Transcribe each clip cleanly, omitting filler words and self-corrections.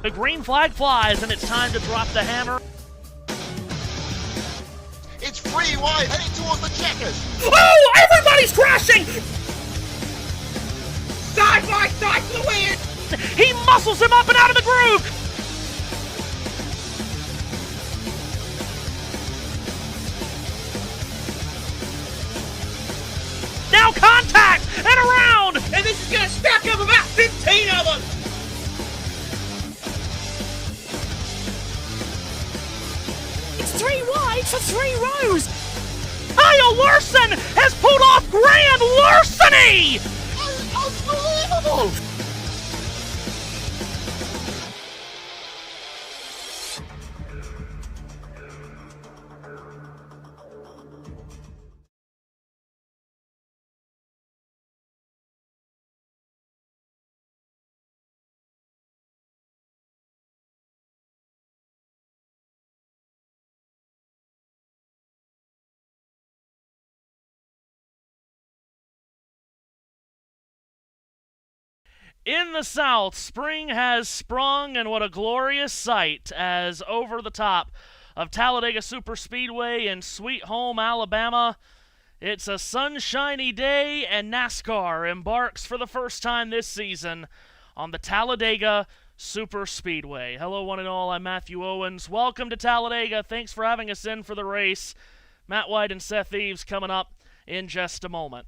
The green flag flies, and it's time to drop the hammer. It's free wide, heading towards the checkers. Oh, everybody's crashing! Side by side for the win! He muscles him up and out of the groove! Now contact and around! And this is going to stack up about 15 of them! It's 3 wide for 3 rows! Kyle Larson has pulled off grand larceny! Unbelievable! In the South, spring has sprung, and what a glorious sight as over the top of Talladega Superspeedway in Sweet Home, Alabama, it's a sunshiny day, and NASCAR embarks for the first time this season on the Talladega Superspeedway. Hello, one and all. I'm Matthew Owens. Welcome to Talladega. Thanks for having us in for the race. Matt White and Seth Eaves coming up in just a moment.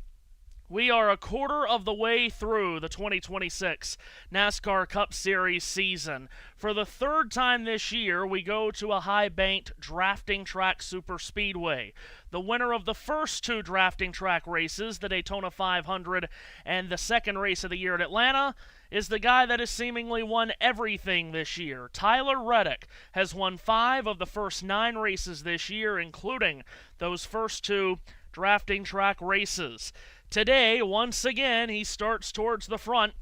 We are a quarter of the way through the 2026 NASCAR Cup Series season. For the third time this year, we go to a high-banked drafting track superspeedway. The winner of the first 2 drafting track races, the Daytona 500 and the second race of the year at Atlanta, is the guy that has seemingly won everything this year. Tyler Reddick has won 5 of the first 9 races this year, including those first 2 drafting track races. Today, once again, he starts towards the front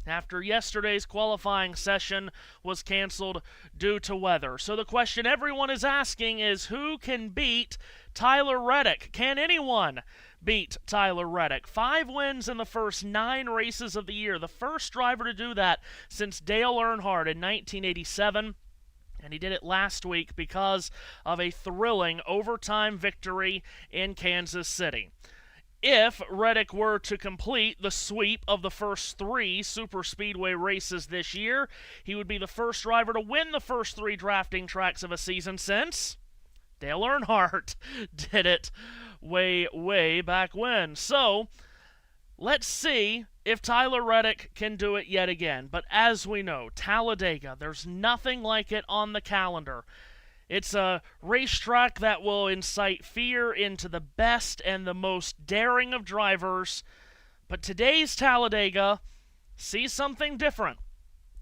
after yesterday's qualifying session was canceled due to weather. So the question everyone is asking is, who can beat Tyler Reddick? Can anyone beat Tyler Reddick? 5 wins in the first 9 races of the year. The first driver to do that since Dale Earnhardt in 1987. And he did it last week because of a thrilling overtime victory in Kansas City. If Reddick were to complete the sweep of the first 3 superspeedway races this year, he would be the first driver to win the first 3 drafting tracks of a season since Dale Earnhardt did it way back when. So, let's see if Tyler Reddick can do it yet again. But as we know, Talladega, there's nothing like it on the calendar. It's a racetrack that will incite fear into the best and the most daring of drivers. But today's Talladega sees something different.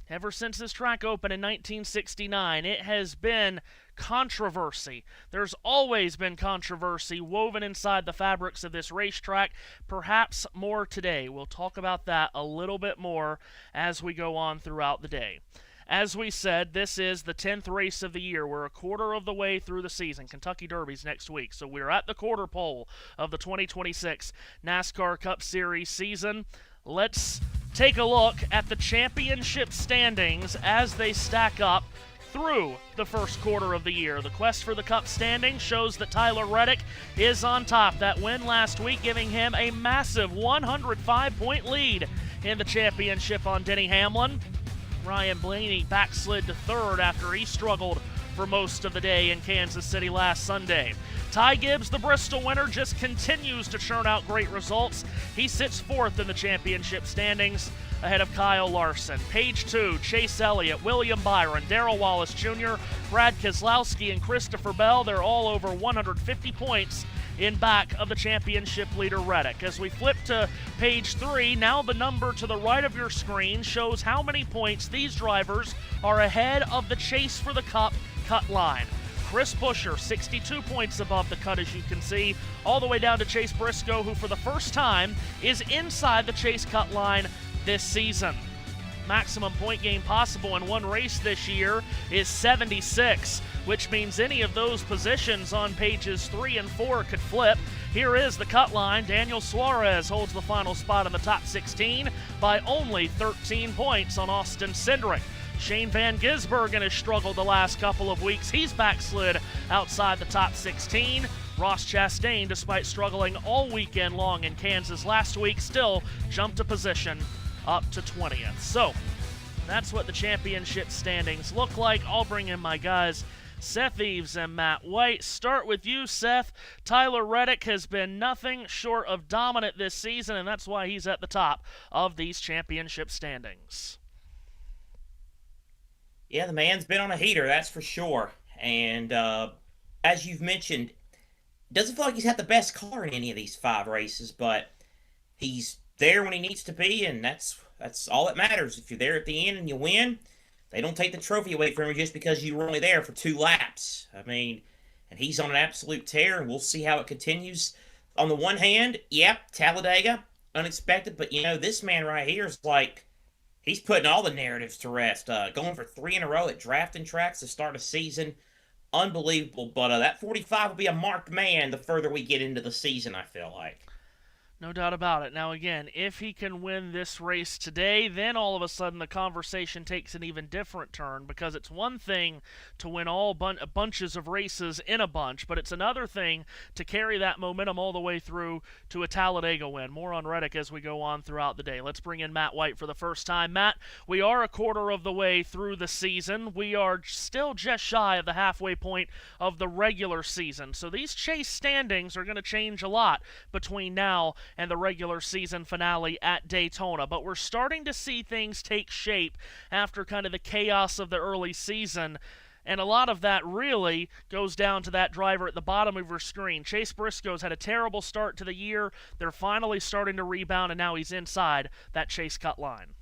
Ever since this track opened in 1969, it has been controversy. There's always been controversy woven inside the fabrics of this racetrack, perhaps more today. We'll talk about that a little bit more as we go on throughout the day. As we said, this is the 10th race of the year. We're a quarter of the way through the season. Kentucky Derby's next week. So we're at the quarter pole of the 2026 NASCAR Cup Series season. Let's take a look at the championship standings as they stack up through the first quarter of the year. The quest for the Cup standing shows that Tyler Reddick is on top. That win last week giving him a massive 105-point lead in the championship on Denny Hamlin. Ryan Blaney backslid to third after he struggled for most of the day in Kansas City last Sunday. Ty Gibbs, the Bristol winner, just continues to churn out great results. He sits 4th in the championship standings ahead of Kyle Larson. Page 2, Chase Elliott, William Byron, Darrell Wallace Jr., Brad Keselowski, and Christopher Bell. They're all over 150 points in back of the championship leader Reddick. As we flip to page 3, now the number to the right of your screen shows how many points these drivers are ahead of the chase for the Cup cut line. Chris Buescher, 62 points above the cut, as you can see, all the way down to Chase Briscoe, who for the first time is inside the chase cut line this season. Maximum point gain possible in one race this year is 76. which means any of those positions on pages 3 and 4 could flip. Here is the cut line. Daniel Suarez holds the final spot in the top 16 by only 13 points on Austin Cindric. Shane Van Gisbergen has struggled the last couple of weeks. He's backslid outside the top 16. Ross Chastain, despite struggling all weekend long in Kansas last week, still jumped a position up to 20th. So that's what the championship standings look like. I'll bring in my guys, Seth Eaves and Matt White. Start with you, Seth. Tyler Reddick has been nothing short of dominant this season, and that's why he's at the top of these championship standings. Yeah, the man's been on a heater, that's for sure. And as you've mentioned, doesn't feel like he's had the best car in any of these 5 races, but he's there when he needs to be, and that's all that matters. If you're there at the end and you win, they don't take the trophy away from you just because you were only there for 2 laps. I mean, and he's on an absolute tear, and we'll see how it continues. On the one hand, Talladega, unexpected, but this man right here is like, he's putting all the narratives to rest. Going for 3 in a row at drafting tracks to start a season. Unbelievable. But that 45 will be a marked man the further we get into the season, I feel like. No doubt about it. Now, again, if he can win this race today, then all of a sudden the conversation takes an even different turn, because it's one thing to win all bunches of races in a bunch, but it's another thing to carry that momentum all the way through to a Talladega win. More on Reddick as we go on throughout the day. Let's bring in Matt White for the first time. Matt, we are a quarter of the way through the season. We are still just shy of the halfway point of the regular season, so these chase standings are going to change a lot between now and the regular season finale at Daytona. But we're starting to see things take shape after kind of the chaos of the early season. And a lot of that really goes down to that driver at the bottom of your screen. Chase Briscoe's had a terrible start to the year. They're finally starting to rebound, and now he's inside that chase cut line.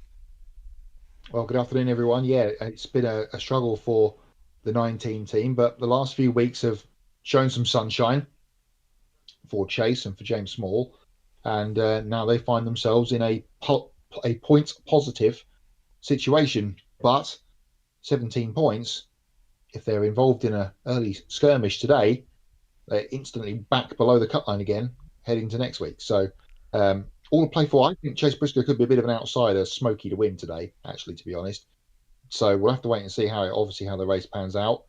Well, good afternoon, everyone. Yeah, it's been a struggle for the 19 team, but the last few weeks have shown some sunshine for Chase and for James Small. And now they find themselves in a points positive situation. But 17 points, if they're involved in an early skirmish today, they're instantly back below the cut line again, heading to next week. So all to play for. I think Chase Briscoe could be a bit of an outsider, Smokey to win today, actually, to be honest. So we'll have to wait and see how the race pans out.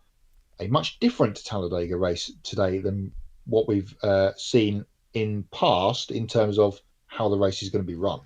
A much different Talladega race today than what we've seen in past in terms of how the race is going to be run.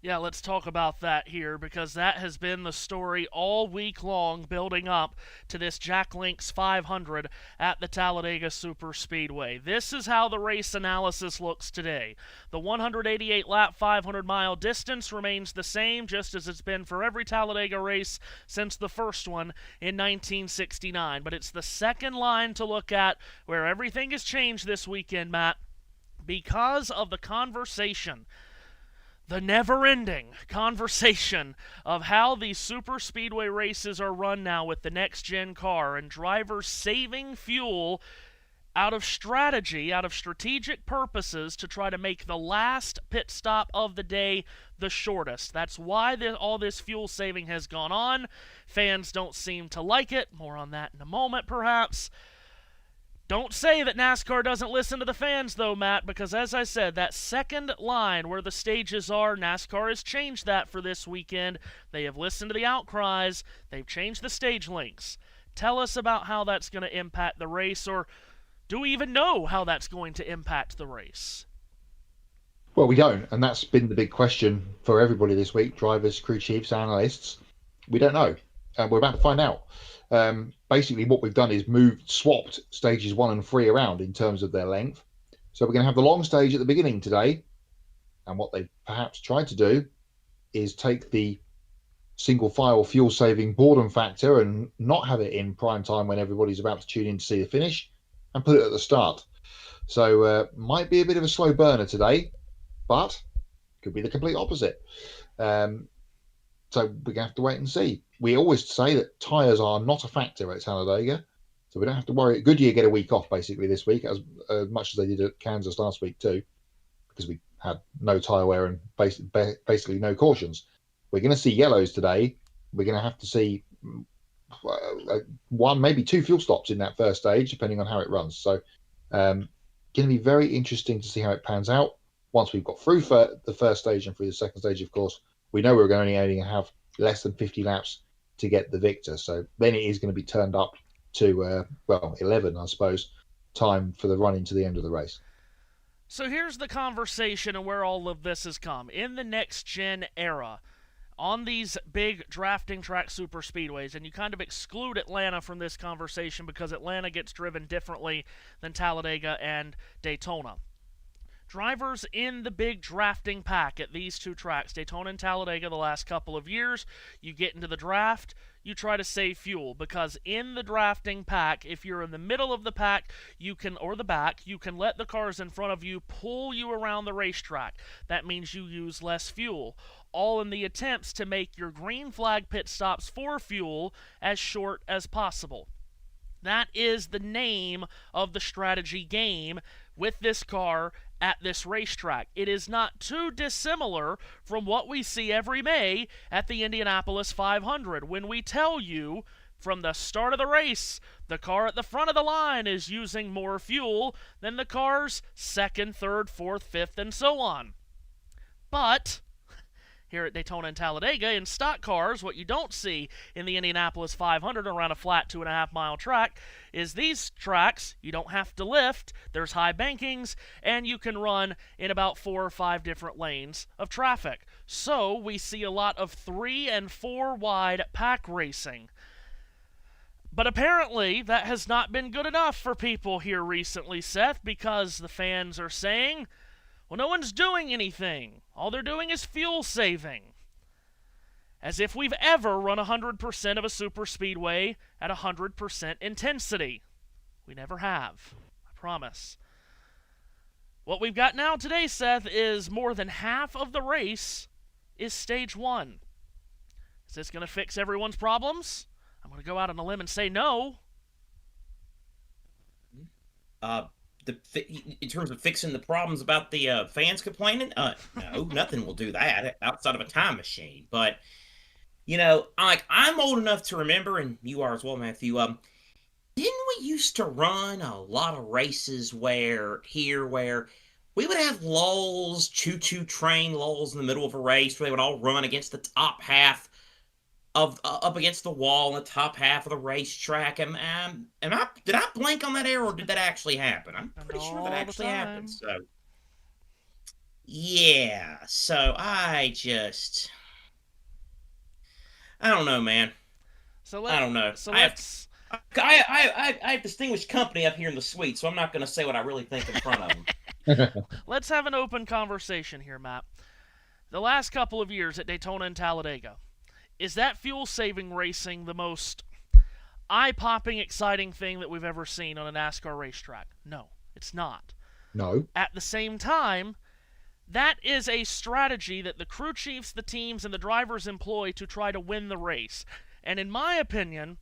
Yeah, let's talk about that here, because that has been the story all week long building up to this Jack Links 500 at the Talladega Superspeedway. This is how the race analysis looks today. The 188-lap 500-mile distance remains the same, just as it's been for every Talladega race since the first one in 1969. But it's the second line to look at where everything has changed this weekend, Matt, because of the conversation, the never-ending conversation of how these super speedway races are run now with the next-gen car and drivers saving fuel out of strategy, out of strategic purposes to try to make the last pit stop of the day the shortest. That's why all this fuel saving has gone on. Fans don't seem to like it. More on that in a moment, perhaps. Don't say that NASCAR doesn't listen to the fans, though, Matt, because as I said, that second line where the stages are, NASCAR has changed that for this weekend. They have listened to the outcries. They've changed the stage lengths. Tell us about how that's going to impact the race, or do we even know how that's going to impact the race? Well, we don't, and that's been the big question for everybody this week, drivers, crew chiefs, analysts. We don't know, and we're about to find out. Basically what we've done is swapped stages 1 and 3 around in terms of their length. So we're going to have the long stage at the beginning today, and what they've perhaps tried to do is take the single file fuel saving boredom factor and not have it in prime time when everybody's about to tune in to see the finish, and put it at the start. So might be a bit of a slow burner today, but could be the complete opposite. So we're going to have to wait and see. We always say that tyres are not a factor at Talladega, so we don't have to worry. Goodyear get a week off basically this week, as much as they did at Kansas last week too, because we had no tyre wear and basically no cautions. We're going to see yellows today. We're going to have to see one, maybe two fuel stops in that first stage, depending on how it runs. So, going to be very interesting to see how it pans out. Once we've got through the first stage and through the second stage, of course, we know we're only have less than 50 laps to get the victor. So then it is going to be turned up to 11, I suppose, time for the run into the end of the race. So here's the conversation and where all of this has come. In the next-gen era, on these big drafting track super speedways, and you kind of exclude Atlanta from this conversation because Atlanta gets driven differently than Talladega and Daytona. Drivers in the big drafting pack at these two tracks, Daytona and Talladega, the last couple of years, you get into the draft, you try to save fuel, because in the drafting pack, if you're in the middle of the pack, or the back, you can let the cars in front of you pull you around the racetrack. That means you use less fuel, all in the attempts to make your green flag pit stops for fuel as short as possible. That is the name of the strategy game with this car at this racetrack. It is not too dissimilar from what we see every May at the Indianapolis 500, when we tell you from the start of the race the car at the front of the line is using more fuel than the cars second, third, fourth, fifth, and so on. But here at Daytona and Talladega, in stock cars, what you don't see in the Indianapolis 500 around a flat 2.5-mile track is these tracks, you don't have to lift, there's high bankings, and you can run in about 4 or 5 different lanes of traffic. So we see a lot of 3 and 4 wide pack racing. But apparently that has not been good enough for people here recently, Seth, because the fans are saying, well, no one's doing anything. All they're doing is fuel saving. As if we've ever run 100% of a super speedway at 100% intensity. We never have. I promise. What we've got now today, Seth, is more than half of the race is stage 1. Is this going to fix everyone's problems? I'm going to go out on a limb and say no. In terms of fixing the problems about the fans complaining, no, nothing will do that outside of a time machine. But I'm old enough to remember, and you are as well, Matthew. Didn't we used to run a lot of races where we would have lulls, choo-choo train lulls in the middle of a race where they would all run against the top half of up against the wall in the top half of the racetrack. Did I blank on that era, or did that actually happen? I'm pretty sure that actually happened. So, yeah. So I don't know, man. I don't know. I have distinguished company up here in the suite, so I'm not going to say what I really think in front of them. Let's have an open conversation here, Matt. The last couple of years at Daytona and Talladega, is that fuel-saving racing the most eye-popping, exciting thing that we've ever seen on a NASCAR racetrack? No, it's not. No. At the same time, that is a strategy that the crew chiefs, the teams, and the drivers employ to try to win the race. And in my opinion,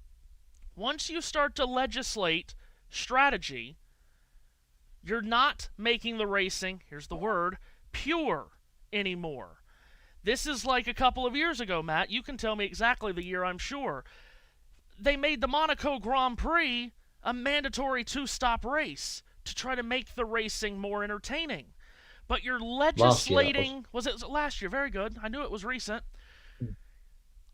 once you start to legislate strategy, you're not making the racing, here's the word, pure anymore. This is like a couple of years ago, Matt. You can tell me exactly the year, I'm sure. They made the Monaco Grand Prix a mandatory 2-stop race to try to make the racing more entertaining. But you're legislating... Was it last year? Very good. I knew it was recent.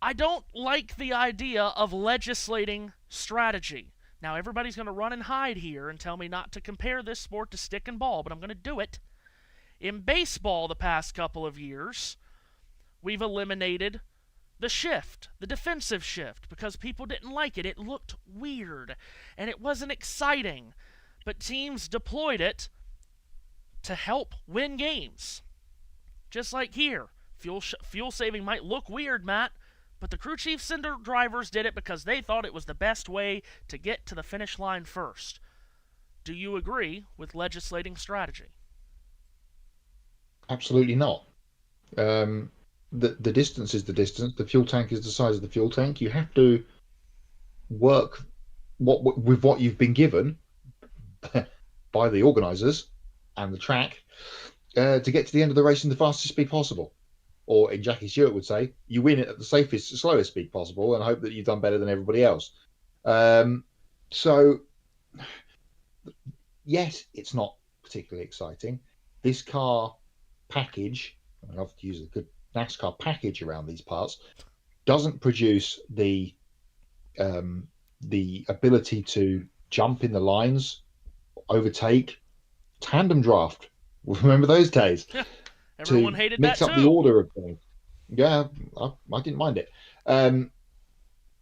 I don't like the idea of legislating strategy. Now, everybody's going to run and hide here and tell me not to compare this sport to stick and ball, but I'm going to do it. In baseball the past couple of years, we've eliminated the shift, the defensive shift, because people didn't like it. It looked weird, and it wasn't exciting. But teams deployed it to help win games. Just like here. Fuel saving might look weird, Matt, but the crew chiefs and drivers did it because they thought it was the best way to get to the finish line first. Do you agree with legislating strategy? Absolutely not. The distance is the distance. The fuel tank is the size of the fuel tank. You have to work with what you've been given by the organisers and the track to get to the end of the race in the fastest speed possible. or in Jackie Stewart would say, you win it at the safest, slowest speed possible and hope that you've done better than everybody else. So, yes, it's not particularly exciting. This car package, I love to use a good NASCAR package around these parts, doesn't produce the ability to jump in the lines, overtake, tandem draft. Remember those days? Everyone hated that mix up too. the order of things. Yeah, I didn't mind it.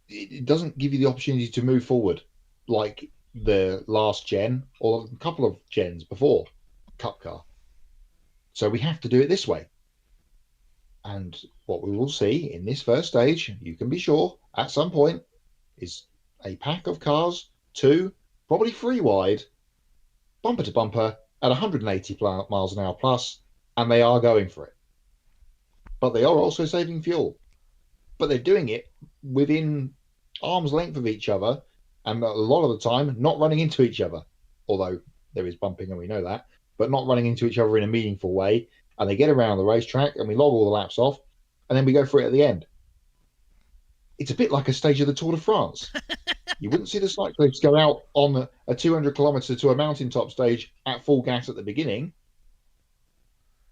It doesn't give you the opportunity to move forward like the last gen or a couple of gens before Cup car. So we have to do it this way. And what we will see in this first stage, you can be sure, at some point, is a pack of cars, 2, probably 3 wide, bumper to bumper, at 180 miles an hour plus, and they are going for it. But they are also saving fuel. But they're doing it within arm's length of each other, and a lot of the time not running into each other, although there is bumping and we know that, but not running into each other in a meaningful way. And they get around the racetrack and we log all the laps off, and then we go for it at the end. It's a bit like a stage of the Tour de France. You wouldn't see the cyclists go out on a 200 kilometre to a mountaintop stage at full gas at the beginning,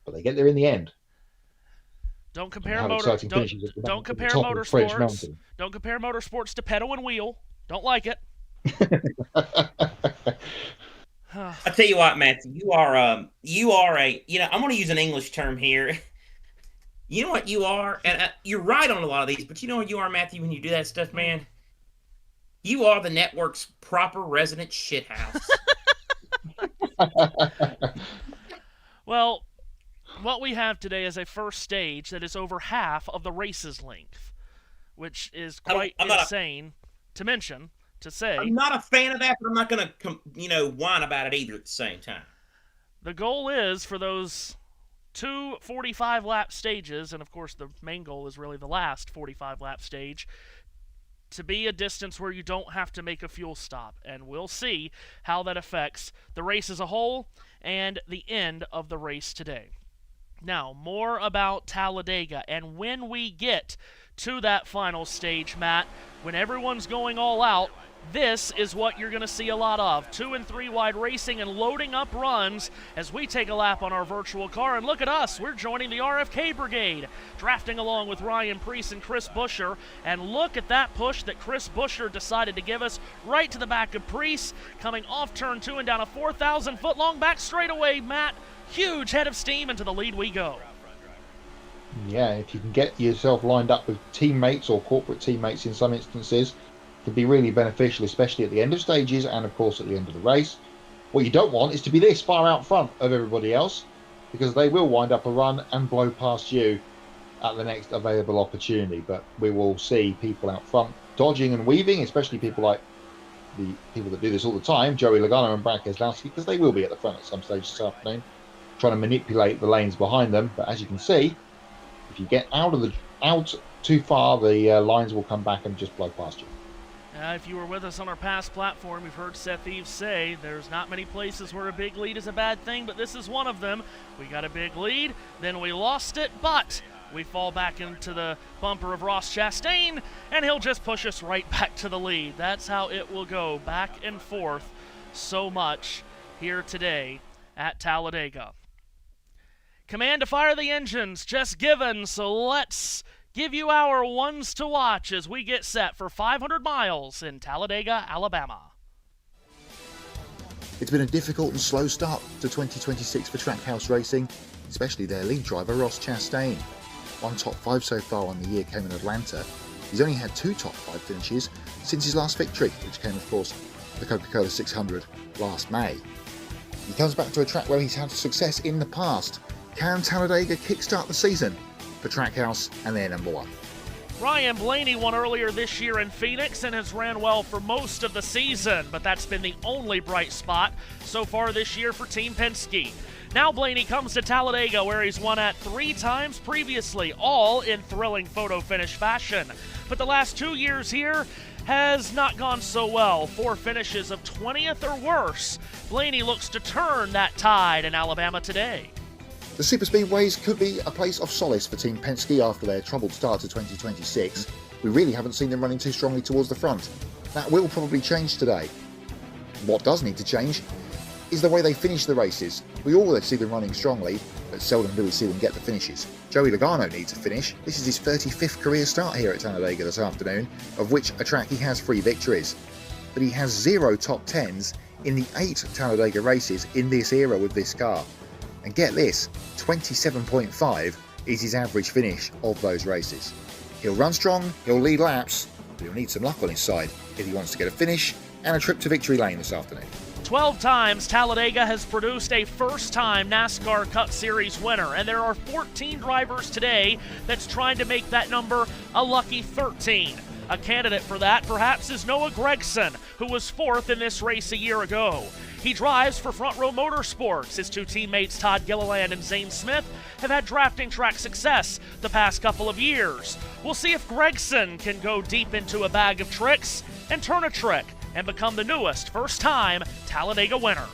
but they get there in the end. Don't compare motorsports. Don't compare motorsports to pedal and wheel. Don't like it. I tell you what, Matthew, you are a, I'm going to use an English term here. You know what you are? And you're right on a lot of these, but you know what you are, Matthew, when you do that stuff, man? You are the network's proper resident shithouse. Well, what we have today is a first stage that is over half of the race's length, which is quite insane to mention, to say. I'm not a fan of that, but I'm not going to, whine about it either at the same time. The goal is for those 2 45-lap stages, and of course the main goal is really the last 45-lap stage, to be a distance where you don't have to make a fuel stop. And we'll see how that affects the race as a whole and the end of the race today. Now, more about Talladega, and when we get to that final stage, Matt, when everyone's going all out, this is what you're going to see a lot of. 2 and 3 wide racing and loading up runs as we take a lap on our virtual car. And look at us, we're joining the RFK Brigade, drafting along with Ryan Preece and Chris Buescher. And look at that push that Chris Buescher decided to give us right to the back of Preece, coming off turn 2 and down a 4,000-foot-long back straightaway, Matt. Huge head of steam, into the lead we go. Yeah, if you can get yourself lined up with teammates or corporate teammates in some instances, can be really beneficial, especially at the end of stages and of course at the end of the race. What you don't want is to be this far out front of everybody else, because they will wind up a run and blow past you at the next available opportunity. But we will see people out front dodging and weaving, especially people like the people that do this all the time, Joey Logano and Brad Keselowski, because they will be at the front at some stage this afternoon, trying to manipulate the lanes behind them. But as you can see, if you get out too far, the lines will come back and just blow past you. If you were with us on our past platform, you've heard Seth Eaves say there's not many places where a big lead is a bad thing, but this is one of them. We got a big lead, then we lost it, but we fall back into the bumper of Ross Chastain, and he'll just push us right back to the lead. That's how it will go, back and forth so much here today at Talladega. Command to fire the engines just given, so let's give you our ones to watch as we get set for 500 miles in Talladega, Alabama. It's been a difficult and slow start to 2026 for Trackhouse Racing, especially their lead driver Ross Chastain. One top 5 so far on the year came in Atlanta. He's only had 2 top 5 finishes since his last victory, which came of course the Coca-Cola 600 last May. He comes back to a track where he's had success in the past. Can Talladega kickstart the season for Trackhouse and their number 1? Ryan Blaney won earlier this year in Phoenix and has ran well for most of the season, but that's been the only bright spot so far this year for Team Penske. Now Blaney comes to Talladega, where he's won at 3 times previously, all in thrilling photo finish fashion. But the last 2 years here has not gone so well. 4 finishes of 20th or worse. Blaney looks to turn that tide in Alabama today. The Superspeedways could be a place of solace for Team Penske after their troubled start to 2026. We really haven't seen them running too strongly towards the front. That will probably change today. What does need to change is the way they finish the races. We always see them running strongly, but seldom do we see them get the finishes. Joey Logano needs a finish. This is his 35th career start here at Talladega this afternoon, of which a track he has 3 victories. But he has 0 top 10s in the 8 Talladega races in this era with this car. And get this, 27.5 is his average finish of those races. He'll run strong, he'll lead laps, but he'll need some luck on his side if he wants to get a finish and a trip to victory lane this afternoon. 12 times Talladega has produced a first-time NASCAR Cup Series winner, and there are 14 drivers today that's trying to make that number a lucky 13. A candidate for that, perhaps, is Noah Gragson, who was 4th in this race a year ago. He drives for Front Row Motorsports. His 2 teammates, Todd Gilliland and Zane Smith, have had drafting track success the past couple of years. We'll see if Gragson can go deep into a bag of tricks and turn a trick and become the newest first-time Talladega winner.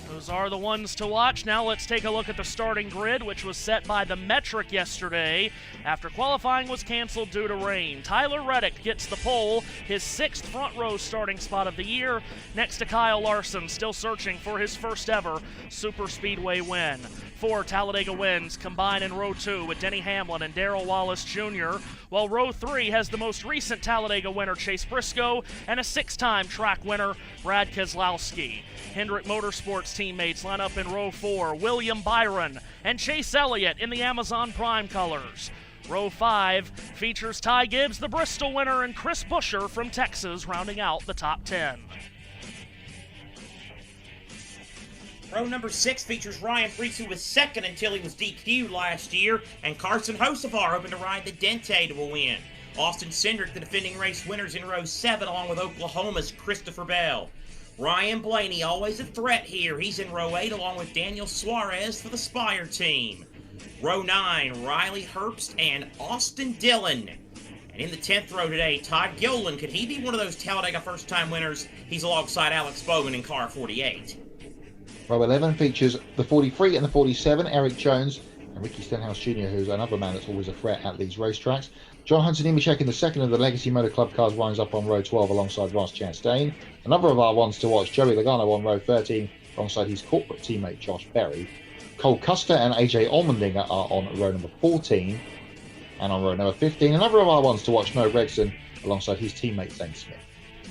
Those are the ones to watch. Now let's take a look at the starting grid, which was set by the Metric yesterday after qualifying was canceled due to rain. Tyler Reddick gets the pole, his 6th front row starting spot of the year, next to Kyle Larson, still searching for his first ever Superspeedway win. 4 Talladega wins combine in row 2 with Denny Hamlin and Darrell Wallace Jr., while row 3 has the most recent Talladega winner Chase Briscoe and a 6-time track winner Brad Keselowski. Hendrick Motorsports teammates line up in row 4, William Byron and Chase Elliott in the Amazon Prime colors. Row 5 features Ty Gibbs, the Bristol winner, and Chris Buescher from Texas rounding out the top 10. Row number 6 features Ryan Preece, who was 2nd until he was DQ'd last year, and Carson Hocevar hoping to ride the Dente to a win. Austin Cindric, the defending race winners in row 7, along with Oklahoma's Christopher Bell. Ryan Blaney, always a threat here. He's in row 8, along with Daniel Suarez for the Spire team. Row 9, Riley Herbst and Austin Dillon. And in the 10th row today, Todd Gilliland. Could he be one of those Talladega first-time winners? He's alongside Alex Bowman in car 48. Row 11 features the 43 and the 47, Eric Jones and Ricky Stenhouse Jr., who's another man that's always a threat at these racetracks. John Hunter-Nemechek in the 2nd of the Legacy Motor Club cars winds up on row 12 alongside Ross Chastain. Another of our ones to watch, Joey Logano on row 13 alongside his corporate teammate Josh Berry. Cole Custer and AJ Allmendinger are on row number 14. And on row number 15, another of our ones to watch, Noah Gragson alongside his teammate Zane Smith.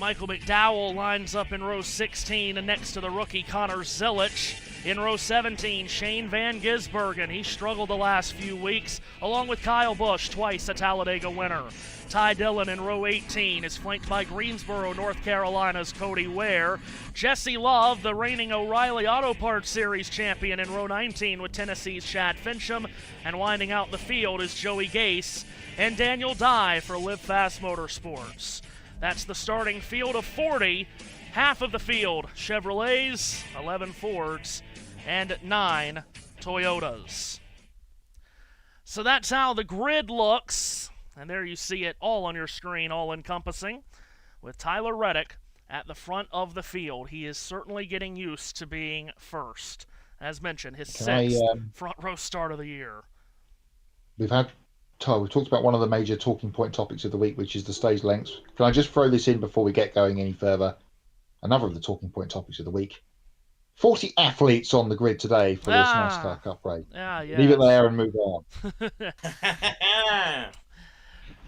Michael McDowell lines up in row 16 and next to the rookie Connor Zilich. In row 17, Shane Van Gisbergen. He struggled the last few weeks, along with Kyle Busch, twice a Talladega winner. Ty Dillon in row 18 is flanked by Greensboro, North Carolina's Cody Ware. Jesse Love, the reigning O'Reilly Auto Parts Series champion, in row 19 with Tennessee's Chad Fincham. And winding out the field is Joey Gase and Daniel Dye for Live Fast Motorsports. That's the starting field of 40. Half of the field Chevrolets, 11 Fords, and 9 Toyotas. So that's how the grid looks. And there you see it all on your screen, all encompassing, with Tyler Reddick at the front of the field. He is certainly getting used to being first. As mentioned, his 6th front row start of the year. We've talked about one of the major talking point topics of the week, which is the stage lengths. Can I just throw this in before we get going any further? Another of the talking point topics of the week. 40 athletes on the grid today for this NASCAR Cup race. Leave it there and move on.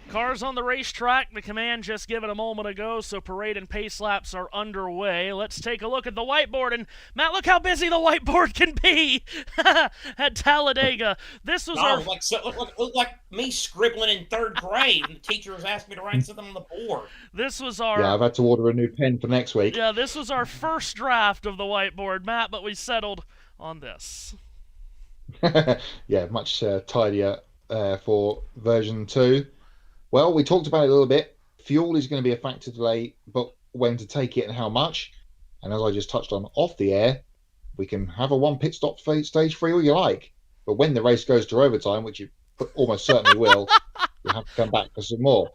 Cars on the racetrack, the command just given a moment ago, so parade and pace laps are underway. Let's take a look at the whiteboard, and Matt, look how busy the whiteboard can be at Talladega. This was look like me scribbling in 3rd grade, and the teacher was asking me to write something on the board. This was our... Yeah, I've had to order a new pen for next week. Yeah, this was our first draft of the whiteboard, Matt, but we settled on this. Yeah, much tidier for version 2. Well, we talked about it a little bit. Fuel is going to be a factor today, but when to take it and how much. And as I just touched on off the air, we can have a 1 pit stop stage 3 all you like. But when the race goes to overtime, which it almost certainly will, you'll have to come back for some more.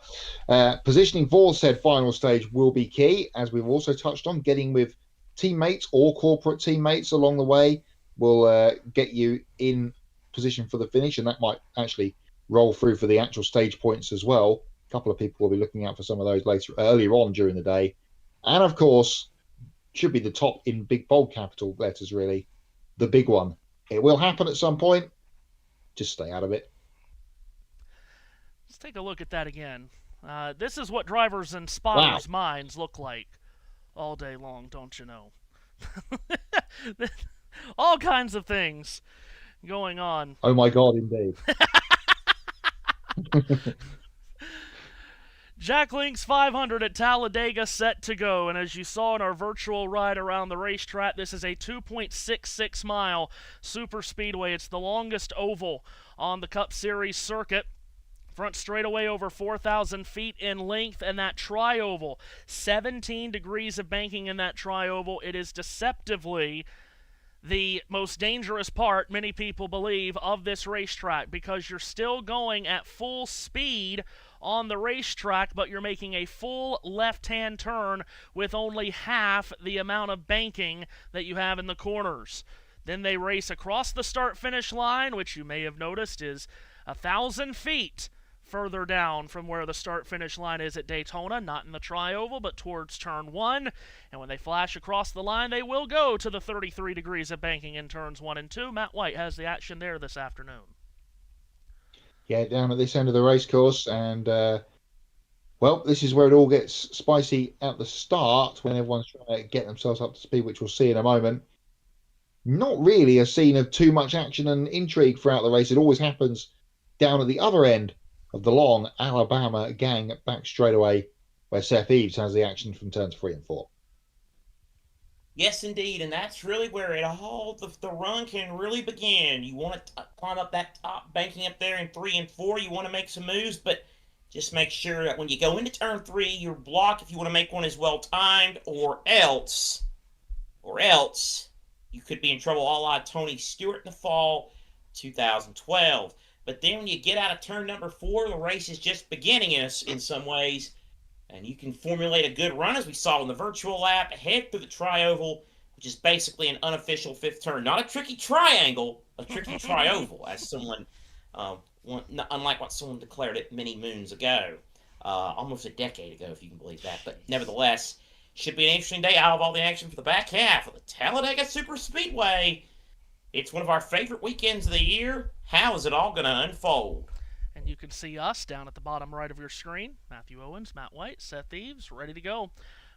Positioning for said final stage will be key, as we've also touched on, getting with teammates or corporate teammates along the way. will get you in position for the finish, and that might actually roll through for the actual stage points as well. A couple of people will be looking out for some of those earlier on during the day. And of course, should be the top in big bold capital letters, really, the big one. It will happen at some point. Just stay out of it. Let's take a look at that again. This is what drivers and spotters' Wow. minds look like all day long, don't you know? All kinds of things going on. Oh my God, indeed. Jack Link's 500 at Talladega set to go, and as you saw in our virtual ride around the racetrack, this is a 2.66 mile super speedway. It's the longest oval on the Cup Series circuit. Front straightaway over 4,000 feet in length, and that tri-oval, 17 degrees of banking in that tri-oval. It is deceptively the most dangerous part, many people believe, of this racetrack, because you're still going at full speed on the racetrack, but you're making a full left-hand turn with only half the amount of banking that you have in the corners. Then they race across the start-finish line, which you may have noticed is 1,000 feet further down from where the start-finish line is at Daytona, not in the tri-oval, but towards turn 1. And when they flash across the line, they will go to the 33 degrees of banking in turns 1 and 2. Matt White has the action there this afternoon. Yeah, down at this end of the race course, and well, this is where it all gets spicy at the start when everyone's trying to get themselves up to speed, which we'll see in a moment. Not really a scene of too much action and intrigue throughout the race. It always happens down at the other end of the long Alabama gang back straightaway, where Seth Eaves has the action from turns 3 and 4. Yes, indeed, and that's really where it all the run can really begin. You want to climb up that top, banking up there in 3 and 4. You want to make some moves, but just make sure that when you go into turn 3, your block, if you want to make one, is well timed, or else you could be in trouble, a la Tony Stewart in the fall 2012. But then when you get out of turn number 4, the race is just beginning in some ways. And you can formulate a good run, as we saw in the virtual lap, head through the tri-oval, which is basically an unofficial fifth turn. Not a tricky triangle, a tricky tri-oval, as someone, unlike what someone declared it many moons ago. Almost a decade ago, if you can believe that. But nevertheless, should be an interesting day. I'll have all the action for the back half of the Talladega Superspeedway. It's one of our favorite weekends of the year. How is it all going to unfold? And you can see us down at the bottom right of your screen. Matthew Owens, Matt White, Seth Eaves, ready to go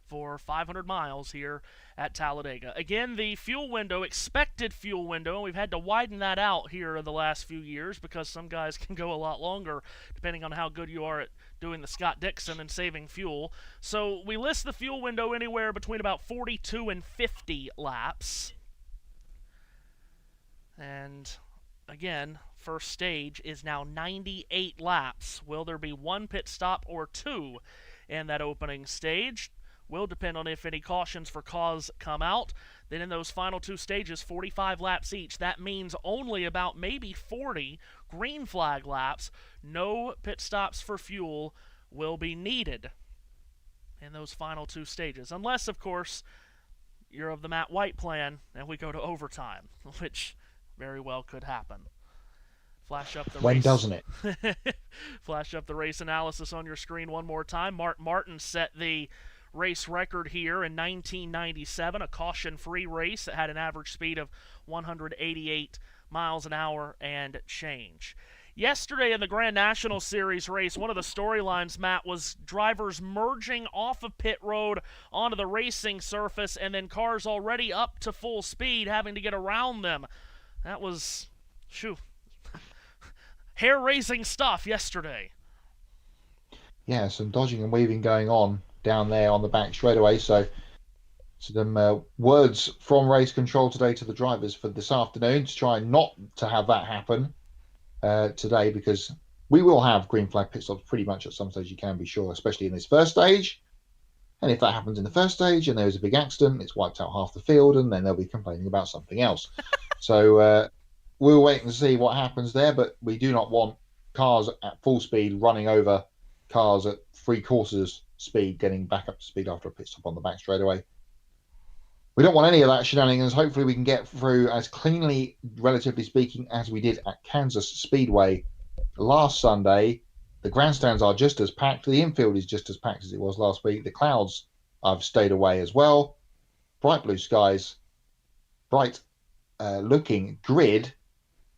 for 500 miles here at Talladega. Again, the fuel window, expected fuel window, and we've had to widen that out here in the last few years because some guys can go a lot longer depending on how good you are at doing the Scott Dixon and saving fuel. So we list the fuel window anywhere between about 42 and 50 laps. And again, first stage is now 98 laps. Will there be one pit stop or two in that opening stage? Will depend on if any cautions for cause come out. Then in those final two stages, 45 laps each. That means only about maybe 40 green flag laps. No pit stops for fuel will be needed in those final two stages. Unless, of course, you're of the Matt White plan and we go to overtime, which very well could happen. Flash up the When race. doesn't it? Flash up the race analysis on your screen one more time. Mark Martin set the race record here in 1997, a caution-free race that had an average speed of 188 miles an hour and change. Yesterday in the Grand National Series race, one of the storylines, Matt, was drivers merging off of pit road onto the racing surface and then cars already up to full speed having to get around them. That was, hair-raising stuff yesterday. Yeah, some dodging and weaving going on down there on the back straightaway. So some words from race control today to the drivers for this afternoon to try not to have that happen today, because we will have green flag pit stops pretty much at some stage, you can be sure, especially in this first stage. And if that happens in the first stage and there's a big accident, it's wiped out half the field, and then they'll be complaining about something else. So we'll wait and see what happens there, but we do not want cars at full speed running over cars at 3/4 speed, getting back up to speed after a pit stop on the back straightaway. We don't want any of that shenanigans. Hopefully we can get through as cleanly, relatively speaking, as we did at Kansas Speedway last Sunday. The grandstands are just as packed. The infield is just as packed as it was last week. The clouds have stayed away as well. Bright blue skies, bright looking grid,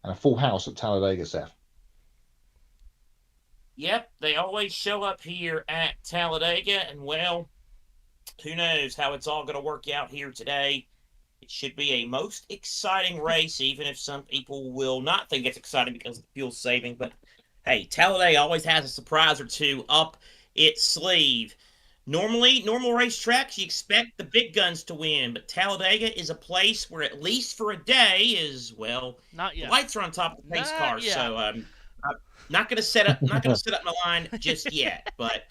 and a full house at Talladega, Seth. Yep, they always show up here at Talladega, and well, who knows how it's all going to work out here today. It should be a most exciting race, even if some people will not think it's exciting because of the fuel saving. But hey, Talladega always has a surprise or two up its sleeve. Normally, normal racetracks, you expect the big guns to win, but Talladega is a place where, at least for a day, is, well, Not yet. the lights are on top of the pace Not car. yet. So I'm not going to set up my line just yet, but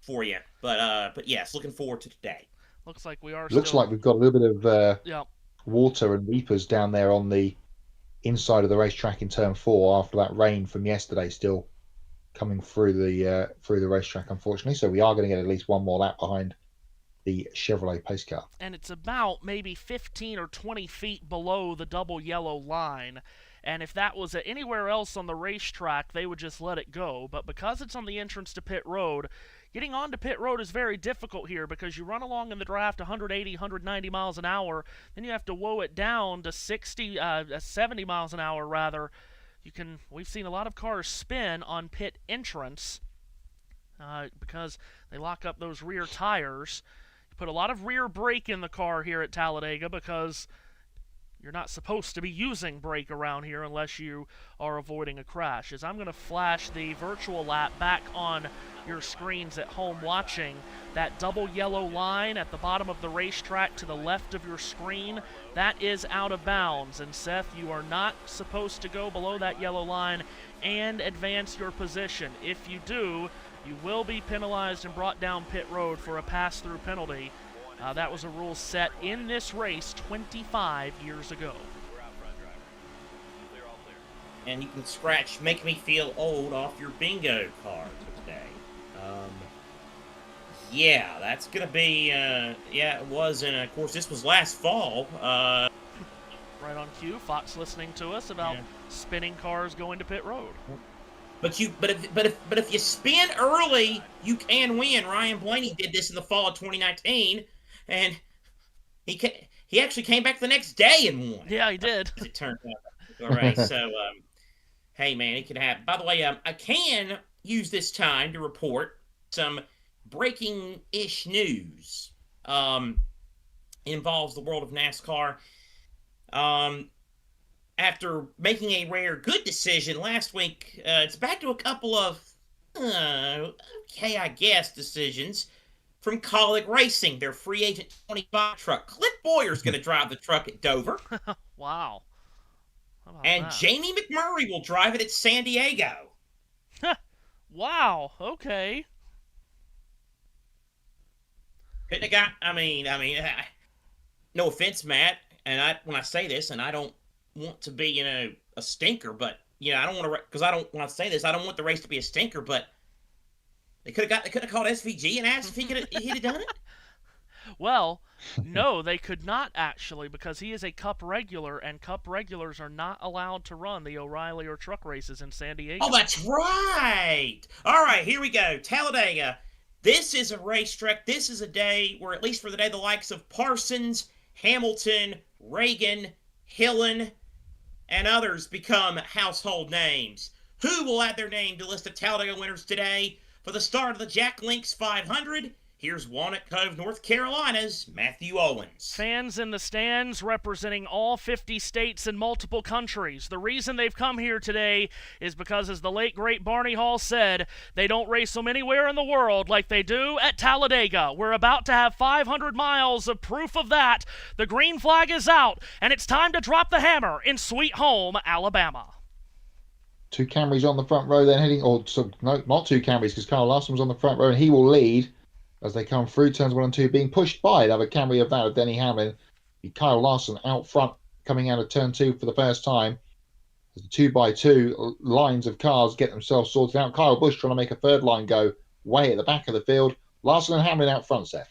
for you. But yes, looking forward to today. Looks like we are. Looks like we've got a little bit of Yep. water and weepers down there on the inside of the racetrack in turn 4 after that rain from yesterday still coming through the racetrack, unfortunately. So we are going to get at least one more lap behind the Chevrolet pace car. And it's about maybe 15 or 20 feet below the double yellow line. And if that was anywhere else on the racetrack, they would just let it go. But because it's on the entrance to pit road, getting onto pit road is very difficult here because you run along in the draft 180, 190 miles an hour, then you have to woe it down to 70 miles an hour rather. We've seen a lot of cars spin on pit entrance because they lock up those rear tires. You put a lot of rear brake in the car here at Talladega because you're not supposed to be using brake around here unless you are avoiding a crash. As I'm going to flash the virtual lap back on your screens at home watching, that double yellow line at the bottom of the racetrack to the left of your screen, that is out of bounds. And Seth, you are not supposed to go below that yellow line and advance your position. If you do, you will be penalized and brought down pit road for a pass-through penalty. That was a rule set in this race 25 years ago. And you can scratch Make Me Feel Old off your bingo card today. Yeah, that's going to be, yeah, it was, and of course this was last fall. Right on cue, Fox listening to us about spinning cars going to pit road. But if you spin early, you can win. Ryan Blaney did this in the fall of 2019, and he actually came back the next day and won. Yeah, he did. As it turned out. All right, so hey man, it can happen. By the way, I can use this time to report some breaking-ish news. Involves the world of NASCAR. After making a rare good decision last week, it's back to a couple of, okay, I guess, decisions from Colic Racing, their free agent 25 truck. Cliff Boyer's going to drive the truck at Dover. Wow. And Jamie McMurray will drive it at San Diego. Wow, okay. Couldn't have got, I mean, no offense, Matt, and when I say this, and I don't want to be, a stinker, but, I don't want to, because when I say this, I don't want the race to be a stinker, but they could have called SVG and asked if he'd have done it. Well, no, they could not actually, because he is a Cup regular, and Cup regulars are not allowed to run the O'Reilly or truck races in San Diego. Oh, that's right. All right, here we go. Talladega. This is a racetrack. This is a day where, at least for the day, the likes of Parsons, Hamilton, Reagan, Hillen, and others become household names. Who will add their name to the list of Talladega winners today? For the start of the Jack Links 500, here's Walnut Cove, North Carolina's Matthew Owens. Fans in the stands representing all 50 states and multiple countries. The reason they've come here today is because, as the late, great Barney Hall said, they don't race them anywhere in the world like they do at Talladega. We're about to have 500 miles of proof of that. The green flag is out, and it's time to drop the hammer in Sweet Home, Alabama. 2 Camrys on the front row then heading, no, not 2 Camrys because Kyle Larson was on the front row and he will lead as they come through turns 1 and 2, being pushed by another Camry of that of Denny Hamlin. Kyle Larson out front coming out of turn 2 for the first time as the 2x2 lines of cars get themselves sorted out. Kyle Busch trying to make a third line go way at the back of the field. Larson and Hamlin out front, Seth.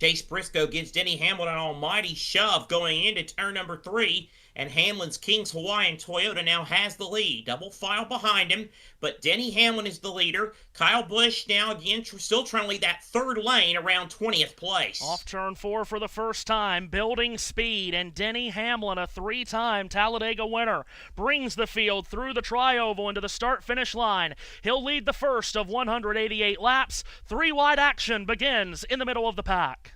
Chase Briscoe gives Denny Hamlin an almighty shove going into turn number 3, and Hamlin's King's Hawaiian Toyota now has the lead. Double file behind him, but Denny Hamlin is the leader. Kyle Busch now again still trying to lead that third lane around 20th place. Off turn 4 for the first time, building speed, and Denny Hamlin, a 3-time Talladega winner, brings the field through the tri-oval into the start-finish line. He'll lead the first of 188 laps. 3-wide action begins in the middle of the pack.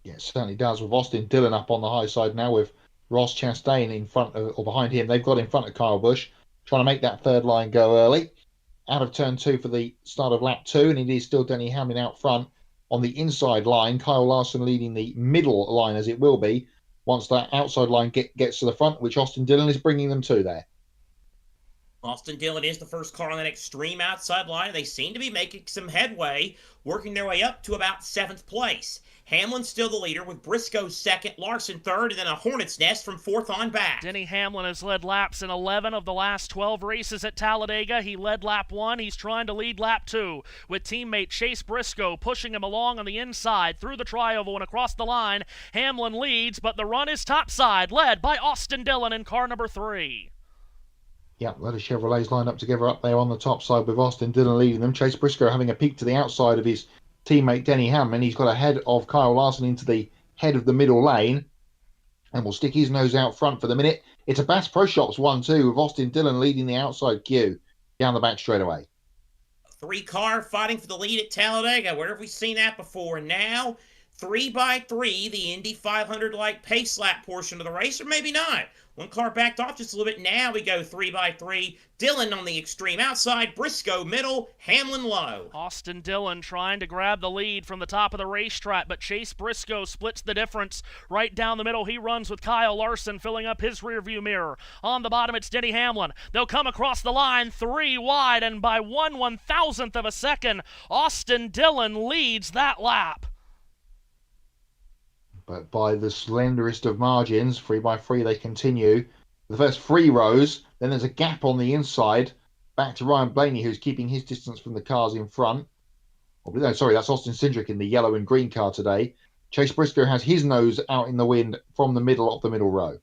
Yeah, it certainly does, with Austin Dillon up on the high side now with Ross Chastain in front of, or behind him. They've got in front of Kyle Busch, trying to make that third line go early. Out of turn 2 for the start of lap 2, and it is still Denny Hamlin out front on the inside line. Kyle Larson leading the middle line, as it will be, once that outside line gets to the front, which Austin Dillon is bringing them to there. Austin Dillon is the first car on that extreme outside line. They seem to be making some headway, working their way up to about 7th place. Hamlin's still the leader with Briscoe second, Larson third, and then a hornet's nest from 4th on back. Denny Hamlin has led laps in 11 of the last 12 races at Talladega. He led lap 1. He's trying to lead lap 2 with teammate Chase Briscoe pushing him along on the inside through the tri-oval and across the line. Hamlin leads, but the run is topside, led by Austin Dillon in car number 3. Yeah, a lot of Chevrolets lined up together up there on the top side with Austin Dillon leading them. Chase Briscoe having a peek to the outside of his teammate Denny Hamlin. He's got ahead of Kyle Larson into the head of the middle lane and will stick his nose out front for the minute. It's a Bass Pro Shops 1-2 with Austin Dillon leading the outside queue down the back straightaway. 3-car fighting for the lead at Talladega. Where have we seen that before? Now, 3x3, the Indy 500-like pace lap portion of the race, or maybe not. One car backed off just a little bit. Now we go 3x3. Dillon on the extreme outside, Briscoe middle, Hamlin low. Austin Dillon trying to grab the lead from the top of the racetrack, but Chase Briscoe splits the difference right down the middle. He runs with Kyle Larson filling up his rearview mirror. On the bottom, it's Denny Hamlin. They'll come across the line 3 wide, and by 1/1000th of a second, Austin Dillon leads that lap. But by the slenderest of margins, 3x3 they continue. The first 3 rows, then there's a gap on the inside. Back to Ryan Blaney, who's keeping his distance from the cars in front. Oh, no, sorry, that's Austin Cindric in the yellow and green car today. Chase Briscoe has his nose out in the wind from the middle of the middle row.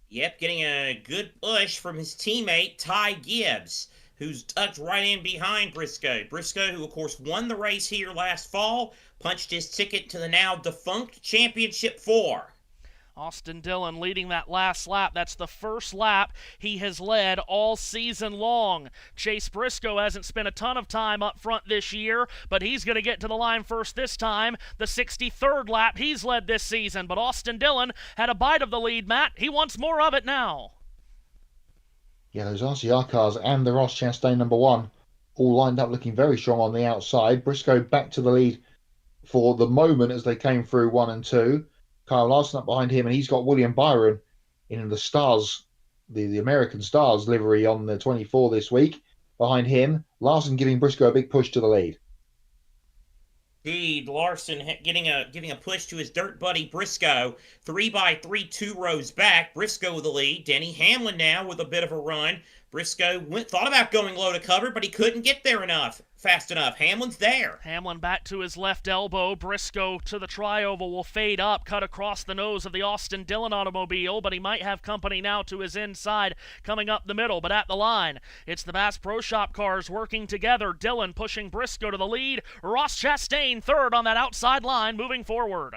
Yep, getting a good push from his teammate, Ty Gibbs, who's tucked right in behind Briscoe. Briscoe, who of course won the race here last fall, punched his ticket to the now defunct Championship 4. Austin Dillon leading that last lap. That's the first lap he has led all season long. Chase Briscoe hasn't spent a ton of time up front this year, but he's going to get to the line first this time. The 63rd lap he's led this season, but Austin Dillon had a bite of the lead, Matt. He wants more of it now. Yeah, those RCR cars and the Ross Chastain number 1 all lined up looking very strong on the outside. Briscoe back to the lead for the moment as they came through 1 and 2. Kyle Larson up behind him, and he's got William Byron in the Stars, the American Stars livery on the 24 this week. Behind him, Larson giving Briscoe a big push to the lead. Indeed, Larson giving a push to his dirt buddy Briscoe. 3x3, 2 rows back. Briscoe with the lead. Denny Hamlin now with a bit of a run. Briscoe thought about going low to cover, but he couldn't get there fast enough. Hamlin's there. Hamlin back to his left elbow. Briscoe to the tri-oval will fade up, cut across the nose of the Austin Dillon automobile, but he might have company now to his inside coming up the middle. But at the line, it's the Bass Pro Shop cars working together. Dillon pushing Briscoe to the lead. Ross Chastain third on that outside line moving forward.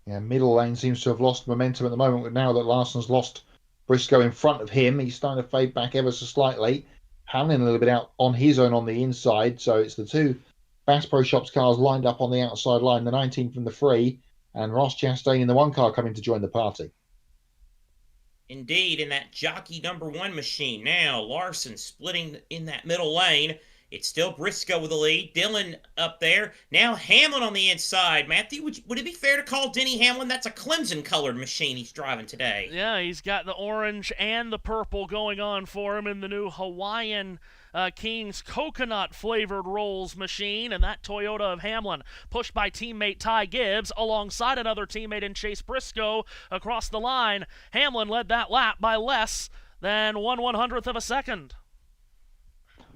Yeah, middle lane seems to have lost momentum at the moment, but now that Larson's lost Briscoe in front of him, he's starting to fade back ever so slightly. Hamlin a little bit out on his own on the inside, so it's the 2 Bass Pro Shops cars lined up on the outside line, the 19 from the 3, and Ross Chastain in the 1 car coming to join the party. Indeed, in that jockey number 1 machine. Now, Larson splitting in that middle lane. It's still Briscoe with the lead. Dillon up there. Now Hamlin on the inside. Matthew, would it be fair to call Denny Hamlin? That's a Clemson-colored machine he's driving today. Yeah, he's got the orange and the purple going on for him in the new Hawaiian King's coconut-flavored rolls machine, and that Toyota of Hamlin pushed by teammate Ty Gibbs alongside another teammate in Chase Briscoe across the line. Hamlin led that lap by less than 1/100th of a second.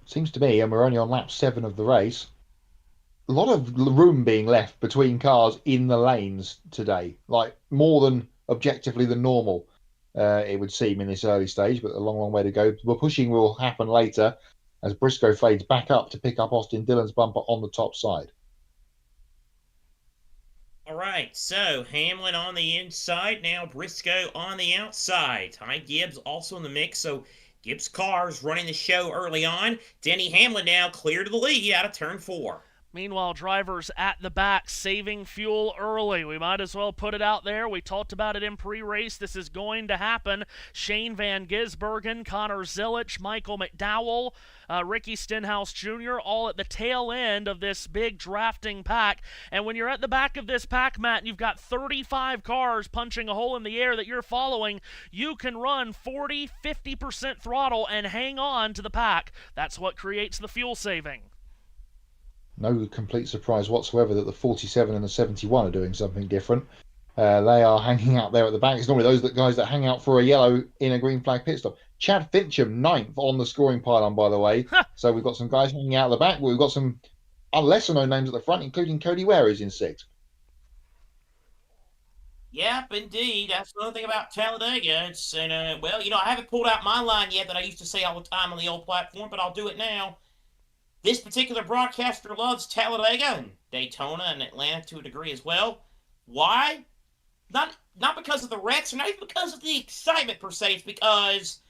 Seems to be, and we're only on lap 7 of the race. lot of room being left between cars in the lanes today, like more than objectively than normal. It would seem in this early stage, but a long, long way to go. The pushing will happen later as Briscoe fades back up to pick up Austin Dillon's bumper on the top side. All right, so Hamlin on the inside, now Briscoe on the outside. Ty Gibbs also in the mix, so Gibbs' car's running the show early on. Denny Hamlin now clear to the lead out of turn 4. Meanwhile, drivers at the back saving fuel early. We might as well put it out there. We talked about it in pre-race. This is going to happen. Shane Van Gisbergen, Connor Zilic, Michael McDowell, Ricky Stenhouse Jr., all at the tail end of this big drafting pack. And when you're at the back of this pack, Matt, and you've got 35 cars punching a hole in the air that you're following, you can run 40, 50% throttle and hang on to the pack. That's what creates the fuel saving. No complete surprise whatsoever that the 47 and the 71 are doing something different. They are hanging out there at the back. It's normally those guys that hang out for a yellow in a green flag pit stop. Chad Fincham, 9th on the scoring pylon, by the way. So we've got some guys hanging out at the back. We've got some lesser-known names at the front, including Cody Ware, who's in 6th. Yep, indeed. That's another thing about Talladega. Well, I haven't pulled out my line yet that I used to say all the time on the old platform, but I'll do it now. This particular broadcaster loves Talladega and Daytona and Atlanta to a degree as well. Why? Not because of the wrecks, or not even because of the excitement per se. It's because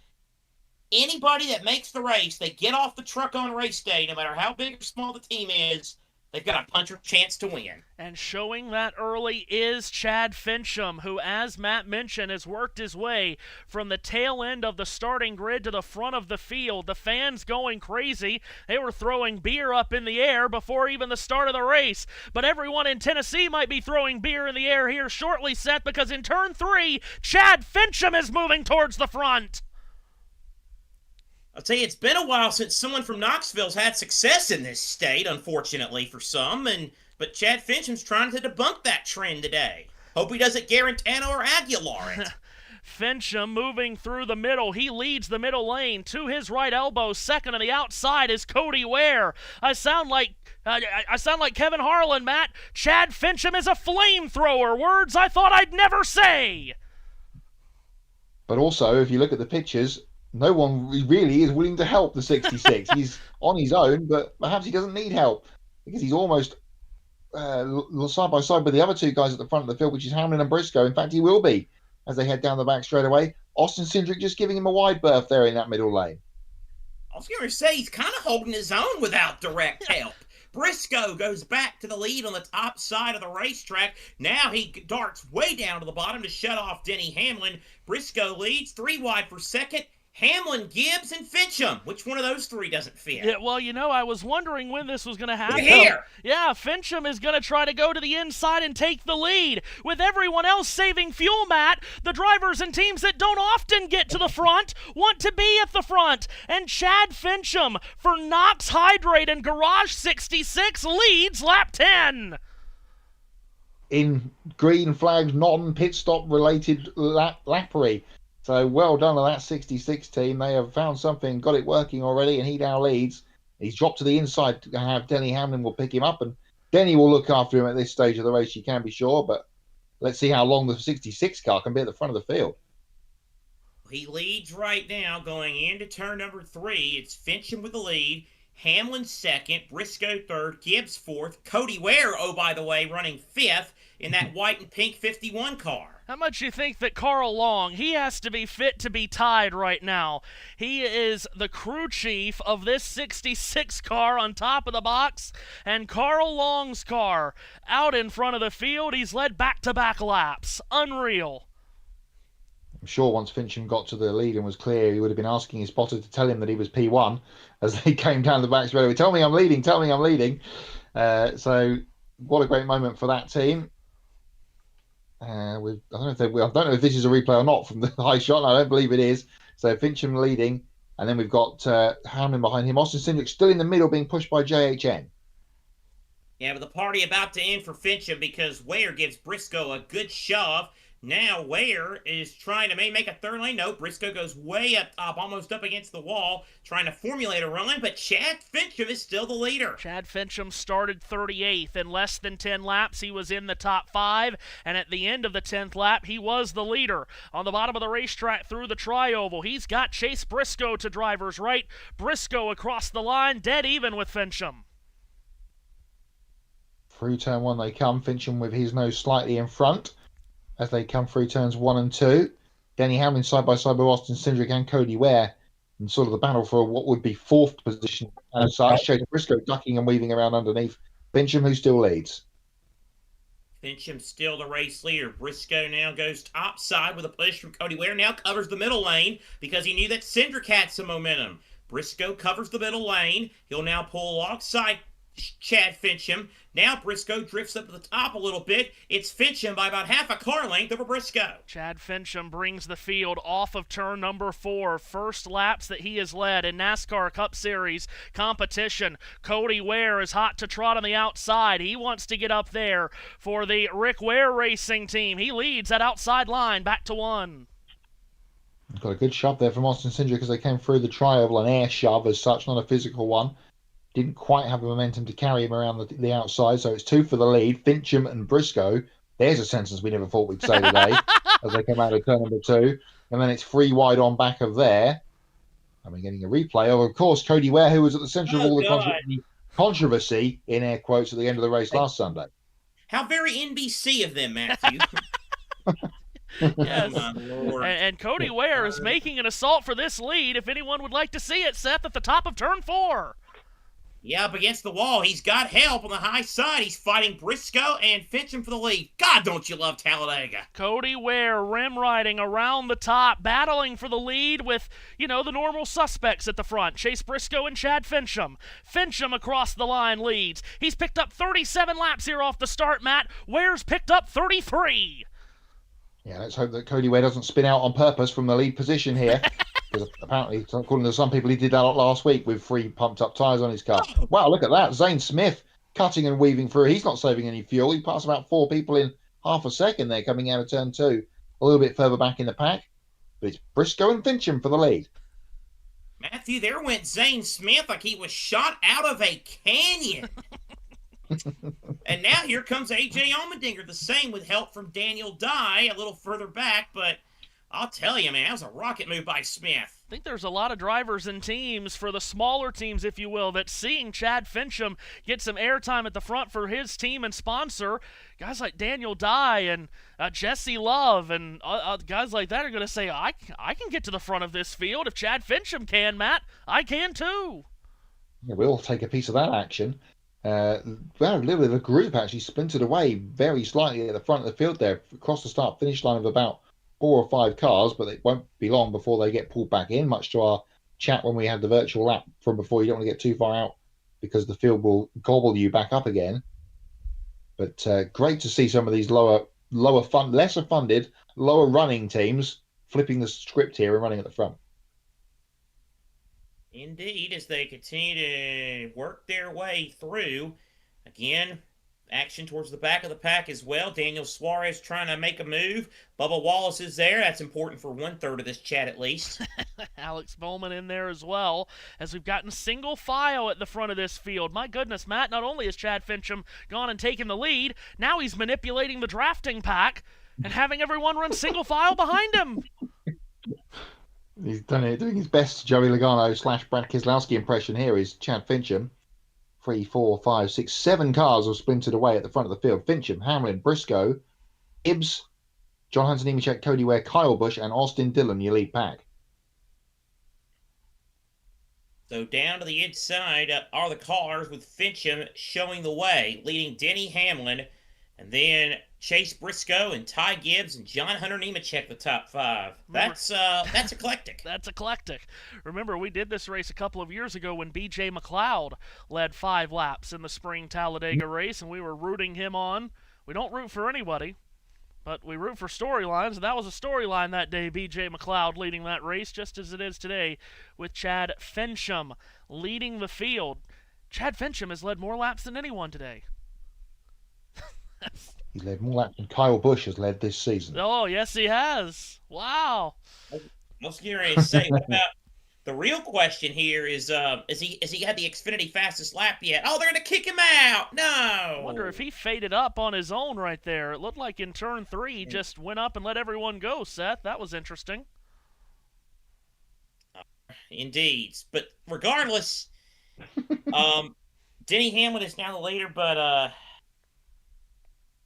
anybody that makes the race, they get off the truck on race day, no matter how big or small the team is, they've got a puncher chance to win. And showing that early is Chad Fincham, who, as Matt mentioned, has worked his way from the tail end of the starting grid to the front of the field. The fans going crazy. They were throwing beer up in the air before even the start of the race. But everyone in Tennessee might be throwing beer in the air here shortly, Seth, because in turn 3, Chad Fincham is moving towards the front. I'll tell you, it's been a while since someone from Knoxville's had success in this state, unfortunately for some, but Chad Fincham's trying to debunk that trend today. Hope he doesn't Garantano or Aguilar it. Fincham moving through the middle. He leads the middle lane. To his right elbow, second on the outside is Cody Ware. I sound like Kevin Harlan, Matt. Chad Fincham is a flamethrower. Words I thought I'd never say. But also, if you look at the pictures, no one really is willing to help the 66. He's on his own, but perhaps he doesn't need help because he's almost side by side with the other two guys at the front of the field, which is Hamlin and Briscoe. In fact, he will be as they head down the back straight away. Austin Cindric just giving him a wide berth there in that middle lane. I was going to say, he's kind of holding his own without direct help. Briscoe goes back to the lead on the top side of the racetrack. Now he darts way down to the bottom to shut off Denny Hamlin. Briscoe leads 3 wide for second. Hamlin, Gibbs, and Fincham. Which one of those 3 doesn't fit? Yeah, well, I was wondering when this was going to happen. Here. Yeah, Fincham is going to try to go to the inside and take the lead. With everyone else saving fuel, Matt, the drivers and teams that don't often get to the front want to be at the front. And Chad Fincham for Knox Hydrate and Garage 66 leads lap 10. In green flagged, non-pit stop related lappery. So well done on that 66 team. They have found something, got it working already, and he now leads. He's dropped to the inside to have Denny Hamlin will pick him up, and Denny will look after him at this stage of the race, you can be sure, but let's see how long the 66 car can be at the front of the field. He leads right now going into turn number 3. It's Fincham with the lead. Hamlin second, Briscoe third, Gibbs fourth, Cody Ware, oh, by the way, running 5th in that white and pink 51 car. How much you think that Carl Long, he has to be fit to be tied right now. He is the crew chief of this 66 car on top of the box, and Carl Long's car out in front of the field. He's led back-to-back laps. Unreal. I'm sure once Fincham got to the lead and was clear, he would have been asking his spotter to tell him that he was P1 as they came down the back straight away. Tell me I'm leading. So what a great moment for that team. I don't know if this is a replay or not from the high shot. And I don't believe it is. So Fincham leading, and then we've got Hamlin behind him. Austin Cindric still in the middle, being pushed by JHN. Yeah, but the party about to end for Fincham because Ware gives Briscoe a good shove. Now Ware is trying to make a third lane. No, Briscoe goes way up top, almost up against the wall, trying to formulate a run, but Chad Fincham is still the leader. Chad Fincham started 38th. In less than 10 laps, he was in the top 5, and at the end of the 10th lap, he was the leader. On the bottom of the racetrack through the tri-oval, he's got Chase Briscoe to driver's right. Briscoe across the line, dead even with Fincham. Through turn 1 they come, Fincham with his nose slightly in front as they come through turns 1 and 2. Denny Hamlin side by side with Austin Cindric and Cody Ware in sort of the battle for what would be 4th position as such. Chase Briscoe ducking and weaving around underneath Fincham, who still leads. Fincham still the race leader. Briscoe now goes topside with a push from Cody Ware. Now covers the middle lane because he knew that Cindric had some momentum. Briscoe covers the middle lane. He'll now pull alongside Chad Fincham. Now Briscoe drifts up to the top a little bit. It's Fincham by about half a car length over Briscoe. Chad Fincham brings the field off of turn number 4. First laps that he has led in NASCAR Cup Series competition. Cody Ware is hot to trot on the outside. He wants to get up there for the Rick Ware Racing team. He leads that outside line back to 1. Got a good shove there from Austin Cindric as they came through the tri-oval, an air shove as such, not a physical one. Didn't quite have the momentum to carry him around the outside, so it's 2 for the lead. Fincham and Briscoe. There's a sentence we never thought we'd say today as they come out of turn number 2. And then it's 3 wide on back of there. And we're getting a replay of course, Cody Ware, who was at the centre of all the controversy, in air quotes, at the end of the race last Sunday. How very NBC of them, Matthew. Yes. Oh, my Lord. And Cody Ware is making an assault for this lead. If anyone would like to see it, Seth, at the top of turn 4. Yeah, up against the wall. He's got help on the high side. He's fighting Briscoe and Fincham for the lead. God, don't you love Talladega? Cody Ware rim riding around the top, battling for the lead with, the normal suspects at the front. Chase Briscoe and Chad Fincham. Fincham across the line leads. He's picked up 37 laps here off the start, Matt. Ware's picked up 33. Yeah, let's hope that Cody Ware doesn't spin out on purpose from the lead position here. Because apparently, according to some people, he did that last week with 3 pumped-up tyres on his car. Wow, look at that. Zane Smith cutting and weaving through. He's not saving any fuel. He passed about 4 people in half a second there coming out of turn 2. A little bit further back in the pack. But it's Briscoe and Fincham for the lead. Matthew, there went Zane Smith like he was shot out of a canyon. And now here comes A.J. Allmendinger, the same with help from Daniel Dye a little further back, but I'll tell you, man, that was a rocket move by Smith. I think there's a lot of drivers and teams, for the smaller teams, if you will, that seeing Chad Fincham get some airtime at the front for his team and sponsor, guys like Daniel Dye and Jesse Love and guys like that are going to say, I can get to the front of this field. If Chad Fincham can, Matt, I can too. Yeah, we'll take a piece of that action. Well, a little bit of a group actually splintered away very slightly at the front of the field there, across the start-finish line of about 4 or 5 cars, but it won't be long before they get pulled back in, much to our chat when we had the virtual lap from before. You don't want to get too far out because the field will gobble you back up again. But great to see some of these lesser funded, lower running teams flipping the script here and running at the front. Indeed, as they continue to work their way through. Again, action towards the back of the pack as well. Daniel Suarez trying to make a move. Bubba Wallace is there. That's important for 1/3 of this chat at least. Alex Bowman in there as well, as we've gotten single file at the front of this field. My goodness, Matt, not only has Chad Fincham gone and taken the lead, now he's manipulating the drafting pack and having everyone run single file behind him. He's doing his best Joey Logano / Brad Keselowski impression here is Chad Fincham. 3, 4, 5, 6, 7 cars have splintered away at the front of the field. Fincham, Hamlin, Briscoe, Eaves, John Hunter Nemechek, Cody Ware, Kyle Busch, and Austin Dillon, your lead pack. So down to the inside are the cars with Fincham showing the way, leading Denny Hamlin, and then Chase Briscoe and Ty Gibbs and John Hunter Nemechek the top 5. That's eclectic. That's eclectic. Remember, we did this race a couple of years ago when B.J. McLeod led 5 laps in the spring Talladega race, and we were rooting him on. We don't root for anybody, but we root for storylines, and that was a storyline that day, B.J. McLeod leading that race, just as it is today with Chad Fincham leading the field. Chad Fincham has led more laps than anyone today. He's led more laps than Kyle Busch has led this season. Oh, yes, he has. Wow. I was getting ready to say, what about the real question here is he had the Xfinity fastest lap yet? Oh, they're gonna kick him out. No. I wonder if he faded up on his own right there. It looked like in turn 3 he just went up and let everyone go, Seth. That was interesting. Indeed. But regardless, Denny Hamlin is now the leader, but I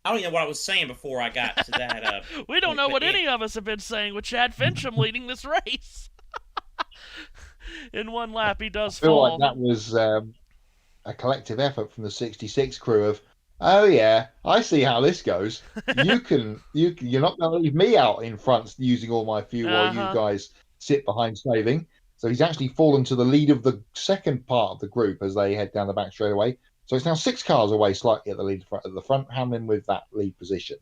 don't even know what I was saying before I got to that. We don't know what any of us have been saying with Chad Fincham leading this race. In one lap, he does I feel fall. like that was a collective effort from the 66 crew of, oh yeah, I see how this goes. You're not going to leave me out in front using all my fuel while you guys sit behind saving. So he's actually fallen to the lead of the second part of the group as they head down the back straightaway. So it's now 6 cars away slightly at the front, Hamlin with that lead position.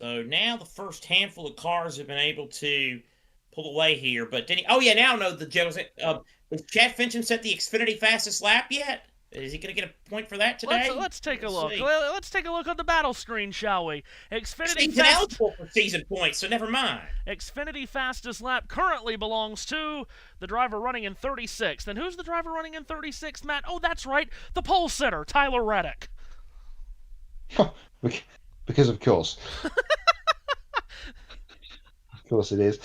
So now the first handful of cars have been able to pull away here, but Denny. Oh yeah, now I know the joke. Has Chad Fincham set the Xfinity fastest lap yet? Is he going to get a point for that today? Let's take a look. See. Let's take a look on the battle screen, shall we? He's ineligible for season points, so never mind. Xfinity fastest lap currently belongs to the driver running in 36th. And who's the driver running in 36th, Matt? Oh, that's right, the pole sitter, Tyler Reddick. Because of course. Of course it is.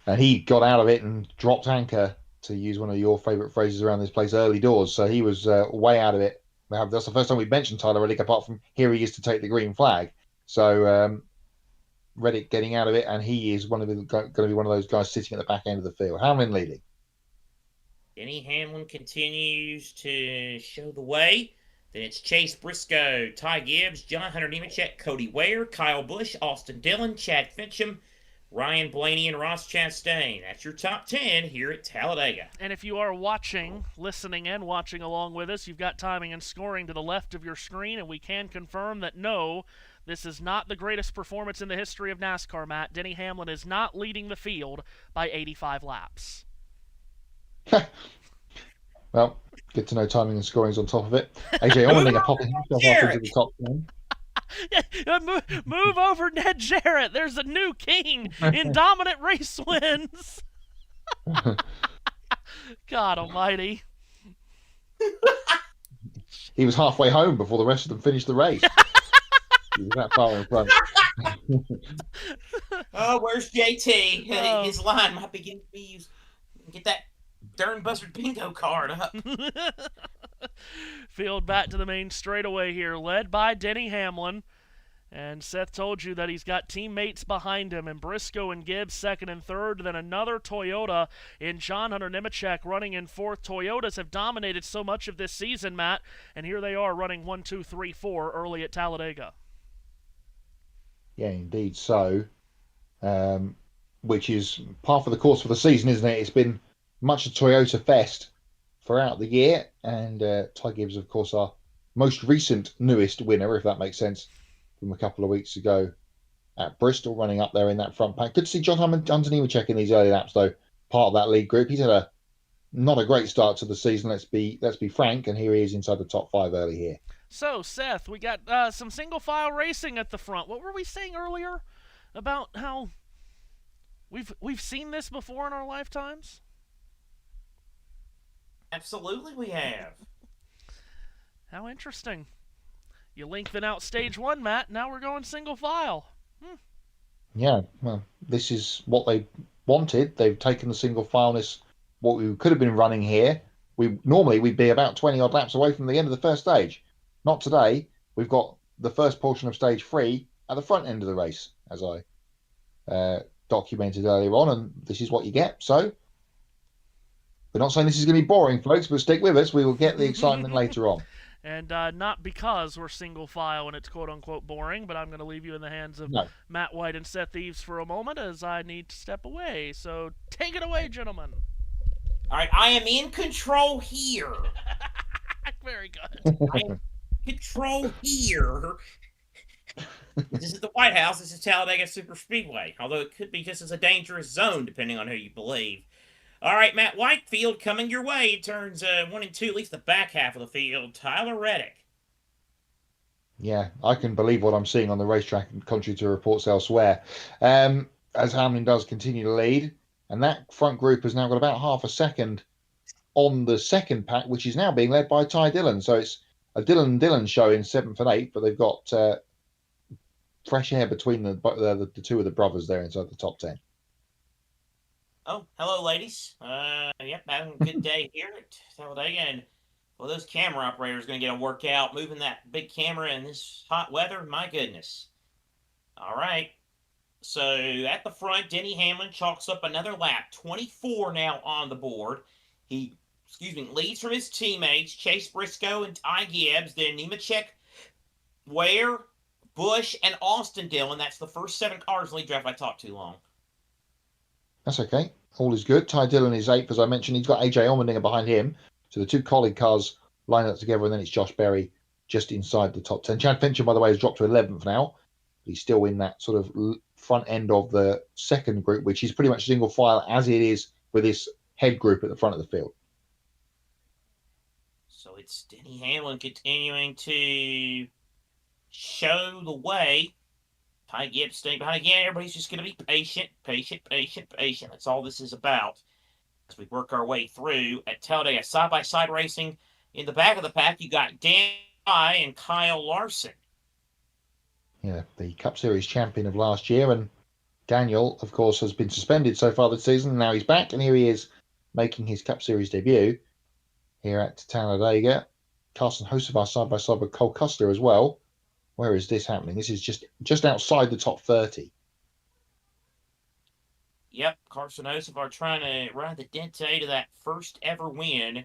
And he got out of it and dropped anchor, to use one of your favourite phrases around this place, early doors. So he was way out of it. That's the first time we've mentioned Tyler Reddick, apart from here he is to take the green flag. So Reddick getting out of it, and he is going to be one of those guys sitting at the back end of the field. Hamlin leading. Denny Hamlin continues to show the way. Then it's Chase Briscoe, Ty Gibbs, John Hunter Nemechek, Cody Ware, Kyle Busch, Austin Dillon, Chad Fincham, Ryan Blaney, and Ross Chastain. That's your top 10 here at Talladega. And if you are listening and watching along with us, you've got timing and scoring to the left of your screen, and we can confirm that no, this is not the greatest performance in the history of NASCAR, Matt. Denny Hamlin is not leading the field by 85 laps. Well, good to know timing and scoring's on top of it. AJ Allmendinger popping himself up into the top 10. Move over Ned Jarrett. There's a new king in dominant race wins. God almighty. He was halfway home before the rest of them finished the race. He was that far in front. Oh, where's JT? His line might begin to be used. Get that darn buzzard bingo card up. Field back to the main straightaway here, led by Denny Hamlin. And Seth told you that he's got teammates behind him, and Briscoe and Gibbs second and third, then another Toyota in John Hunter Nemechek running in fourth. Toyotas have dominated so much of this season, Matt, and here they are running 1, 2, 3, 4 early at Talladega. Yeah, indeed. So, which is par for the course for the season, isn't it? It's been much a Toyota fest throughout the year, and Ty Gibbs, of course, our most recent newest winner, if that makes sense, from a couple of weeks ago at Bristol, running up there in that front pack. Good to see John Hunter Nemechek in these early laps, though, part of that lead group. He's had not a great start to the season, let's be frank, and here he is inside the top 5 early here. So, Seth, we got some single-file racing at the front. What were we saying earlier about how we've seen this before in our lifetimes? Absolutely we have. How interesting. You lengthen out stage 1, Matt. Now we're going single file. Yeah, well, this is what they wanted. They've taken the single fileness, what we could have been running here. We'd be about 20 odd laps away from the end of the first stage. Not today. We've got the first portion of stage 3 at the front end of the race, as I documented earlier on, and this is what you get. So we're not saying this is going to be boring, folks, but stick with us. We will get the excitement later on. And not because we're single file and it's quote-unquote boring, but I'm going to leave you in the hands of Matt White and Seth Eaves for a moment as I need to step away. So take it away, gentlemen. All right, I am in control here. Very good. I am in control here. This is the White House. This is Talladega Superspeedway, although it could be just as a dangerous zone, depending on who you believe. All right, Matt Whitefield coming your way. Turns 1 and 2, at least the back half of the field. Tyler Reddick. Yeah, I can believe what I'm seeing on the racetrack, contrary to reports elsewhere. As Hamlin does continue to lead, and that front group has now got about half a second on the second pack, which is now being led by Ty Dillon. So it's a Dillon and Dillon show in seventh and eighth, but they've got fresh air between the two of the brothers there inside the top 10. Oh, hello, ladies. Yep, having a good day here at Talladega, and well, those camera operators going to get a workout moving that big camera in this hot weather. My goodness. All right. So at the front, Denny Hamlin chalks up another lap. 24 now on the board. He, leads from his teammates, Chase Briscoe and Ty Gibbs, then Nemechek, Ware, Busch, and Austin Dillon. That's the first 7 cars in the lead draft. I talked too long. That's okay. All is good. Ty Dillon is eighth, as I mentioned. He's got AJ Allmendinger behind him. So the 2 colleague cars line up together, and then it's Josh Berry just inside the top 10. Chad Fincham, by the way, has dropped to 11th now. He's still in that sort of front end of the second group, which is pretty much single file as it is with this head group at the front of the field. So it's Denny Hamlin continuing to show the way. Ty Gibbs staying behind again. Everybody's just going to be patient. That's all this is about. As we work our way through at Talladega side-by-side racing. In the back of the pack, you got Dan and Kyle Larson. Yeah, the Cup Series champion of last year, and Daniel, of course, has been suspended so far this season. Now he's back, and here he is making his Cup Series debut here at Talladega. Carson Hocevar side by side with Cole Custer as well. Where is this happening? This is just outside the top 30. Yep, Carson Hocevar trying to ride the dente to that first ever win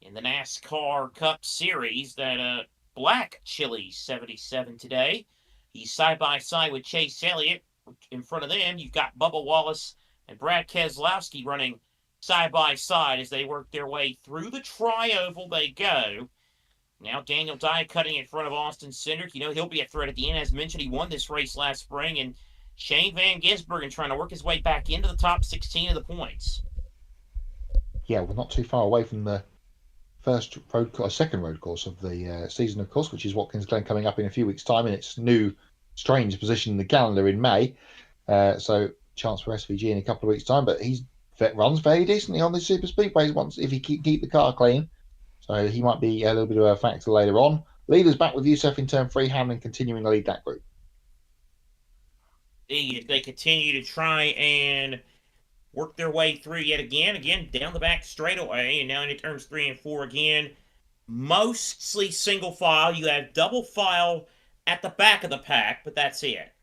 in the NASCAR Cup Series. That black Chili 77 today. He's side by side with Chase Elliott. In front of them, you've got Bubba Wallace and Brad Keselowski running side by side as they work their way through the tri-oval. They go. Now Daniel Dye cutting in front of Austin Cindric. He'll be a threat at the end. As mentioned, he won this race last spring. And Shane Van Gisbergen trying to work his way back into the top 16 of the points. Yeah, we're not too far away from the second road course of the season, of course, which is Watkins Glen coming up in a few weeks' time in its new strange position in the calendar in May. So chance for SVG in a couple of weeks' time, but he runs very decently on the super speedways once if he keep the car clean. So he might be a little bit of a factor later on. Leaders back with Youssef in turn 3, Hamlin continuing to lead that group. They continue to try and work their way through yet again down the back straightaway, and now into turns 3 and 4 again. Mostly single file. You have double file at the back of the pack, but that's it.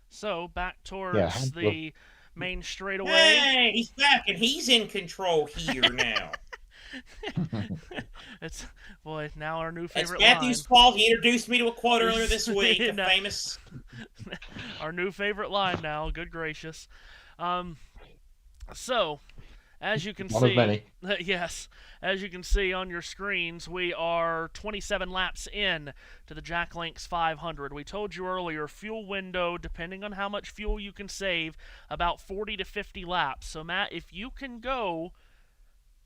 So back towards the main straightaway. Hey, he's back, and he's in control here now. It's now our new favorite line. It's Matthew's fault. He introduced me to a quote earlier this week, the no. famous. Our new favorite line now. Good gracious. So, as you can see, one of many. Yes, as you can see on your screens, we are 27 laps in to the Jack Links 500. We told you earlier, fuel window, depending on how much fuel you can save, about 40 to 50 laps. So, Matt, if you can go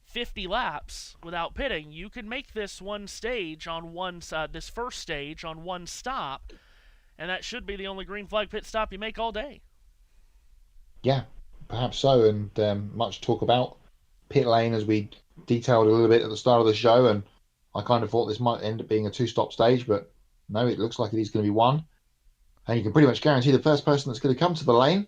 50 laps without pitting, you can make this this first stage on one stop, and that should be the only green flag pit stop you make all day. Yeah, perhaps so, and much talk about pit lane as we detailed a little bit at the start of the show, and I kind of thought this might end up being a 2-stop stage, but no, it looks like it is going to be one, and you can pretty much guarantee the first person that's going to come to the lane,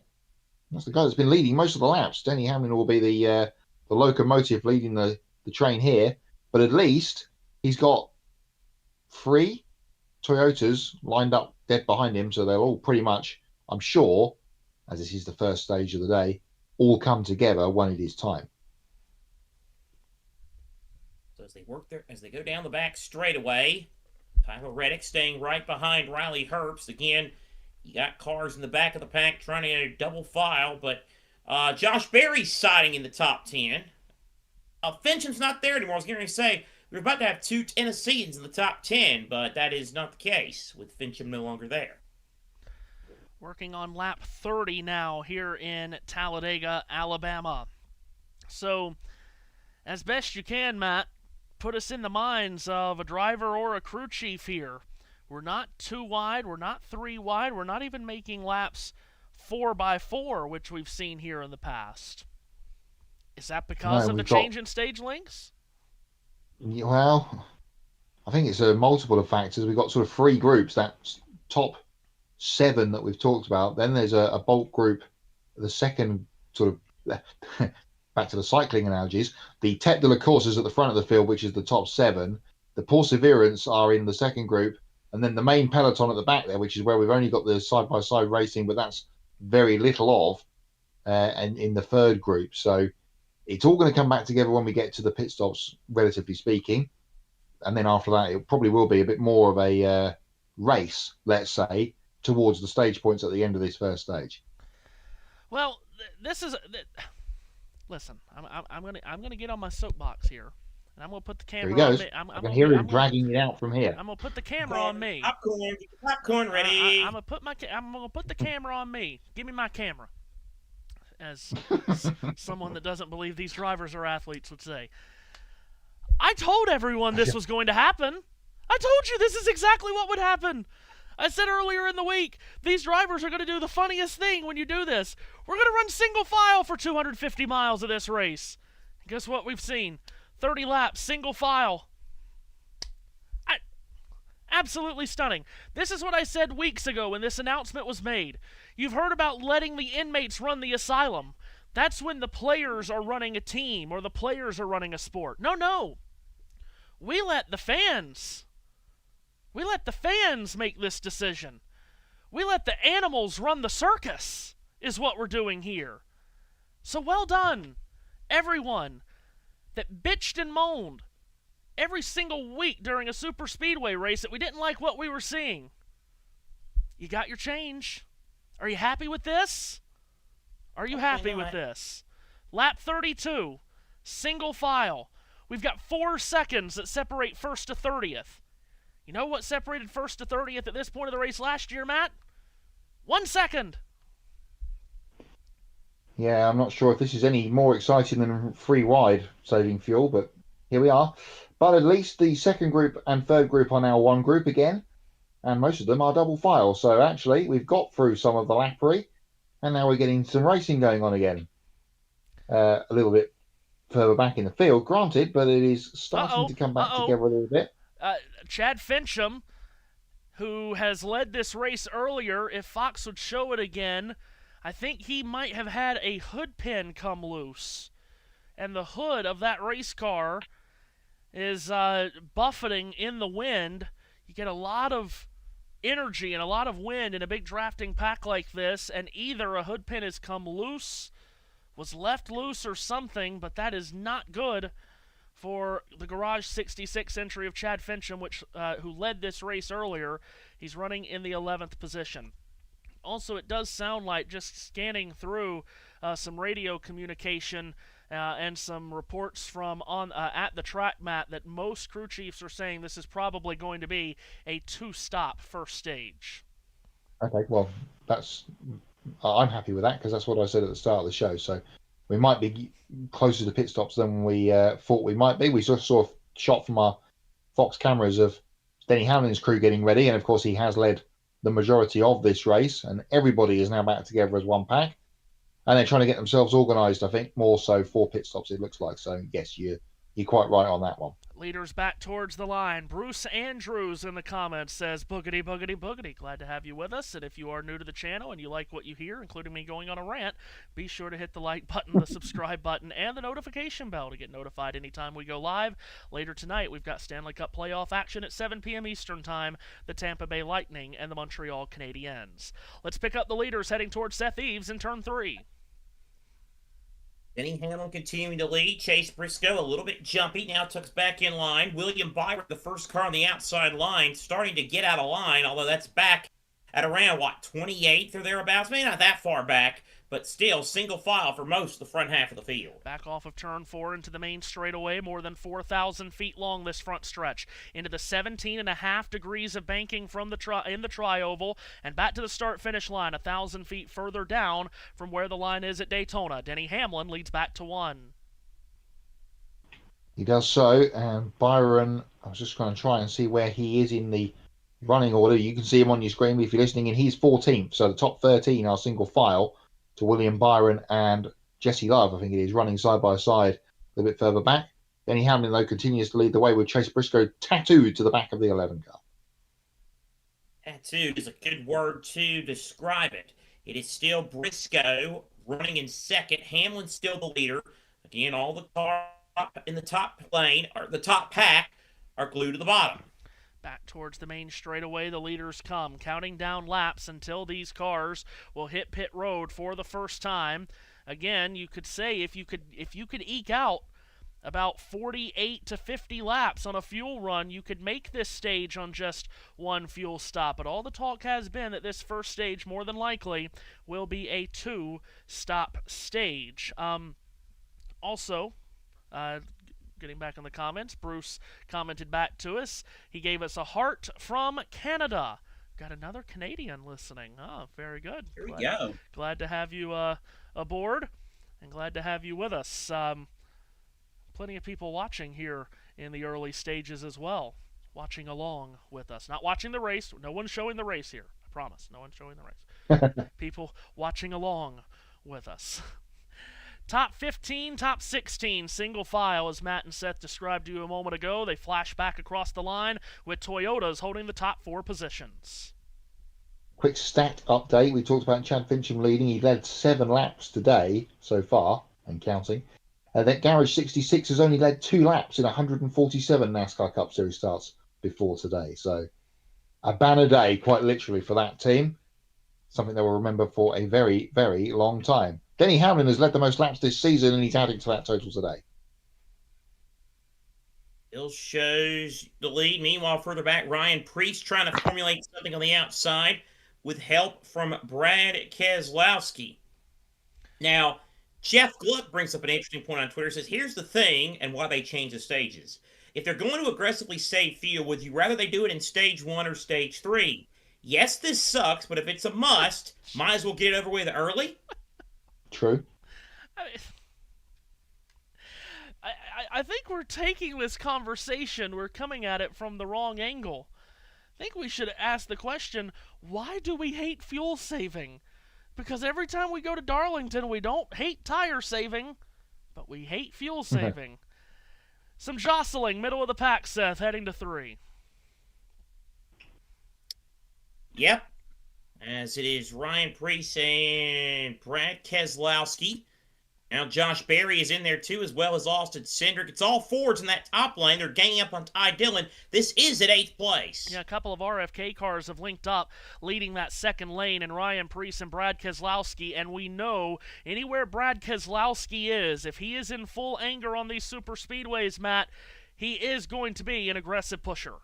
that's the guy that's been leading most of the laps. Denny Hamlin will be the locomotive leading the train here, but at least he's got 3 Toyotas lined up dead behind him, so they'll all pretty much, I'm sure, as this is the first stage of the day, all come together when it is time. So as they go down the back straightaway, Tyler Reddick staying right behind Riley Herbst. Again, you got cars in the back of the pack trying to double file, but Josh Berry's siding in the top 10. Fincham's not there anymore. I was going to say, we were about to have 2 Tennesseans in the top 10, but that is not the case with Fincham no longer there. Working on lap 30 now here in Talladega, Alabama. So, as best you can, Matt, put us in the minds of a driver or a crew chief here. We're not 2 wide. We're not 3 wide. We're not even making laps 4x4, which we've seen here in the past. Is that because of the change in stage lengths? Well, I think it's a multiple of factors. We've got sort of 3 groups, that top 7 that we've talked about. Then there's a bulk group, the second sort of, back to the cycling analogies, the Tête de la Course is at the front of the field, which is the top 7. The Perseverance are in the second group. And then the main peloton at the back there, which is where we've only got the side-by-side racing, but that's very little of, and in the third group. So it's all going to come back together when we get to the pit stops, relatively speaking. And then after that, it probably will be a bit more of a race, let's say, towards the stage points at the end of this first stage. Well, this is... Listen, I'm gonna get on my soapbox here, and I'm gonna put the camera on me. I can hear him dragging it out from here. I'm gonna put the camera on me. Popcorn ready. I'm gonna put the camera on me. Give me my camera. As someone that doesn't believe these drivers are athletes would say. I told everyone this was going to happen. I told you this is exactly what would happen. I said earlier in the week, these drivers are going to do the funniest thing when you do this. We're going to run single file for 250 miles of this race. And guess what we've seen? 30 laps, single file. Absolutely stunning. This is what I said weeks ago when this announcement was made. You've heard about letting the inmates run the asylum. That's when the players are running a team or the players are running a sport. No. We let the fans make this decision. We let the animals run the circus, is what we're doing here. So well done, everyone that bitched and moaned every single week during a super speedway race that we didn't like what we were seeing. You got your change. Are you happy with this? Are you happy with this? Lap 32, single file. We've got 4 seconds that separate first to 30th. You know what separated first to 30th at this point of the race last year, Matt? 1 second. Yeah, I'm not sure if this is any more exciting than 3 wide saving fuel, but here we are. But at least the second group and third group are now one group again, and most of them are double file. So actually, we've got through some of the lappery, and now we're getting some racing going on again. A little bit further back in the field, granted, but it is starting to come back together a little bit. Chad Fincham, who has led this race earlier, if Fox would show it again, I think he might have had a hood pin come loose. And the hood of that race car is buffeting in the wind. You get a lot of energy and a lot of wind in a big drafting pack like this, and either a hood pin has come loose, was left loose or something, but that is not good for the Garage 66 entry of Chad Fincham, who led this race earlier. He's running in the 11th position. Also, it does sound like, just scanning through some radio communication and some reports from at the track, Matt, that most crew chiefs are saying this is probably going to be a 2-stop first stage. Okay, well, I'm happy with that because that's what I said at the start of the show. So we might be closer to pit stops than we thought we might be. We saw a shot from our Fox cameras of Denny Hamlin's crew getting ready, and of course he has led the majority of this race, and everybody is now back together as one pack, and they're trying to get themselves organised, I think, more so for pit stops, it looks like. So yes, you're quite right on that one. Leaders back towards the line. Bruce Andrews in the comments says, boogity, boogity, boogity. Glad to have you with us. And if you are new to the channel and you like what you hear, including me going on a rant, be sure to hit the like button, the subscribe button, and the notification bell to get notified anytime we go live. Later tonight, we've got Stanley Cup playoff action at 7 p.m. Eastern Time, the Tampa Bay Lightning and the Montreal Canadiens. Let's pick up the leaders heading towards Seth Eaves in turn 3. Denny Hamlin continuing to lead. Chase Briscoe a little bit jumpy. Now tucks back in line. William Byron, the first car on the outside line, starting to get out of line, although that's back at around, 28th or thereabouts? Maybe not that far back, but still single file for most of the front half of the field. Back off of turn 4 into the main straightaway, more than 4,000 feet long this front stretch, into the 17.5 degrees of banking from in the tri-oval, and back to the start-finish line, 1,000 feet further down from where the line is at Daytona. Denny Hamlin leads back to 1. He does so, and Byron, I was just going to try and see where he is in the running order, you can see him on your screen if you're listening, and he's 14th. So the top 13 are single file to William Byron and Jesse Love, I think it is, running side by side a bit further back. Denny Hamlin, though, continues to lead the way with Chase Briscoe tattooed to the back of the 11 car. Tattooed is a good word to describe it. It is still Briscoe running in second. Hamlin's still the leader. Again, all the cars in the top lane, or the top pack, are glued to the bottom. Back towards the main straightaway, the leaders come, counting down laps until these cars will hit pit road for the first time. Again, you could say if you could eke out about 48 to 50 laps on a fuel run, you could make this stage on just one fuel stop. But all the talk has been that this first stage, more than likely, will be a 2-stop stage. Also, getting back in the comments, Bruce commented back to us. He gave us a heart from Canada. Got another Canadian listening. Oh, very good. Here we go. Glad to have you aboard, and glad to have you with us. Plenty of people watching here in the early stages as well, watching along with us. Not watching the race. No one's showing the race here. I promise. No one's showing the race. People watching along with us. Top 15, top 16, single file, as Matt and Seth described to you a moment ago. They flash back across the line with Toyotas holding the top 4 positions. Quick stat update. We talked about Chad Fincham leading. He led 7 laps today so far, and counting. That Garage 66 has only led 2 laps in 147 NASCAR Cup Series starts before today. So a banner day, quite literally, for that team. Something they will remember for a very, very long time. Denny Hamlin has led the most laps this season, and he's adding to that total today. Bill shows the lead. Meanwhile, further back, Ryan Preece trying to formulate something on the outside with help from Brad Keselowski. Now, Jeff Gluck brings up an interesting point on Twitter. Says, here's the thing and why they change the stages. If they're going to aggressively save fuel, would you rather they do it in stage 1 or stage 3? Yes, this sucks, but if it's a must, might as well get it over with early. True. I think we're taking this conversation, we're coming at it from the wrong angle. I think we should ask the question, why do we hate fuel saving? Because every time we go to Darlington, we don't hate tire saving, but we hate fuel saving. Some jostling, middle of the pack, Seth, heading to 3. Yep. As it is Ryan Preece and Brad Keselowski. Now Josh Berry is in there too, as well as Austin Cindric. It's all Fords in that top lane. They're ganging up on Ty Dillon. This is at 8th place. Yeah, a couple of RFK cars have linked up, leading that second lane, and Ryan Preece and Brad Keselowski. And we know anywhere Brad Keselowski is, if he is in full anger on these super speedways, Matt, he is going to be an aggressive pusher.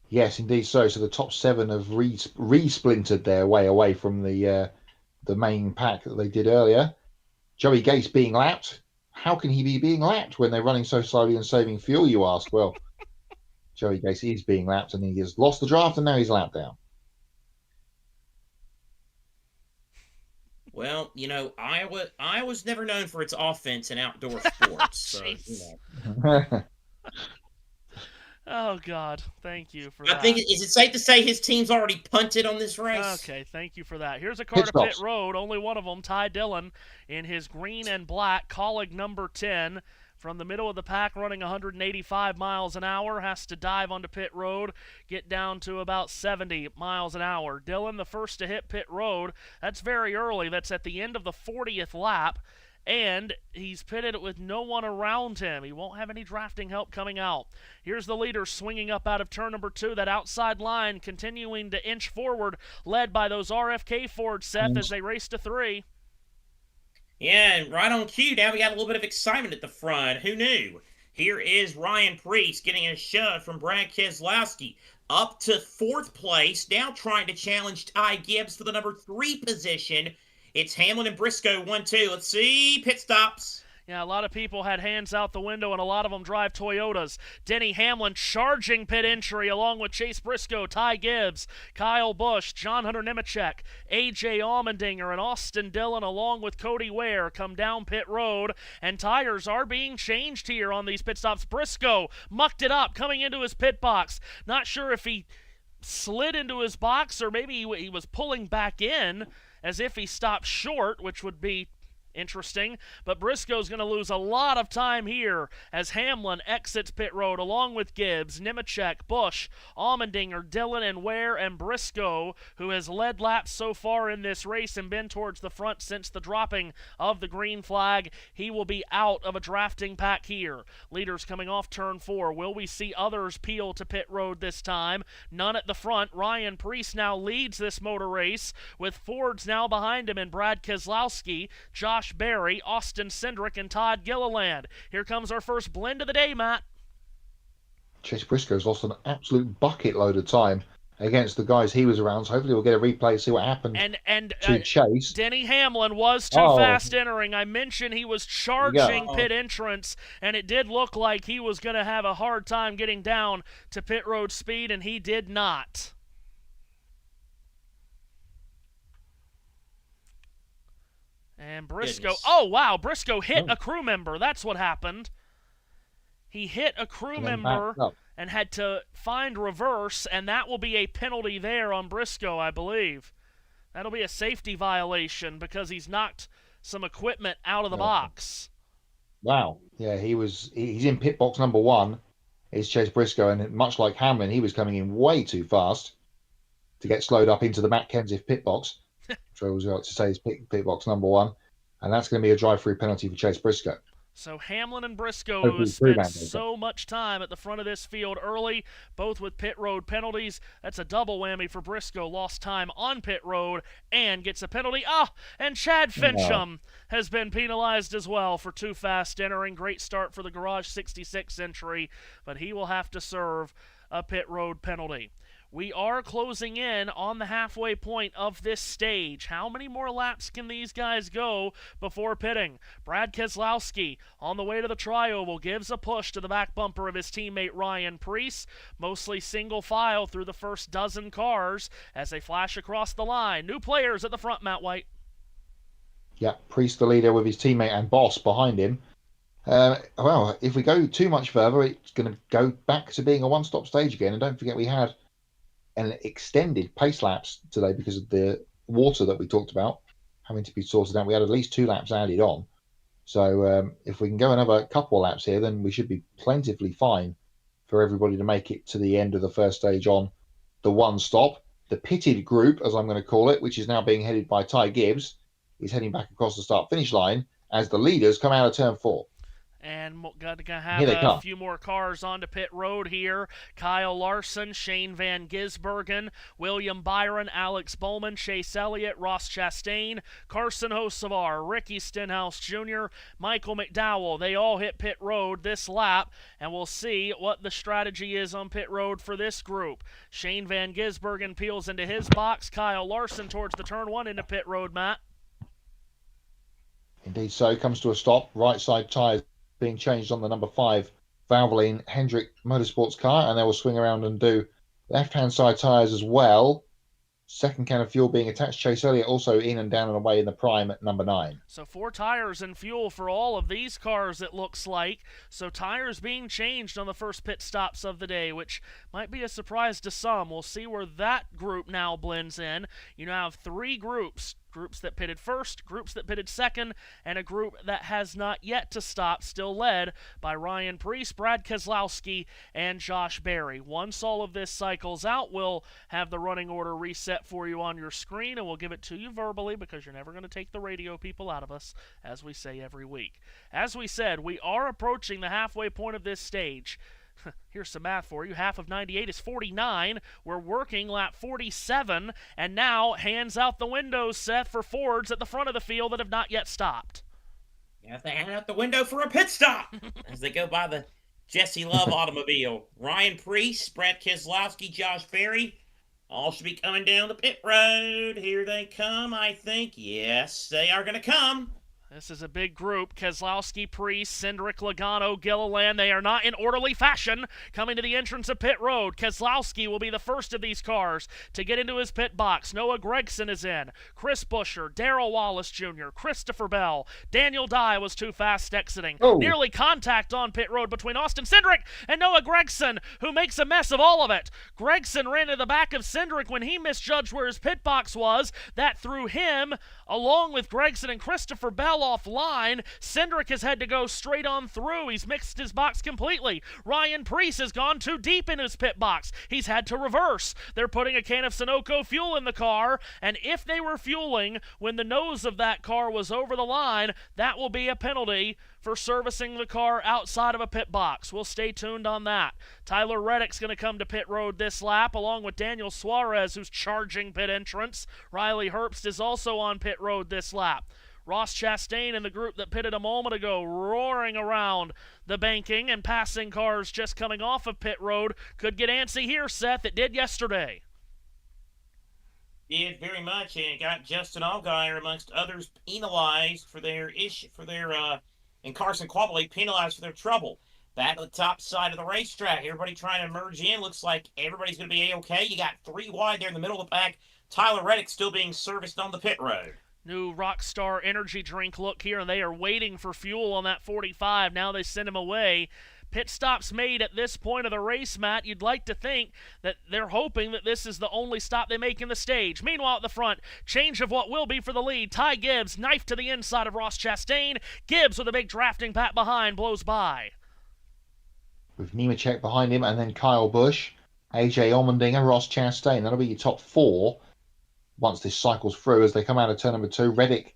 Yes, indeed so. So the top 7 have re-splintered their way away from the main pack that they did earlier. Joey Gates being lapped. How can he be being lapped when they're running so slowly and saving fuel, you ask? Well, Joey Gates is being lapped, and he has lost the draft, and now he's lapped down. Well, you know, Iowa's never known for its offense in outdoor sports. So, you know. Oh, God. Thank you for that. I think, is it safe to say his team's already punted on this race? Okay, thank you for that. Here's a car to pit road. Only one of them, Ty Dillon, in his green and black Colleague number 10. From the middle of the pack, running 185 miles an hour, has to dive onto pit road, get down to about 70 miles an hour. Dillon, the first to hit pit road. That's very early. That's at the end of the 40th lap. And he's pitted with no one around him. He won't have any drafting help coming out. Here's the leader swinging up out of turn number 2. That outside line continuing to inch forward, led by those RFK Fords, Seth, as they race to 3. Yeah, and right on cue, now we got a little bit of excitement at the front. Who knew? Here is Ryan Preece getting a shove from Brad Keselowski up to 4th place, now trying to challenge Ty Gibbs for the number 3 position. It's Hamlin and Briscoe 1-2. Let's see. Pit stops. Yeah, a lot of people had hands out the window, and a lot of them drive Toyotas. Denny Hamlin charging pit entry along with Chase Briscoe, Ty Gibbs, Kyle Busch, John Hunter Nemechek, A.J. Allmendinger, and Austin Dillon along with Cody Ware come down pit road, and tires are being changed here on these pit stops. Briscoe mucked it up coming into his pit box. Not sure if he slid into his box or maybe he was pulling back in as if he stopped short, which would be interesting, but Briscoe's going to lose a lot of time here as Hamlin exits pit road along with Gibbs, Nemechek, Busch, Allmendinger, Dillon, and Ware, and Briscoe, who has led laps so far in this race and been towards the front since the dropping of the green flag. He will be out of a drafting pack here. Leaders coming off turn 4. Will we see others peel to pit road this time? None at the front. Ryan Preece now leads this motor race with Fords now behind him and Brad Keselowski, Josh Berry, Austin Cindric, and Todd Gilliland. Here comes our first blend of the day, Matt. Chase Briscoe's lost an absolute bucket load of time against the guys he was around, so hopefully we'll get a replay, see what happened to Chase. Denny Hamlin was too fast entering. I mentioned he was charging pit entrance, and it did look like he was going to have a hard time getting down to pit road speed, and he did not. And Briscoe, Briscoe hit a crew member. That's what happened. He hit a crew member and had to find reverse, and that will be a penalty there on Briscoe, I believe. That'll be a safety violation because he's knocked some equipment out of the box. Wow. Yeah, he's in pit box number 1. Is Chase Briscoe, and much like Hamlin, he was coming in way too fast to get slowed up into the Matt Kenseth pit box. Which I always like to say is pit box number 1, and that's going to be a drive-through penalty for Chase Briscoe. So Hamlin and Briscoe spent so much time at the front of this field early, both with pit road penalties. That's a double whammy for Briscoe. Lost time on pit road and gets a penalty. And Chad Fincham has been penalized as well for too fast entering. Great start for the Garage 66 entry, but he will have to serve a pit road penalty. We are closing in on the halfway point of this stage. How many more laps can these guys go before pitting? Brad Keselowski on the way to the tri-oval gives a push to the back bumper of his teammate Ryan Preece. Mostly single file through the first dozen cars as they flash across the line. New players at the front, Matt White. Yeah, Preece the leader with his teammate and boss behind him. Well, if we go too much further, it's going to go back to being a one-stop stage again. And don't forget we had an extended pace laps today because of the water that we talked about having to be sorted out. We had at least 2 laps added on. So if we can go another couple of laps here, then we should be plentifully fine for everybody to make it to the end of the first stage on the one stop. The pitted group, as I'm going to call it, which is now being headed by Ty Gibbs, is heading back across the start-finish line as the leaders come out of turn 4. And got to have a few more cars onto pit road here. Kyle Larson, Shane Van Gisbergen, William Byron, Alex Bowman, Chase Elliott, Ross Chastain, Carson Hocevar, Ricky Stenhouse Jr., Michael McDowell. They all hit pit road this lap, and we'll see what the strategy is on pit road for this group. Shane Van Gisbergen peels into his box. Kyle Larson towards the turn 1 into pit road, Matt. Indeed so. Comes to a stop. Right side tyres being changed on the number 5 Valvoline Hendrick Motorsports car, and they will swing around and do left-hand side tyres as well. Second can of fuel being attached. Chase Elliott also in and down and away in the prime at number 9. So 4 tires and fuel for all of these cars, it looks like. So tires being changed on the first pit stops of the day, which might be a surprise to some. We'll see where that group now blends in. You now have 3 groups. Groups that pitted first, groups that pitted second, and a group that has not yet to stop, still led by Ryan Preece, Brad Keselowski, and Josh Berry. Once all of this cycles out, we'll have the running order reset for you on your screen, and we'll give it to you verbally because you're never going to take the radio people out of us, as we say every week. As we said, we are approaching the halfway point of this stage. Here's some math for you. Half of 98 is 49. We're working lap 47. And now, hands out the windows, Seth, for Fords at the front of the field that have not yet stopped. You have to hand out the window for a pit stop as they go by the Jesse Love automobile. Ryan Preece, Brad Keselowski, Josh Berry, all should be coming down the pit road. Here they come, I think. Yes, they are going to come. This is a big group. Keselowski, Priest, Cindric, Logano, Gilliland. They are not in orderly fashion coming to the entrance of pit road. Keselowski will be the first of these cars to get into his pit box. Noah Gragson is in. Chris Buescher, Darrell Wallace Jr., Christopher Bell. Daniel Dye was too fast exiting. Oh. Nearly contact on pit road between Austin Cindric and Noah Gragson, who makes a mess of all of it. Gragson ran to the back of Cindric when he misjudged where his pit box was. That threw him, along with Gragson and Christopher Bell, offline. Cindric has had to go straight on through. He's mixed his box completely. Ryan Preece has gone too deep in his pit box. He's had to reverse. They're putting a can of Sunoco fuel in the car, and if they were fueling when the nose of that car was over the line, that will be a penalty for servicing the car outside of a pit box. We'll stay tuned on that. Tyler Reddick's going to come to pit road this lap, along with Daniel Suarez, who's charging pit entrance. Riley Herbst is also on pit road this lap. Ross Chastain in the group that pitted a moment ago, roaring around the banking, and passing cars just coming off of pit road. Could get antsy here, Seth. It did yesterday. Did very much, and it got Justin Allgaier, amongst others, penalized for their and Carson Quabley penalized for their trouble. Back at the top side of the racetrack, everybody trying to merge in. Looks like everybody's going to be A-okay. You got three wide there in the middle of the pack. Tyler Reddick still being serviced on the pit road. New Rockstar energy drink look here, and they are waiting for fuel on that 45. Now they send him away. Pit stops made at this point of the race, Matt. You'd like to think that they're hoping that this is the only stop they make in the stage. Meanwhile, at the front, change of what will be for the lead. Ty Gibbs, knife to the inside of Ross Chastain. Gibbs with a big drafting pat behind, blows by. With Nemechek behind him, and then Kyle Busch, AJ Allmendinger, Ross Chastain. That'll be your top four once this cycles through as they come out of turn number 2. Reddick,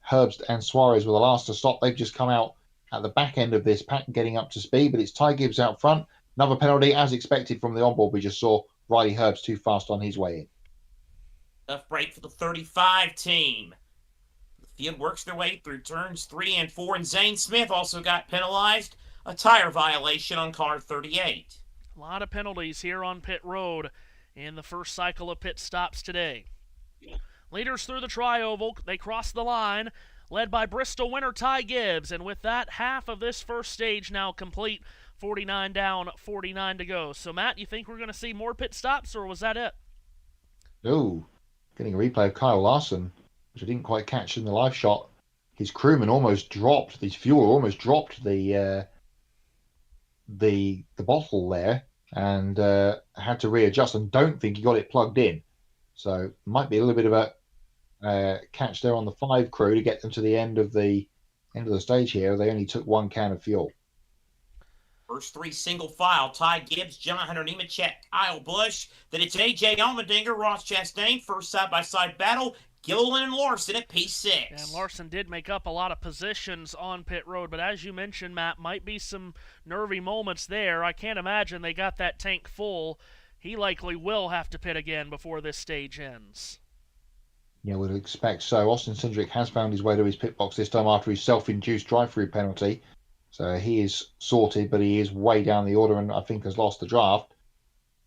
Herbst, and Suarez were the last to stop. They've just come out at the back end of this pack getting up to speed, but it's Ty Gibbs out front. Another penalty, as expected from the onboard. We just saw Riley Herbst too fast on his way in. Tough break for the 35 team. The field works their way through turns 3 and 4, and Zane Smith also got penalized. A tire violation on car 38. A lot of penalties here on pit road in the first cycle of pit stops today. Leaders through the tri-oval, they cross the line, led by Bristol winner Ty Gibbs, and with that, half of this first stage now complete. 49 down, 49 to go. So, Matt, you think we're going to see more pit stops, or was that it? Oh, getting a replay of Kyle Larson, which I didn't quite catch in the live shot. His crewman almost dropped, his fuel almost dropped the bottle there, and had to readjust, and don't think he got it plugged in. So might be a little bit of a catch there on the 5 crew to get them to the end of the stage here. They only took 1 can of fuel. First 3 single file. Ty Gibbs, John Hunter Nemechek, Kyle Busch. Then it's AJ Allmendinger, Ross Chastain. First side-by-side battle. Gilliland and Larson at P6. And Larson did make up a lot of positions on pit road, but as you mentioned, Matt, might be some nervy moments there. I can't imagine they got that tank full. He likely will have to pit again before this stage ends. Yeah, we'd expect so. Austin Cindric has found his way to his pit box this time after his self-induced drive-through penalty. So he is sorted, but he is way down the order and I think has lost the draft.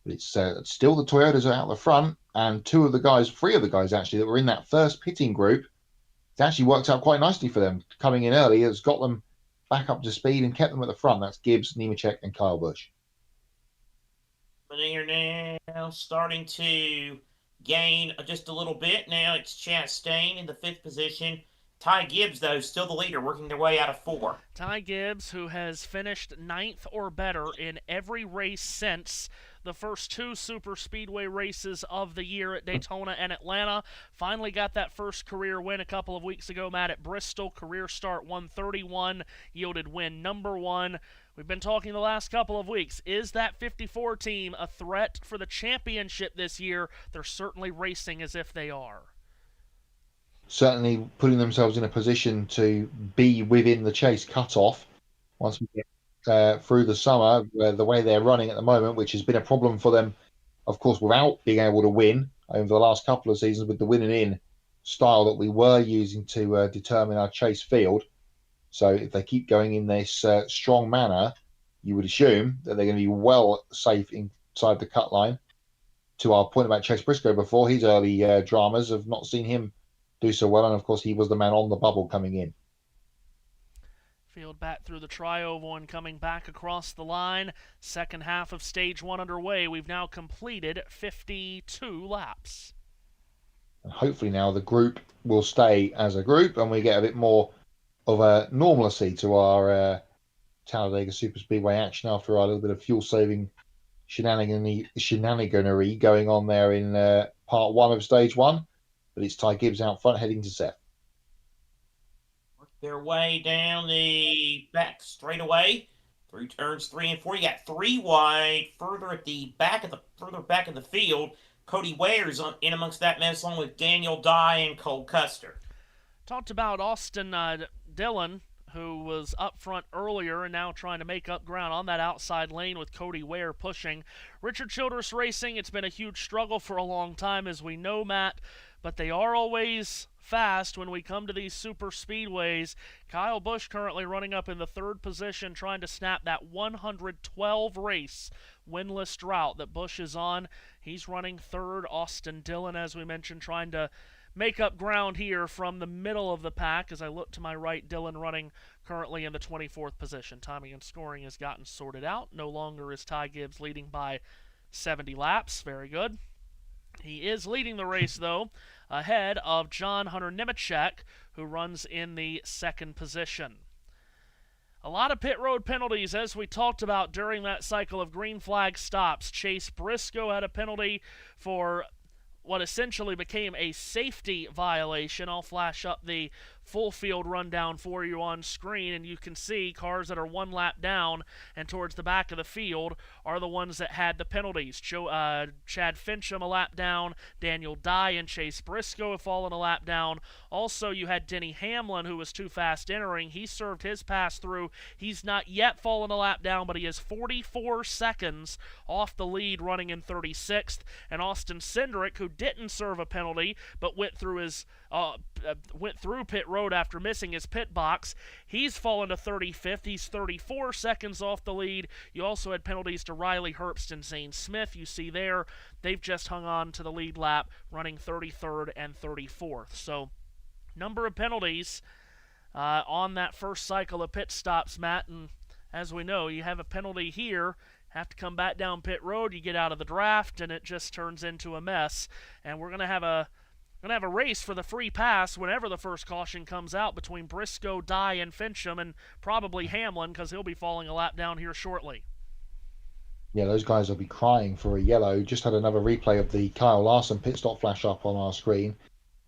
But it's still the Toyotas are out the front, and 3 of the guys actually that were in that first pitting group, it's actually worked out quite nicely for them. Coming in early has got them back up to speed and kept them at the front. That's Gibbs, Nemechek, and Kyle Busch. Allmendinger now starting to gain just a little bit. Now it's Chastain in the 5th position. Ty Gibbs, though, still the leader, working their way out of 4. Ty Gibbs, who has finished 9th or better in every race since the first 2 super speedway races of the year at Daytona and Atlanta. Finally got that first career win a couple of weeks ago, Matt, at Bristol. Career start 131, yielded win number 1. We've been talking the last couple of weeks. Is that 54 team a threat for the championship this year? They're certainly racing as if they are. Certainly putting themselves in a position to be within the chase cutoff once we get through the summer, the way they're running at the moment, which has been a problem for them, of course, without being able to win over the last couple of seasons with the winning in style that we were using to determine our chase field. So if they keep going in this strong manner, you would assume that they're going to be well safe inside the cut line. To our point about Chase Briscoe before, his early dramas have not seen him do so well, and of course he was the man on the bubble coming in. Field back through the tri-oval and coming back across the line. Second half of stage 1 underway. We've now completed 52 laps. And hopefully now the group will stay as a group and we get a bit more of a normalcy to our Talladega Superspeedway action after our little bit of fuel-saving shenaniganery going on there in part 1 of stage 1. But it's Ty Gibbs out front heading to Seth. Their way down the back straightaway through turns 3 and 4. You got 3 wide further at the back of the field. Cody Ware's in amongst that mess along with Daniel Dye and Cole Custer. Talked about Austin Dillon, who was up front earlier and now trying to make up ground on that outside lane with Cody Ware pushing. Richard Childress Racing, it's been a huge struggle for a long time, as we know, Matt, but they are always fast when we come to these super speedways. Kyle Busch currently running up in the 3rd position, trying to snap that 112 race winless drought that Busch is on. He's running 3rd. Austin Dillon, as we mentioned, trying to make up ground here from the middle of the pack. As I look to my right, Dillon running currently in the 24th position. Timing and scoring has gotten sorted out. No longer is Ty Gibbs leading by 70 laps. Very good. He is leading the race, though, ahead of John Hunter Nemechek, who runs in the 2nd position. A lot of pit road penalties, as we talked about during that cycle of green flag stops. Chase Briscoe had a penalty for what essentially became a safety violation. I'll flash up the full field rundown for you on screen, and you can see cars that are 1 lap down and towards the back of the field are the ones that had the penalties. Chad Fincham a lap down, Daniel Dye and Chase Briscoe have fallen a lap down. Also, you had Denny Hamlin, who was too fast entering. He served his pass through. He's not yet fallen a lap down, but he is 44 seconds off the lead, running in 36th. And Austin Cindric, who didn't serve a penalty but went through pit road after missing his pit box, he's fallen to 35th. He's 34 seconds off the lead. You also had penalties to Riley Herbst and Zane Smith. You see there, they've just hung on to the lead lap, running 33rd and 34th. So, number of penalties on that first cycle of pit stops, Matt, and as we know, you have a penalty here, have to come back down pit road, you get out of the draft, and it just turns into a mess. And we're going to have a race for the free pass whenever the first caution comes out between Briscoe, Dye, and Fincham, and probably Hamlin, because he'll be falling a lap down here shortly. Yeah, those guys will be crying for a yellow. Just had another replay of the Kyle Larson pit stop flash up on our screen.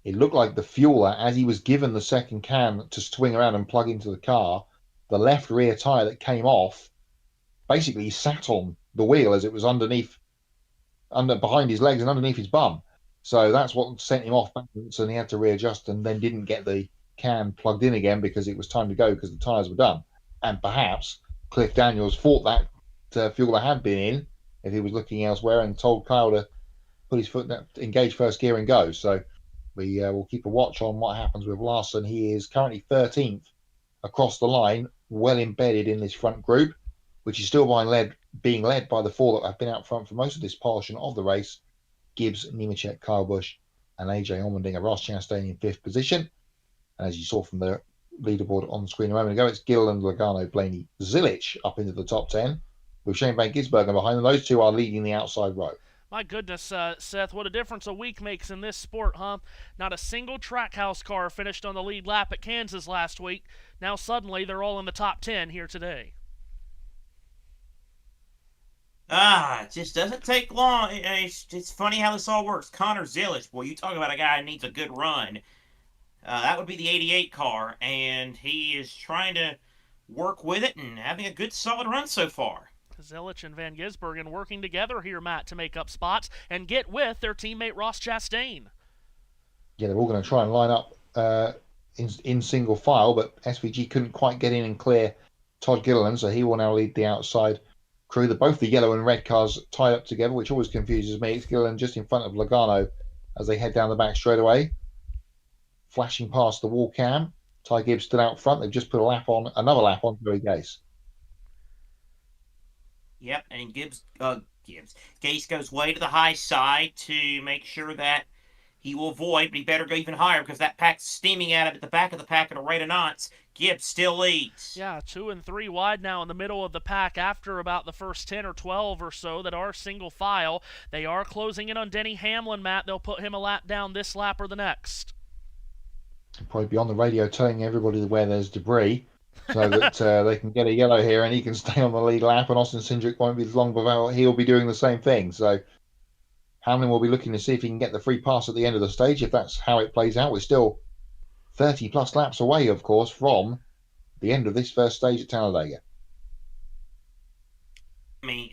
It looked like the fueler, as he was given the second can to swing around and plug into the car, the left rear tyre that came off basically sat on the wheel as it was behind his legs and underneath his bum. So that's what sent him off balance, and he had to readjust and then didn't get the can plugged in again because it was time to go because the tyres were done. And perhaps Cliff Daniels thought that fueler had been in if he was looking elsewhere and told Kyle to put his foot down, engage first gear and go. So we will keep a watch on what happens with Larson. He is currently 13th across the line, well embedded in this front group, which is still being led by the 4 that have been out front for most of this portion of the race. Gibbs, Nemechek, Kyle Busch, and AJ Allmendinger. Ross Chastain in 5th position. And as you saw from the leaderboard on the screen a moment ago, it's Gilliland, Logano, Blaney, Zilich up into the top 10, with Shane Van Gisbergen behind them. Those two are leading the outside row. My goodness, Seth, what a difference a week makes in this sport, huh? Not a single Trackhouse car finished on the lead lap at Kansas last week. Now suddenly they're all in the top 10 here today. It just doesn't take long. It's funny how this all works. Connor Zilich, boy, you talk about a guy who needs a good run. That would be the 88 car, and he is trying to work with it and having a good, solid run so far. Zilich and Van Gisbergen working together here, Matt, to make up spots and get with their teammate Ross Chastain. Yeah, they're all going to try and line up in single file, but SVG couldn't quite get in and clear Todd Gilliland, so he will now lead the outside crew. Both the yellow and red cars tied up together, which always confuses me. It's Gilliland just in front of Logano as they head down the back straightaway, flashing past the wall cam. Ty Gibbs stood out front. They've just put another lap on Joey Gase. Yep, and Gase goes way to the high side to make sure that he will avoid, but he better go even higher because that pack's steaming at him at the back of the pack at a rate of knots. Gibbs still leads. Yeah, 2 and 3 wide now in the middle of the pack after about the first 10 or 12 or so that are single file. They are closing in on Denny Hamlin, Matt. They'll put him a lap down this lap or the next. Probably be on the radio telling everybody where there's debris so that they can get a yellow here and he can stay on the lead lap, and Austin Cindric won't be long before he'll be doing the same thing. So Hamlin will be looking to see if he can get the free pass at the end of the stage, if that's how it plays out. We're still 30 plus laps away, of course, from the end of this first stage at Talladega. I mean,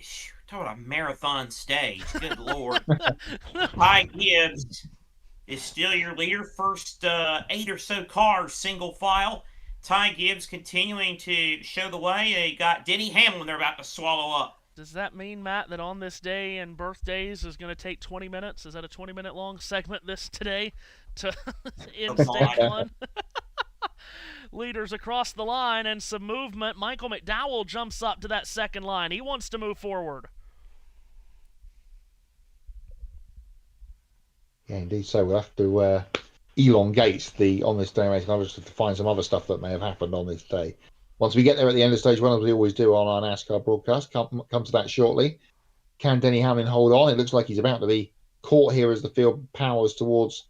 talk about a marathon stage. Good Lord. Ty Gibbs is still your leader. First 8 or so cars, single file. Ty Gibbs continuing to show the way. They got Denny Hamlin they're about to swallow up. Does that mean, Matt, that on this day and birthdays is going to take 20 minutes? Is that a 20-minute long segment this today to end stage one? Leaders across the line and some movement. Michael McDowell jumps up to that second line. He wants to move forward. Yeah, indeed. So we'll have to elongate the on this day racing. I'll just have to find some other stuff that may have happened on this day. Once we get there at the end of stage one, as we always do on our NASCAR broadcast, come to that shortly. Can Denny Hamlin hold on? It looks like he's about to be caught here as the field powers towards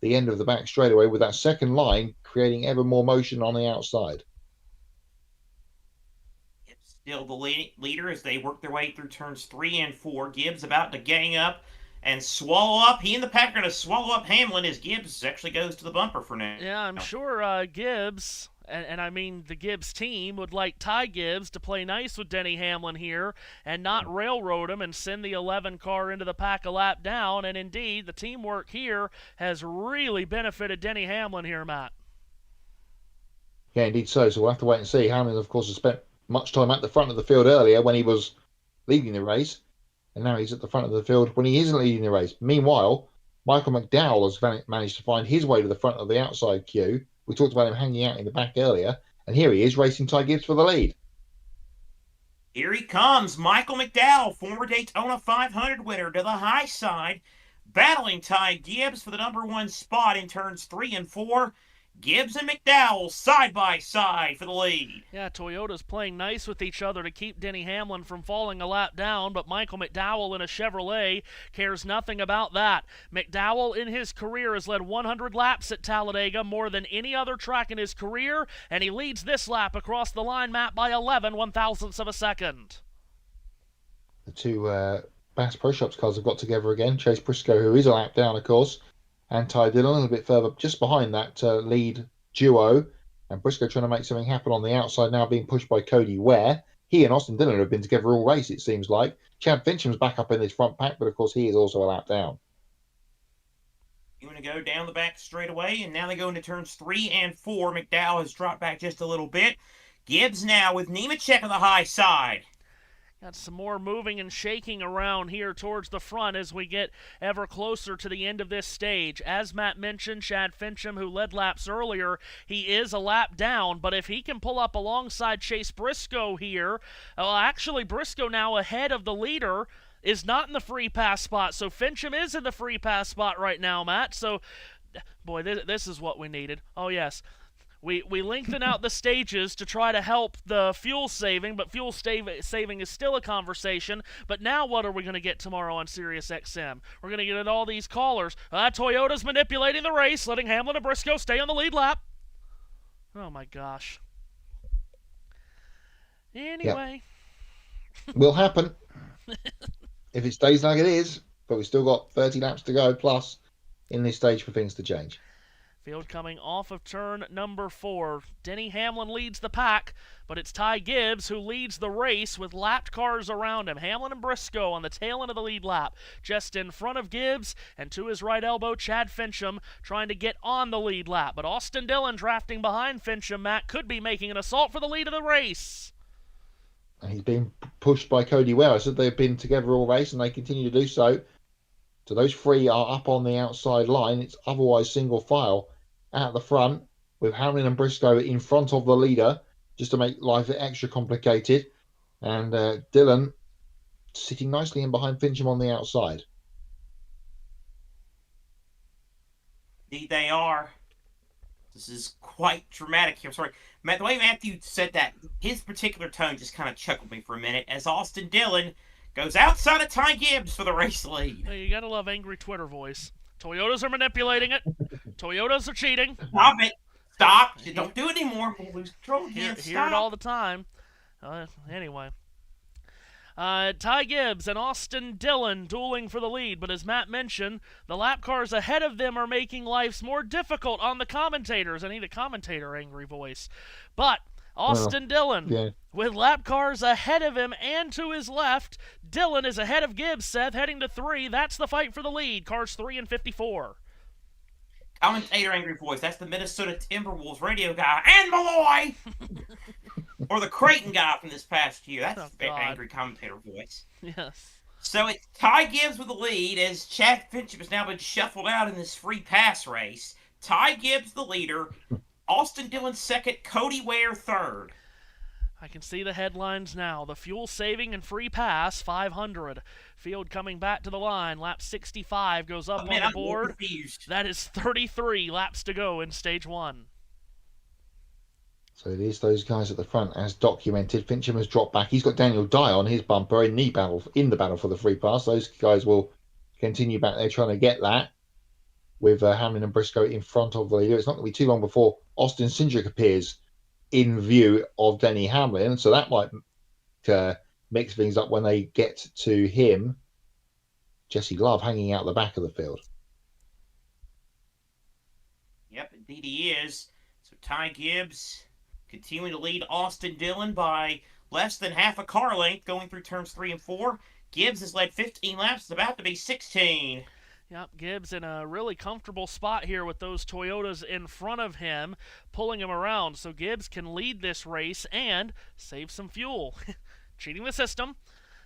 the end of the back straightaway, with that second line creating ever more motion on the outside. It's still the leader as they work their way through turns 3 and 4. Gibbs about to gang up and swallow up. He and the pack are going to swallow up Hamlin as Gibbs actually goes to the bumper for now. Yeah, I'm sure Gibbs, and I mean the Gibbs team, would like Ty Gibbs to play nice with Denny Hamlin here and not railroad him and send the 11 car into the pack a lap down. And indeed, the teamwork here has really benefited Denny Hamlin here, Matt. Yeah, indeed so. So we'll have to wait and see. Hamlin, of course, has spent much time at the front of the field earlier when he was leading the race. And now he's at the front of the field when he isn't leading the race. Meanwhile, Michael McDowell has managed to find his way to the front of the outside queue. We talked about him hanging out in the back earlier. And here he is racing Ty Gibbs for the lead. Here he comes, Michael McDowell, former Daytona 500 winner, to the high side, battling Ty Gibbs for the number 1 spot in turns 3 and 4. Gibbs and McDowell side by side for the lead. Yeah, Toyota's playing nice with each other to keep Denny Hamlin from falling a lap down, but Michael McDowell in a Chevrolet cares nothing about that. McDowell in his career has led 100 laps at Talladega, more than any other track in his career, and he leads this lap across the line, Matt, by 11 one-thousandths of a second. The two Bass Pro Shops cars have got together again. Chase Briscoe, who is a lap down, of course, and Ty Dillon a little bit further just behind that lead duo. And Briscoe trying to make something happen on the outside now, being pushed by Cody Ware. He and Austin Dillon have been together all race, it seems like. Chad Fincham's back up in his front pack, but of course he is also a lap down. You want to go down the back straightaway, and now they go into turns 3 and 4. McDowell has dropped back just a little bit. Gibbs now with Nemechek on the high side. Got some more moving and shaking around here towards the front as we get ever closer to the end of this stage. As Matt mentioned, Chad Fincham, who led laps earlier, he is a lap down, but if he can pull up alongside Chase Briscoe here, actually Briscoe now ahead of the leader, is not in the free pass spot, so Fincham is in the free pass spot right now, Matt. So, boy, this is what we needed. Oh, yes. We lengthen out the stages to try to help the fuel saving, but fuel saving is still a conversation. But now what are we going to get tomorrow on Sirius XM? We're going to get all these callers. Toyota's manipulating the race, letting Hamlin and Briscoe stay on the lead lap. Oh, my gosh. Anyway. Yep. Will happen if it stays like it is, but we've still got 30 laps to go plus in this stage for things to change. Field coming off of turn number 4. Denny Hamlin leads the pack, but it's Ty Gibbs who leads the race with lapped cars around him. Hamlin and Briscoe on the tail end of the lead lap. Just in front of Gibbs, and to his right elbow, Chad Fincham trying to get on the lead lap. But Austin Dillon drafting behind Fincham, Matt, could be making an assault for the lead of the race. And he's being pushed by Cody Ware. I said they've been together all race, and they continue to do so. So those three are up on the outside line. It's otherwise single file at the front, with Hamlin and Briscoe in front of the leader, just to make life extra complicated. And Dillon sitting nicely in behind Fincham on the outside. Indeed they are. This is quite dramatic here. Sorry, Matt, the way Matthew said that, his particular tone just kind of chuckled me for a minute as Austin Dillon goes outside of Ty Gibbs for the race lead. Well, you gotta love angry Twitter voice. Toyotas are manipulating it. Toyotas are cheating. Stop it. Stop. Don't do it anymore. We'll lose control again. Hear it all the time. Anyway. Ty Gibbs and Austin Dillon dueling for the lead, but as Matt mentioned, the lap cars ahead of them are making life more difficult on the commentators. I need a commentator angry voice. But Austin Dillon, with lap cars ahead of him and to his left, Dillon is ahead of Gibbs, Seth, heading to 3. That's the fight for the lead. Cars 3 and 54. Commentator angry voice. That's the Minnesota Timberwolves radio guy. And Malloy! Or the Creighton guy from this past year. That's the angry commentator voice. Yes. So it's Ty Gibbs with the lead as Chad Fincham has now been shuffled out in this free pass race. Ty Gibbs the leader. Austin Dillon second. Cody Ware third. I can see the headlines now. The fuel saving and free pass, 500. Field coming back to the line. Lap 65 goes up on the board. That is 33 laps to go in stage 1. So it is those guys at the front, as documented. Fincham has dropped back. He's got Daniel Dye on his bumper in the battle for the free pass. Those guys will continue back there trying to get that, with Hamlin and Briscoe in front of the leader. It's not going to be too long before Austin Cindric appears in view of Denny Hamlin, so that might mix things up when they get to him. Jesse Love hanging out the back of the field. Yep, indeed he is. So Ty Gibbs continuing to lead Austin Dillon by less than half a car length going through turns 3 and 4. Gibbs has led 15 laps. It's about to be 16. Yep, Gibbs in a really comfortable spot here with those Toyotas in front of him, pulling him around. So Gibbs can lead this race and save some fuel. Cheating the system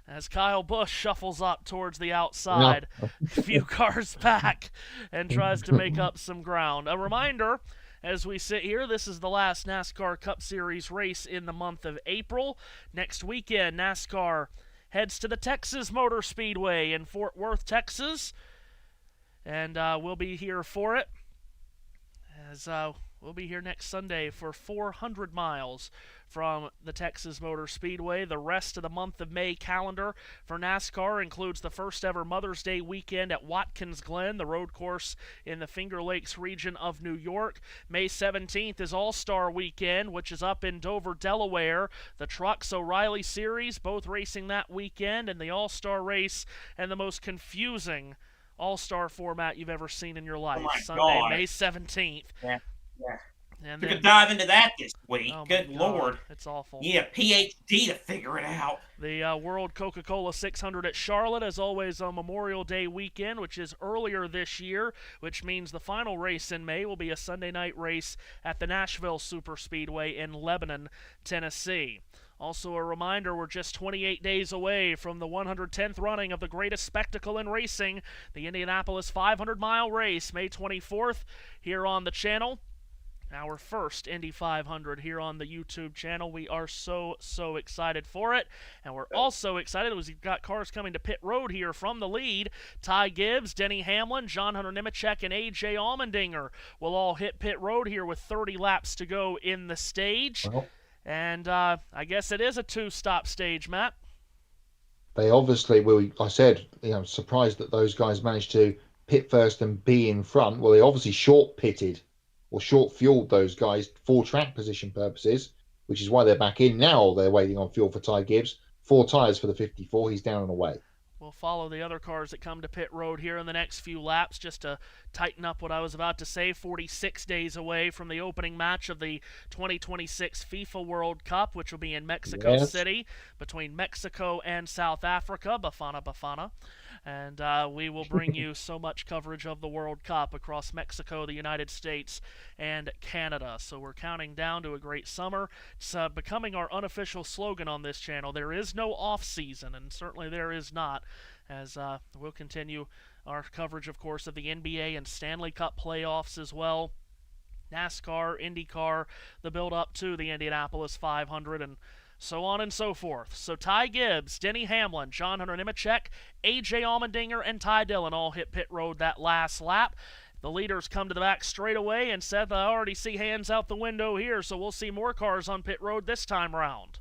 as Kyle Busch shuffles up towards the outside, a few cars back, and tries to make up some ground. A reminder, as we sit here, this is the last NASCAR Cup Series race in the month of April. Next weekend, NASCAR heads to the Texas Motor Speedway in Fort Worth, Texas. And we'll be here for it, as we'll be here next Sunday for 400 miles from the Texas Motor Speedway. The rest of the month of May calendar for NASCAR includes the first ever Mother's Day weekend at Watkins Glen, the road course in the Finger Lakes region of New York. May 17th is All-Star Weekend, which is up in Dover, Delaware. The Trucks O'Reilly Series, both racing that weekend, and the All-Star race, and the most confusing All-Star format you've ever seen in your life. Sunday, God. May 17th. Yeah. And We then, could dive into that this week. oh my Good God, Lord. it's awful. You need a PhD to figure it out. The World Coca-Cola 600 at Charlotte, as always, on Memorial Day weekend, which is earlier this year, which means the final race in May will be a Sunday night race at the Nashville Superspeedway in Lebanon, Tennessee. Also a reminder, we're just 28 days away from the 110th running of the greatest spectacle in racing, the Indianapolis 500-mile race, May 24th, here on the channel. Our first Indy 500 here on the YouTube channel. We are so excited for it. And we're also excited as we've got cars coming to pit road here from the lead. Ty Gibbs, Denny Hamlin, John Hunter Nemechek, and A.J. Allmendinger will all hit pit road here with 30 laps to go in the stage. And I guess it is a two-stop stage, Matt. They obviously, I said, surprised that those guys managed to pit first and be in front. Well, they obviously short-pitted or short-fueled those guys for track position purposes, which is why they're back in. Now they're waiting on fuel for Ty Gibbs. 4 tyres for the 54. He's down and away. We'll follow the other cars that come to pit road here in the next few laps. Just to tighten up what I was about to say, 46 days away from the opening match of the 2026 FIFA World Cup, which will be in Mexico City between Mexico and South Africa, Bafana Bafana. And we will bring you so much coverage of the World Cup across Mexico, the United States, and Canada. So we're counting down to a great summer. It's becoming our unofficial slogan on this channel. There is no off-season, and certainly there is not, as we'll continue our coverage, of course, of the NBA and Stanley Cup playoffs as well. NASCAR, IndyCar, the build-up to the Indianapolis 500, and so on and so forth. So Ty Gibbs, Denny Hamlin, John Hunter Nemechek, A.J. Allmendinger, and Ty Dillon all hit pit road that last lap. The leaders come to the back straight away, and Seth, I already see hands out the window here, so we'll see more cars on pit road this time round.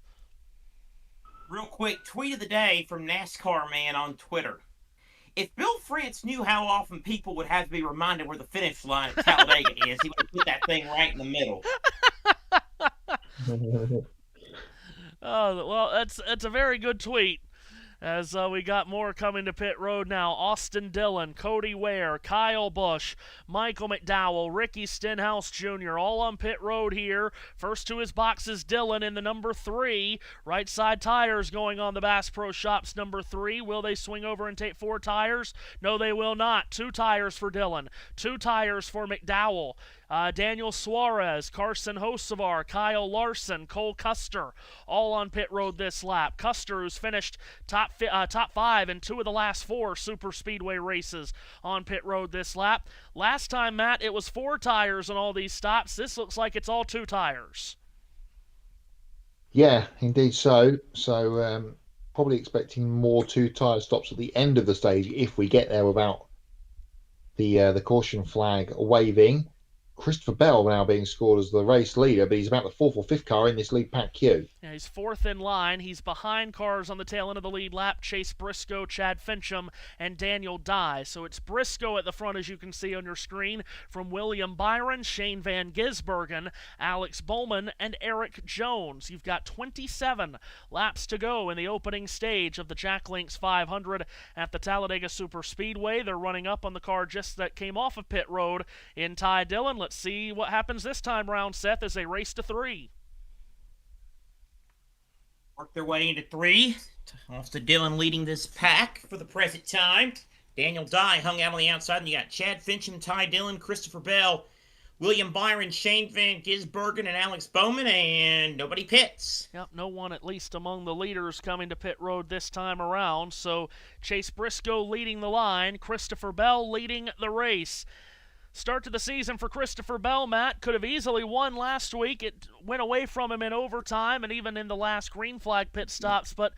Real quick, tweet of the day from NASCAR Man on Twitter. If Bill France knew how often people would have to be reminded where the finish line at Talladega is, he would have put that thing right in the middle. Oh, well, that's a very good tweet. As we got more coming to pit road now. Austin Dillon, Cody Ware, Kyle Busch, Michael McDowell, Ricky Stenhouse Jr. all on pit road here. First to his boxes, Dillon in the number 3. Right side tires going on the Bass Pro Shops number 3. Will they swing over and take 4 tires? No, they will not. 2 tires for Dillon. 2 tires for McDowell. Daniel Suarez, Carson Hocevar, Kyle Larson, Cole Custer, all on pit road this lap. Custer, who's finished top 5 in 2 of the last 4 super speedway races, on pit road this lap. Last time, Matt, it was 4 tires on all these stops. This looks like it's all 2 tires. Yeah, indeed so. So probably expecting more 2-tire stops at the end of the stage if we get there without the caution flag waving. Christopher Bell now being scored as the race leader, but he's about the 4th or 5th car in this lead pack queue. Yeah, he's 4th in line. He's behind cars on the tail end of the lead lap: Chase Briscoe, Chad Fincham, and Daniel Dye. So it's Briscoe at the front, as you can see on your screen, from William Byron, Shane Van Gisbergen, Alex Bowman, and Eric Jones. You've got 27 laps to go in the opening stage of the Jack Links 500 at the Talladega Superspeedway. They're running up on the car just that came off of pit road in Ty Dillon. Let's see what happens this time round, Seth, as they race to 3. Work their way into 3. Austin Dillon leading this pack for the present time. Daniel Dye hung out on the outside, and you got Chad Fincham, Ty Dillon, Christopher Bell, William Byron, Shane Van Gisbergen, and Alex Bowman, and nobody pits. Yep, no one at least among the leaders coming to pit road this time around. So Chase Briscoe leading the line, Christopher Bell leading the race. Start to the season for Christopher Bell, Matt. Could have easily won last week. It went away from him in overtime and even in the last green flag pit stops, but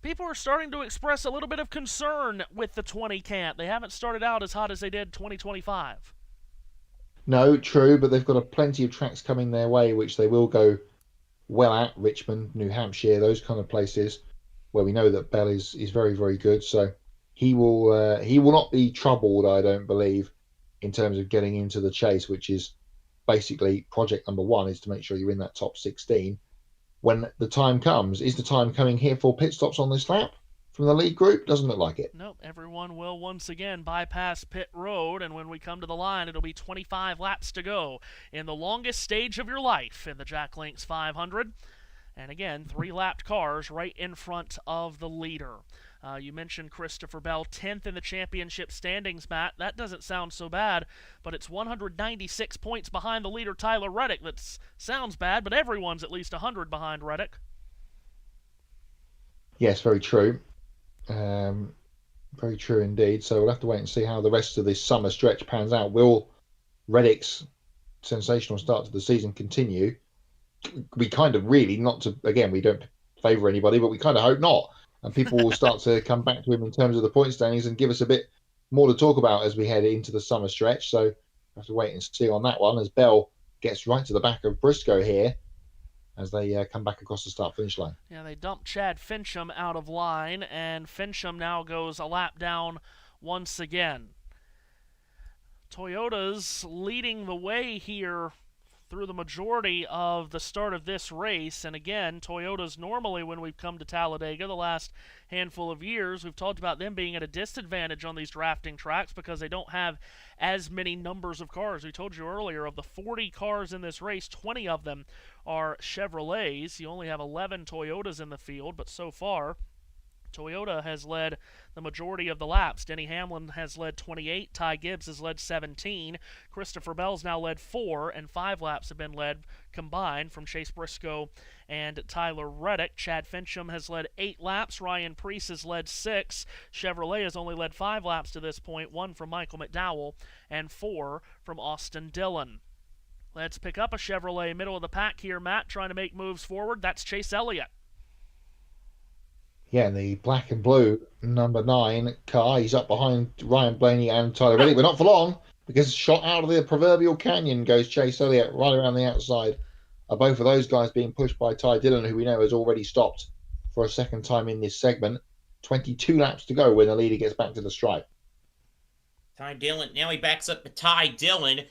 people are starting to express a little bit of concern with the 20 cant. They haven't started out as hot as they did 2025. No, true, but they've got plenty of tracks coming their way, which they will go well at. Richmond, New Hampshire, those kind of places where we know that Bell is very, very good. So he will not be troubled, I don't believe, in terms of getting into the chase, which is basically project number 1, is to make sure you're in that top 16 when the time comes. Is the time coming here for pit stops on this lap from the lead group? Doesn't look like it. Nope, everyone will once again bypass pit road, and when we come to the line, it'll be 25 laps to go in the longest stage of your life in the Jack Links 500. And again, 3-lapped cars right in front of the leader. You mentioned Christopher Bell, 10th in the championship standings, Matt. That doesn't sound so bad, but it's 196 points behind the leader, Tyler Reddick. That sounds bad, but everyone's at least 100 behind Reddick. Yes, very true. Very true indeed. So we'll have to wait and see how the rest of this summer stretch pans out. Will Reddick's sensational start to the season continue? We kind of really, not to, again, we don't favour anybody, but we kind of hope not. And people will start to come back to him in terms of the point standings and give us a bit more to talk about as we head into the summer stretch. So we'll have to wait and see on that one as Bell gets right to the back of Briscoe here as they come back across the start-finish line. Yeah, they dumped Chad Fincham out of line, and Fincham now goes a lap down once again. Toyota's leading the way here through the majority of the start of this race. And again, Toyota's normally, when we've come to Talladega the last handful of years, we've talked about them being at a disadvantage on these drafting tracks because they don't have as many numbers of cars. We told you earlier, of the 40 cars in this race, 20 of them are Chevrolets. You only have 11 Toyotas in the field, but so far Toyota has led the majority of the laps. Denny Hamlin has led 28. Ty Gibbs has led 17. Christopher Bell's now led 4, and 5 laps have been led combined from Chase Briscoe and Tyler Reddick. Chad Fincham has led 8 laps. Ryan Preece has led 6. Chevrolet has only led 5 laps to this point, 1 from Michael McDowell and 4 from Austin Dillon. Let's pick up a Chevrolet middle of the pack here, Matt, trying to make moves forward. That's Chase Elliott. Yeah, the black and blue number 9 car. He's up behind Ryan Blaney and Tyler Reddick, but not for long. because shot out of the proverbial canyon goes Chase Elliott right around the outside. Both of those guys being pushed by Ty Dillon, who we know has already stopped for a second time in this segment. 22 laps to go when the leader gets back to the stripe. Ty Dillon, now he backs up to Ty Dillon.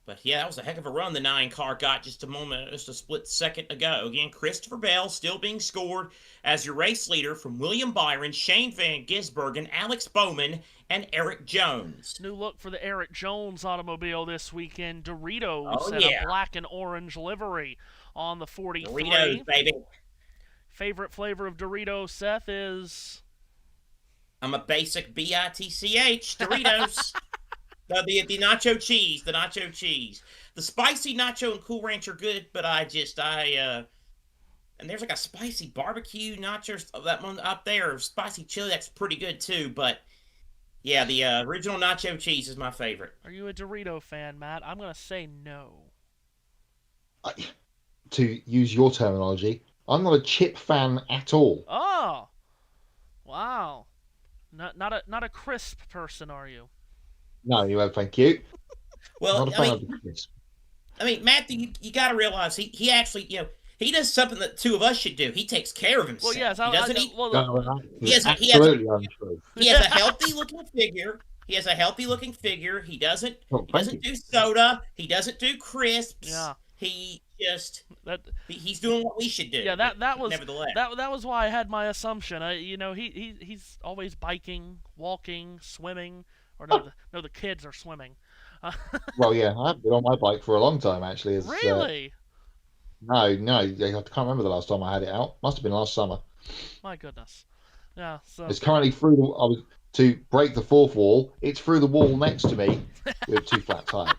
But yeah, that was a heck of a run the 9 car got just a split second ago. Again, Christopher Bell still being scored as your race leader from William Byron, Shane Van Gisbergen, Alex Bowman, and Eric Jones. New look for the Eric Jones automobile this weekend. Doritos Oh, and yeah. a black and orange livery on the 43. Doritos, baby. Favorite flavor of Doritos, Seth, is... I'm a basic BITCH, Doritos. The nacho cheese, the spicy nacho and Cool Ranch are good, but and there's like a spicy barbecue nacho, that one up there, spicy chili, that's pretty good too, but yeah, the original nacho cheese is my favorite. Are you a Dorito fan, Matt? I'm going to say no. To use your terminology, I'm not a chip fan at all. Oh! Wow. Not a crisp person, are you? No, thank you. Well, Not a fan of the crisp. Matthew, you got to realize he actually, he does something that two of us should do. He takes care of himself. Well, yes, doesn't he? No, He has absolutely untrue. He has a healthy looking figure. He doesn't do soda. He doesn't do crisps. Yeah. He's doing what we should do. Yeah, that was nevertheless. that was why I had my assumption. He's always biking, walking, swimming, or no, the kids are swimming. Well, yeah, I've been on my bike for a long time actually. Really? No, I can't remember the last time I had it out. Must have been last summer. My goodness. Yeah. So It's currently to break the fourth wall. It's through the wall next to me with 2 flat tires.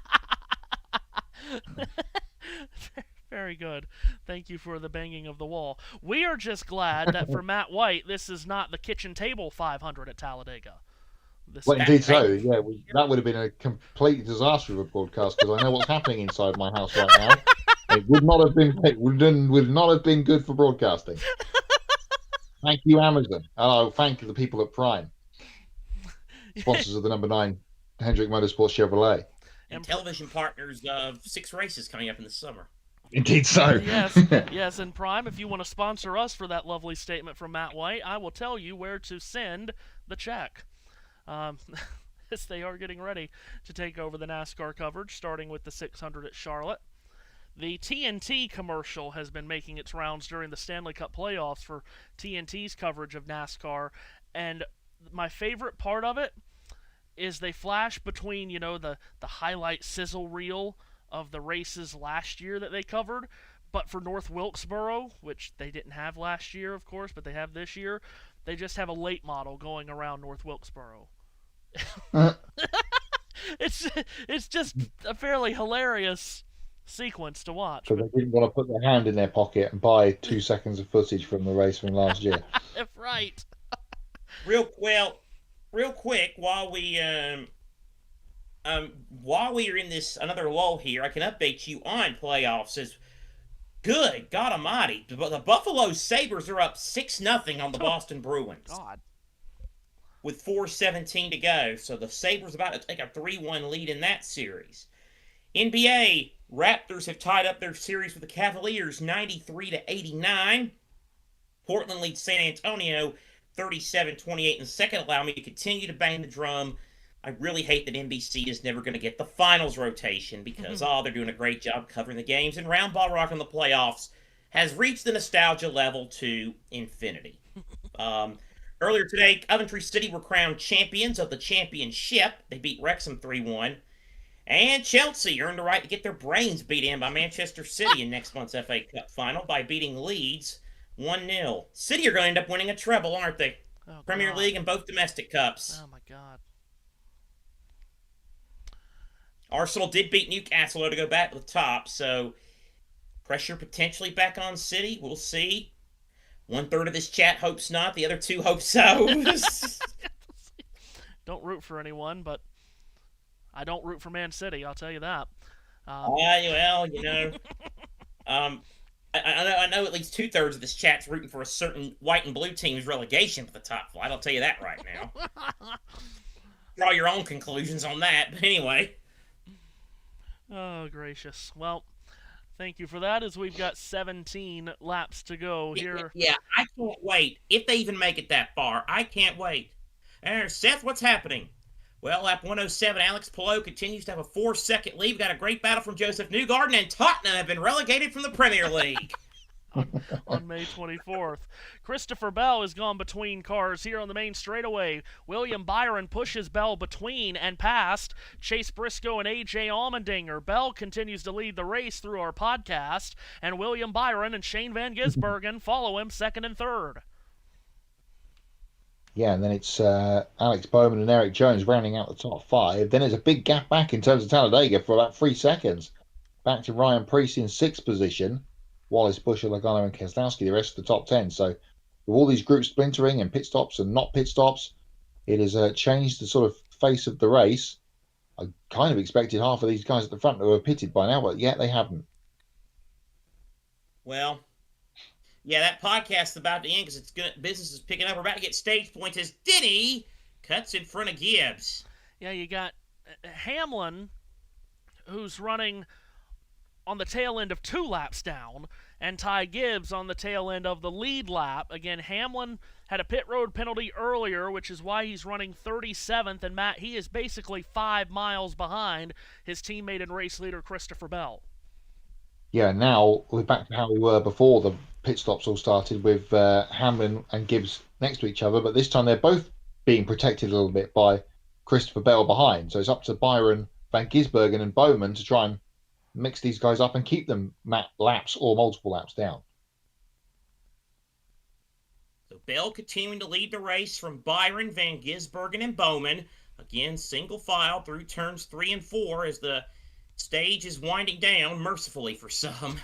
Very good. Thank you for the banging of the wall. We are just glad that for Matt White, this is not the kitchen table 500 at Talladega. Well, indeed so. Yeah, that would have been a complete disaster of a broadcast because I know what's happening inside my house right now. It would not have been good for broadcasting. Thank you, Amazon. Oh, thank the people at Prime, sponsors of the number 9 Hendrick Motorsports Chevrolet, and television partners of 6 races coming up in the summer. Indeed so. Yes, and Prime, if you want to sponsor us for that lovely statement from Matt White, I will tell you where to send the check. As they are getting ready to take over the NASCAR coverage, starting with the 600 at Charlotte. The TNT commercial has been making its rounds during the Stanley Cup playoffs for TNT's coverage of NASCAR, and my favorite part of it is they flash between, the highlight sizzle reel of the races last year that they covered, but for North Wilkesboro, which they didn't have last year, of course, but they have this year, they just have a late model going around North Wilkesboro. It's just a fairly hilarious sequence to watch. So they didn't want to put their hand in their pocket and buy 2 seconds of footage from the race from last year. Right. Real quick, while we are in this another lull here, I can update you on playoffs. As good God Almighty, the Buffalo Sabres are up 6-0 on the Boston Bruins. God. With 4:17 to go, so the Sabres about to take a 3-1 lead in that series. NBA Raptors have tied up their series with the Cavaliers 93-89. Portland leads San Antonio 37-28 in the second. Allow me to continue to bang the drum. I really hate that NBC is never going to get the finals rotation because they're doing a great job covering the games, and Round Ball Rock in the playoffs has reached the nostalgia level to infinity. Earlier today, Coventry City were crowned champions of the championship. They beat Wrexham 3-1. And Chelsea earned the right to get their brains beat in by Manchester City in next month's FA Cup final by beating Leeds 1-0. City are going to end up winning a treble, aren't they? Oh, Premier God. League and both domestic cups. Oh, my God. Arsenal did beat Newcastle to go back to the top, so pressure potentially back on City. We'll see. 1/3 of this chat hopes not. The other 2 hope so. Don't root for anyone, but I don't root for Man City, I'll tell you that. I know at least 2/3 of this chat's rooting for a certain white and blue team's relegation for the top flight. I'll tell you that right now. draw your own conclusions on that. But anyway. Oh, gracious. Well, thank you for that, as we've got 17 laps to go here. Yeah, I can't wait. If they even make it that far, I can't wait. Seth, what's happening? Well, lap 107, Alex Palou continues to have a 4-second lead. We've got a great battle from Joseph Newgarden, and Tottenham have been relegated from the Premier League. on May 24th. Christopher Bell has gone between cars here on the main straightaway. William Byron pushes Bell between and past Chase Briscoe and A.J. Allmendinger. Bell continues to lead the race through our podcast, and William Byron and Shane Van Gisbergen follow him second and third. Yeah, and then it's Alex Bowman and Eric Jones rounding out the top five. Then there's a big gap back in terms of Talladega for about 3 seconds. Back to Ryan Preece in sixth position. Wallace, Buescher, Logano, and Keselowski, the rest of the top 10. So with all these groups splintering and pit stops and not pit stops, it has changed the sort of face of the race. I kind of expected half of these guys at the front to have pitted by now, but yet they haven't. Well, yeah, that podcast's about to end because it's good. Business is picking up. We're about to get stage points as Denny cuts in front of Gibbs. Yeah, you got Hamlin, who's running on the tail end of 2 laps down, and Ty Gibbs on the tail end of the lead lap. Again, Hamlin had a pit road penalty earlier, which is why he's running 37th, and Matt, he is basically 5 miles behind his teammate and race leader Christopher Bell. Yeah, now we're back to how we were before the pit stops all started, with Hamlin and Gibbs next to each other, but this time they're both being protected a little bit by Christopher Bell behind. So it's up to Byron, Van Gisbergen, and Bowman to try and mix these guys up and keep them laps or multiple laps down. So Bell continuing to lead the race from Byron, Van Gisbergen, and Bowman. Again, single file through turns 3 and 4 as the stage is winding down, mercifully for some.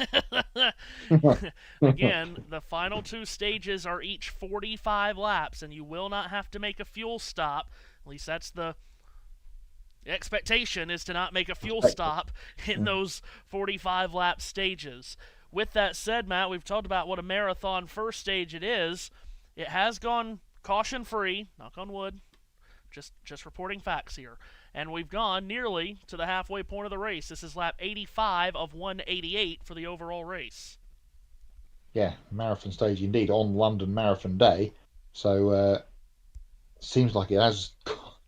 Again, the final 2 stages are each 45 laps, and you will not have to make a fuel stop. At least that's the expectation, is to not make a fuel stop in those 45-lap stages. With that said, Matt, we've talked about what a marathon first stage it is. It has gone caution-free, knock on wood, just reporting facts here. And we've gone nearly to the halfway point of the race. This is lap 85 of 188 for the overall race. Yeah, marathon stage indeed on London Marathon Day. So seems like it has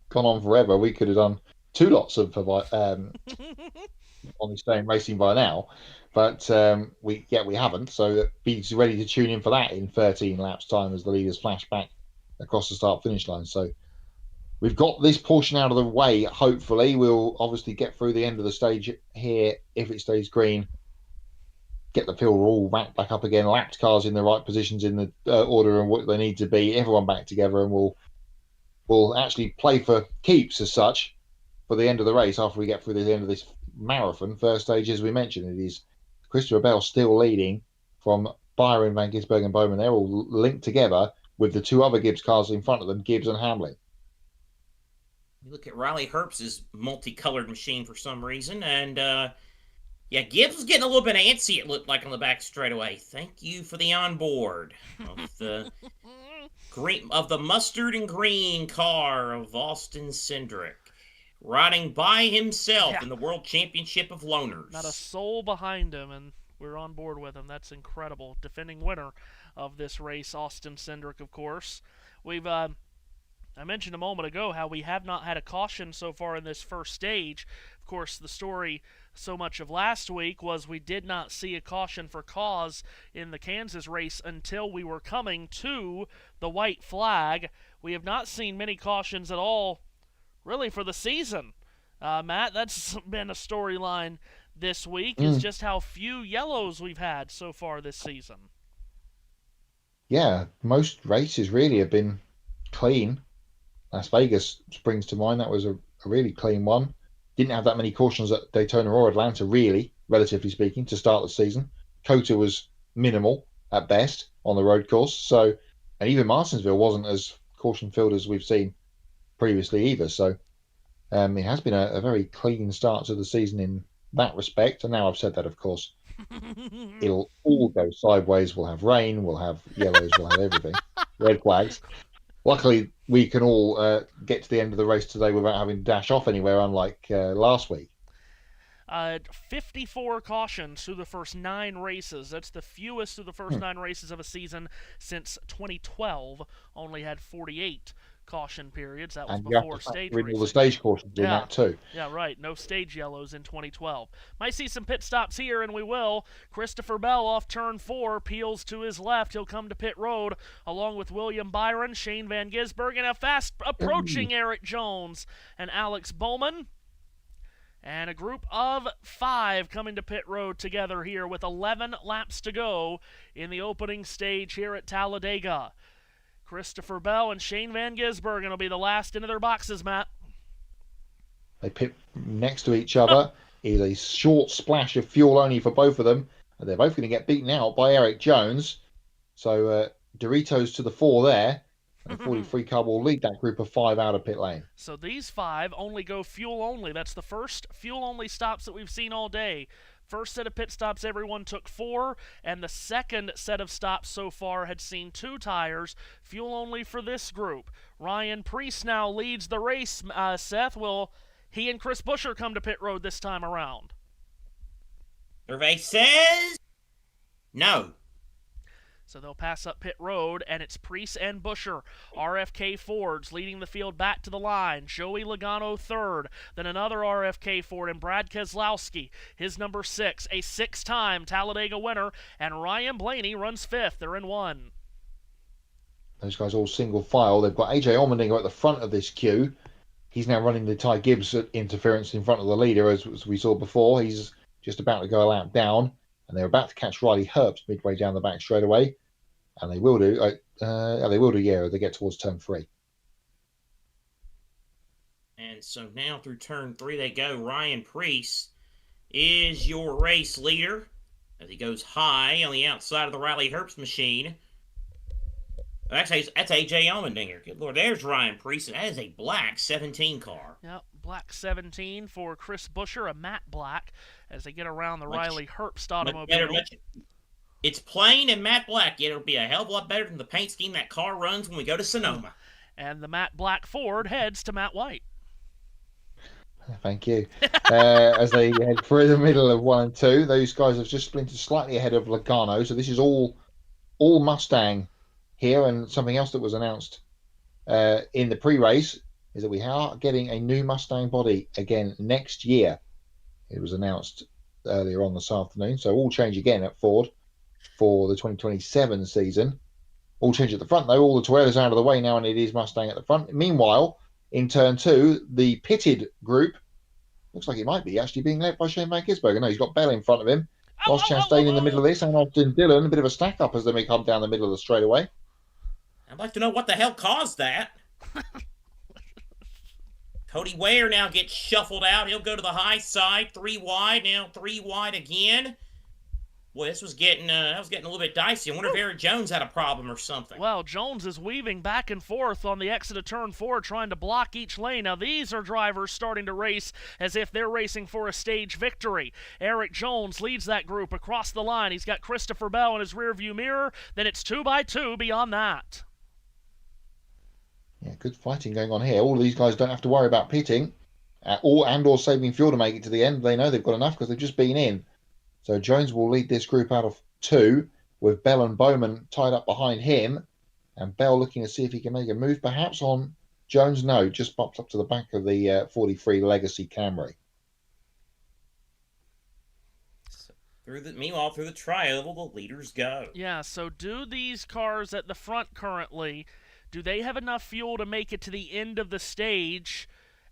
gone on forever. We could have done 2 lots of on the same racing by now, but we haven't. So be ready to tune in for that in 13 laps time as the leaders flash back across the start finish line. So we've got this portion out of the way. Hopefully, we'll obviously get through the end of the stage here if it stays green. Get the field all racked back up again, lapped cars in the right positions in the order and what they need to be. Everyone back together, and we'll actually play for keeps as such for the end of the race after we get through the end of this marathon. First stage, as we mentioned, it is Christopher Bell still leading from Byron, Van Gisbergen, and Bowman. They're all linked together with the 2 other Gibbs cars in front of them, Gibbs and Hamlin. You look at Riley Herbst's multicolored machine for some reason, and Gibbs was getting a little bit antsy, it looked like, on the back straightaway. Thank you for the onboard of the green, of the mustard and green car of Austin Cindric, riding by himself in the World Championship of Loners. Not a soul behind him, and we're on board with him. That's incredible. Defending winner of this race, Austin Cindric, of course. We've I mentioned a moment ago how we have not had a caution so far in this first stage. Of course, the story so much of last week was we did not see a caution for cause in the Kansas race until we were coming to the white flag. We have not seen many cautions at all, really, for the season. Matt, that's been a storyline this week, is just how few yellows we've had so far this season. Yeah, most races really have been clean. Las Vegas springs to mind. That was a really clean one. Didn't have that many cautions at Daytona or Atlanta, really, relatively speaking, to start the season. COTA was minimal at best on the road course. So, and even Martinsville wasn't as caution-filled as we've seen previously either. So it has been a very clean start to the season in that respect. And now I've said that, of course, it'll all go sideways. We'll have rain, we'll have yellows, we'll have everything. Red flags. Luckily, we can all get to the end of the race today without having to dash off anywhere, unlike last week. 54 cautions through the first 9 races. That's the fewest through the first 9 races of a season since 2012. Only had 48 caution periods. That was And you have before to stage factor in racing. all the stage cautions in that too. Yeah, right. No stage yellows in 2012. Might see some pit stops here, and we will. Christopher Bell off turn 4, peels to his left. He'll come to pit road along with William Byron, Shane Van Gisbergen, and a fast approaching Eric Jones and Alex Bowman. And a group of 5 coming to pit road together here with 11 laps to go in the opening stage here at Talladega. Christopher Bell and Shane Van Gisbergen will be the last into their boxes, Matt. They pit next to each other. Is a short splash of fuel only for both of them. And they're both going to get beaten out by Eric Jones. So Doritos to the 4 there. And 43 car will lead that group of 5 out of pit lane. So these 5 only go fuel only. That's the first fuel only stops that we've seen all day. First set of pit stops, everyone took 4, and the second set of stops so far had seen 2 tires, fuel only for this group. Ryan Preece now leads the race. Seth, will he and Chris Buescher come to pit road this time around? Survey says no. So they'll pass up pit road, and it's Preece and Buescher. RFK Fords leading the field back to the line. Joey Logano third. Then another RFK Ford and Brad Keselowski, his number 6, a 6-time Talladega winner. And Ryan Blaney runs 5th. They're in 1. Those guys all single file. They've got AJ Allmendinger at the front of this queue. He's now running the Ty Gibbs interference in front of the leader, as we saw before. He's just about to go a lap down. And they're about to catch Riley Herbst midway down the back straightaway. And they will do. As they get towards turn 3. And so now through turn 3 they go. Ryan Preece is your race leader as he goes high on the outside of the Riley Herbst machine. Actually, that's AJ Allmendinger. Good Lord, there's Ryan Preece. That is a black 17 car. Yep, black 17 for Chris Buescher, a matte black, as they get around the Riley Herbst automobile. It's plain and matte black, yet it'll be a hell of a lot better than the paint scheme that car runs when we go to Sonoma. And the matte black Ford heads to matte white. Thank you. As they head through the middle of 1 and 2, those guys have just splintered slightly ahead of Logano. So this is all Mustang here, and something else that was announced in the pre-race is that we are getting a new Mustang body again next year. It was announced earlier on this afternoon, so all change again at Ford for the 2027 season. All change at the front though. All the Toyotas out of the way now, and it is Mustang at the front. Meanwhile, in turn 2, the pitted group looks like it might be actually being led by Shane Van Gisbergen. No, he's got Bell in front of him. Ross Chastain in the middle of this, and Austin Dillon, a bit of a stack up as they may come down the middle of the straightaway. I'd like to know what the hell caused that. Cody Ware now gets shuffled out. He'll go to the high side, 3 wide, now 3 wide again. Boy, this was getting a little bit dicey. I wonder if Eric Jones had a problem or something. Well, Jones is weaving back and forth on the exit of turn 4, trying to block each lane. Now, these are drivers starting to race as if they're racing for a stage victory. Eric Jones leads that group across the line. He's got Christopher Bell in his rearview mirror. Then it's 2 by 2 beyond that. Yeah, good fighting going on here. All of these guys don't have to worry about pitting or saving fuel to make it to the end. They know they've got enough because they've just been in. So Jones will lead this group out of 2, with Bell and Bowman tied up behind him. And Bell looking to see if he can make a move perhaps on Jones. No, just popped up to the back of the 43 Legacy Camry. So meanwhile, through the tri-oval, the leaders go. Yeah, so do these cars at the front currently, do they have enough fuel to make it to the end of the stage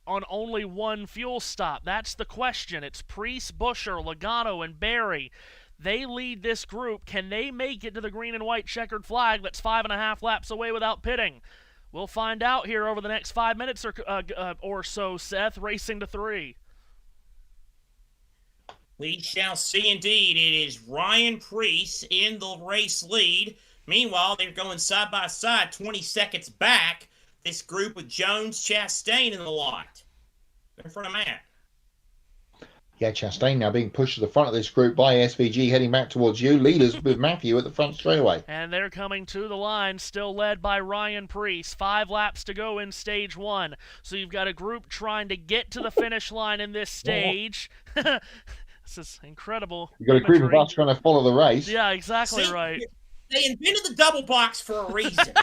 on only 1 fuel stop? That's the question. It's Preece, Buescher, Logano, and Berry. They lead this group. Can they make it to the green and white checkered flag that's 5.5 laps away without pitting? We'll find out here over the next 5 minutes or so, Seth, racing to 3. We shall see indeed. It is Ryan Preece in the race lead. Meanwhile, they're going side by side, 20 seconds back. This group with Jones, Chastain in the lot. They're in front of Matt. Yeah, Chastain now being pushed to the front of this group by SVG, heading back towards you. Leaders with Matthew at the front straightaway. And they're coming to the line, still led by Ryan Preece. 5 laps to go in stage 1. So you've got a group trying to get to the finish line in this stage. This is incredible. You've got a group of us trying to follow the race. Yeah, exactly. See, right. They invented the double box for a reason.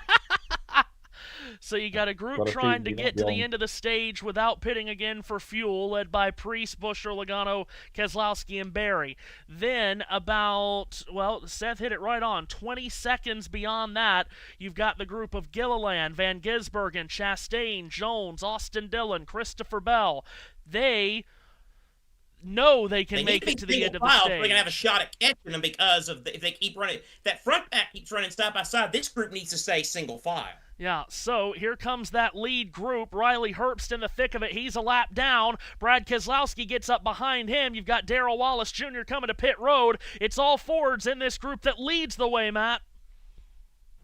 So you got a group trying to get to the end of the stage without pitting again for fuel, led by Preece, Buescher, Logano, Keselowski, and Berry. Then about, well, Seth hit it right on, 20 seconds beyond that, you've got the group of Gilliland, Van Gisbergen, Chastain, Jones, Austin Dillon, Christopher Bell. They know they can make it to the end of the stage. They're going to have a shot at catching them because of if they keep running. That front pack keeps running side by side. This group needs to stay single file. Yeah, so here comes that lead group. Riley Herbst in the thick of it. He's a lap down. Brad Keselowski gets up behind him. You've got Darrell Wallace Jr. coming to pit road. It's all Fords in this group that leads the way, Matt.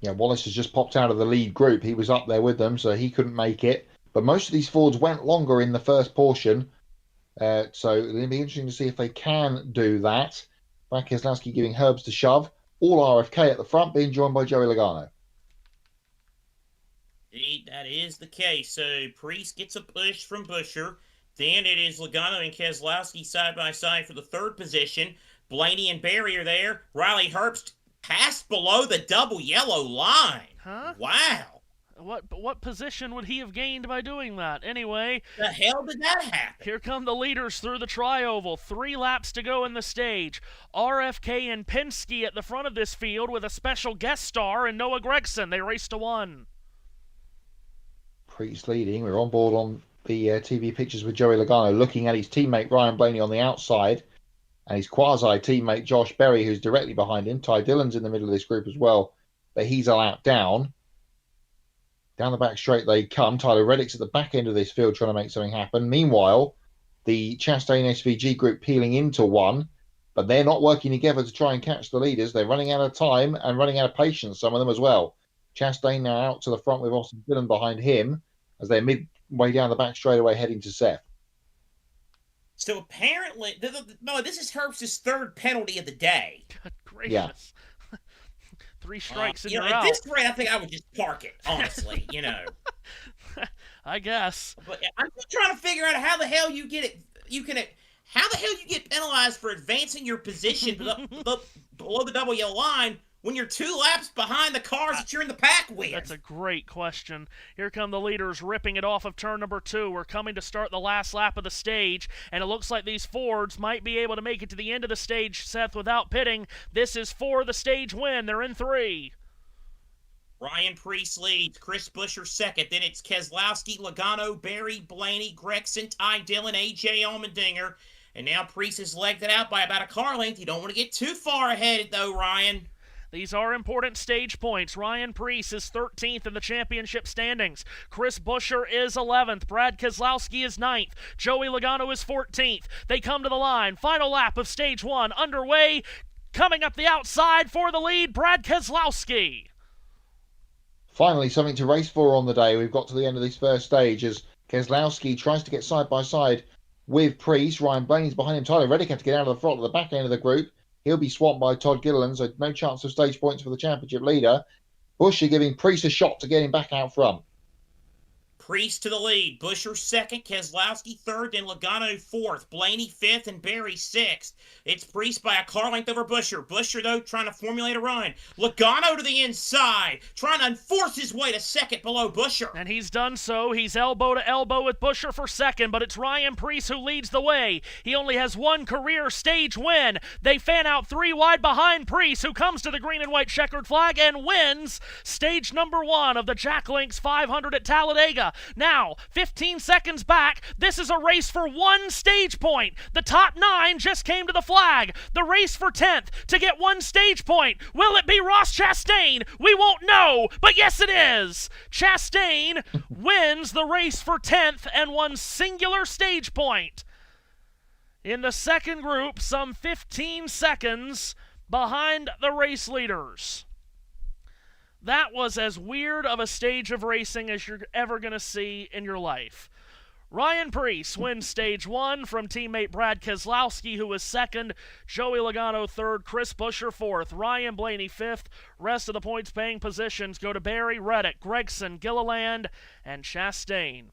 Yeah, Wallace has just popped out of the lead group. He was up there with them, so he couldn't make it. But most of these Fords went longer in the first portion. So it'll be interesting to see if they can do that. Brad Keselowski giving Herbst a shove. All RFK at the front, being joined by Joey Logano. Indeed, that is the case. So Preece gets a push from Buescher. Then it is Logano and Keselowski side by side for the third position. Blaney and Berry are there. Riley Herbst passed below the double yellow line. Huh? Wow. What position would he have gained by doing that? Anyway, The hell did that happen? here come the leaders through the tri-oval. 3 laps to go in the stage. RFK and Penske at the front of this field with a special guest star in Noah Gragson. They race to 1. Preece leading. We're on board on the TV pictures with Joey Logano looking at his teammate Ryan Blaney on the outside and his quasi-teammate Josh Berry, who's directly behind him. Ty Dillon's in the middle of this group as well, but he's a lap down. Down the back straight they come. Tyler Reddick's at the back end of this field trying to make something happen. Meanwhile, the Chastain SVG group peeling into 1, but they're not working together to try and catch the leaders. They're running out of time and running out of patience, some of them as well. Chastain now out to the front with Austin Dillon behind him as they're midway down the back straightaway heading to Seth. So apparently, no, this is Herbst's third penalty of the day. Good gracious. Yeah. 3 strikes and you know, you're at out. this rate, I think I would just park it, honestly, you know. I guess. But I'm just trying to figure out how the hell you get it. How the hell you get penalized for advancing your position below the double yellow line when you're 2 laps behind the cars that you're in the pack with? That's a great question. Here come the leaders ripping it off of turn number 2. We're coming to start the last lap of the stage, and it looks like these Fords might be able to make it to the end of the stage, Seth, without pitting. This is for the stage win. They're in 3. Ryan Preece leads, Chris Buescher second. Then it's Keselowski, Logano, Berry, Blaney, Gragson, Ty Dillon, A.J. Allmendinger. And now Preece has legged it out by about a car length. You don't want to get too far ahead, though, Ryan. These are important stage points. Ryan Preece is 13th in the championship standings. Chris Buescher is 11th. Brad Keselowski is 9th. Joey Logano is 14th. They come to the line. Final lap of stage 1 underway. Coming up the outside for the lead, Brad Keselowski. Finally, something to race for on the day. We've got to the end of this first stage as Keselowski tries to get side by side with Preece. Ryan Blaney's behind him. Tyler Reddick had to get out of the front of the back end of the group. He'll be swamped by Todd Gilliland, so no chance of stage points for the championship leader. Buescher giving Preece a shot to get him back out front. Preece to the lead. Buescher second, Keselowski third, then Logano fourth, Blaney fifth, and Berry sixth. It's Preece by a car length over Buescher. Buescher, though, trying to formulate a run. Logano to the inside, trying to enforce his way to second below Buescher. And he's done so. He's elbow to elbow with Buescher for second, but it's Ryan Preece who leads the way. He only has 1 career stage win. They fan out 3 wide behind Preece, who comes to the green and white checkered flag and wins stage number 1 of the Jack Links 500 at Talladega. Now, 15 seconds back, this is a race for 1 stage point. The top 9 just came to the flag. The race for 10th to get 1 stage point. Will it be Ross Chastain? We won't know, but yes it is. Chastain wins the race for 10th and 1 singular stage point. In the second group, some 15 seconds behind the race leaders. That was as weird of a stage of racing as you're ever going to see in your life. Ryan Preece wins Stage 1 from teammate Brad Keselowski, who was second, Joey Logano third, Chris Buescher fourth, Ryan Blaney fifth. Rest of the points-paying positions go to Barry, Reddick, Gregson, Gilliland, and Chastain.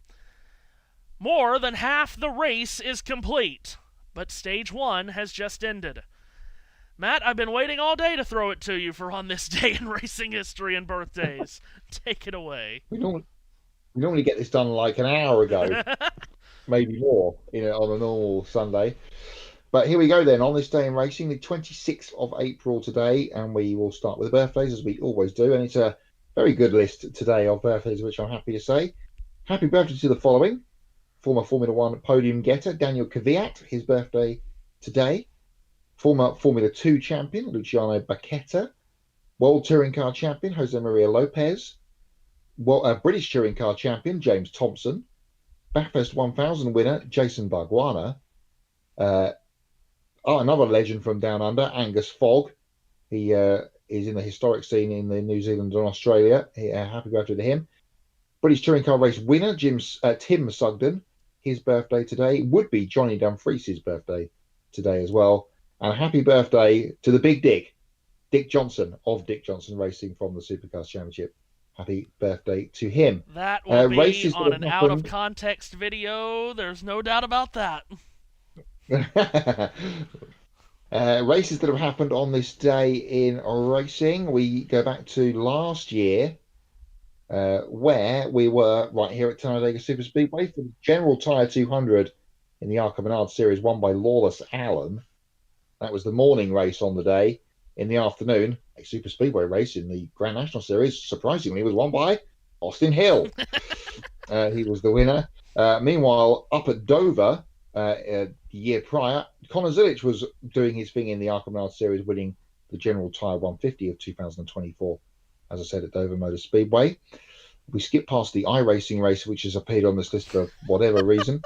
More than half the race is complete, but Stage 1 has just ended. Matt, I've been waiting all day to throw it to you for on this day in racing history and birthdays. Take it away. We normally get this done like an hour ago, maybe more, on a normal Sunday. But here we go then, on this day in racing, the 26th of April today, and we will start with the birthdays as we always do. And it's a very good list today of birthdays, which I'm happy to say. Happy birthday to the following: former Formula One podium getter Daniel Kvyat, his birthday today. Former Formula 2 champion Luciano Bacchetta. World Touring Car champion Jose Maria Lopez. British Touring Car champion James Thompson. Bathurst 1000 winner Jason Bargwanna. Another legend from down under, Angus Fogg. He is in the historic scene in the New Zealand and Australia. Happy birthday to him. British Touring Car race winner Tim Sugden. His birthday today. Would be Johnny Dumfries' birthday today as well. And a happy birthday to the Big Dick Johnson of Dick Johnson Racing from the Supercars Championship. Happy birthday to him. That will be on an out-of-context video. There's no doubt about that. Races that have happened on this day in racing. We go back to last year, where we were right here at Talladega Superspeedway for the General Tyre 200 in the Arca Menard Series, won by Lawless Allen. That was the morning race on the day. In the afternoon, a super speedway race in the Grand National Series, surprisingly, was won by Austin Hill. He was the winner. Meanwhile, up at Dover, the year prior, Conor Zilic was doing his thing in the Arca Menard Series, winning the General Tyre 150 of 2024, as I said, at Dover Motor Speedway. We skipped past the iRacing race, which has appeared on this list for whatever reason.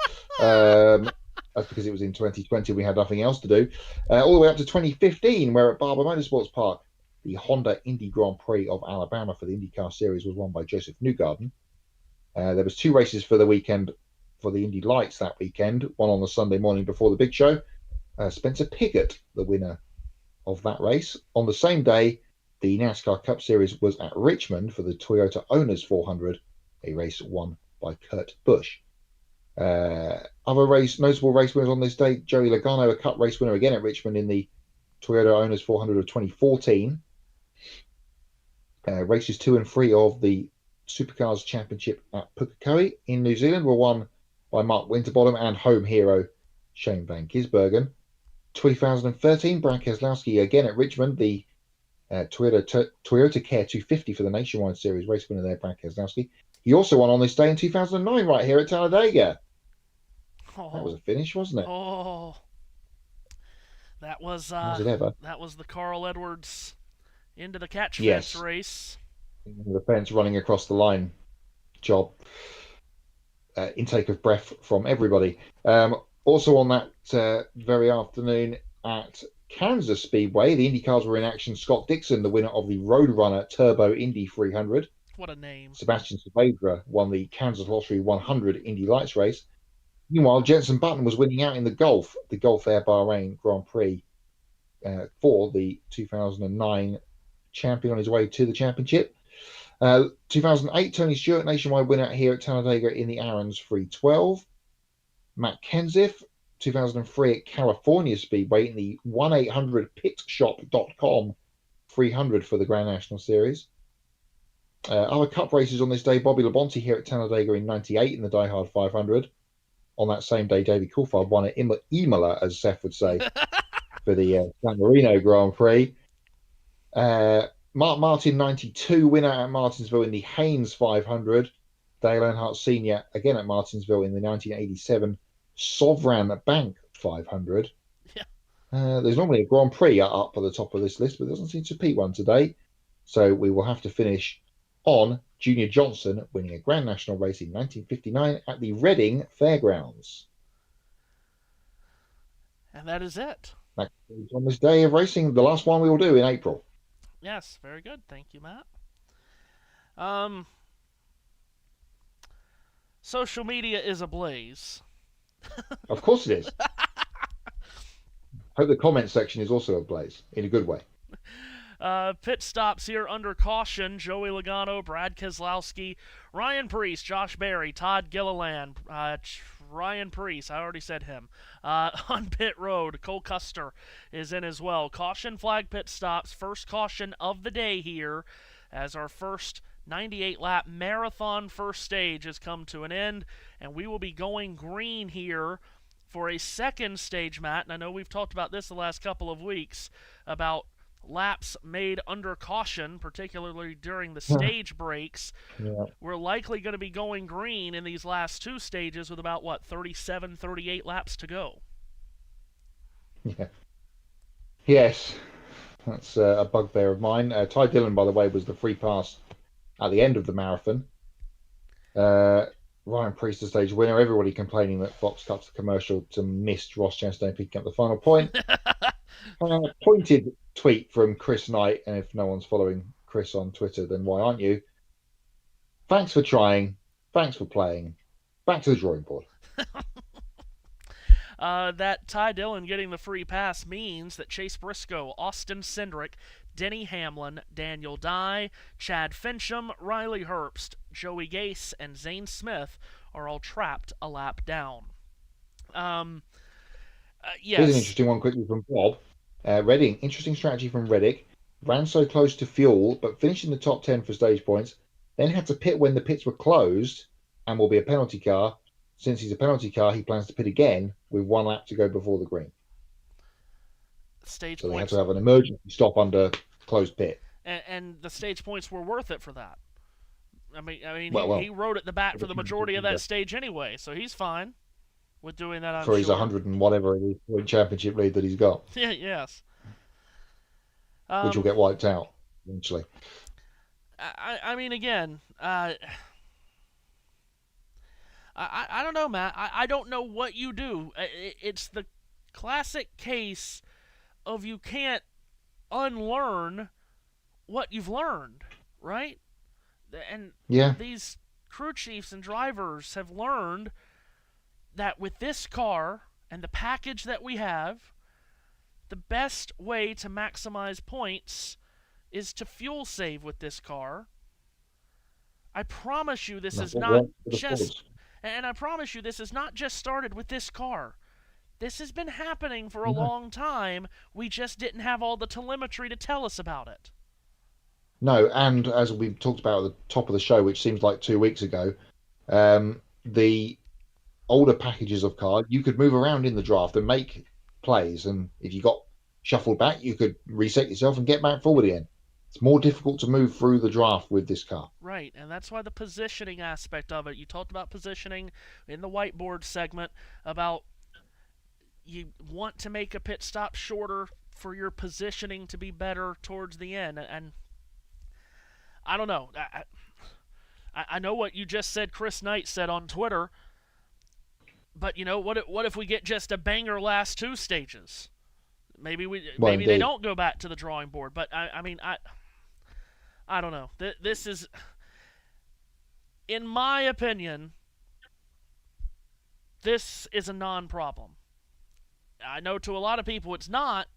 That's because it was in 2020. We had nothing else to do. All the way up to 2015, where at Barber Motorsports Park, the Honda Indy Grand Prix of Alabama for the IndyCar Series was won by Joseph Newgarden. There was 2 races for the weekend for the Indy Lights that weekend, one on the Sunday morning before the big show. Spencer Pigot, the winner of that race. On the same day, the NASCAR Cup Series was at Richmond for the Toyota Owners 400, a race won by Kurt Busch. Other notable race winners on this day: Joey Logano, a Cup race winner again at Richmond in the Toyota Owners 400 of 2014. Races 2 and 3 of the Supercars Championship at Pukekohe in New Zealand were won by Mark Winterbottom and home hero Shane Van Gisbergen. 2013, Brad Keselowski again at Richmond, the Toyota Care 250 for the Nationwide Series race winner there, Brad Keselowski. He also won on this day in 2009 right here at Talladega. Oh. That was a finish, wasn't it? Oh, that was it ever? That was the Carl Edwards into the catch Yes. fence race. The fence running across the line job. Intake of breath from everybody. Also on that very afternoon at Kansas Speedway, the IndyCars were in action. Scott Dixon, the winner of the Roadrunner Turbo Indy 300. What a name. Sebastian Saavedra won the Kansas Lottery 100 Indy Lights race. Meanwhile, Jenson Button was winning out in the Gulf Air Bahrain Grand Prix for the 2009 champion on his way to the championship. 2008, Tony Stewart, nationwide winner here at Talladega in the Aaron's 312. Matt Kenseth, 2003 at California Speedway in the 1-800-pitshop.com 300 for the Grand National Series. Other Cup races on this day: Bobby Labonte here at Talladega in 98 in the Die Hard 500. On that same day, David Coulthard won at Imola, as Seth would say, for the San Marino Grand Prix. Mark Martin, 92, winner at Martinsville in the Haynes 500. Dale Earnhardt Sr., again at Martinsville in the 1987 Sovereign Bank 500. Yeah. There's normally a Grand Prix up at the top of this list, but there doesn't seem to be one today. So we will have to finish on Junior Johnson winning a Grand National race in 1959 at the Reading Fairgrounds. And that is it. That is on this day of racing, the last one we will do in April. Yes, very good. Thank you, Matt. social media is ablaze. Of course it is. Hope the comment section is also ablaze in a good way. Pit stops here under caution. Joey Logano, Brad Keselowski, Ryan Preece, Josh Berry, Todd Gilliland, Ryan Preece, I already said him. On pit road, Cole Custer is in as well. Caution flag pit stops. First caution of the day here as our first 98-lap marathon first stage has come to an end, and we will be going green here for a second stage, Matt. And I know we've talked about this the last couple of weeks about laps made under caution, particularly during the stage breaks. Yeah. We're likely going to be going green in these last two stages with about, 37, 38 laps to go. Yeah. Yes, that's a bugbear of mine. Ty Dillon, by the way, was the free pass at the end of the marathon. Ryan Preece, the stage winner. Everybody complaining that Fox cut the commercial to miss Ross Chastain picking up the final point. Pointed tweet from Chris Knight, and if no one's following Chris on Twitter, then why aren't you? Thanks for trying. Thanks for playing. Back to the drawing board. That Ty Dillon getting the free pass means that Chase Briscoe, Austin Cindric, Denny Hamlin, Daniel Dye, Chad Fincham, Riley Herbst, Joey Gase, and Zane Smith are all trapped a lap down. Yes. Here's an interesting one quickly from Bob. Redding, interesting strategy from Reddick. Ran so close to fuel, but finished in the top 10 for stage points. Then had to pit when the pits were closed and will be a penalty car. Since he's a penalty car, he plans to pit again with 1 lap to go before the green. Stage so points. They had to have an emergency stop under closed pit. And the stage points were worth it for that. I mean, he rode at the back for the Yeah. majority of that stage anyway, so he's fine with doing that. I'm For his sure. 100 and whatever it is point championship lead that he's got, Yeah, yes. which will get wiped out eventually. I mean, again, I don't know, Matt. I don't know what you do. It's the classic case of you can't unlearn what you've learned, right? And Yeah. these crew chiefs and drivers have learned that with this car and the package that we have, the best way to maximize points is to fuel save with this car. I promise you this is not just... And I promise you, this has not just started with this car. This has been happening for a long time. We just didn't have all the telemetry to tell us about it. No, and as we talked about at the top of the show, which seems like 2 weeks ago, the older packages of cars, you could move around in the draft and make plays. And if you got shuffled back, you could reset yourself and get back forward again. It's more difficult to move through the draft with this car. Right, and that's why the positioning aspect of it, you talked about positioning in the whiteboard segment, about you want to make a pit stop shorter for your positioning to be better towards the end. And I don't know. I know what you just said Chris Knight said on Twitter, but, what if we get just a banger last two stages? Maybe they don't go back to the drawing board, but I don't know. This is, in my opinion, this is a non-problem. I know to a lot of people it's not,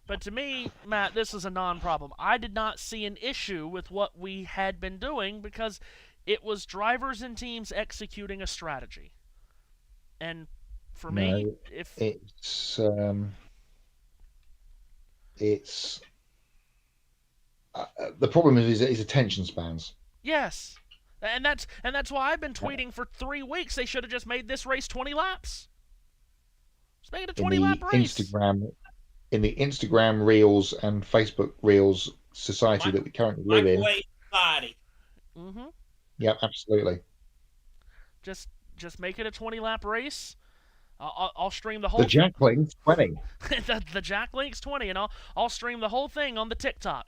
but to me, Matt, this is a non-problem. I did not see an issue with what we had been doing because it was drivers and teams executing a strategy. And for me, it's the problem is attention spans. Yes, and that's why I've been tweeting for 3 weeks. They should have just made this race 20 laps. Just make it a 20-lap race. In the Instagram Reels and Facebook Reels society that we currently live in. Mm-hmm. Yeah, absolutely. Just make it a 20-lap race. I'll stream the whole. The Jack Link's 20. the Jack Link's 20, and I'll stream the whole thing on the TikTok.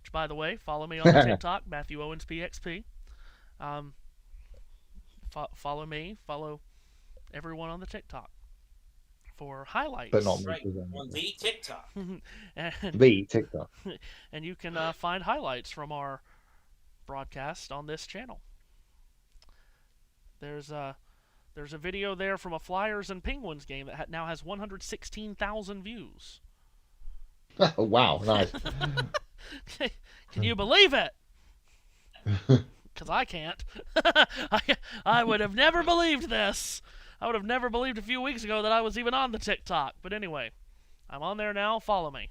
Which, by the way, follow me on the TikTok, Matthew Owens PXP. Follow me, follow everyone on the TikTok for highlights. But not right on the TikTok. The TikTok. And you can find highlights from our broadcast on this channel. There's a video there from a Flyers and Penguins game that now has 116,000 views. Oh, wow, nice. Can you believe it? Because I can't. I would have never believed this. I would have never believed a few weeks ago that I was even on the TikTok. But anyway, I'm on there now. Follow me.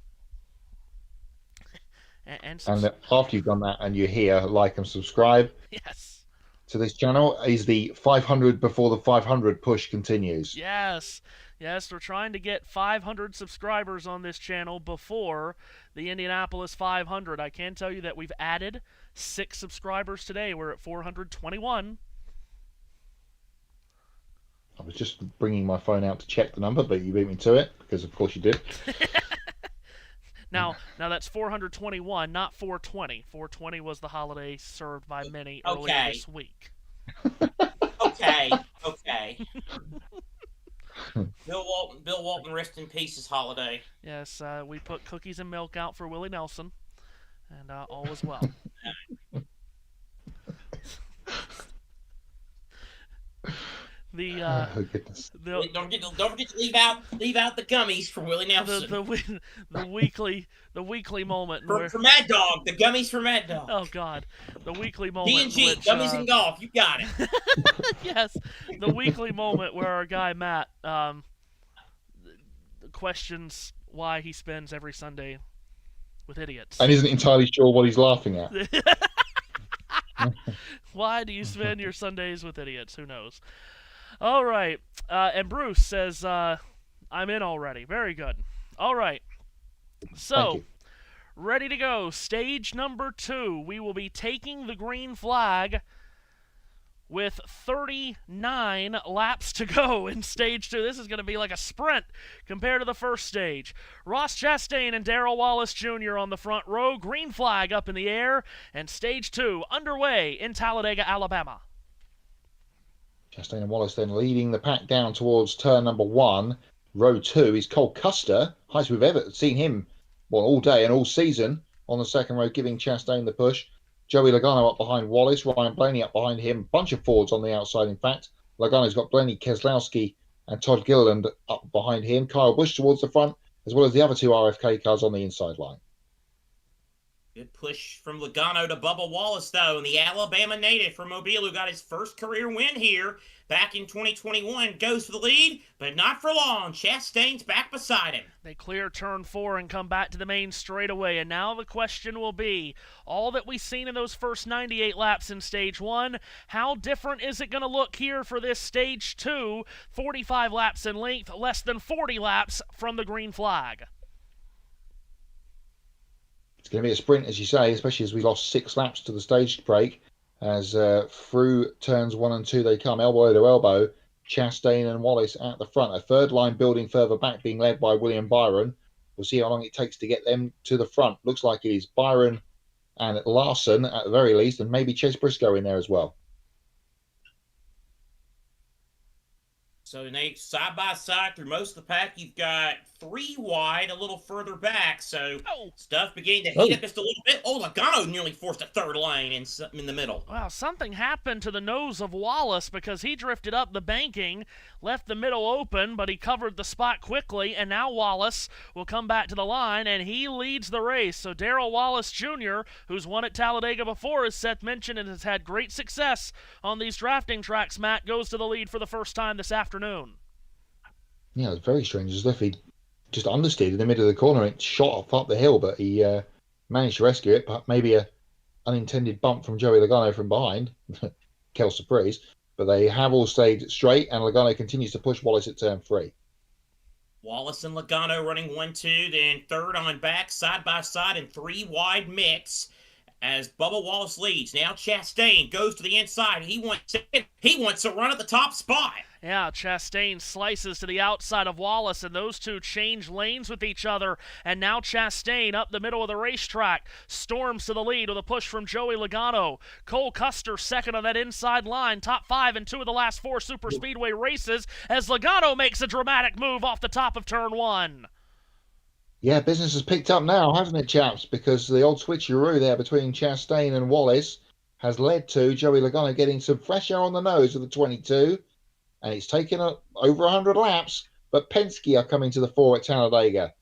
And after you've done that and you're here, like and subscribe. Yes. To this channel is the 500 before the 500 push continues. Yes. Yes, we're trying to get 500 subscribers on this channel before the Indianapolis 500. I can tell you that we've added 6 subscribers today. We're at 421. I was just bringing my phone out to check the number, but you beat me to it, because of course you did. Now that's 421, not 420. 420 was the holiday served by many earlier this week. Okay. Bill Walton, rest in peace, his holiday. Yes, we put cookies and milk out for Willie Nelson, and all was well. Oh goodness! Don't forget to leave out the gummies for Willie Nelson. The weekly moment for Mad Dog, the gummies for Mad Dog. Oh God, the weekly moment. D&G, gummies and golf, you got it. Yes, the weekly moment where our guy Matt questions why he spends every Sunday with idiots and isn't entirely sure what he's laughing at. Why do you spend your Sundays with idiots? Who knows? All right. And Bruce says, I'm in already. Very good. All right. So, ready to go. Stage number 2. We will be taking the green flag with 39 laps to go in stage 2. This is going to be like a sprint compared to the first stage. Ross Chastain and Darrell Wallace Jr. on the front row. Green flag up in the air. And stage 2 underway in Talladega, Alabama. Chastain and Wallace then leading the pack down towards turn number 1. Row 2 is Cole Custer. Highest we've ever seen him all day and all season on the second row, giving Chastain the push. Joey Logano up behind Wallace. Ryan Blaney up behind him. Bunch of Fords on the outside, in fact. Logano's got Blaney, Keselowski and Todd Gilliland up behind him. Kyle Busch towards the front, as well as the other 2 RFK cars on the inside line. Good push from Logano to Bubba Wallace, though, and the Alabama native from Mobile, who got his first career win here back in 2021, goes for the lead, but not for long. Chastain's back beside him. They clear turn 4 and come back to the main straightaway, and now the question will be, all that we've seen in those first 98 laps in stage 1, how different is it going to look here for this stage 2, 45 laps in length, less than 40 laps from the green flag? It's going to be a sprint, as you say, especially as we lost 6 laps to the stage break. As through turns 1 and 2 they come, elbow to elbow. Chastain and Wallace at the front. A third line building further back, being led by William Byron. We'll see how long it takes to get them to the front. Looks like it is Byron and Larson at the very least, and maybe Chase Briscoe in there as well. So, Nate, side by side through most of the pack, you've got 3 wide, a little further back. So, stuff beginning to heat up just a little bit. Oh, Logano nearly forced a third lane in the middle. Wow, something happened to the nose of Wallace because he drifted up the banking, left the middle open, but he covered the spot quickly, and now Wallace will come back to the line, and he leads the race. So, Darrell Wallace Jr., who's won at Talladega before, as Seth mentioned, and has had great success on these drafting tracks, Matt, goes to the lead for the first time this afternoon. Yeah, it's very strange. As if he just understeered in the middle of the corner and shot off up the hill, but he managed to rescue it. But maybe a unintended bump from Joey Logano from behind. Kel surprise. But they have all stayed straight, and Logano continues to push Wallace at turn 3. Wallace and Logano running 1-2, then third on back, side by side, and 3 wide mix. As Bubba Wallace leads. Now Chastain goes to the inside. He wants to run at the top spot. Yeah, Chastain slices to the outside of Wallace, and those two change lanes with each other. And now Chastain up the middle of the racetrack storms to the lead with a push from Joey Logano. Cole Custer second on that inside line, top 5 in 2 of the last 4 Superspeedway races, as Logano makes a dramatic move off the top of turn 1. Yeah, business has picked up now, hasn't it, chaps? Because the old switcheroo there between Chastain and Wallace has led to Joey Logano getting some fresh air on the nose of the 22, and it's taken over 100 laps, but Penske are coming to the fore at Talladega.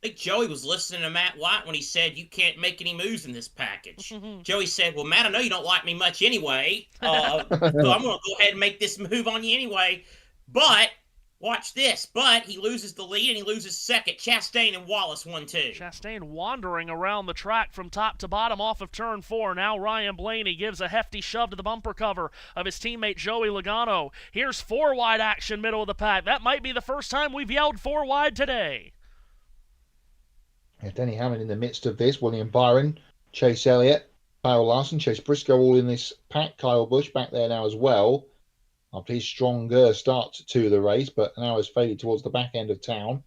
I think Joey was listening to Matt White when he said, you can't make any moves in this package. Joey said, well, Matt, I know you don't like me much anyway, so I'm going to go ahead and make this move on you anyway. But, watch this, but he loses the lead and he loses second. Chastain and Wallace 1-2. Chastain wandering around the track from top to bottom off of turn 4. Now Ryan Blaney gives a hefty shove to the bumper cover of his teammate Joey Logano. Here's 4 wide action, middle of the pack. That might be the first time we've yelled 4 wide today. Denny Hamlin in the midst of this. William Byron, Chase Elliott, Kyle Larson, Chase Briscoe all in this pack. Kyle Busch back there now as well, after his stronger start to the race, but now has faded towards the back end of town.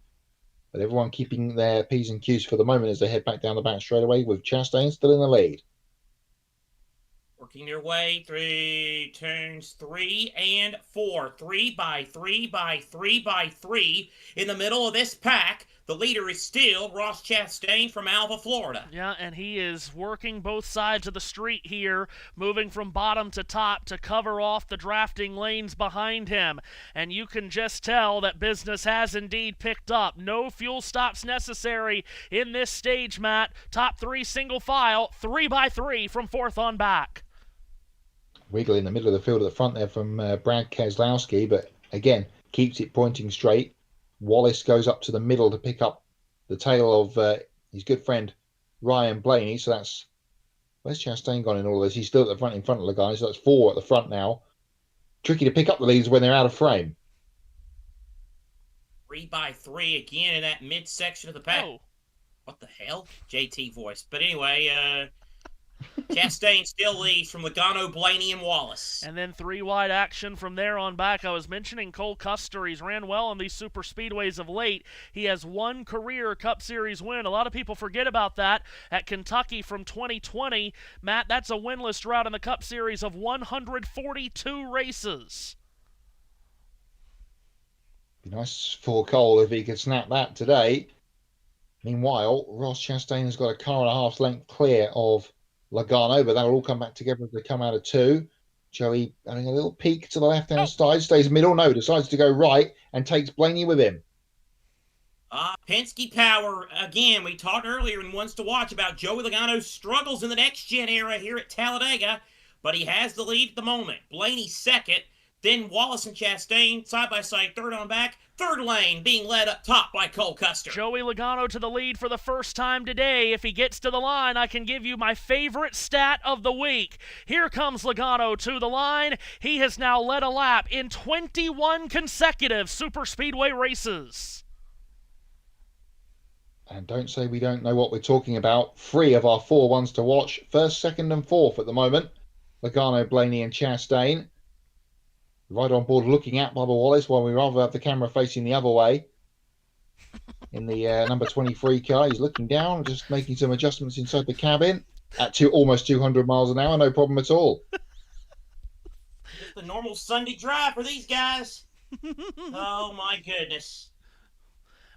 But everyone keeping their P's and Q's for the moment as they head back down the back straightaway, with Chastain still in the lead. Working their way through turns 3 and 4. 3 by 3 by 3 by 3. In the middle of this pack, the leader is still Ross Chastain from Alva, Florida. Yeah, and he is working both sides of the street here, moving from bottom to top to cover off the drafting lanes behind him. And you can just tell that business has indeed picked up. No fuel stops necessary in this stage, Matt. Top 3 single file, 3 by 3 from 4th on back. Wiggle in the middle of the field at the front there from Brad Keselowski, but again, keeps it pointing straight. Wallace goes up to the middle to pick up the tail of his good friend Ryan Blaney. So that's, where's Chastain gone in all this? He's still at the front in front of the guys. So that's 4 at the front now. Tricky to pick up the leaders when they're out of frame. 3 by 3 again in that midsection of the pack. Oh. What the hell? JT voice. But anyway, Chastain still leads from Logano, Blaney, and Wallace. And then 3 wide action from there on back. I was mentioning Cole Custer. He's ran well on these super speedways of late. He has 1 career Cup Series win. A lot of people forget about that at Kentucky from 2020. Matt, that's a winless drought in the Cup Series of 142 races. Be nice for Cole if he could snap that today. Meanwhile, Ross Chastain has got a car and a half length clear of Logano, but that'll all come back together as they come out of 2. Joey having a little peek to the left-hand side, stays middle, no, decides to go right and takes Blaney with him. Penske power, again, we talked earlier in Ones to Watch about Joey Logano's struggles in the next-gen era here at Talladega, but he has the lead at the moment. Blaney second, then Wallace and Chastain side-by-side, third on back, third lane being led up top by Cole Custer. Joey Logano to the lead for the first time today. If he gets to the line, I can give you my favorite stat of the week. Here comes Logano to the line. He has now led a lap in 21 consecutive superspeedway races. And don't say we don't know what we're talking about. 3 of our 4 ones to watch. First, second, and fourth at the moment. Logano, Blaney, and Chastain. Right on board looking at Bubba Wallace while we rather have the camera facing the other way. In the number 23 car, he's looking down, just making some adjustments inside the cabin at almost 200 miles an hour. No problem at all. Just the normal Sunday drive for these guys. Oh my goodness.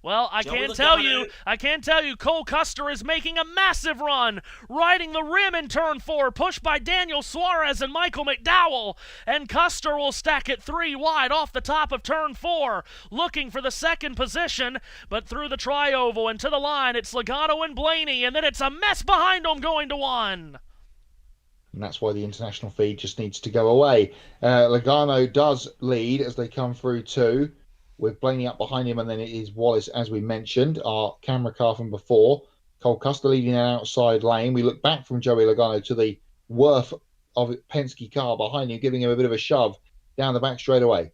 Well, I can tell you, Cole Custer is making a massive run, riding the rim in turn 4, pushed by Daniel Suarez and Michael McDowell, and Custer will stack it 3 wide off the top of turn 4, looking for the second position, but through the tri-oval and to the line, it's Logano and Blaney, and then it's a mess behind them going to 1. And that's why the international feed just needs to go away. Logano does lead as they come through 2. With Blaney up behind him, and then it is Wallace, as we mentioned, our camera car from before. Cole Custer leading an outside lane. We look back from Joey Logano to the Worth of Penske car behind him, giving him a bit of a shove down the back straight away.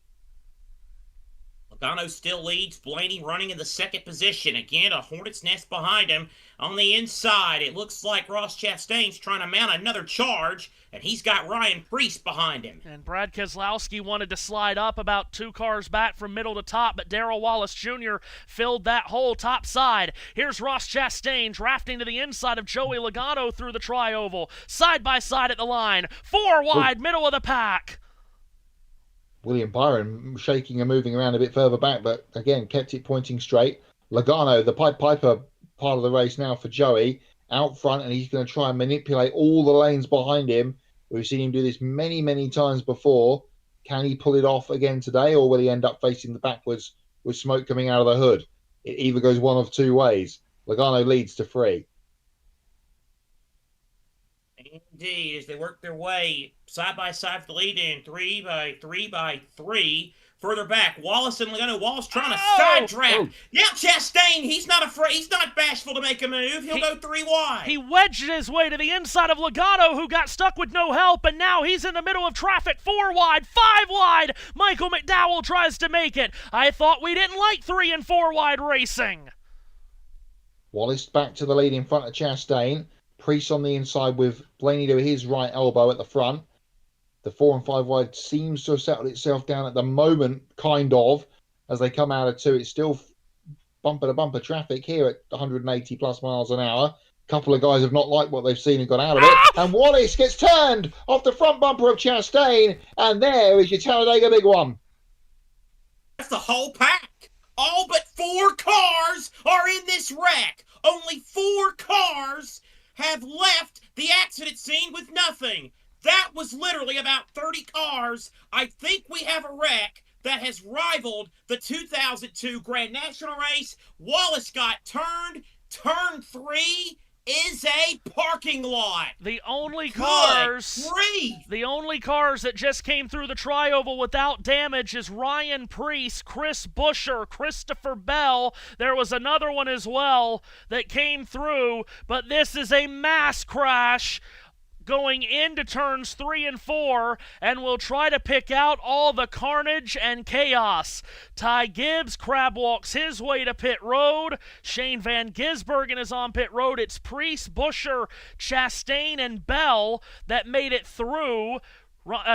Logano still leads. Blaney running in the second position. Again, a hornet's nest behind him. On the inside, it looks like Ross Chastain's trying to mount another charge, and he's got Ryan Preece behind him. And Brad Keselowski wanted to slide up about 2 cars back from middle to top, but Darrell Wallace Jr. filled that hole top side. Here's Ross Chastain drafting to the inside of Joey Logano through the tri-oval. Side by side at the line. 4 wide, middle of the pack. William Byron shaking and moving around a bit further back, but again, kept it pointing straight. Logano, the Pied Piper part of the race now for Joey, out front, and he's going to try and manipulate all the lanes behind him. We've seen him do this many, many times before. Can he pull it off again today, or will he end up facing the backwards with smoke coming out of the hood? It either goes one of two ways. Logano leads to 3. Indeed, as they work their way side by side for the lead in 3 by 3. Further back, Wallace and Logano. Wallace trying to side draft. Now Chastain, he's not afraid. He's not bashful to make a move. He'll go 3 wide. He wedged his way to the inside of Logano, who got stuck with no help, and now he's in the middle of traffic. 4 wide, 5 wide. Michael McDowell tries to make it. I thought we didn't like 3 and 4 wide racing. Wallace back to the lead in front of Chastain. Priest on the inside with Blaney to his right elbow at the front. The 4 and 5 wide seems to have settled itself down at the moment, kind of, as they come out of 2. It's still bumper-to-bumper traffic here at 180 plus miles an hour. A couple of guys have not liked what they've seen and got out of it. And Wallace gets turned off the front bumper of Chastain, and there is your Talladega big one. That's the whole pack. All but 4 cars are in this wreck. Only 4 cars have left the accident scene with nothing. That was literally about 30 cars. I think we have a wreck that has rivaled the 2002 Grand National race. Wallace got turned. Turn 3 is a parking lot. The only cars that just came through the tri-oval without damage is Ryan Priest, Chris Buescher, Christopher Bell. There was another one as well that came through, but this is a mass crash going into turns 3 and 4, and we'll try to pick out all the carnage and chaos. Ty Gibbs crab walks his way to pit road. Shane Van Gisbergen is on pit road. It's Priest, Buescher, Chastain, and Bell that made it through.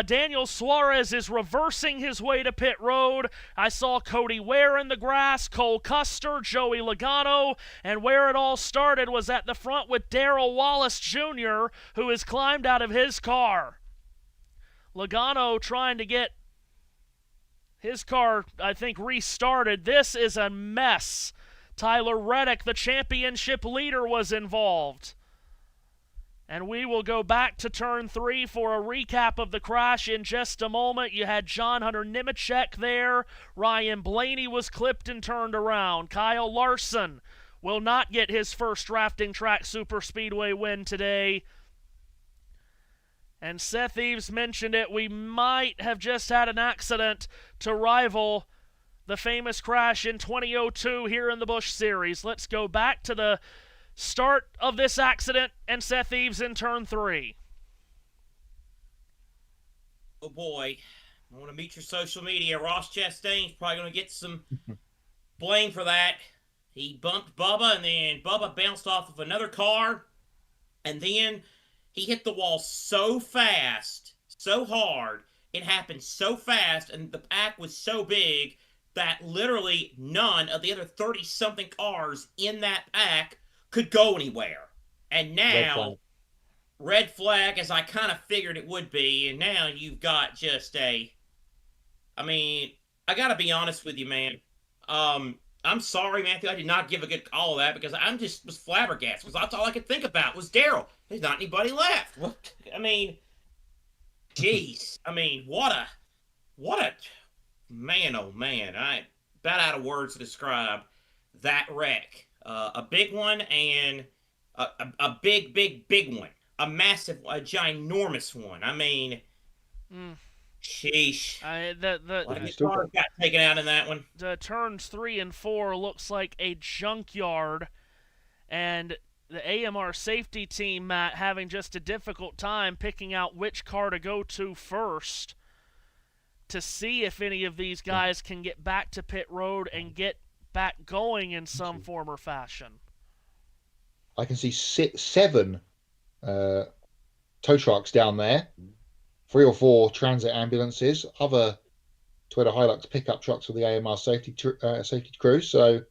Daniel Suarez is reversing his way to pit road. I saw Cody Ware in the grass, Cole Custer, Joey Logano, and where it all started was at the front with Darrell Wallace Jr., who has climbed out of his car. Logano trying to get his car, I think, restarted. This is a mess. Tyler Reddick, the championship leader, was involved. And we will go back to turn 3 for a recap of the crash in just a moment. You had John Hunter Nemechek there. Ryan Blaney was clipped and turned around. Kyle Larson will not get his first Rafting Track Superspeedway win today. And Seth Eaves mentioned it. We might have just had an accident to rival the famous crash in 2002 here in the Busch Series. Let's go back to the start of this accident and Seth Eaves in turn 3. Oh boy, I want to meet your social media. Ross Chastain's probably going to get some blame for that. He bumped Bubba, and then Bubba bounced off of another car, and then he hit the wall so fast, so hard, it happened so fast, and the pack was so big that literally none of the other 30-something cars in that pack could go anywhere. And now, red flag, as I kind of figured it would be, and now you've got just I got to be honest with you, man. I'm sorry, Matthew, I did not give a good call of that because was flabbergasted, because that's all I could think about was Darrell. There's not anybody left. Jeez. What a man, oh man. I'm about out of words to describe that wreck. A big one, and a big one. A massive, a ginormous one. Sheesh. The car got taken out in that one. The turns 3 and 4 looks like a junkyard, and the AMR safety team, Matt, having just a difficult time picking out which car to go to first to see if any of these guys can get back to pit road and get back going in some form or fashion. I can see 7 tow trucks down there, 3 or 4 transit ambulances, other Toyota Hilux pickup trucks for the AMR safety crew. So,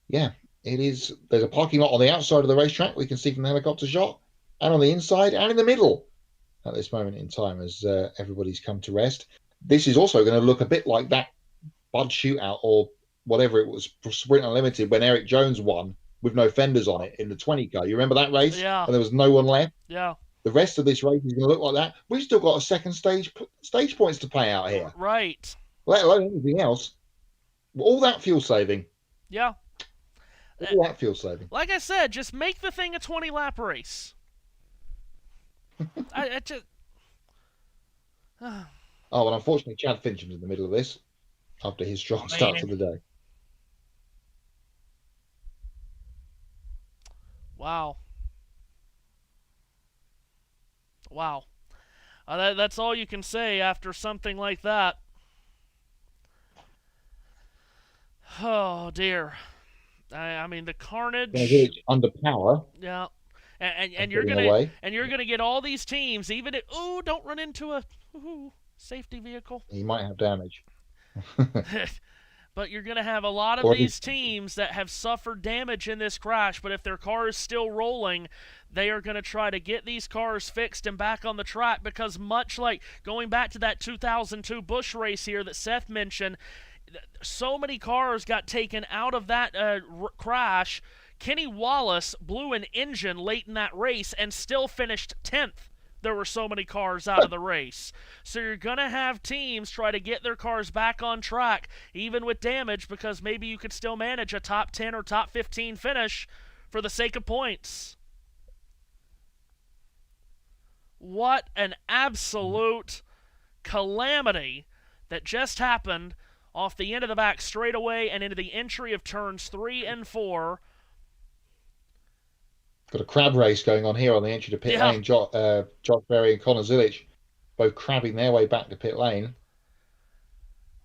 yeah, it is. There's a parking lot on the outside of the racetrack we can see from the helicopter shot, and on the inside and in the middle at this moment in time as everybody's come to rest. This is also going to look a bit like that Bud shootout or whatever it was, Sprint Unlimited, when Eric Jones won with no fenders on it in the 20 car. You remember that race? Yeah. And there was no one left. Yeah. The rest of this race is going to look like that. We've still got a second stage points to play out here, Right. let alone anything else. All that fuel saving. Yeah. All that fuel saving. Like I said, just make the thing a 20-lap race. I just... Oh, and unfortunately, Chad Fincham's in the middle of this after his strong start to the day. Wow. Wow. That's all you can say after something like that. Oh, dear. I mean, the carnage. It's under power. Yeah. And you're gonna get all these teams, even if don't run into a safety vehicle. He might have damage. But you're going to have a lot of these teams that have suffered damage in this crash, but if their car is still rolling, they are going to try to get these cars fixed and back on the track, because much like going back to that 2002 Busch race here that Seth mentioned, so many cars got taken out of that crash. Kenny Wallace blew an engine late in that race and still finished 10th. There were so many cars out of the race. So you're going to have teams try to get their cars back on track, even with damage, because maybe you could still manage a top 10 or top 15 finish for the sake of points. What an absolute calamity that just happened off the end of the back straightaway and into the entry of turns 3 and 4. Got a crab race going on here on the entry to pit lane. Josh Berry and Connor Zilich both crabbing their way back to pit lane.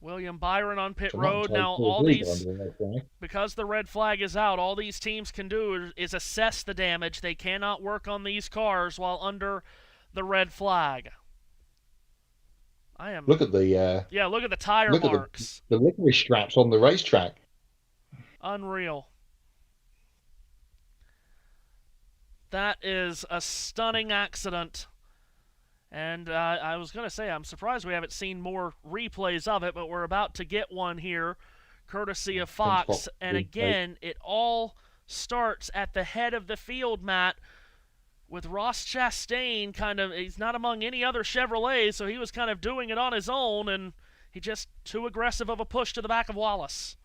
William Byron on pit road. Now, all these, because the red flag is out, all these teams can do is assess the damage. They cannot work on these cars while under the red flag. Look at the look at the tire marks. The licorice straps on the racetrack. Unreal. That is a stunning accident. And I was going to say, I'm surprised we haven't seen more replays of it, but we're about to get one here, courtesy of Fox. And again, it all starts at the head of the field, Matt, with Ross Chastain he's not among any other Chevrolets, so he was kind of doing it on his own, and he just too aggressive of a push to the back of Wallace.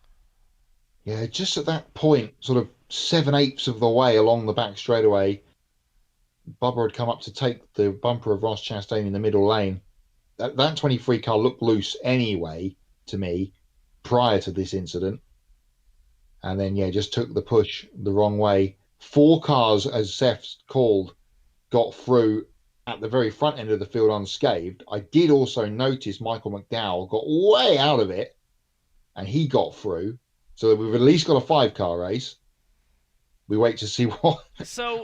Yeah, just at that point, sort of 7/8 of the way along the back straightaway, Bubba had come up to take the bumper of Ross Chastain in the middle lane. That 23 car looked loose anyway to me prior to this incident. And then, just took the push the wrong way. 4 cars, as Seth called, got through at the very front end of the field unscathed. I did also notice Michael McDowell got way out of it, and he got through. So we've at least got a 5-car race. We wait to see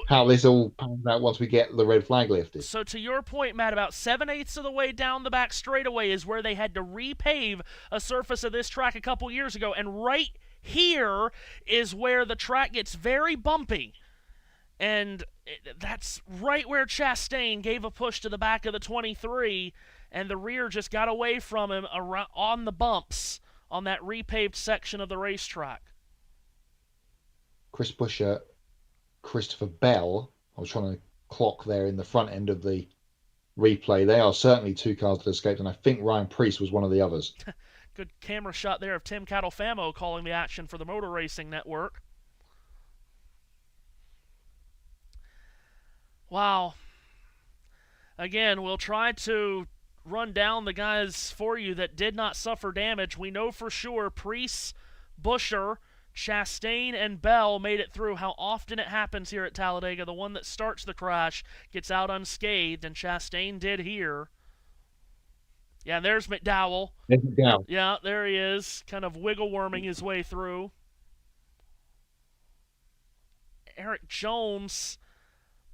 how this all pans out once we get the red flag lifted. So to your point, Matt, about 7/8 of the way down the back straightaway is where they had to repave a surface of this track a couple years ago. And right here is where the track gets very bumpy. And that's right where Chastain gave a push to the back of the 23, and the rear just got away from him around, on the bumps on that repaved section of the racetrack. Chris Buescher, Christopher Bell, I was trying to clock there in the front end of the replay. They are certainly 2 cars that escaped, and I think Ryan Preece was one of the others. Good camera shot there of Tim Catalfamo calling the action for the Motor Racing Network. Wow. Again, we'll try to run down the guys for you that did not suffer damage. We know for sure Preece, Buescher, Chastain, and Bell made it through. How often it happens here at Talladega. The one that starts the crash gets out unscathed, and Chastain did here. Yeah, there's McDowell. Yeah, there he is, kind of wiggle-worming his way through. Eric Jones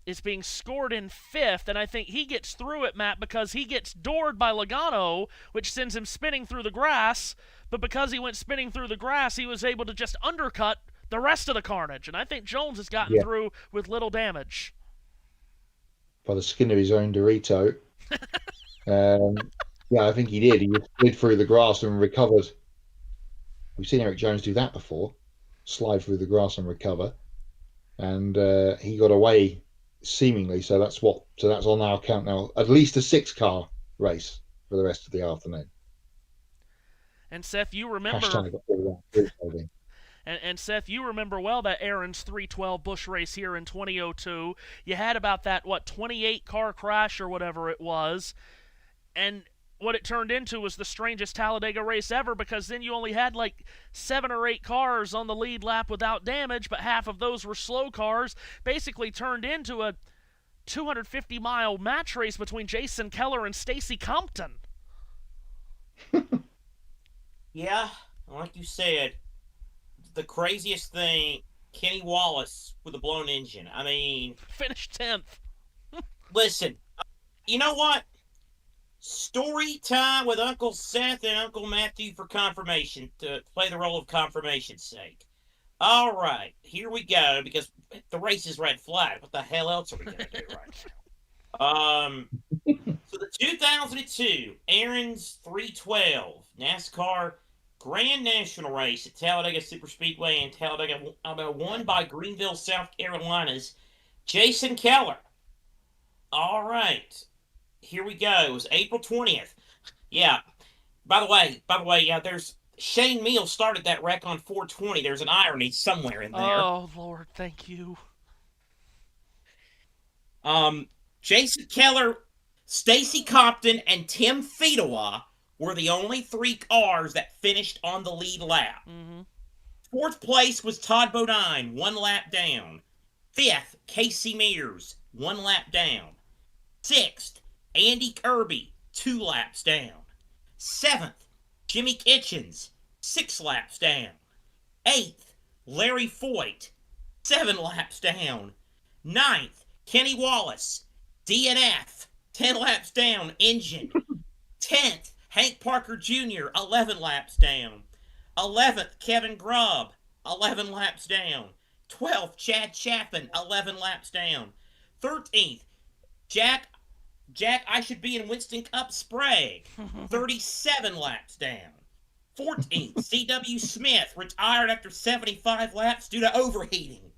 is being scored in 5th, and I think he gets through it, Matt, because he gets doored by Logano, which sends him spinning through the grass. But because he went spinning through the grass, he was able to just undercut the rest of the carnage. And I think Jones has gotten through with little damage. By the skin of his own Dorito. I think he did. He slid through the grass and recovered. We've seen Eric Jones do that before. Slide through the grass and recover. and he got away seemingly. So that's on our account now. At least a 6-car race for the rest of the afternoon. And Seth, you remember Hashtag all around. And Seth, you remember well that Aaron's 312 Busch race here in 2002. You had about that 28 car crash or whatever it was, and what it turned into was the strangest Talladega race ever, because then you only had like 7 or 8 cars on the lead lap without damage, but half of those were slow cars. Basically turned into a 250-mile match race between Jason Keller and Stacy Compton. Yeah, like you said, the craziest thing, Kenny Wallace with a blown engine. I mean, Finished 10th. listen, you know what? Story time with Uncle Seth and Uncle Matthew for confirmation, to play the role of confirmation's sake. All right, here we go, because the race is red flag. What the hell else are we going to do right now? So the 2002 Aaron's 312 NASCAR Grand National Race at Talladega Superspeedway in Talladega, won by Greenville, South Carolina's Jason Keller. All right, here we go. It was April 20th. Yeah. By the way, yeah, there's Shane Meal started that wreck on 420. There's an irony somewhere in there. Oh, Lord, thank you. Jason Keller, Stacy Compton, and Tim Fedewa were the only 3 cars that finished on the lead lap. Mm-hmm. 4th place was Todd Bodine, 1 lap down. 5th, Casey Mears, 1 lap down. 6th, Andy Kirby, 2 laps down. 7th, Jimmy Kitchens, 6 laps down. 8th, Larry Foyt, 7 laps down. 9th, Kenny Wallace, DNF, 10 laps down, engine. 10th, Hank Parker Jr., 11 laps down. 11th, Kevin Grubb, 11 laps down. 12th, Chad Chapin, 11 laps down. 13th, Jack, I should be in Winston Cup Sprague, 37 laps down. 14th, C.W. Smith, retired after 75 laps due to overheating.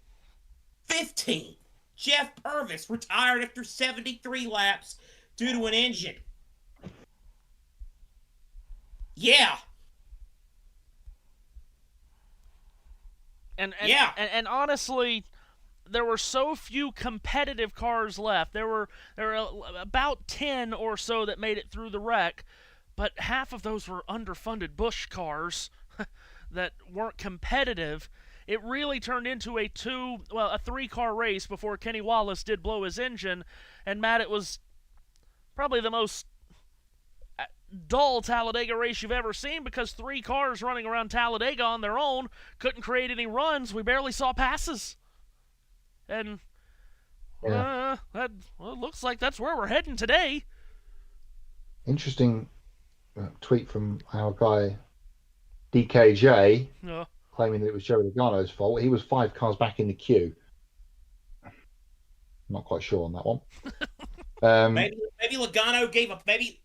15th, Jeff Purvis, retired after 73 laps due to an engine. Yeah. And honestly, there were so few competitive cars left. There were about 10 or so that made it through the wreck, but half of those were underfunded Busch cars that weren't competitive. It really turned into a 3-car race before Kenny Wallace did blow his engine. And Matt, it was probably the most dull Talladega race you've ever seen, because 3 cars running around Talladega on their own couldn't create any runs. We barely saw passes. And it looks like that's where we're heading today. Interesting tweet from our guy DKJ, claiming that it was Joey Logano's fault. He was 5 cars back in the queue. Not quite sure on that one. Maybe Logano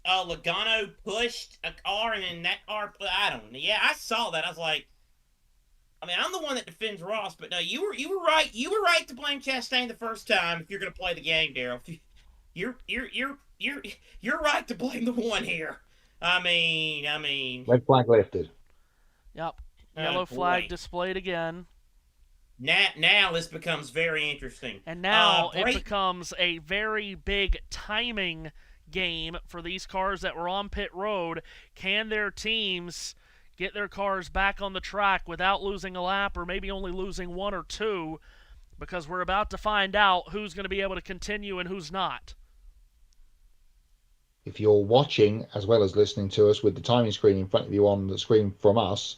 Logano pushed a car and then that car. I don't know. Yeah, I saw that. I was like, I mean, I'm the one that defends Ross, but no, you were right. You were right to blame Chastain the first time. If you're going to play the game, Daryl, you're right to blame the one here. I mean. Red flag lifted. Yep. Yellow flag displayed again. Now this becomes very interesting. And now it becomes a very big timing game for these cars that were on pit road. Can their teams get their cars back on the track without losing a lap, or maybe only losing 1 or 2? Because we're about to find out who's going to be able to continue and who's not. If you're watching as well as listening to us with the timing screen in front of you on the screen from us,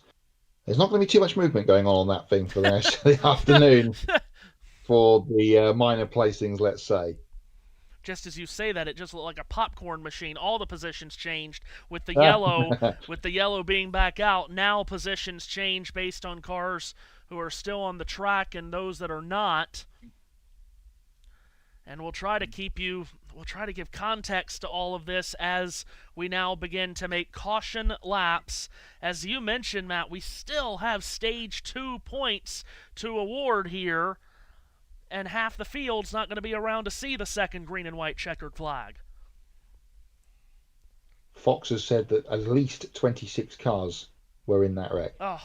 there's not going to be too much movement going on that thing for the rest of the afternoon for the minor placings, let's say. Just as you say that, it just looked like a popcorn machine. All the positions changed with the yellow being back out. Now positions change based on cars who are still on the track and those that are not. And we'll try to give context to all of this as we now begin to make caution laps. As you mentioned, Matt, we still have stage 2 points to award here. and half the field's not going to be around to see the second green and white checkered flag. Fox has said that at least 26 cars were in that wreck. Oh,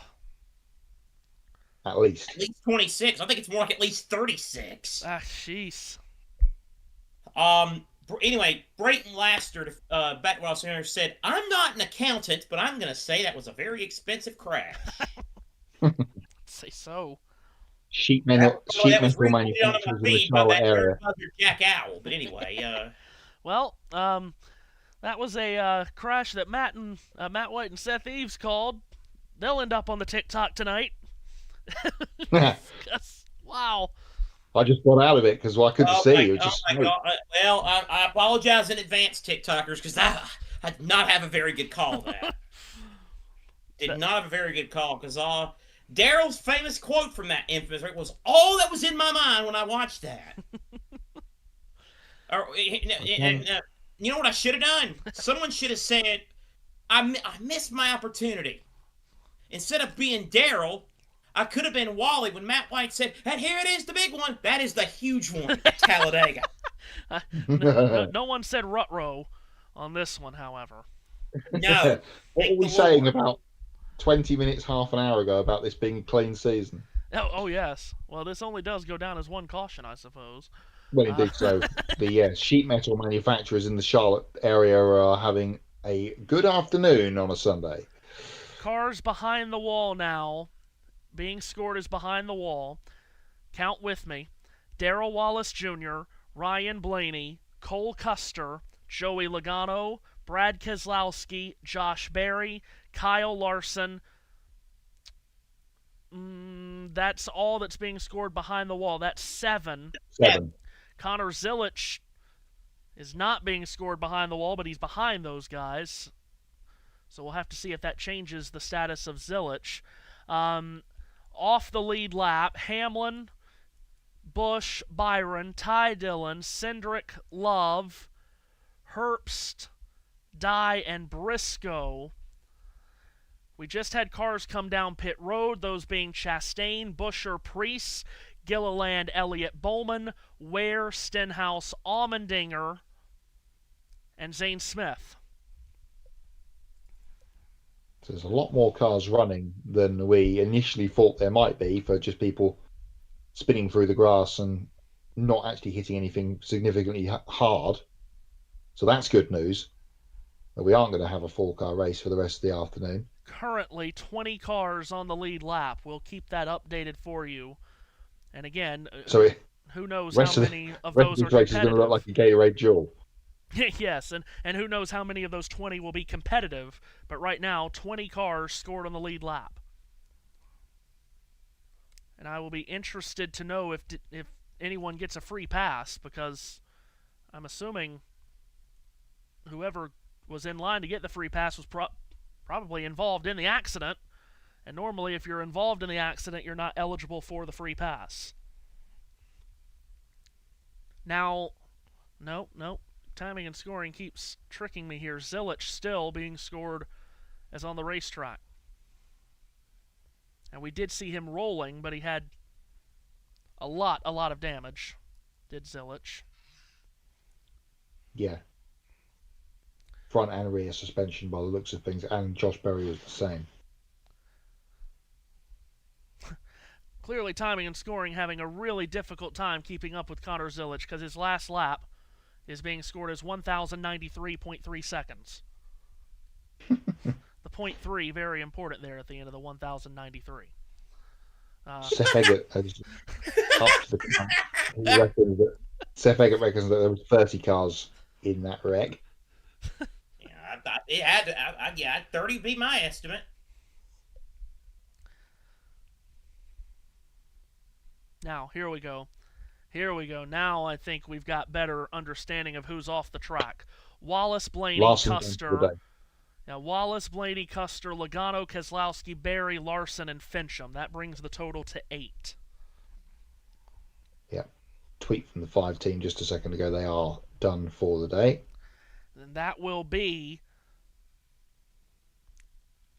At least. At least 26. I think it's more like at least 36. jeez. Anyway, Brayton Laster, back to what I was saying, said, I'm not an accountant, but I'm going to say that was a very expensive crash. Say so. Sheet metal manufacturers manufacturers in the Charlotte area. Jack Owl, but anyway. Well, that was a crash that Matt White and Seth Eaves called. They'll end up on the TikTok tonight. Wow. I just got out of it because I couldn't see you. God. Well, I apologize in advance, TikTokers, because I did not have a very good call there. Did not have a very good call because Daryl's famous quote from that infamous wreck was all that was in my mind when I watched that. You know what I should have done? Someone should have said, I missed my opportunity. Instead of being Daryl, I could have been Wally when Matt White said, and here it is, the big one. That is the huge one at Talladega. No one said Rutro on this one, however. No. What were we saying about 20 minutes, half an hour ago about this being a clean season? Oh yes. Well, this only does go down as one caution, I suppose. Well, indeed so. The sheet metal manufacturers in the Charlotte area are having a good afternoon on a Sunday. Cars behind the wall now. Being scored as behind the wall. Count with me. Darrell Wallace Jr., Ryan Blaney, Cole Custer, Joey Logano, Brad Keselowski, Josh Berry, Kyle Larson. That's all that's being scored behind the wall. That's 7. Connor Zilic is not being scored behind the wall, but he's behind those guys. So we'll have to see if that changes the status of Zilic. Off the lead lap, Hamlin, Busch, Byron, Ty Dillon, Cindric, Love, Herbst, Dye, and Briscoe. We just had cars come down pit road, those being Chastain, Buescher, Preece, Gilliland, Elliott, Bowman, Ware, Stenhouse, Allmendinger, and Zane Smith. So there's a lot more cars running than we initially thought there might be for just people spinning through the grass and not actually hitting anything significantly hard. So that's good news. But we aren't going to have a 4-car race for the rest of the afternoon. Currently 20 cars on the lead lap. We'll keep that updated for you. And again, so who knows how many of those are race is going to look like a Gatorade duel. Yes, and who knows how many of those 20 will be competitive. But right now, 20 cars scored on the lead lap. And I will be interested to know if anyone gets a free pass, because I'm assuming whoever was in line to get the free pass was probably involved in the accident. And normally, if you're involved in the accident, you're not eligible for the free pass. Now, no. Timing and scoring keeps tricking me here. Zilic still being scored as on the racetrack. And we did see him rolling, but he had a lot of damage, did Zilic. Yeah. Front and rear suspension by the looks of things, and Josh Berry was the same. Clearly timing and scoring having a really difficult time keeping up with Connor Zilic, because his last lap is being scored as 1,093.3 seconds. The 0.3, very important there at the end of the 1,093. Seth Eggert has up to the count. Seth Eggert reckons that there was 30 cars in that wreck. Yeah, 30 would be my estimate. Now, here we go. Now I think we've got better understanding of who's off the track. Wallace, Blaney, Custer. Now, Wallace, Blaney, Custer, Logano, Keselowski, Berry, Larson, and Fincham. That brings the total to 8. Yeah. Tweet from the 5 team just a second ago. They are done for the day. And that will be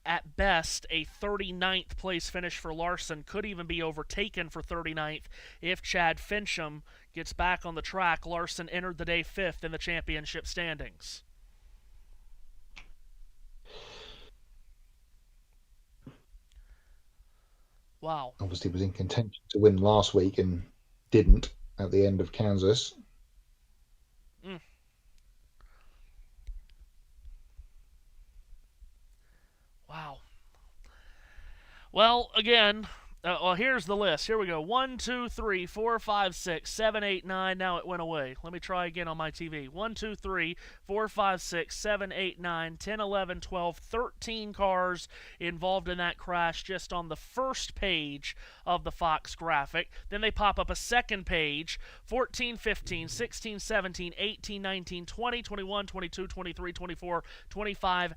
at best, a 39th place finish for Larson. Could even be overtaken for 39th if Chad Fincham gets back on the track. Larson entered the day 5th in the championship standings. Wow. Obviously was in contention to win last week and didn't at the end of Kansas. Wow. Well, again, here's the list. Here we go. 1, 2, 3, 4, 5, 6, 7, 8, 9. Now it went away. Let me try again on my TV. 1, 2, 3, 4, 5, 6, 7, 8, 9, 10, 11, 12, 13 cars involved in that crash just on the first page of the Fox graphic. Then they pop up a second page. 14, 15, 16, 17, 18, 19, 20, 21, 22, 23, 24, 25.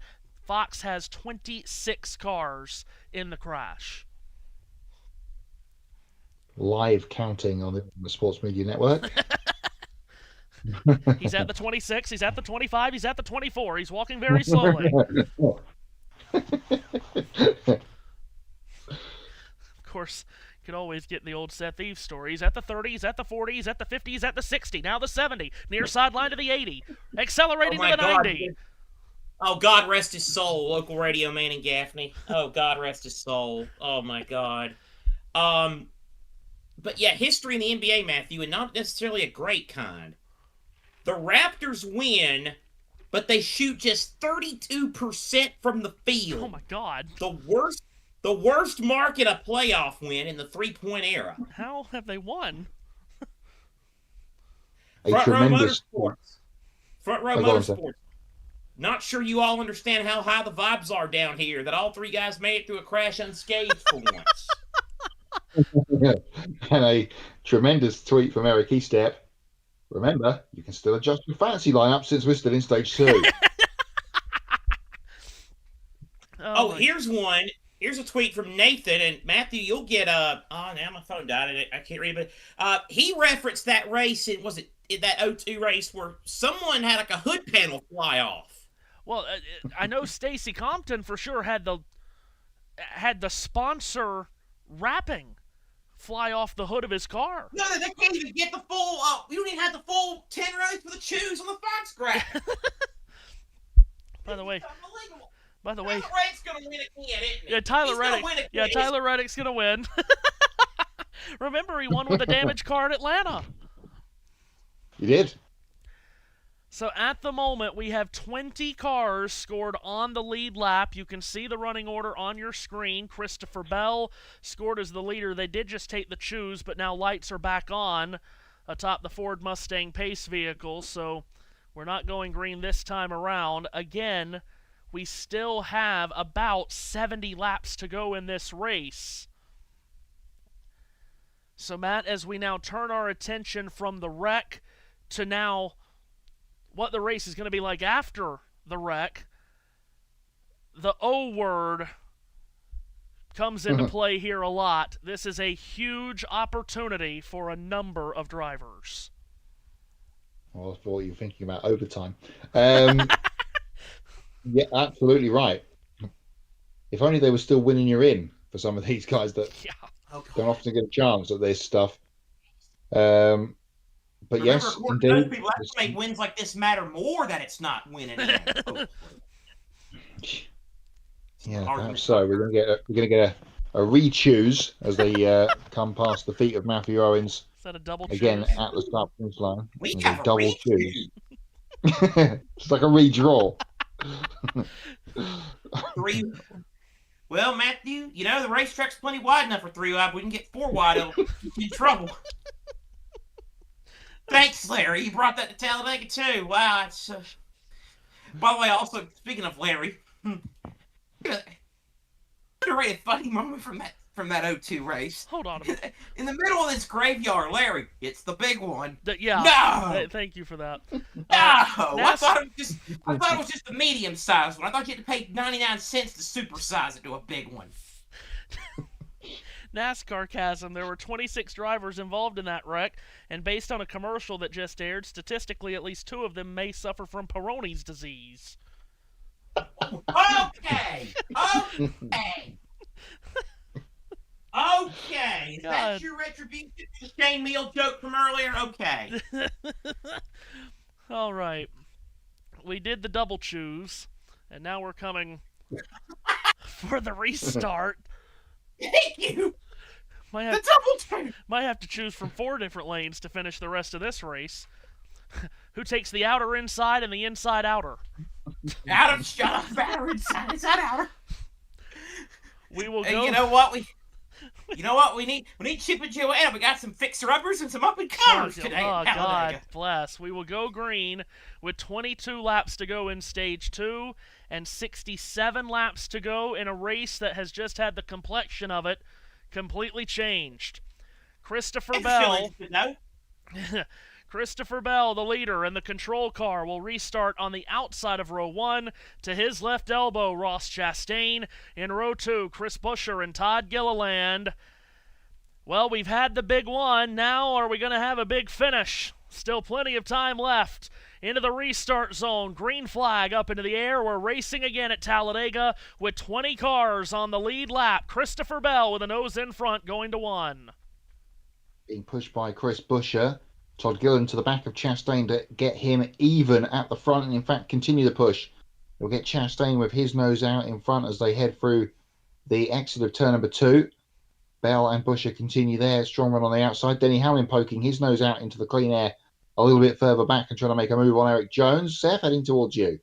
Fox has 26 cars in the crash. Live counting on the Sports Media Network. He's at the 26, he's at the 25, he's at the 24. He's walking very slowly. Of course, you could always get the old Seth Eaves story. He's at the 30, he's at the 40, he's at the 50, he's at the 60, now the 70. Near sideline to the 80. Accelerating to the 90. Oh, God rest his soul, local radio man in Gaffney. Oh, God rest his soul. Oh, my God. But yeah, history in the NBA, Matthew, and not necessarily a great kind. The Raptors win, but they shoot just 32% from the field. Oh, my God. The worst mark in a playoff win in the three-point era. How have they won? A tremendous Front row motorsports. Not sure you all understand how high the vibes are down here, that all three guys made it through a crash unscathed for once. And a tremendous tweet from Eric Eastep. Remember, you can still adjust your fantasy lineup since we're still in stage 2. Here's one. Here's a tweet from Nathan, and Matthew, you'll get now my phone died. I can't read it, but he referenced that race. Was it that 02 race where someone had like a hood panel fly off? Well, I know Stacy Compton for sure had the sponsor wrapping fly off the hood of his car. No, they can't even get the full. We don't even have the full 10 rows for the choose on the Fox graphic. By the way, Tyler Reddick's gonna win again, isn't he? Yeah, Tyler Reddick's gonna win. Remember, he won with a damaged car at Atlanta. You did. So at the moment, we have 20 cars scored on the lead lap. You can see the running order on your screen. Christopher Bell scored as the leader. They did just take the choose, but now lights are back on atop the Ford Mustang Pace vehicle, so we're not going green this time around. Again, we still have about 70 laps to go in this race. So, Matt, as we now turn our attention from the wreck to now what the race is going to be like after the wreck, the O word comes into play here a lot. This is a huge opportunity for a number of drivers. Well, I thought you were thinking about overtime. Yeah, absolutely right. If only they were still winning you in for some of these guys that don't often get a chance at this stuff. But remember, yes, indeed. Those people have to make wins like this matter more that it's not winning. Yeah, perhaps so. We're gonna get a re-choose as they come past the feet of Matthew Owens. Is that a double again choose? at the start finish line? We have a double choose. It's like a redraw. Three. Well, Matthew, you know the racetrack's plenty wide enough for 3 wide. We can get 4 wide. It'll get you in trouble. Thanks, Larry. You brought that to Talladega too. Wow. It's, by the way, also speaking of Larry, underrated funny moment from that 02 race. Hold on a minute. In the middle of this graveyard, Larry, it's the big one. Yeah. No. Thank you for that. No. I thought it was just a medium sized one. I thought you had to pay 99 cents to supersize it to a big one. NASCAR Chasm, there were 26 drivers involved in that wreck, and based on a commercial that just aired, statistically at least 2 of them may suffer from Peyronie's disease. Okay. Okay. Okay. Is that God. your retribution to the Shane Meal joke from earlier? Okay. All right. We did the double choose, and now we're coming for the restart. Thank you. Might The have, double choose. might have to choose from 4 different lanes to finish the rest of this race. Who takes the outer inside and the inside outer? Out of shut up, outer inside. Is that outer? We will Hey, go. you know what we need? We need Chip and Joanna. We got some fixer-uppers and some up-and-comers today. Oh, at Talladega. God bless. We will go green with 22 laps to go in Stage 2 and 67 laps to go in a race that has just had the complexion of it completely changed. Christopher Bell. No. Christopher Bell, the leader, and the control car will restart on the outside of row 1. To his left elbow, Ross Chastain. In row 2, Chris Buescher and Todd Gilliland. Well, we've had the big one. Now are we going to have a big finish? Still plenty of time left. Into the restart zone. Green flag up into the air. We're racing again at Talladega with 20 cars on the lead lap. Christopher Bell with a nose in front going to 1. Being pushed by Chris Buescher. Todd Gilliland to the back of Chastain to get him even at the front and, in fact, continue the push. We'll get Chastain with his nose out in front as they head through the exit of turn number 2. Bell and Buescher continue there. Strong run on the outside. Denny Hamlin poking his nose out into the clean air a little bit further back and trying to make a move on Eric Jones. Seth, heading towards you.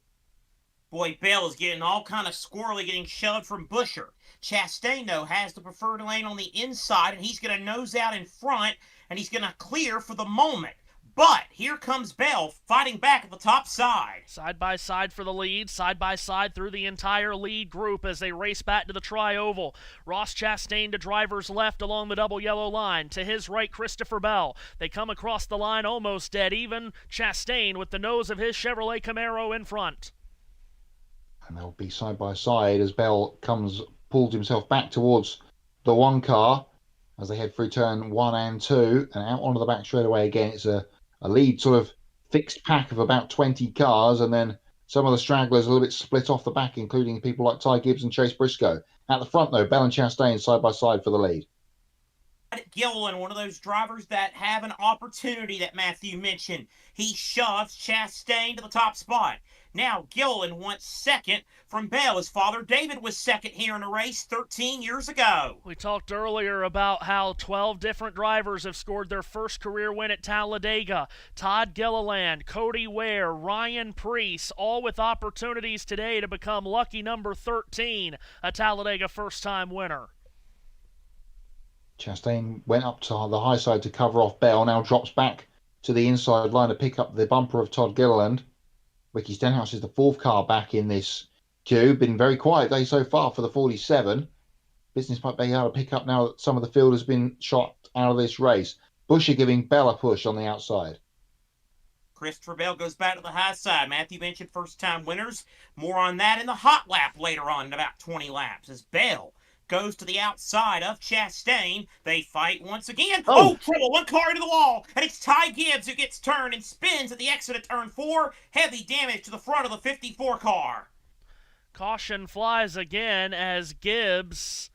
Boy, Bell is getting all kind of squirrely, getting shoved from Buescher. Chastain, though, has the preferred lane on the inside, and he's going to nose out in front, and he's going to clear for the moment. But here comes Bell fighting back at the top side. Side by side for the lead, side by side through the entire lead group as they race back to the tri-oval. Ross Chastain to driver's left along the double yellow line. To his right, Christopher Bell. They come across the line almost dead even. Chastain with the nose of his Chevrolet Camaro in front. And they'll be side by side as Bell pulls himself back towards the 1 car as they head through turn 1 and 2 and out onto the back straightaway again. It's a lead sort of fixed pack of about 20 cars, and then some of the stragglers a little bit split off the back, including people like Ty Gibbs and Chase Briscoe. At the front, though, Bell and Chastain side by side for the lead. Gilliland, one of those drivers that have an opportunity that Matthew mentioned. He shoves Chastain to the top spot. Now, Gilliland wants second from Bell. His father, David, was second here in a race 13 years ago. We talked earlier about how 12 different drivers have scored their first career win at Talladega. Todd Gilliland, Cody Ware, Ryan Preece, all with opportunities today to become lucky number 13, a Talladega first-time winner. Chastain went up to the high side to cover off Bell, now drops back to the inside line to pick up the bumper of Todd Gilliland. Ricky Stenhouse is the 4th car back in this queue. Been very quiet day so far for the 47. Business might be able to pick up now that some of the field has been shot out of this race. Buescher giving Bell a push on the outside. Christopher Bell goes back to the high side. Matthew mentioned first-time winners. More on that in the hot lap later on in about 20 laps as Bell goes to the outside of Chastain. They fight once again. Oh, trouble. 1 car into the wall. And it's Ty Gibbs who gets turned and spins at the exit of turn 4. Heavy damage to the front of the 54 car. Caution flies again as Gibbs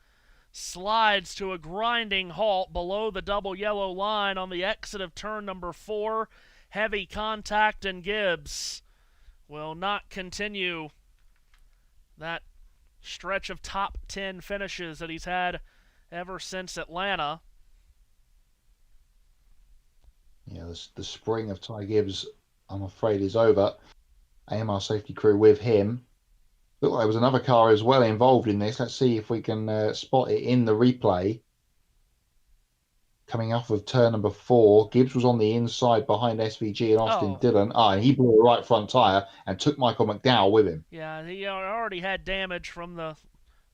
slides to a grinding halt below the double yellow line on the exit of turn number 4. Heavy contact, and Gibbs will not continue that stretch of top 10 finishes that he's had ever since Atlanta. Yeah, the spring of Ty Gibbs, I'm afraid, is over. AMR safety crew with him. Looked like there was another car as well involved in this. Let's see if we can spot it in the replay. Coming off of turn number 4, Gibbs was on the inside behind SVG and Austin Dillon. And he blew a right front tyre and took Michael McDowell with him. Yeah, he already had damage from the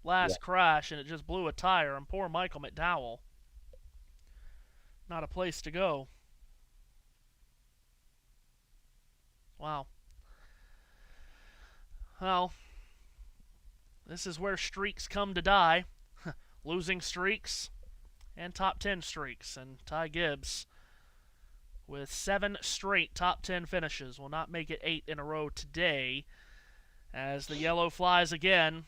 last crash, and it just blew a tire. And poor Michael McDowell. Not a place to go. Wow. Well, this is where streaks come to die. Losing streaks and top 10 streaks. And Ty Gibbs, with 7 straight top 10 finishes, will not make it 8 in a row today. as the yellow flies again.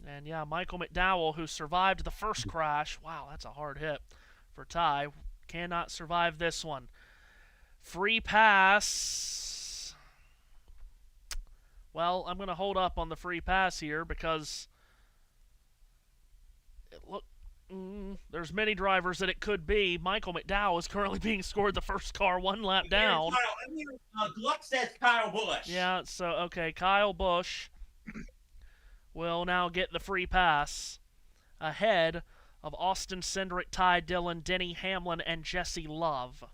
And yeah, Michael McDowell, who survived the first crash. Wow, that's a hard hit for Ty. Cannot survive this one. Free pass. Well, I'm going to hold up on the free pass here because there's many drivers that it could be. Michael McDowell is currently being scored the first car 1 lap down. Gluck says Kyle Busch. Yeah, so, okay, Kyle Busch will now get the free pass ahead of Austin Cindric, Ty Dillon, Denny Hamlin, and Jesse Love.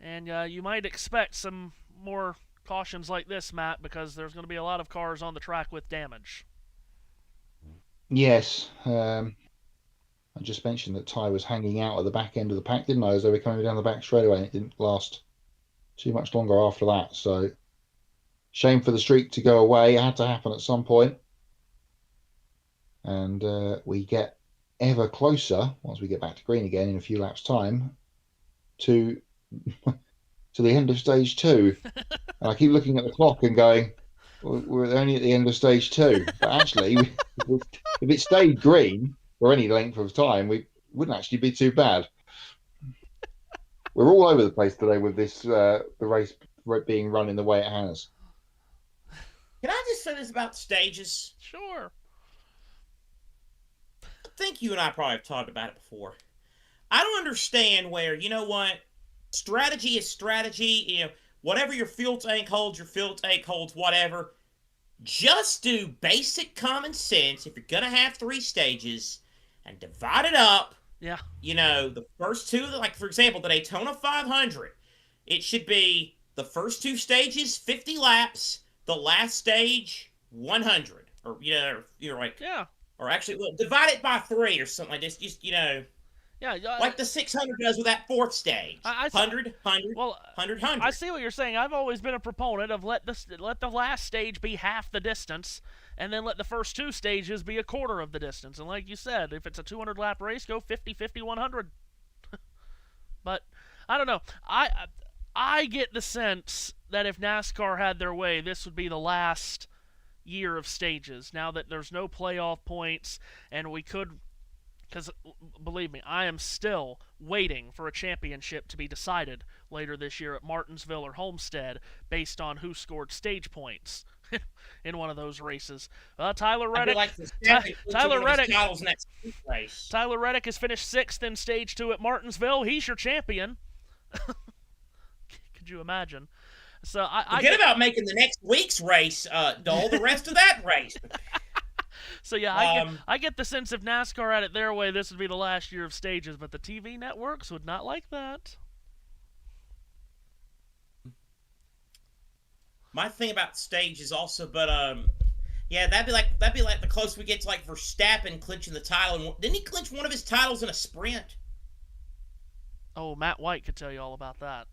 And you might expect some more cautions like this, Matt, because there's going to be a lot of cars on the track with damage. Yes. I just mentioned that Ty was hanging out at the back end of the pack, didn't I? As they were coming down the back straightaway, and it didn't last too much longer after that. So, shame for the streak to go away. It had to happen at some point. And we get ever closer, once we get back to green again in a few laps' time, to the end of stage 2. And I keep looking at the clock and going, we're only at the end of stage 2. But actually, if it stayed green for any length of time, we wouldn't actually be too bad. We're all over the place today with this the race being run in the way it has. Can I just say this about stages? Sure. I think you and I probably have talked about it before. I don't understand where, you know what, strategy is strategy. You know, whatever your fuel tank holds, whatever. Just do basic common sense if you're going to have 3 stages and divide it up. Yeah. You know, the first 2, like, for example, the Daytona 500, it should be the first 2 stages, 50 laps, the last stage, 100. Or, you know, you're like, yeah. Or actually, well, divide it by 3 or something like this. Just, you know, yeah, like the 600 does with that 4th stage. 100, 100, well, 100, 100. I see what you're saying. I've always been a proponent of let the last stage be half the distance, and then let the first 2 stages be a quarter of the distance. And like you said, if it's a 200-lap race, go 50, 50, 100. But I don't know. I get the sense that if NASCAR had their way, this would be the last year of stages. Now that there's no playoff points, and we could, because believe me, I am still waiting for a championship to be decided later this year at Martinsville or Homestead based on who scored stage points in one of those races. Tyler Reddick. Tyler Reddick. Tyler Reddick has finished 6th in stage 2 at Martinsville. He's your champion. Could you imagine? So Forget about making the next week's race, Dole, the rest of that race. So yeah, I get the sense if NASCAR had it their way, this would be the last year of stages, but the TV networks would not like that. My thing about stages also, but yeah, that'd be like the closer we get to like Verstappen clinching the title. Didn't he clinch one of his titles in a sprint? Oh, Matt White could tell you all about that.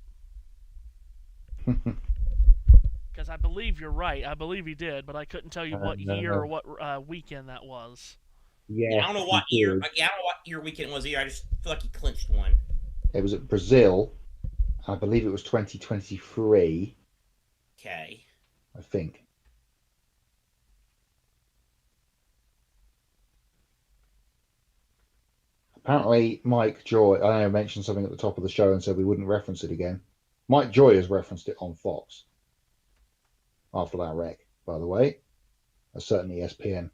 Because I believe you're right. I believe he did, but I couldn't tell you what year or what weekend that was. Yeah, I don't know what year. I don't know what year weekend it was either. I just feel like he clinched one. It was at Brazil. I believe it was 2023. Okay. I think. Apparently, Mike Joy, I mentioned something at the top of the show and said we wouldn't reference it again. Mike Joy has referenced it on Fox after that wreck, by the way. A certain ESPN,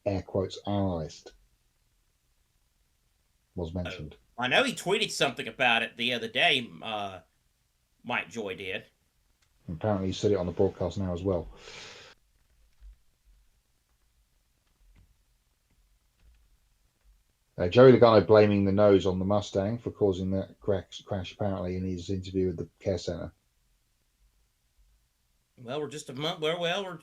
air quotes, analyst was mentioned. I know he tweeted something about it the other day, Mike Joy did. Apparently he said it on the broadcast now as well. Joey Logano blaming the nose on the Mustang for causing that crash apparently in his interview with the care center. Well, we're just a month. We're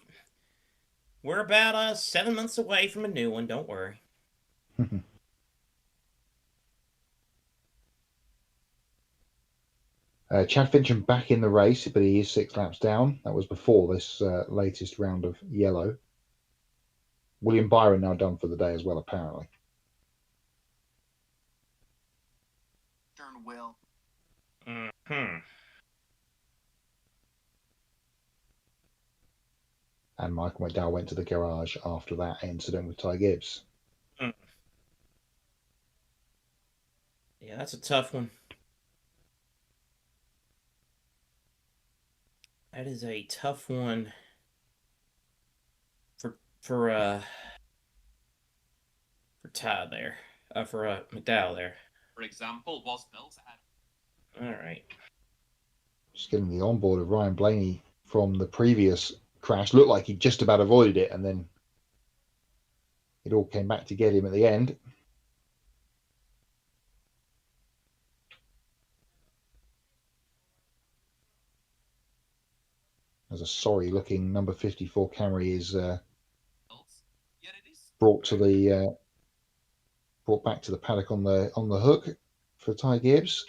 about 7 months away from a new one. Don't worry. Chad Fincham back in the race, but he is 6 laps down. That was before this latest round of yellow. William Byron now done for the day as well, apparently. And Michael McDowell went to the garage after that incident with Ty Gibbs. Yeah, that's a tough one. That is a tough one for Ty there. For McDowell there. For example, was built at. All right. Just getting the onboard of Ryan Blaney from the previous crash. Looked like he just about avoided it, and then it all came back to get him at the end. As a sorry-looking number 54 Camry is brought back to the paddock on the hook for Ty Gibbs.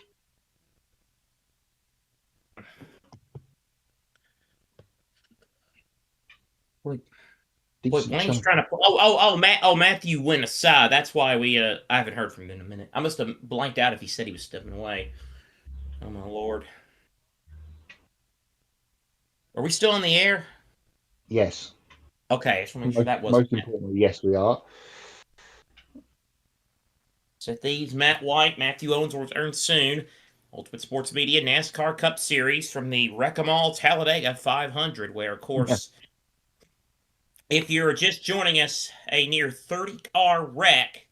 Boy, Blaine's trying to. Matthew went aside. That's why I haven't heard from him in a minute. I must have blanked out if he said he was stepping away. Oh my lord. Are we still on the air? Yes. Okay, I just want to make sure that was most importantly. Yes, we are. Seth Eaves, Matt White, Matthew Owens will return soon. Ultimate Sports Media NASCAR Cup Series from the Wreck 'em All Talladega 500, where, of course, if you're just joining us, a near 30-car wreck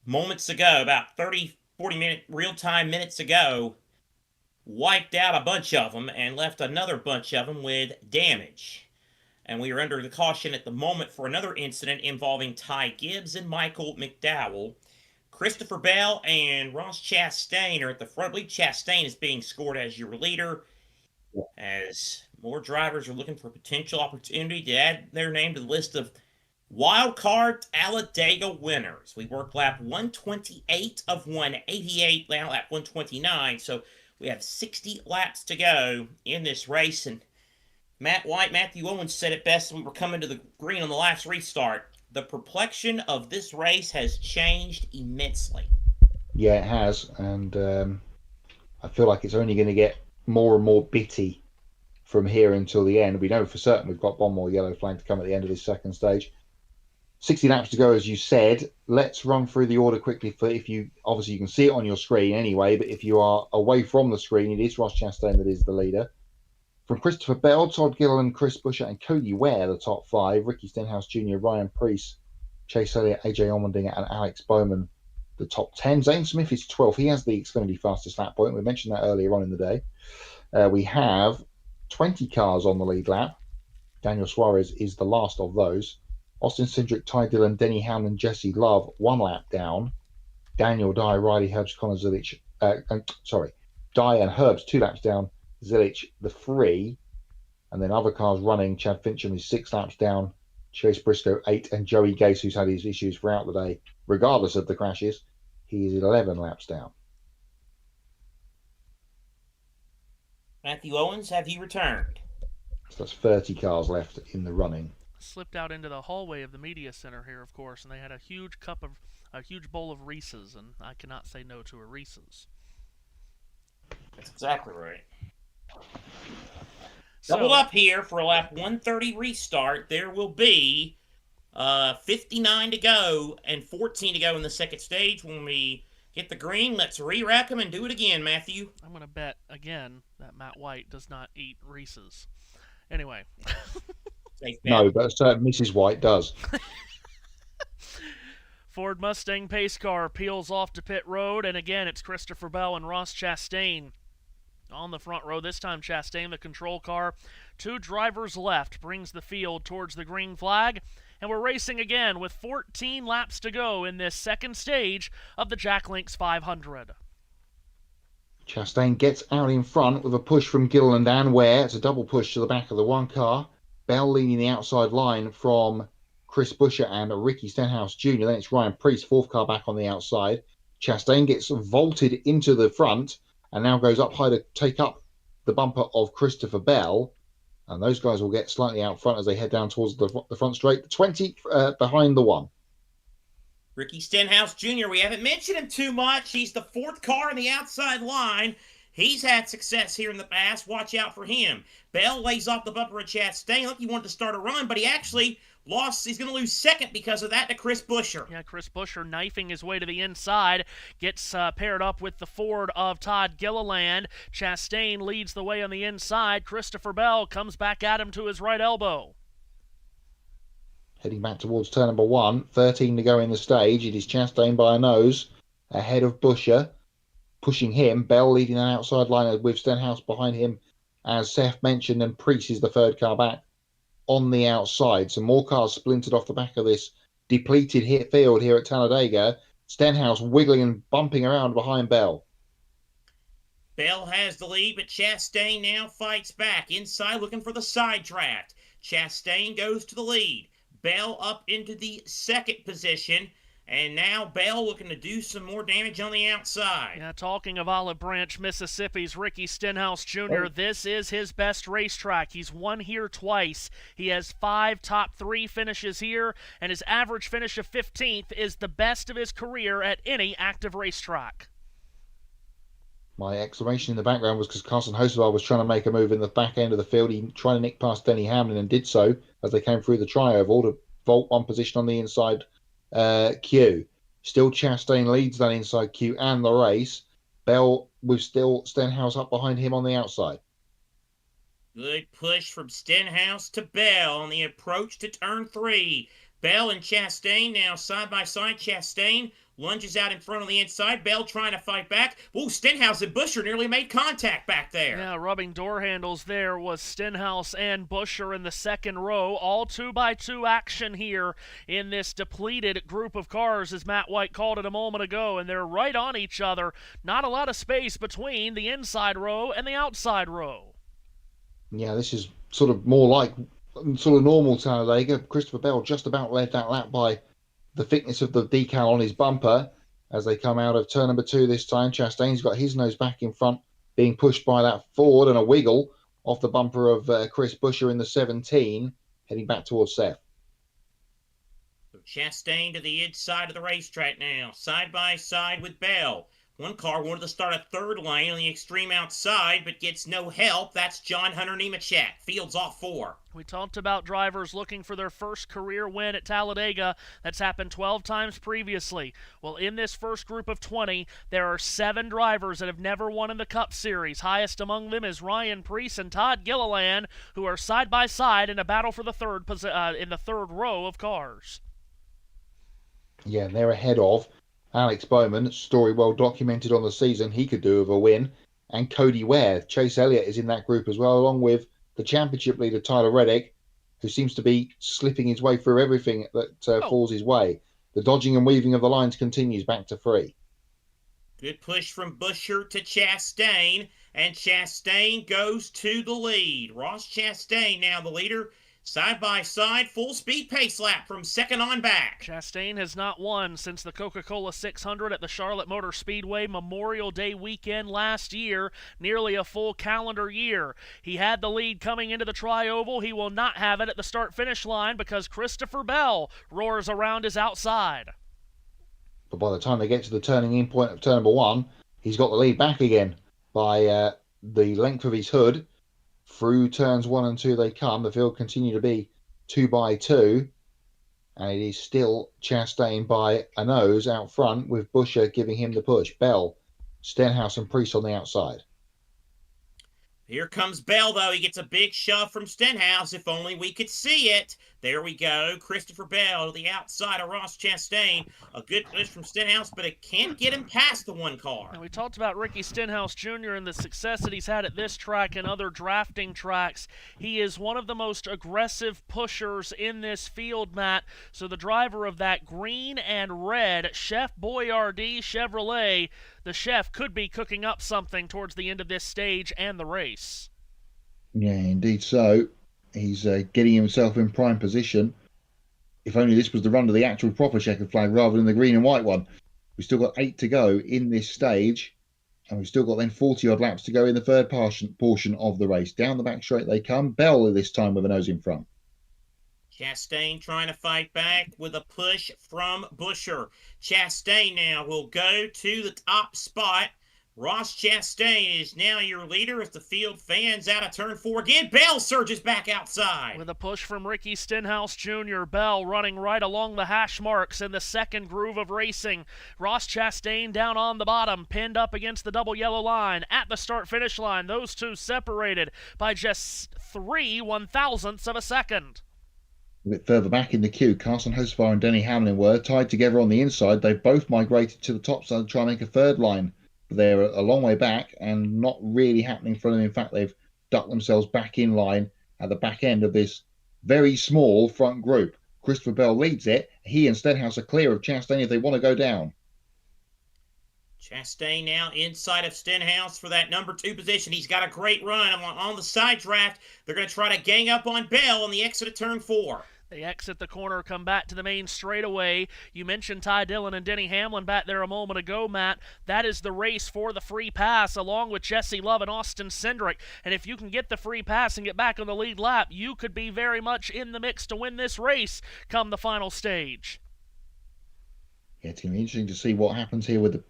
moments ago, about 30, 40 real-time minutes ago, wiped out a bunch of them and left another bunch of them with damage. And we are under the caution at the moment for another incident involving Ty Gibbs and Michael McDowell. Christopher Bell and Ross Chastain are at the front. I believe Chastain is being scored as your leader, as more drivers are looking for potential opportunity to add their name to the list of wild card Talladega winners. We worked lap 128 of 188, now lap 129, so we have 60 laps to go in this race. And Matt White, Matthew Owens said it best when we were coming to the green on the last restart. The perplexion of this race has changed immensely. Yeah, it has. And I feel like it's only going to get more and more bitty from here until the end. We know for certain we've got one more yellow flag to come at the end of this second stage. 60 laps to go, as you said. Let's run through the order quickly. For if you obviously you can see it on your screen anyway, but if you are away from the screen, it is Ross Chastain that is the leader. From Christopher Bell, Todd Gilliland, Chris Buescher, and Cody Ware, the top five. Ricky Stenhouse Jr., Ryan Preece, Chase Elliott, AJ Allmendinger, and Alex Bowman, the top 10. Zane Smith is 12th. He has the Xfinity fastest lap point. We mentioned that earlier on in the day. We have 20 cars on the lead lap. Daniel Suarez is the last of those. Austin Cindric, Ty Dillon, Denny Hamlin, and Jesse Love, 1 lap down. Daniel Dye, Riley Herbst, Connor Zilich. Dye and Herbst 2 laps down. Zilich, the 3. And then other cars running. Chad Fincham is 6 laps down. Chase Briscoe 8, and Joey Gase, who's had his issues throughout the day, regardless of the crashes, he is 11 laps down. Matthew Owens, have you returned? So that's 30 cars left in the running. Slipped out into the hallway of the media center here, of course, and they had a huge bowl of Reese's, and I cannot say no to a Reese's. That's exactly right. Double up here for a lap 130 restart. There will be 59 to go and 14 to go in the second stage. When we get the green, let's re-rack them and do it again, Matthew. I'm going to bet again that Matt White does not eat Reese's. Anyway. No, but Mrs. White does. Ford Mustang pace car peels off to pit road, and again it's Christopher Bell and Ross Chastain on the front row. This time Chastain, the control car. 2 drivers left, brings the field towards the green flag, and we're racing again with 14 laps to go in this second stage of the Jack Links 500. Chastain gets out in front with a push from Gilliland and Ware. It's a double push to the back of the one car. Bell leading the outside line from Chris Buescher and Ricky Stenhouse Jr. Then it's Ryan Preece, 4th car back on the outside. Chastain gets vaulted into the front and now goes up high to take up the bumper of Christopher Bell. And those guys will get slightly out front as they head down towards the front straight. The 20 behind the 1. Ricky Stenhouse Jr., we haven't mentioned him too much. He's the 4th car on the outside line. He's had success here in the past. Watch out for him. Bell lays off the bumper of Chastain. Look, he wanted to start a run, but he actually lost. He's going to lose second because of that to Chris Buescher. Yeah, Chris Buescher knifing his way to the inside, gets paired up with the Ford of Todd Gilliland. Chastain leads the way on the inside. Christopher Bell comes back at him to his right elbow. Heading back towards turn number 1, 13 to go in the stage. It is Chastain by a nose ahead of Buescher, pushing him. Bell leading an outside line with Stenhouse behind him, as Seth mentioned, and Priest is the third car back on the outside. So more cars splintered off the back of this depleted field here at Talladega. Stenhouse wiggling and bumping around behind Bell. Bell has the lead, but Chastain now fights back. Inside looking for the side draft. Chastain goes to the lead. Bell up into the second position. And now Bell looking to do some more damage on the outside. Yeah, talking of Olive Branch, Mississippi's Ricky Stenhouse Jr., This is his best racetrack. He's won here twice. He has 5 top 3 finishes here, and his average finish of 15th is the best of his career at any active racetrack. My exclamation in the background was because Carson Hocevar was trying to make a move in the back end of the field. He tried to nick past Denny Hamlin and did so as they came through the tri-oval to vault one position on the inside queue. Still Chastain leads that inside queue and the race. Bell with still Stenhouse up behind him on the outside. Good push from Stenhouse to Bell on the approach to turn 3. Bell and Chastain now side by side. Chastain lunges out in front on the inside. Bell trying to fight back. Ooh, Stenhouse and Buescher nearly made contact back there. Yeah, rubbing door handles there was Stenhouse and Buescher in the second row. All 2x2 action here in this depleted group of cars, as Matt White called it a moment ago, and they're right on each other. Not a lot of space between the inside row and the outside row. Yeah, this is sort of more like sort of normal Talladega. Christopher Bell just about led that lap by the thickness of the decal on his bumper as they come out of turn number 2 this time. Chastain's got his nose back in front, being pushed by that Ford, and a wiggle off the bumper of Chris Buescher in the 17, heading back towards Seth. Chastain to the inside of the racetrack now, side by side with Bell. One car wanted to start a third lane on the extreme outside, but gets no help. That's John Hunter Nemechek. Fields off 4. We talked about drivers looking for their first career win at Talladega. That's happened 12 times previously. Well, in this first group of 20, there are 7 drivers that have never won in the Cup Series. Highest among them is Ryan Preece and Todd Gilliland, who are side by side in a battle for the third row of cars. Yeah, and they're ahead of Alex Bowman, story well documented on the season. He could do with a win. And Cody Ware. Chase Elliott is in that group as well, along with the championship leader Tyler Reddick, who seems to be slipping his way through everything that falls his way. The dodging and weaving of the lines continues back to 3. Good push from Buescher to Chastain, and Chastain goes to the lead. Ross Chastain now the leader. Side by side, full speed pace lap from second on back. Chastain has not won since the Coca-Cola 600 at the Charlotte Motor Speedway Memorial Day weekend last year, nearly a full calendar year. He had the lead coming into the tri-oval. He will not have it at the start-finish line because Christopher Bell roars around his outside. But by the time they get to the turning in point of turn number 1, he's got the lead back again by the length of his hood. Through turns 1 and 2 they come. The field continue to be 2x2. And it is still Chastain by a nose out front, with Buescher giving him the push. Bell, Stenhouse and Priest on the outside. Here comes Bell, though. He gets a big shove from Stenhouse. If only we could see it. There we go. Christopher Bell to the outside of Ross Chastain. A good push from Stenhouse, but it can't get him past the one car. And we talked about Ricky Stenhouse Jr. and the success that he's had at this track and other drafting tracks. He is one of the most aggressive pushers in this field, Matt. So the driver of that green and red Chef Boyardee Chevrolet, the chef could be cooking up something towards the end of this stage and the race. Yeah, indeed so. He's getting himself in prime position. If only this was the run to the actual proper checkered flag rather than the green and white one. We've still got 8 to go in this stage, and we've still got then 40-odd laps to go in the third portion of the race. Down the back straight they come. Bell this time with a nose in front. Chastain trying to fight back with a push from Buescher. Chastain now will go to the top spot. Ross Chastain is now your leader as the field fans out of turn 4 again. Bell surges back outside. With a push from Ricky Stenhouse Jr., Bell running right along the hash marks in the second groove of racing. Ross Chastain down on the bottom, pinned up against the double yellow line at the start-finish line. Those two separated by just 3/1000ths of a second. A bit further back in the queue, Carson Hocevar and Denny Hamlin were tied together on the inside. They've both migrated to the top side to try and make a third line. But they're a long way back and not really happening for them. In fact, they've ducked themselves back in line at the back end of this very small front group. Christopher Bell leads it. He and Stenhouse are clear of Chastain if they want to go down. Chastain now inside of Stenhouse for that number 2 position. He's got a great run on the side draft. They're going to try to gang up on Bell on the exit of turn 4. They exit the corner, come back to the main straightaway. You mentioned Ty Dillon and Denny Hamlin back there a moment ago, Matt. That is the race for the free pass, along with Jesse Love and Austin Cindric. And if you can get the free pass and get back on the lead lap, you could be very much in the mix to win this race come the final stage. Yeah, it's going to be interesting to see what happens here with the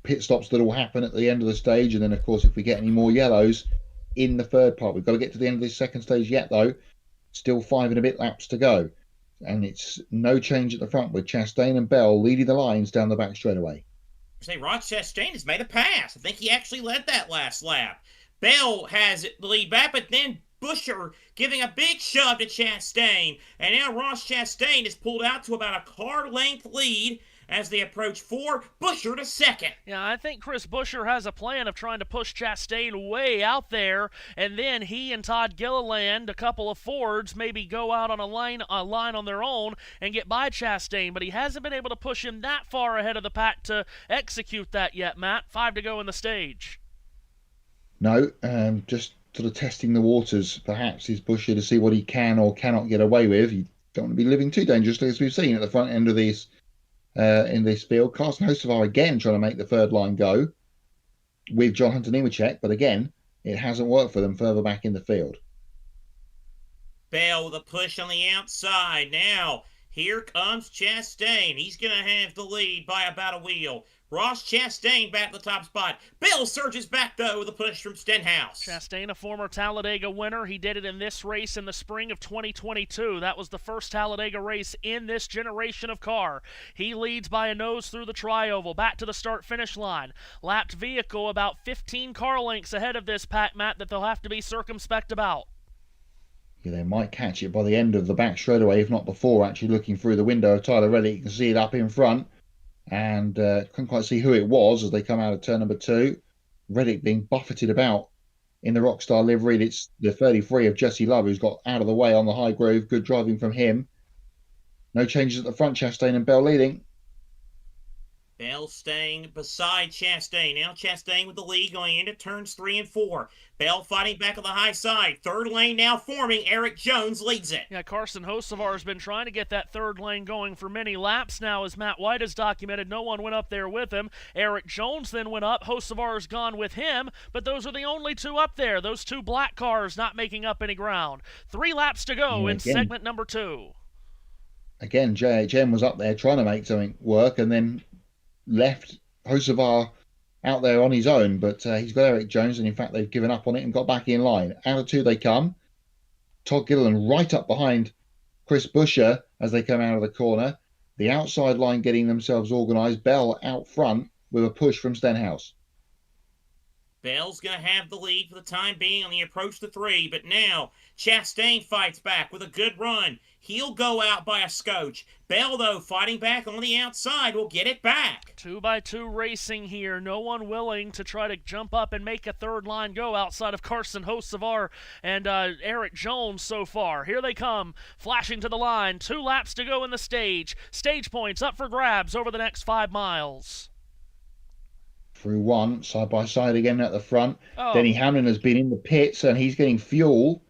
pit stops that will happen at the end of the stage. And then, of course, if we get any more yellows in the third part. We've got to get to the end of this second stage yet, though. Still 5 and a bit laps to go. And it's no change at the front with Chastain and Bell leading the lines down the back straightaway. Say Ross Chastain has made a pass. I think he actually led that last lap. Bell has the lead back, but then Buescher giving a big shove to Chastain. And now Ross Chastain is pulled out to about a car length lead as they approach 4, Buescher to second. Yeah, I think Chris Buescher has a plan of trying to push Chastain way out there, and then he and Todd Gilliland, a couple of Fords, maybe go out on a line on their own and get by Chastain, but he hasn't been able to push him that far ahead of the pack to execute that yet, Matt. 5 to go in the stage. No, just sort of testing the waters, perhaps, is Buescher to see what he can or cannot get away with. You don't want to be living too dangerously, as we've seen at the front end of these in this field. Carson Hocevar again trying to make the third line go with John Hunter Nemechek, but again, it hasn't worked for them further back in the field. Bell with a push on the outside. Now, here comes Chastain. He's going to have the lead by about a wheel. Ross Chastain back to the top spot. Bell surges back, though, with a push from Stenhouse. Chastain, a former Talladega winner. He did it in this race in the spring of 2022. That was the first Talladega race in this generation of car. He leads by a nose through the tri-oval, back to the start-finish line. Lapped vehicle about 15 car lengths ahead of this pack, Matt, that they'll have to be circumspect about. Yeah, they might catch it by the end of the back straightaway, if not before. Actually looking through the window of Tyler Reddick, you can see it up in front. And couldn't quite see who it was as they come out of turn number 2. Reddick being buffeted about in the Rockstar livery. It's the 33 of Jesse Love who's got out of the way on the high groove. Good driving from him. No changes at the front. Chastain and Bell leading. Bell staying beside Chastain. Now Chastain with the lead going into turns 3 and 4. Bell fighting back on the high side. Third lane now forming. Eric Jones leads it. Yeah, Carson Hocevar has been trying to get that third lane going for many laps now, as Matt White has documented. No one went up there with him. Eric Jones then went up. Hocevar has gone with him, but those are the only two up there. Those two black cars not making up any ground. 3 laps to go in segment number 2. Again, JHM was up there trying to make something work and then left Hocevar out there on his own, but he's got Eric Jones, and in fact they've given up on it and got back in line. Out of 2 they come. Todd Gilliland right up behind Chris Buescher as they come out of the corner. The outside line getting themselves organised. Bell out front with a push from Stenhouse. Bell's going to have the lead for the time being on the approach to 3, but now Chastain fights back with a good run. He'll go out by a scotch. Bell, though, fighting back on the outside, will get it back. 2x2 racing here. No one willing to try to jump up and make a third line go outside of Carson Hocevar and Eric Jones so far. Here they come, flashing to the line. 2 laps to go in the stage. Stage points up for grabs over the next 5 miles. Through 1, side by side again at the front. Oh. Denny Hamlin has been in the pits and he's getting fuel.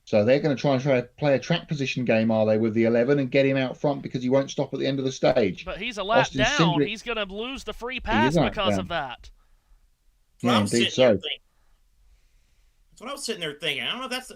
So they're going to try and play a track position game, are they, with the 11 and get him out front because he won't stop at the end of the stage. But he's a lap Austin down. Cindric, he's going to lose the free pass because of that. Yeah, indeed so. That's what I was sitting there thinking. I don't know if that's...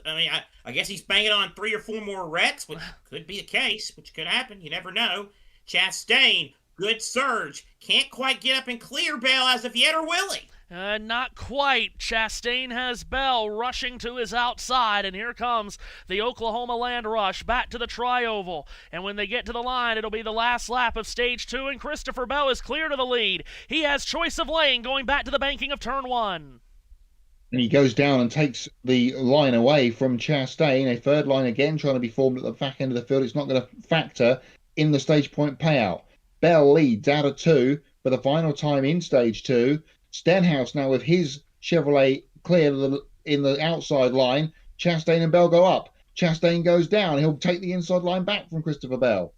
I guess he's banging on 3 or 4 more wrecks, which could be the case, which could happen. You never know. Chastain, good surge. Can't quite get up and clear Bell as of yet, or will he? Not quite. Chastain has Bell rushing to his outside, and here comes the Oklahoma Land Rush back to the tri-oval. And when they get to the line, it'll be the last lap of stage 2, and Christopher Bell is clear to the lead. He has choice of lane going back to the banking of turn 1. And he goes down and takes the line away from Chastain. A third line again trying to be formed at the back end of the field. It's not going to factor in the stage point payout. Bell leads out of 2 for the final time in stage 2. Stenhouse now with his Chevrolet clear in the outside line. Chastain and Bell go up. Chastain goes down. He'll take the inside line back from Christopher Bell.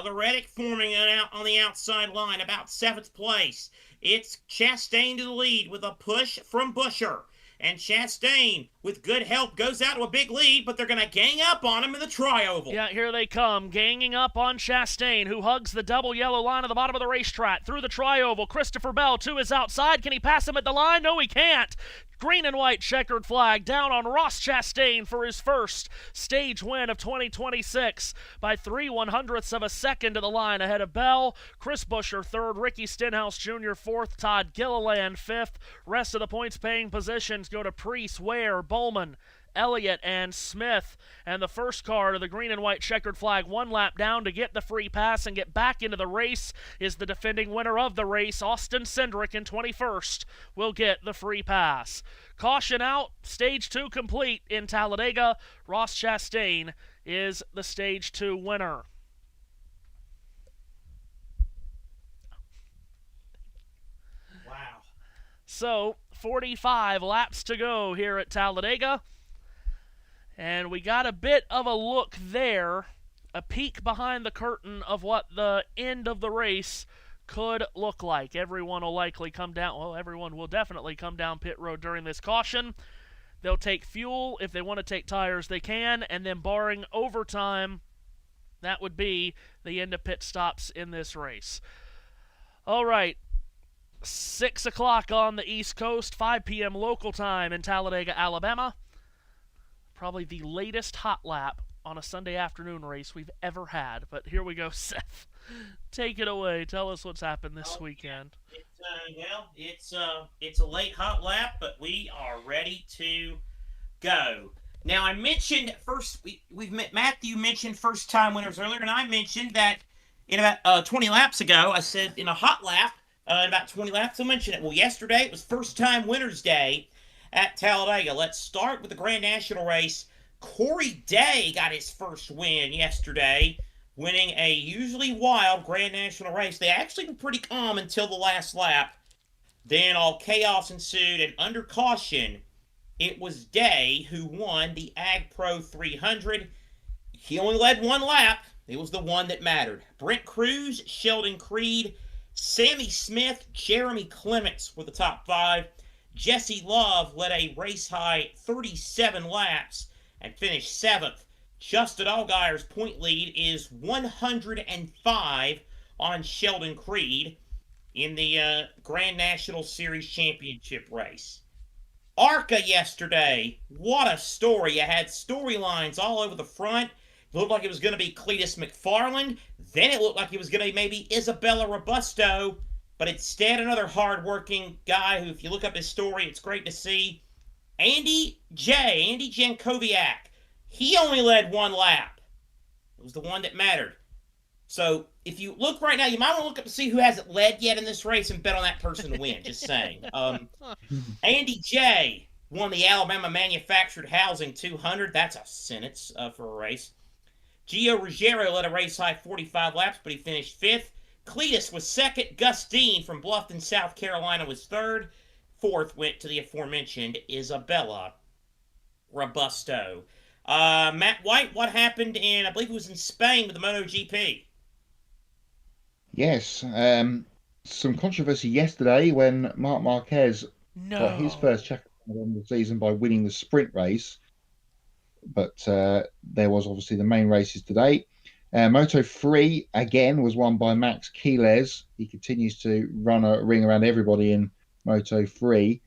The Reddick forming on the outside line, about 7th place. It's Chastain to the lead with a push from Buescher. And Chastain, with good help, goes out to a big lead, but they're going to gang up on him in the tri-oval. Yeah, here they come, ganging up on Chastain, who hugs the double yellow line at the bottom of the racetrack. Through the tri-oval, Christopher Bell to his outside. Can he pass him at the line? No, he can't. Green and white checkered flag down on Ross Chastain for his first stage win of 2026 by 3/100ths of a second to the line ahead of Bell. Chris Buescher third, Ricky Stenhouse Jr. fourth, Todd Gilliland fifth. Rest of the points paying positions go to Preece, Ware, Bowman, Elliott, and Smith. And the first car to the green and white checkered flag, one lap down to get the free pass and get back into the race, is the defending winner of the race, Austin Cindric, in 21st, will get the free pass. Caution out, stage 2 complete in Talladega. Ross Chastain is the stage 2 winner. Wow. So, 45 laps to go here at Talladega. And we got a bit of a look there, a peek behind the curtain of what the end of the race could look like. Everyone will likely come down, well, everyone will definitely come down pit road during this caution. They'll take fuel. If they want to take tires, they can. And then barring overtime, that would be the end of pit stops in this race. All right. 6 o'clock on the East Coast, 5 p.m. local time in Talladega, Alabama. Probably the latest hot lap on a Sunday afternoon race we've ever had. But here we go, Seth. Take it away. Tell us what's happened this weekend. It's a late hot lap, but we are ready to go. Now, I mentioned first, Matthew mentioned first time winners earlier, and I mentioned that in about 20 laps ago, I said in a hot lap, in about 20 laps, I'll mention it. Well, yesterday it was first time winners day at Talladega. Let's start with the Grand National race. Corey Day got his first win yesterday, winning a usually wild Grand National race. They actually were pretty calm until the last lap. Then all chaos ensued, and under caution, it was Day who won the Ag Pro 300. He only led one lap. It was the one that mattered. Brent Cruz, Sheldon Creed, Sammy Smith, Jeremy Clements were the top 5. Jesse Love led a race-high 37 laps and finished 7th. Justin Allgaier's point lead is 105 on Sheldon Creed in the Grand National Series Championship race. ARCA yesterday, what a story. You had storylines all over the front. It looked like it was going to be Cletus McFarland. Then it looked like it was going to be maybe Isabella Robusto. But instead, another hard-working guy who, if you look up his story, it's great to see. Andy Jankowiak. He only led one lap. It was the one that mattered. So, if you look right now, you might want to look up to see who hasn't led yet in this race and bet on that person to win. Just saying. Andy J. won the Alabama Manufactured Housing 200. That's a sentence for a race. Gio Ruggiero led a race-high 45 laps, but he finished 5th. Cletus was 2nd. Gus Dean from Bluffton, South Carolina was 3rd. 4th went to the aforementioned Isabella Robusto. Matt White, what happened in, I believe it was in Spain with the MotoGP? Yes, some controversy yesterday when Marc Marquez got his first check of the season by winning the sprint race. But there was obviously the main races today. Moto 3, again, was won by Max Quiles. He continues to run a ring around everybody in Moto 3.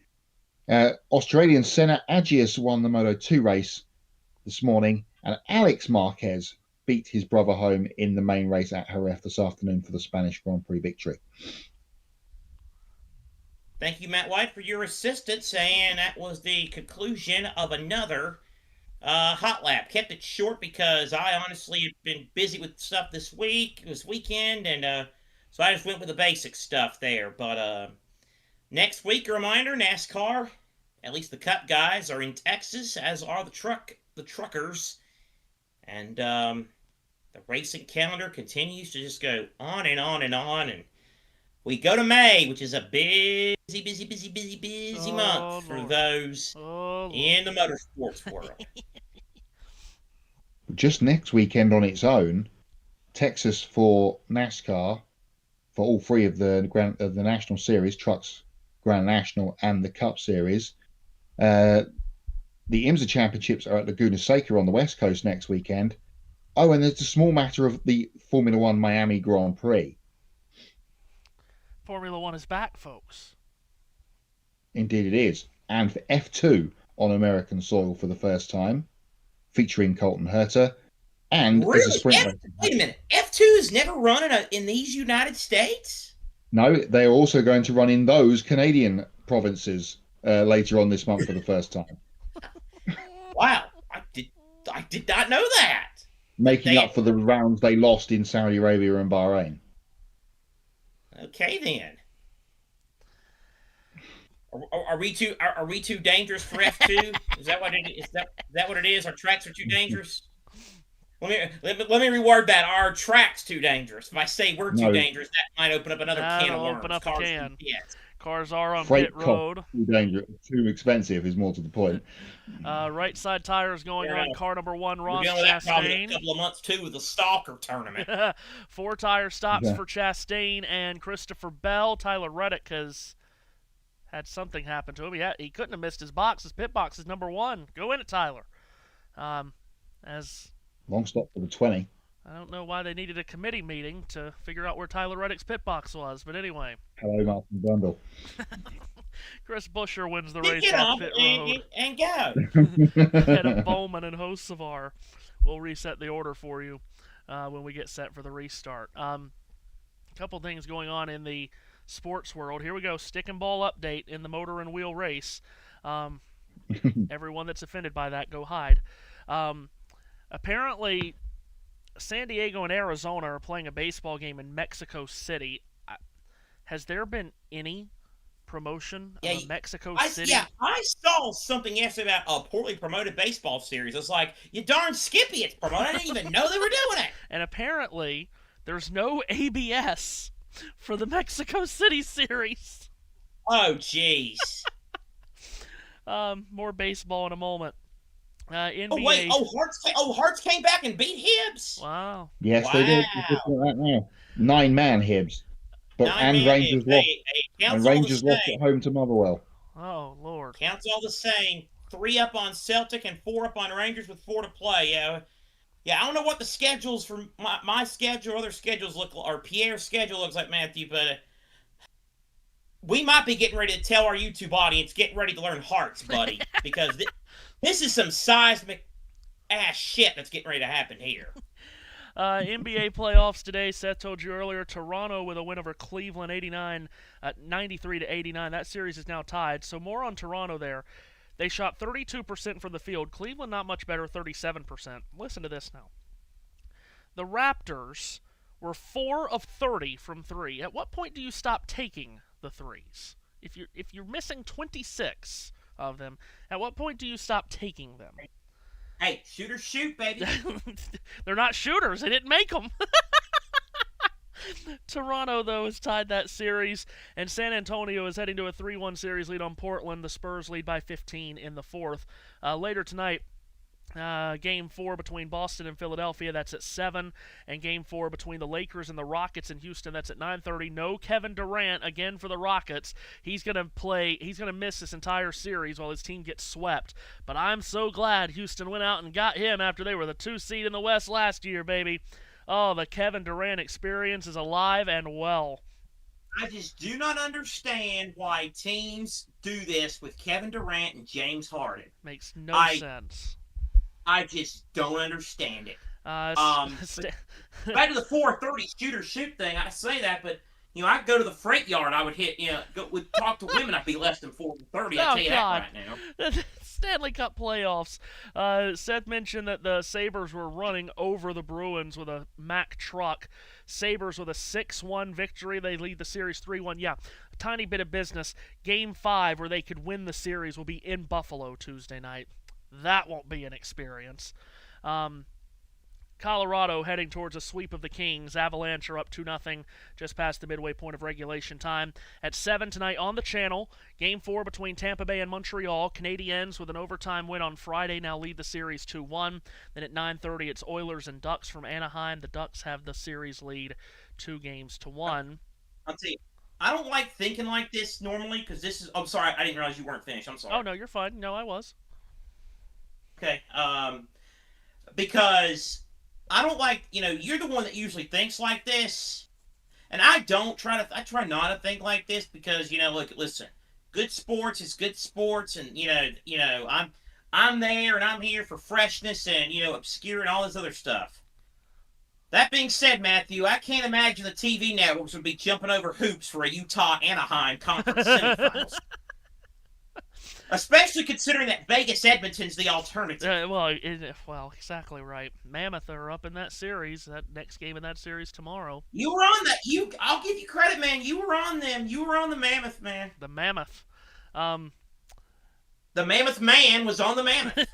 Australian Senna Agius won the Moto 2 race this morning. And Alex Marquez beat his brother home in the main race at Jerez this afternoon for the Spanish Grand Prix victory. Thank you, Matt White, for your assistance, and that was the conclusion of another hot lap. Kept it short because I honestly have been busy with stuff this weekend, and so I just went with the basic stuff there. But next week, a reminder: NASCAR, at least the Cup guys, are in Texas, as are the truckers, and the racing calendar continues to just go on and on and on, and we go to May, which is a busy month for those in the motorsports world. Just next weekend on its own, Texas for NASCAR, for all three of the National Series, Trucks, Grand National, and the Cup Series. The IMSA Championships are at Laguna Seca on the West Coast next weekend. Oh, and there's a small matter of the Formula One Miami Grand Prix. Formula One is back, folks. Indeed it is. And for F2 on American soil for the first time, featuring Colton Herta. And really? as a sprint race. Wait a minute. F2 is never run in these United States? No, they are also going to run in those Canadian provinces later on this month for the first time. Wow. I did not know that. Making up for the rounds they lost in Saudi Arabia and Bahrain. Okay, then. Are we too dangerous for F2? Is that what it is? Is that what it is? Our tracks are too dangerous? Let me reword that. Are our tracks too dangerous? If I say we're too dangerous, that might open up another can of worms. Open up a can. Yes. Cars are on Freight pit road. Too dangerous, too expensive is more to the point. Right side tires going on car number 1, Ross Chastain. That probably a couple of months too with the Stalker tournament. 4 tire stops for Chastain and Christopher Bell. Tyler Reddick has had something happen to him. He couldn't have missed his box. His pit box is number 1. Go in it, Tyler. Long stop for the 20. I don't know why they needed a committee meeting to figure out where Tyler Reddick's pit box was, but anyway. Hello, Martin Brundle. Chris Buescher wins the race off pit road. And go. Ahead of Bowman and Hocevar. We'll reset the order for you when we get set for the restart. A couple things going on in the sports world. Here we go. Stick and ball update in the motor and wheel race. Everyone that's offended by that, go hide. Apparently, San Diego and Arizona are playing a baseball game in Mexico City. Has there been any promotion of Mexico City? Yeah, I saw something yesterday about a poorly promoted baseball series. It's like, you darn skippy, it's promoted. I didn't even know they were doing it. And apparently, there's no ABS for the Mexico City series. Oh, jeez. More baseball in a moment. NBA. Oh, wait. Hearts came back and beat Hibbs. Wow. Yes, they did. Right now. 9-man Hibbs. Rangers lost. And Rangers lost at home to Motherwell. Oh, Lord. Counts all the same. 3 up on Celtic and 4 up on Rangers with 4 to play. Yeah, I don't know what the schedules for my schedule or other schedules look like, or Pierre's schedule looks like, Matthew, but we might be getting ready to tell our YouTube audience, get ready to learn Hearts, buddy, because this is some seismic ass shit that's getting ready to happen here. NBA playoffs today. Seth told you earlier, Toronto with a win over Cleveland, 93-89. That series is now tied. So more on Toronto there. They shot 32% from the field. Cleveland not much better, 37%. Listen to this now. The Raptors were 4 of 30 from 3. At what point do you stop taking the threes? If you're missing 26 of them, at what point do you stop taking them? Hey, shooters shoot, baby. They're not shooters. They didn't make them. Toronto, though, has tied that series, and San Antonio is heading to a 3-1 series lead on Portland. The Spurs lead by 15 in the 4th. Later tonight, Game 4 between Boston and Philadelphia, that's at 7. And Game 4 between the Lakers and the Rockets in Houston, that's at 9:30. No Kevin Durant again for the Rockets. He's going to miss this entire series while his team gets swept. But I'm so glad Houston went out and got him after they were the 2 seed in the West last year, baby. Oh, the Kevin Durant experience is alive and well. I just do not understand why teams do this with Kevin Durant and James Harden. Makes no sense. I just don't understand it. Back to the 4:30 shooter shoot thing, I say that, but I could go to the freight yard. I would hit, would talk to women. I'd be less than 40-30. I'll tell you God. that right now. Stanley Cup playoffs. Seth mentioned that the Sabres were running over the Bruins with a Mack truck. Sabres with a 6-1 victory. They lead the series 3-1. Yeah, a tiny bit of business. Game 5, where they could win the series, will be in Buffalo Tuesday night. That won't be an experience. Colorado heading towards a sweep of the Kings. Avalanche are up 2-0 just past the midway point of regulation time. At 7 tonight on the channel, Game 4 between Tampa Bay and Montreal. Canadiens with an overtime win on Friday now lead the series 2-1. Then at 9:30 it's Oilers and Ducks from Anaheim. The Ducks have the series lead 2-1. I'll tell you, I don't like thinking like this normally because this is... I'm sorry, I didn't realize you weren't finished. I'm sorry. Oh, no, you're fine. No, I was. Okay. Because... I don't like, you're the one that usually thinks like this, and I try not to think like this because, look, listen, good sports is good sports, and, I'm there and I'm here for freshness and, obscure and all this other stuff. That being said, Matthew, I can't imagine the TV networks would be jumping over hoops for a Utah-Anaheim conference semifinals. Especially considering that Vegas-Edmonton's the alternative. Well, exactly right. Mammoth are up in that series. That next game in that series tomorrow. You were on that. I'll give you credit, man. You were on them. You were on the Mammoth, man. The Mammoth. The Mammoth man was on the Mammoth.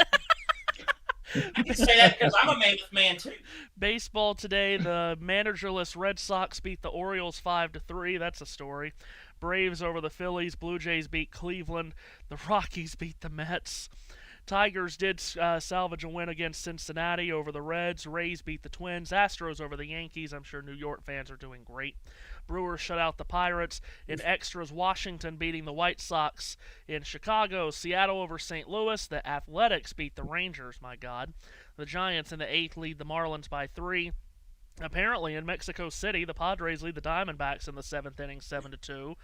I can say that because I'm a Mammoth man too. Baseball today. The managerless Red Sox beat the Orioles 5-3. That's a story. Braves over the Phillies. Blue Jays beat Cleveland. The Rockies beat the Mets. Tigers did salvage a win against Cincinnati over the Reds. Rays beat the Twins. Astros over the Yankees. I'm sure New York fans are doing great. Brewers shut out the Pirates. In extras, Washington beating the White Sox. In Chicago, Seattle over St. Louis. The Athletics beat the Rangers, my God. The Giants in the 8th lead the Marlins by 3. Apparently, in Mexico City, the Padres lead the Diamondbacks in the 7th inning 7-2.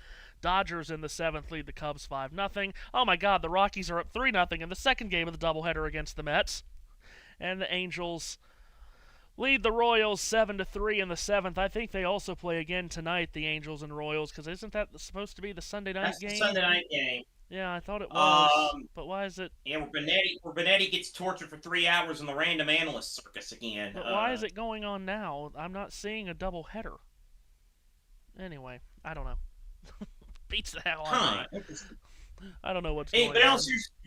Dodgers in the 7th lead the Cubs 5-0. Oh my God, the Rockies are up 3-0 in the second game of the doubleheader against the Mets. And the Angels lead the Royals 7-3 in the 7th. I think they also play again tonight, the Angels and Royals, because isn't that supposed to be the Sunday night game? That's the Sunday night game. Yeah, I thought it was. But why is it? Yeah, where Benetti gets tortured for 3 hours in the random analyst circus again. But why is it going on now? I'm not seeing a double header. Anyway, I don't know. Beats the hell out of me. I don't know what's going on.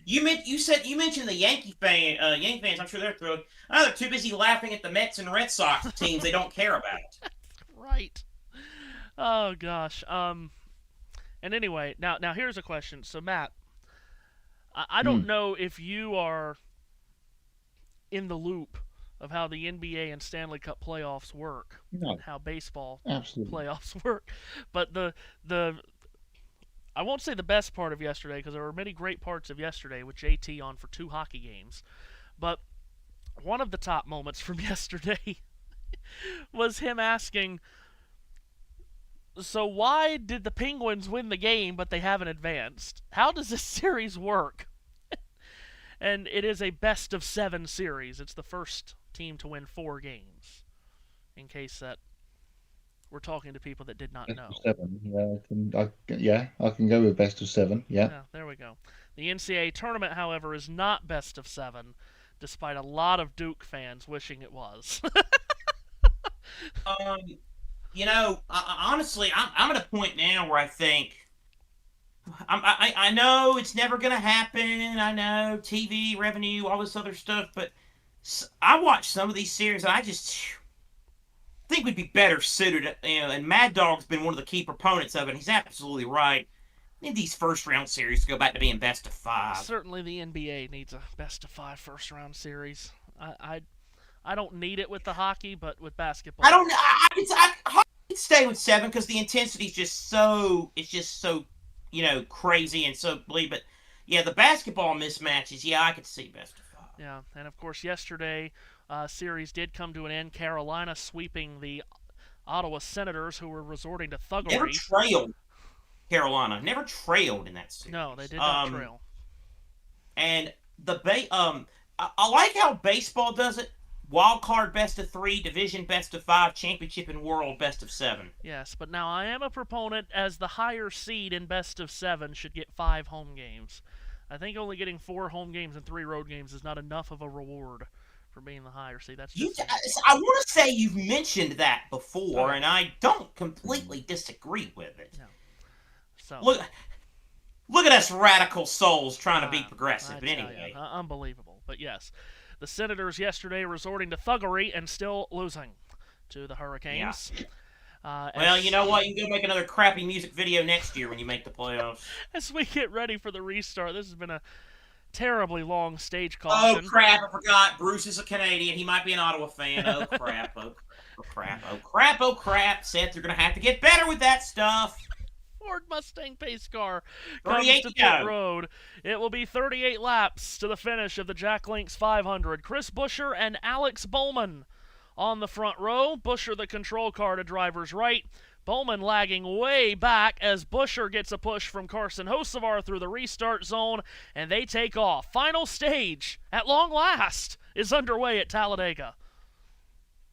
You mentioned the Yankee fans. I'm sure they're thrilled. Oh, they're too busy laughing at the Mets and Red Sox teams they don't care about. Right. Oh gosh. And anyway, now here's a question. So Matt, I don't know if you are in the loop of how the NBA and Stanley Cup playoffs work, and how baseball playoffs work, but I won't say the best part of yesterday because there were many great parts of yesterday with JT on for 2 hockey games, but one of the top moments from yesterday was him asking, so why did the Penguins win the game but they haven't advanced? How does this series work? And it is a best-of-7 series. It's the first team to win 4 games, in case that we're talking to people that did not know. Best of 7, I can go with best of 7. Yeah, there we go. The NCAA tournament, however, is not best of 7, despite a lot of Duke fans wishing it was. Honestly, I'm at a point now where I think I know it's never going to happen. I know TV revenue, all this other stuff, but I watch some of these series and I just think we'd be better suited. And Mad Dog's been one of the key proponents of it. And he's absolutely right. I need these first round series to go back to being best of 5. Certainly, the NBA needs a best of 5 first round series. I don't need it with the hockey, but with basketball, I could stay with 7 because the intensity is just so. It's just so, crazy and so bleed. But yeah, the basketball mismatches. Yeah, I could see best of 5. Yeah, and of course, yesterday, series did come to an end. Carolina sweeping the Ottawa Senators, who were resorting to thuggery. Never trailed Carolina. Never trailed in that series. No, they did not trail. And I like how baseball does it. wild card best of 3, division best of 5, championship and world best of 7. Yes, but now I am a proponent as the higher seed in best of 7 should get 5 home games. I think only getting 4 home games and 3 road games is not enough of a reward for being the higher seed. That's just I want to say you've mentioned that before, Okay. and I don't completely disagree with it. No. So Look at us radical souls trying to be progressive. I But tell anyway, you, unbelievable. But yes, the Senators yesterday resorting to thuggery and still losing to the Hurricanes. well, you know what? You can go make another crappy music video next year when you make the playoffs. As we get ready for the restart, this has been a terribly long stage Oh caution. crap! I forgot. Bruce is a Canadian. He might be an Ottawa fan. Oh crap! Oh crap! Oh crap! Oh crap! Seth, you're gonna have to get better with that stuff. Ford Mustang pace car comes 38 to to pit go. road. It will be 38 laps to the finish of the Jack Links 500. Chris Buescher and Alex Bowman on the front row. Buescher the control car to driver's right. Bowman lagging way back as Buescher gets a push from Carson Hocevar through the restart zone, and they take off. Final stage, at long last, is underway at Talladega.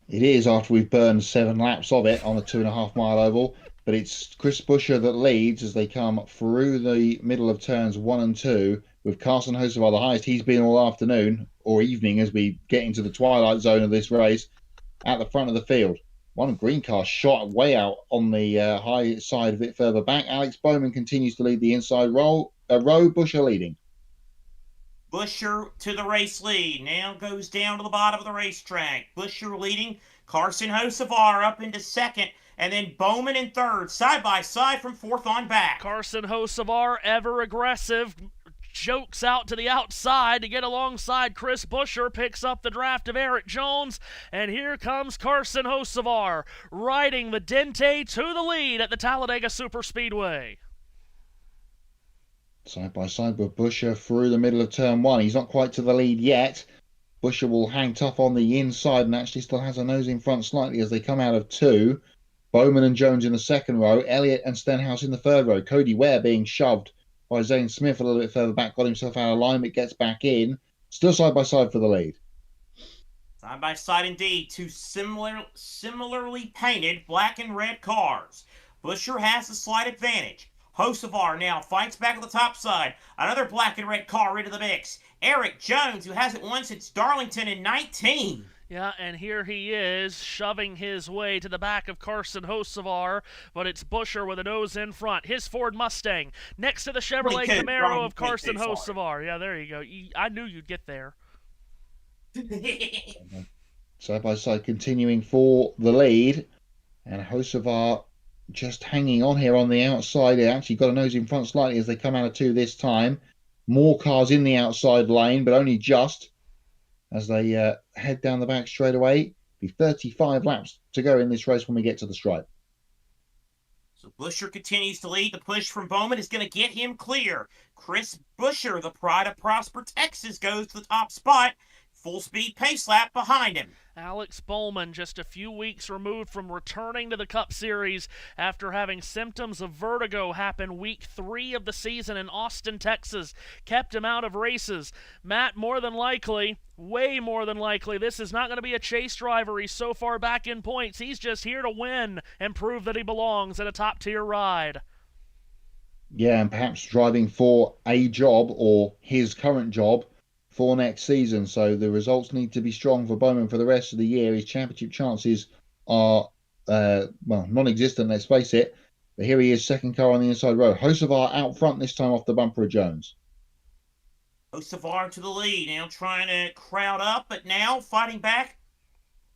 It is after we've burned 7 laps of it on a 2.5 mile oval. But it's Chris Buescher that leads as they come through the middle of turns 1 and 2 with Carson Hocevar the highest he's been all afternoon or evening as we get into the twilight zone of this race at the front of the field. One green car shot way out on the high side a bit further back. Alex Bowman continues to lead the inside row. Buescher leading. Buescher to the race lead. Now goes down to the bottom of the racetrack. Buescher leading. Carson Hocevar up into second. And then Bowman in third, side by side from fourth on back. Carson Hocevar, ever aggressive, jokes out to the outside to get alongside Chris Buescher, picks up the draft of Eric Jones, and here comes Carson Hocevar, riding the Dente to the lead at the Talladega Superspeedway. Side by side with Buescher through the middle of turn 1. He's not quite to the lead yet. Buescher will hang tough on the inside and actually still has a nose in front slightly as they come out of 2. Bowman and Jones in the second row, Elliott and Stenhouse in the third row. Cody Ware being shoved by Zane Smith a little bit further back, got himself out of alignment, gets back in. Still side by side for the lead. Side by side indeed, two similarly painted black and red cars. Buescher has the slight advantage. Hocevar now fights back on the top side. Another black and red car into the mix. Eric Jones, who hasn't won since Darlington in 19. Yeah, and here he is, shoving his way to the back of Carson Hocevar, but it's Buescher with a nose in front. His Ford Mustang next to the Chevrolet Camaro of Carson Hocevar. Yeah, there you go. I knew you'd get there. Side by side continuing for the lead, and Hocevar just hanging on here on the outside. They actually got a nose in front slightly as they come out of 2 this time. More cars in the outside lane, but only just as they head down the back straight away. Be 35 laps to go in this race when we get to the stripe. So Buescher continues to lead. The push from Bowman is going to get him clear. Chris Buescher, the pride of Prosper, Texas, goes to the top spot. Full speed pace lap behind him. Alex Bowman, just a few weeks removed from returning to the Cup Series after having symptoms of vertigo happen week 3 of the season in Austin, Texas, kept him out of races. Matt, more than likely, way more than likely, this is not going to be a chase driver. He's so far back in points. He's just here to win and prove that he belongs in a top-tier ride. Yeah, and perhaps driving for a job or his current job for next season. So the results need to be strong for Bowman for the rest of the year. His championship chances are, non-existent, let's face it. But here he is, second car on the inside row. Hocevar out front this time off the bumper of Jones. Hocevar to the lead, now trying to crowd up, but now fighting back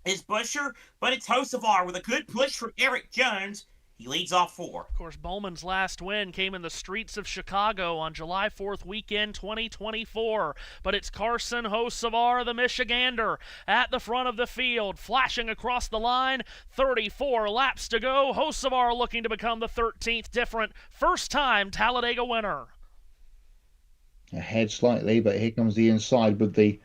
is Buescher, but it's Hocevar with a good push from Eric Jones. He leads off 4. Of course, Bowman's last win came in the streets of Chicago on July 4th weekend 2024. But it's Carson Hocevar, the Michigander, at the front of the field, flashing across the line. 34 laps to go. Hocevar looking to become the 13th different first-time Talladega winner. Ahead slightly, but here comes the inside with the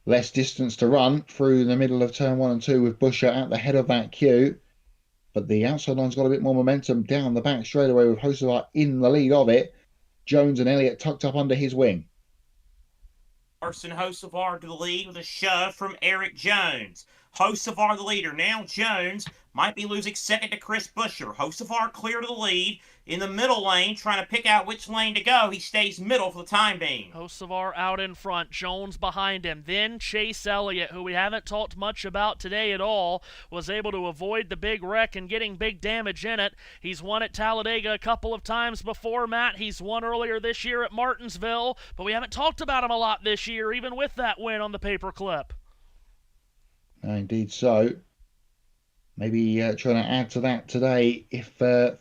less distance to run through the middle of turn 1 and 2 with Buescher at the head of that queue. But the outside line's got a bit more momentum down the back straight away with Hocevar in the lead of it. Jones and Elliott tucked up under his wing. 20 laps to go. Buescher leading. Carson Hocevar in third. Alex Bowman in fourth. Buescher to the lead. Now Buescher Carson Hocevar to the lead with a shove from Eric Jones. Hocevar the leader. Now Jones might be losing second to Chris Buescher. Hocevar clear to the lead in the middle lane, trying to pick out which lane to go. He stays middle for the time being. Hocevar out in front, Jones behind him. Then Chase Elliott, who we haven't talked much about today at all, was able to avoid the big wreck and getting big damage in it. He's won at Talladega a couple of times before, Matt. He's won earlier this year at Martinsville, but we haven't talked about him a lot this year, even with that win on the paperclip. Indeed so. Maybe trying to add to that today if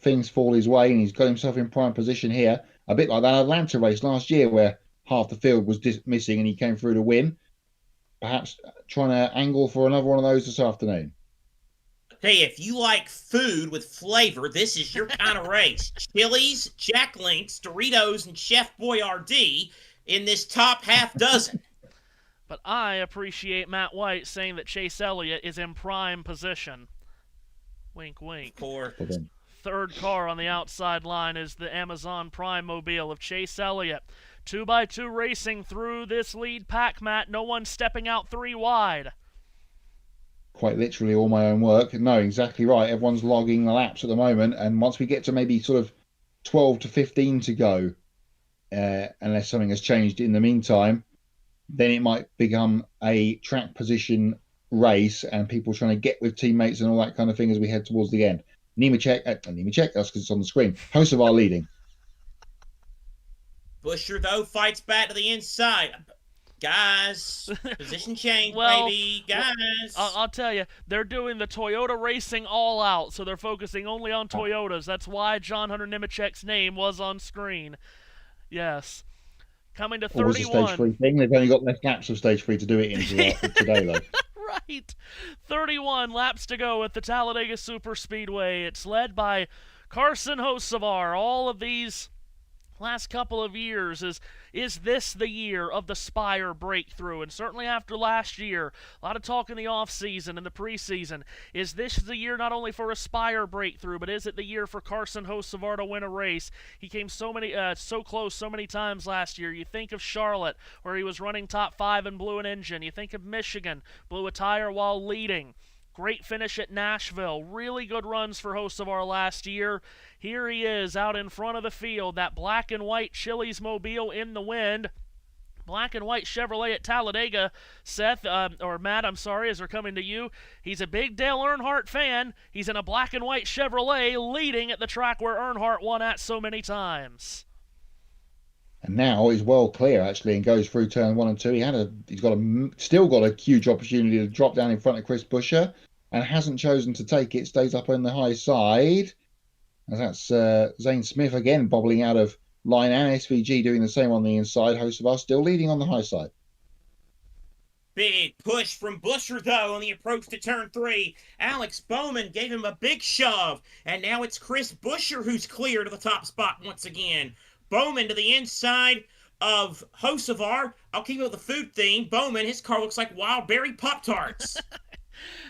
things fall his way, and he's got himself in prime position here. A bit like that Atlanta race last year where half the field was missing and he came through to win. Perhaps trying to angle for another one of those this afternoon. Hey, if you like food with flavor, this is your kind of race. Chili's, Jack Link's, Doritos, and Chef Boyardee in this top half dozen. But I appreciate Matt White saying that Chase Elliott is in prime position. Wink, wink. Poor. Third car on the outside line is the Amazon Prime Mobile of Chase Elliott. 2x2 racing through this lead pack, Matt. No one stepping out 3 wide. Quite literally all my own work. No, exactly right. Everyone's logging the laps at the moment, and once we get to maybe sort of 12 to 15 to go, unless something has changed in the meantime, then it might become a track position race and people trying to get with teammates and all that kind of thing as we head towards the end. Nemechek, that's because it's on the screen. Hocevar leading. Buescher, though, fights back to the inside. Guys, position change, Well, baby. Guys. I'll tell you, they're doing the Toyota racing all out, so they're focusing only on Toyotas. That's why John Hunter Nemechek's name was on screen. Yes. Coming to 31. Always a stage 3 thing. They've only got less laps of stage 3 to do it in today, though. Right. 31 laps to go at the Talladega Superspeedway. It's led by Carson Hocevar. All of these last couple of years, is this the year of the Spire breakthrough? And certainly after last year, a lot of talk in the offseason and the preseason. Is this the year not only for a Spire breakthrough, but is it the year for Carson Hocevar to win a race? He came so close so many times last year. You think of Charlotte, where he was running top 5 and blew an engine. You think of Michigan, blew a tire while leading. Great finish at Nashville. Really good runs for Hocevar last year. Here he is out in front of the field. That black and white Chili's Mobile in the wind. Black and white Chevrolet at Talladega. Seth, or Matt, I'm sorry, as they're coming to you. He's a big Dale Earnhardt fan. He's in a black and white Chevrolet leading at the track where Earnhardt won at so many times. And now he's well clear, actually, and goes through turn 1 and 2. He's still got a huge opportunity to drop down in front of Chris Buescher, and hasn't chosen to take it. Stays up on the high side. And that's Zane Smith again bobbling out of line, and SVG doing the same on the inside. Hocevar still leading on the high side. Big push from Buescher, though, on the approach to turn 3. Alex Bowman gave him a big shove, and now it's Chris Buescher who's clear to the top spot once again. Bowman to the inside of Hocevar. I'll keep it with the food theme. Bowman, his car looks like wild berry Pop-Tarts.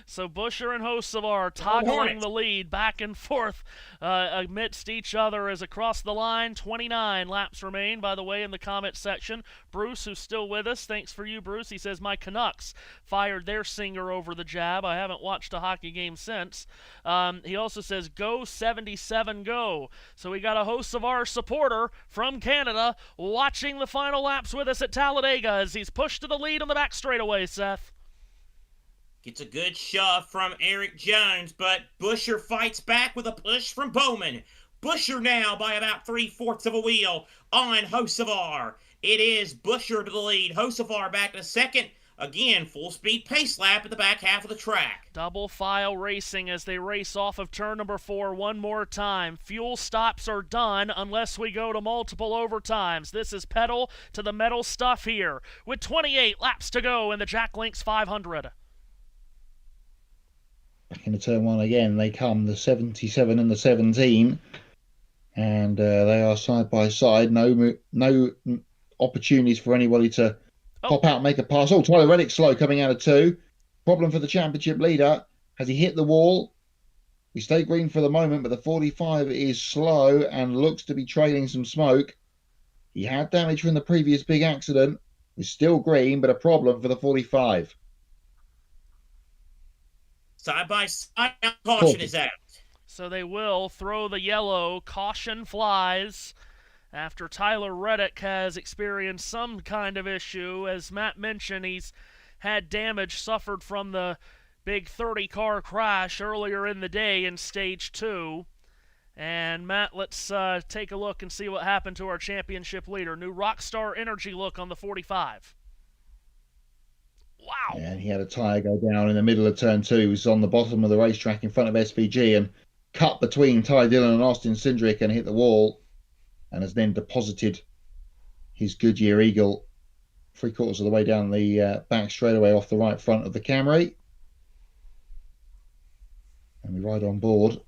So Buescher and Hocevar toggling the lead back and forth amidst each other as across the line. 29 laps remain, by the way, in the comment section. Bruce, who's still with us, thanks for you, Bruce. He says, my Canucks fired their singer over the jab. I haven't watched a hockey game since. He also says, go 77, go. So we got a Hocevar supporter from Canada watching the final laps with us at Talladega as he's pushed to the lead on the back straightaway, Seth. Gets a good shove from Eric Jones, but Buescher fights back with a push from Bowman. Buescher now by about 3/4 of a wheel on Hocevar. It is Buescher to the lead. Hocevar back to second. Again, full speed pace lap at the back half of the track. Double file racing as they race off of turn number 4 one more time. Fuel stops are done unless we go to multiple overtimes. This is pedal to the metal stuff here with 28 laps to go in the Jack Links 500. Back into turn 1 again, they come, the 77 and the 17, and they are side by side. No opportunities for anybody to pop out and make a pass. Oh, Tyler Reddick slow coming out of 2. Problem for the championship leader. Has he hit the wall? We stay green for the moment, but the 45 is slow and looks to be trailing some smoke. He had damage from the previous big accident. It's still green, but a problem for the 45. Side by side, caution is out. So they will throw the yellow. Caution flies after Tyler Reddick has experienced some kind of issue. As Matt mentioned, he's had damage suffered from the big 30-car crash earlier in the day in Stage 2. And Matt, let's take a look and see what happened to our championship leader. New Rockstar Energy look on the 45. Wow. And he had a tyre go down in the middle of turn 2. He was on the bottom of the racetrack in front of SVG and cut between Ty Dillon and Austin Cindric and hit the wall, and has then deposited his Goodyear Eagle 3/4 of the way down the back straightaway off the right front of the Camry. And we ride on board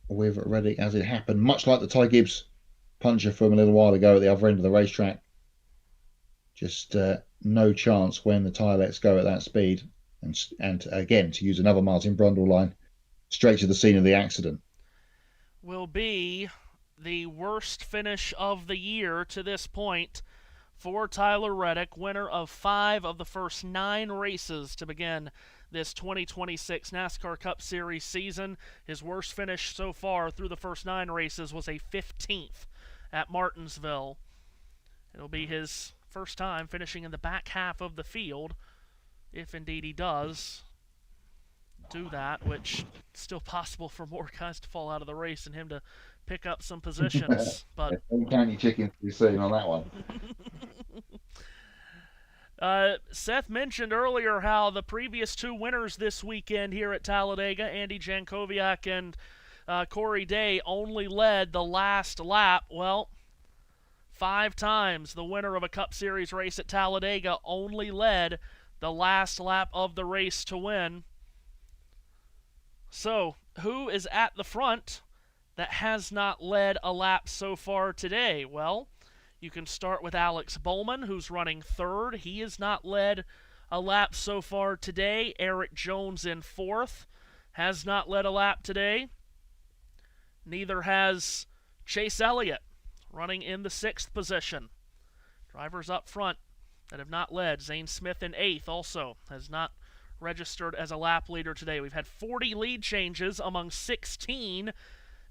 with Reddick as it happened, much like the Ty Gibbs puncher from a little while ago at the other end of the racetrack. Just no chance when the tyre lets go at that speed. And again, to use another Martin Brundle line, straight to the scene of the accident. Will be the worst finish of the year to this point for Tyler Reddick, winner of 5 of the first 9 races to begin this 2026 NASCAR Cup Series season. His worst finish so far through the first 9 races was a 15th at Martinsville. It'll be his first time finishing in the back half of the field, if indeed he does do that, which is still possible for more guys to fall out of the race and him to pick up some positions. But don't count your chickens to be seen on that one. Seth mentioned earlier how the previous 2 winners this weekend here at Talladega, Andy Jankowiak and Corey Day, only led the last lap. Well, 5 times the winner of a Cup Series race at Talladega only led the last lap of the race to win. So, who is at the front that has not led a lap so far today? Well, you can start with Alex Bowman, who's running 3rd. He has not led a lap so far today. Eric Jones in 4th has not led a lap today. Neither has Chase Elliott, running in the 6th position. Drivers up front that have not led. Zane Smith in 8th also has not registered as a lap leader today. We've had 40 lead changes among 16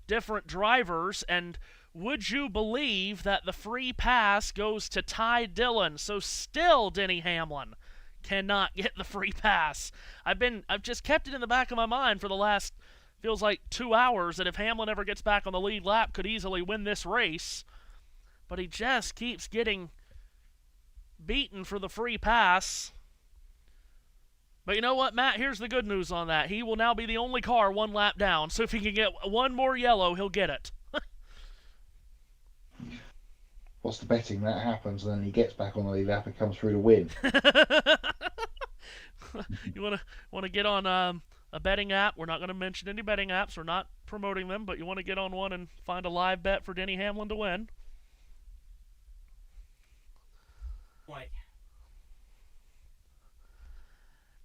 different drivers, and would you believe that the free pass goes to Ty Dillon? So still Denny Hamlin cannot get the free pass. I've just kept it in the back of my mind for the last, feels like 2 hours, that if Hamlin ever gets back on the lead lap, could easily win this race. But he just keeps getting beaten for the free pass. But you know what, Matt? Here's the good news on that. He will now be the only car 1 lap down, so if he can get 1 more yellow, he'll get it. What's the betting? That happens, and then he gets back on the lead lap and comes through to win. You want to get on a betting app? We're not going to mention any betting apps. We're not promoting them, but you want to get on one and find a live bet for Denny Hamlin to win. Wait.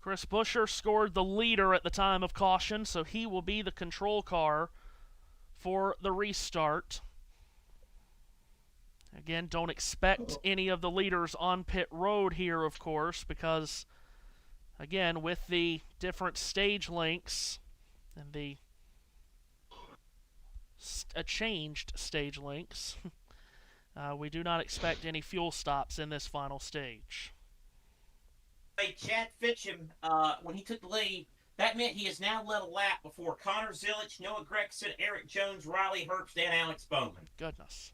Chris Buescher scored the leader at the time of caution, so he will be the control car for the restart. Again, don't expect any of the leaders on pit road here, of course, because, again, with the different stage lengths and the changed stage lengths, we do not expect any fuel stops in this final stage. Hey, Chad Fitcham, when he took the lead, that meant he has now led a lap before Connor Zilic, Noah Gregson, Eric Jones, Riley Herbst, and Alex Bowman. Goodness.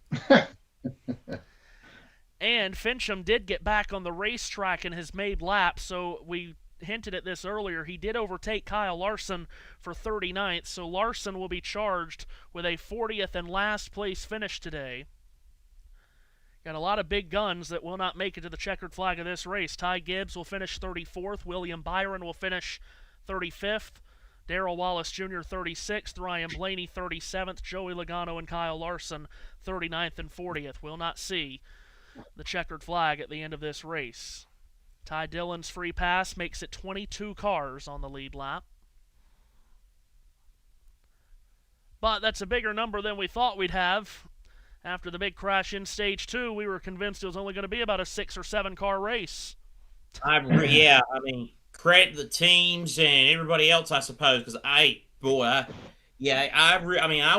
And Fincham did get back on the racetrack and has made laps, so we hinted at this earlier. He did overtake Kyle Larson for 39th, so Larson will be charged with a 40th and last place finish today. Got a lot of big guns that will not make it to the checkered flag of this race. Ty Gibbs will finish 34th. William Byron will finish 35th. Darrell Wallace Jr. 36th. Ryan Blaney 37th. Joey Logano and Kyle Larson 39th and 40th. We'll not see the checkered flag at the end of this race. Ty Dillon's free pass makes it 22 cars on the lead lap. But that's a bigger number than we thought we'd have, After the big crash in Stage 2, we were convinced it was only going to be about a 6 or 7 car race. Yeah, I mean, credit the teams and everybody else, I suppose, because I wasn't I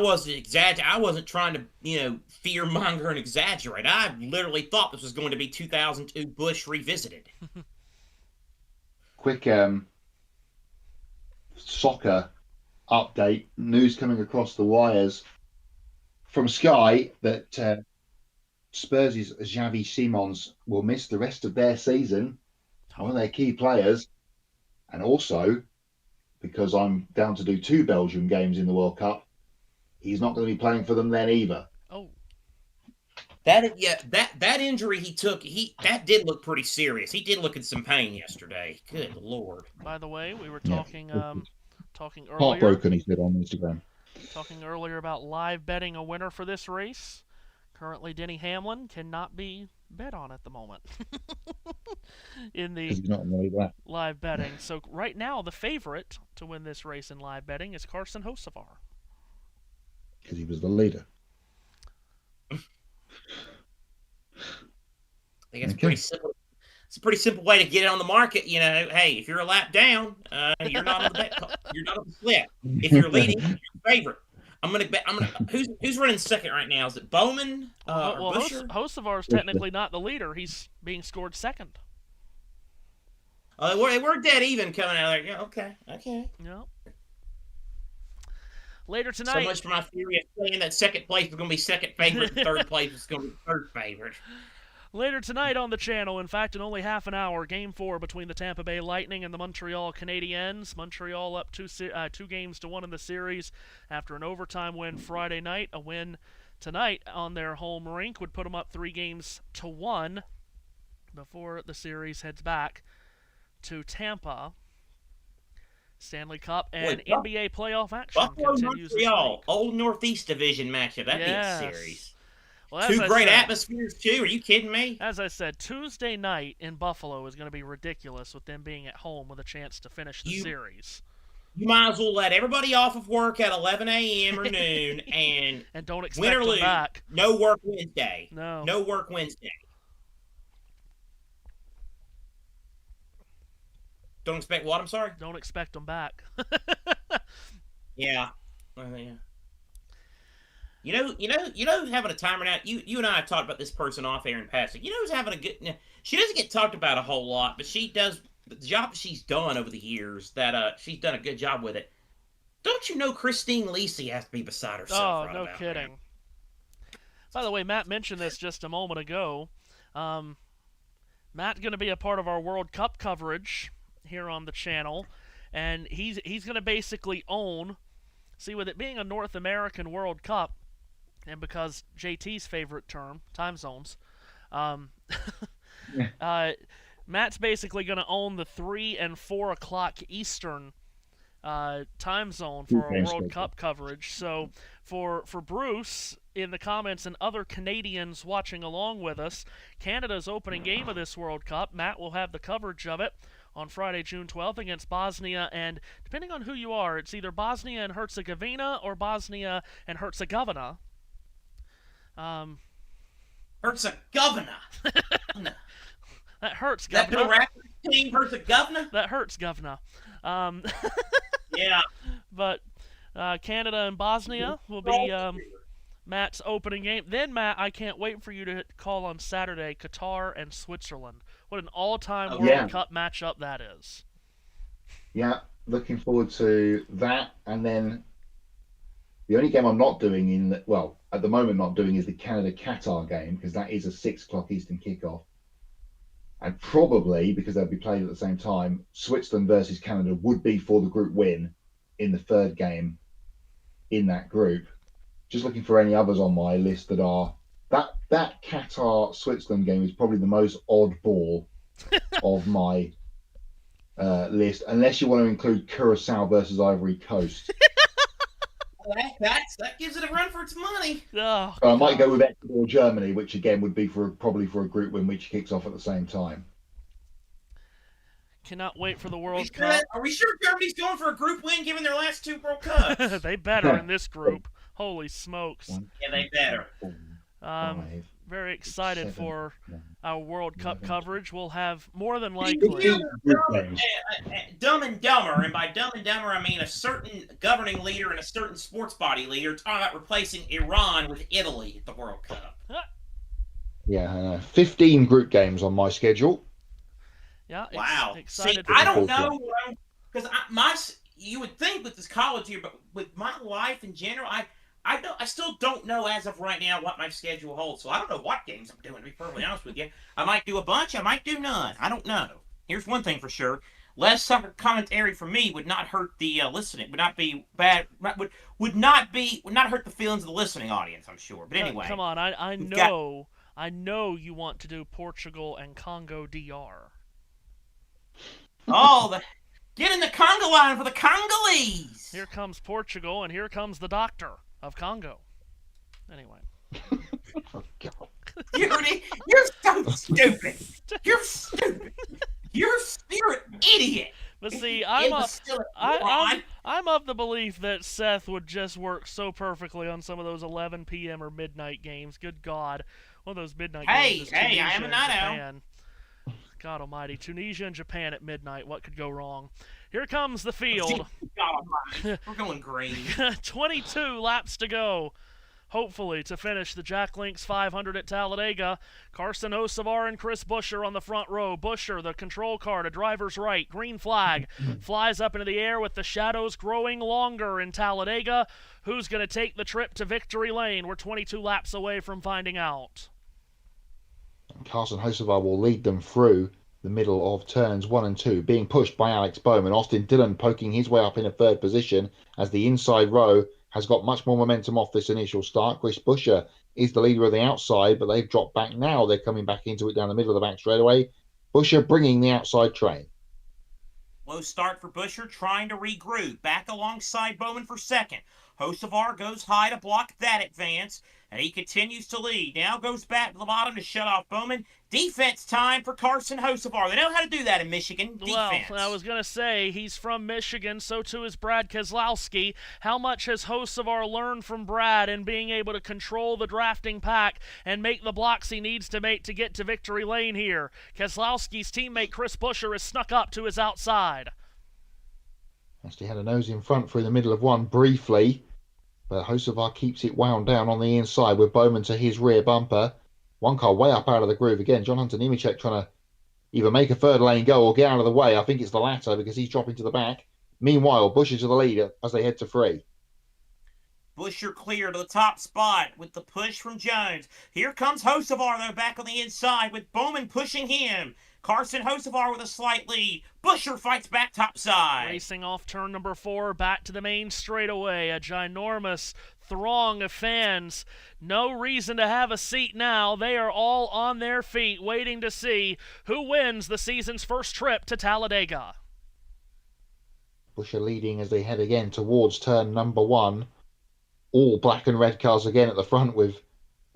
wasn't trying to, fear monger and exaggerate. I literally thought this was going to be 2002 Busch revisited. Quick soccer update. News coming across the wires from Sky that Spurs' Xavi Simons will miss the rest of their season, one of their key players, and also, because I'm down to do 2 Belgium games in the World Cup, he's not going to be playing for them then either. Oh. That injury he took, that did look pretty serious. He did look in some pain yesterday. Good Lord. By the way, we were talking talking earlier. Heartbroken, he said on Instagram. Talking earlier about live betting a winner for this race. Currently, Denny Hamlin cannot be bet on at the moment in the live betting. So right now, the favorite to win this race in live betting is Carson Hocevar. Because he was the leader. I think it's pretty simple. It's a pretty simple way to get it on the market. Hey, if you're a lap down, you're not on the bet. You're not on the slip. If you're leading, you're the favorite. I'm gonna bet. Who's running second right now? Is it Bowman? Well, Buscher? Hocevar is technically not the leader. He's being scored second. Oh, we're dead even coming out of there. Yeah, okay. Yeah. Later tonight. So much for my theory of saying that second place is going to be second favorite and third place is going to be third favorite. Later tonight on the channel, in fact, in only half an hour, Game 4 between the Tampa Bay Lightning and the Montreal Canadiens. Montreal up 2 games to 1 in the series after an overtime win Friday night. A win tonight on their home rink would put them up 3 games to 1 before the series heads back to Tampa. Stanley Cup and NBA playoff action continues this week. Old Northeast Division matchup. That'd be a series. Well, 2 great atmospheres, too. Are you kidding me? As I said, Tuesday night in Buffalo is going to be ridiculous with them being at home with a chance to finish the series. You might as well let everybody off of work at 11 a.m. or noon and don't expect them back. No work Wednesday. No work Wednesday. Don't expect what? I'm sorry? Don't expect them back. Yeah. Yeah. Having a timer now. You and I have talked about this person off air in passing. Who's having a good? She doesn't get talked about a whole lot, but she does the job she's done over the years. That she's done a good job with it. Don't you know Christine Lisi has to be beside herself? Oh, no kidding. Now. By the way, Matt mentioned this just a moment ago. Matt's going to be a part of our World Cup coverage here on the channel, and he's going to basically own. See, with it being a North American World Cup, and because JT's favorite term, time zones, Matt's basically going to own the 3 and 4 o'clock Eastern time zone for our World Cup coverage. So for Bruce, in the comments and other Canadians watching along with us, Canada's opening game of this World Cup, Matt will have the coverage of it on Friday, June 12th against Bosnia, and depending on who you are, it's either Bosnia and Herzegovina or Bosnia and Herzegovina. Herzegovina. That hurts, Governor. That good rapper team, Herzegovina? That hurts, Governor. Yeah. But Canada and Bosnia will be Matt's opening game. Then, Matt, I can't wait for you to call on Saturday, Qatar and Switzerland. What an all-time World Cup matchup that is. Yeah, looking forward to that. And then the only game I'm not doing at the moment not doing is the Canada-Qatar game, because that is a 6 o'clock Eastern kickoff. And probably, because they'll be played at the same time, Switzerland versus Canada would be for the group win in the 3rd game in that group. Just looking for any others on my list that are... That Qatar-Switzerland game is probably the most oddball of my list, unless you want to include Curacao versus Ivory Coast. That gives it a run for its money. Oh, I might go with Ecuador, Germany, which again would be probably for a group win, which kicks off at the same time. Cannot wait for the World Cup. Are we sure Germany's going for a group win given their last 2 World Cups? They better in this group. Holy smokes. Yeah, they better. Very excited 7, for 9, our World Cup 11, coverage. We'll have more than You likely. know, Dumb and Dumber, and by Dumb and Dumber I mean a certain governing leader and a certain sports body leader talking about replacing Iran with Italy at the World Cup. Yeah, I know. 15 group games on my schedule. Yeah, Wow. See, excited. I don't know because you would think with this college year, but with my life in general, I still don't know as of right now what my schedule holds. So I don't know what games I'm doing, to be perfectly honest with you. I might do a bunch, I might do none. I don't know. Here's one thing for sure. Less soccer commentary for me would not hurt the listening. Would not be bad. Would not hurt the feelings of the listening audience, I'm sure. But anyway. Come on, I know you want to do Portugal and Congo DR. Oh, get in the Congo line for the Congolese. Here comes Portugal, and here comes the doctor of Congo. Anyway. Oh, God. You're so stupid. You're stupid. You're an idiot. But see, I'm of the belief that Seth would just work so perfectly on some of those 11 p.m. or midnight games. Good God. One of those midnight games. Hey, I am a night owl. God almighty. Tunisia and Japan at midnight. What could go wrong? Here comes the field. God almighty. We're going green. 22 laps to go. Hopefully, to finish the Jack Links 500 at Talladega. Carson Hocevar and Chris Buescher on the front row. Buescher, the control car to driver's right. Green flag flies up into the air with the shadows growing longer in Talladega. Who's going to take the trip to victory lane? We're 22 laps away from finding out. Carson Hocevar will lead them through the middle of turns 1 and 2, being pushed by Alex Bowman. Austin Dillon poking his way up in a third position as the inside row has got much more momentum off this initial start. Chris Buescher is the leader of the outside, but they've dropped back now. They're coming back into it down the middle of the back straightaway. Buescher bringing the outside train. Low start for Buescher, trying to regroup. Back alongside Bowman for second. Hocevar goes high to block that advance, and he continues to lead. Now goes back to the bottom to shut off Bowman. Defense time for Carson Hocevar. They know how to do that in Michigan. Defense. Well, I was going to say, he's from Michigan, so too is Brad Keselowski. How much has Hocevar learned from Brad in being able to control the drafting pack and make the blocks he needs to make to get to victory lane here? Keselowski's teammate Chris Buescher has snuck up to his outside. Actually had a nose in front through the middle of one briefly, but Hocevar keeps it wound down on the inside with Bowman to his rear bumper. One car way up out of the groove again. John Hunter Nemechek trying to either make a third lane go or get out of the way. I think it's the latter because he's dropping to the back. Meanwhile, Buescher to the lead as they head to 3. Buescher clear to the top spot with the push from Jones. Here comes Hocevar, though, back on the inside with Bowman pushing him. Carson Hocevar with a slight lead. Buescher fights back topside. Racing off turn number 4, back to the main straightaway. A ginormous throng of fans. No reason to have a seat now. They are all on their feet waiting to see who wins the season's first trip to Talladega. Buescher leading as they head again towards turn number 1. All black and red cars again at the front with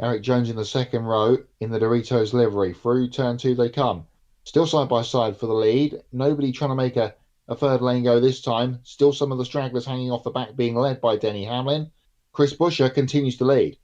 Eric Jones in the second row in the Doritos livery. Through turn 2 they come. Still side by side for the lead. Nobody trying to make a third lane go this time. Still some of the stragglers hanging off the back being led by Denny Hamlin. Chris Buescher continues to lead.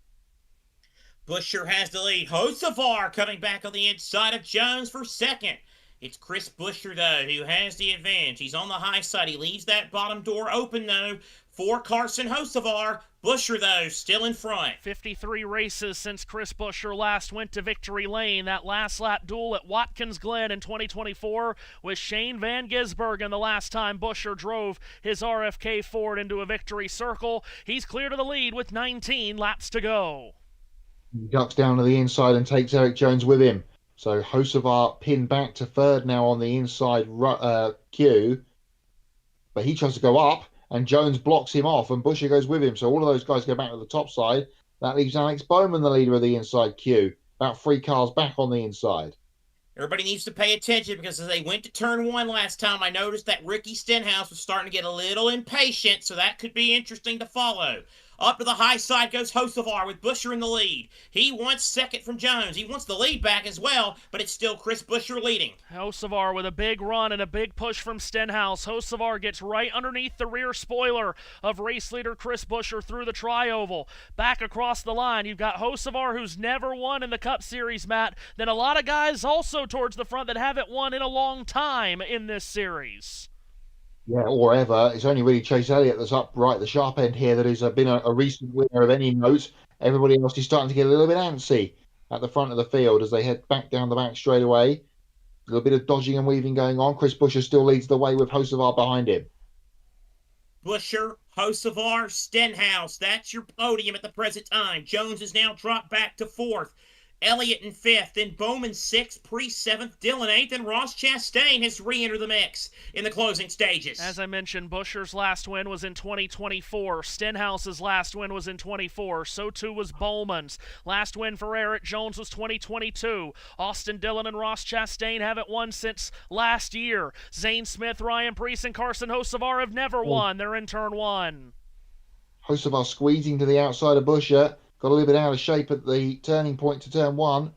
Buescher has the lead. Hocevar coming back on the inside of Jones for second. It's Chris Buescher, though, who has the advantage. He's on the high side. He leaves that bottom door open, though, for Carson Hocevar. Buescher, though, still in front. 53 races since Chris Buescher last went to victory lane. That last lap duel at Watkins Glen in 2024 was Shane Van Gisbergen the last time Buescher drove his RFK Ford into a victory circle. He's clear to the lead with 19 laps to go. He ducks down to the inside and takes Eric Jones with him. So Hocevar pinned back to third now on the inside queue. But he tries to go up, and Jones blocks him off, and Buescher goes with him. So all of those guys go back to the top side. That leaves Alex Bowman, the leader of the inside queue. About 3 cars back on the inside. Everybody needs to pay attention because as they went to turn 1 last time, I noticed that Ricky Stenhouse was starting to get a little impatient, so that could be interesting to follow. Up to the high side goes Hocevar with Buescher in the lead. He wants second from Jones. He wants the lead back as well, but it's still Chris Buescher leading. Hocevar with a big run and a big push from Stenhouse. Hocevar gets right underneath the rear spoiler of race leader Chris Buescher through the tri-oval. Back across the line, you've got Hocevar, who's never won in the Cup Series, Matt. Then a lot of guys also towards the front that haven't won in a long time in this series. Yeah, or ever. It's only really Chase Elliott that's up right at the sharp end here that has been a recent winner of any note. Everybody else is starting to get a little bit antsy at the front of the field as they head back down the back straight away. A little bit of dodging and weaving going on. Chris Buescher still leads the way with Hocevar behind him. Buescher, Hocevar, Stenhouse. That's your podium at the present time. Jones has now dropped back to fourth. Elliott in fifth, then Bowman sixth, Priest seventh, Dillon eighth, and Ross Chastain has re-entered the mix in the closing stages. As I mentioned, Buescher's last win was in 2024. Stenhouse's last win was in 24. So too was Bowman's. Last win for Eric Jones was 2022. Austin Dillon and Ross Chastain haven't won since last year. Zane Smith, Ryan Priest, and Carson Hocevar have never won. They're in turn one. Hocevar squeezing to the outside of Buescher. Got a little bit out of shape at the turning point to turn one,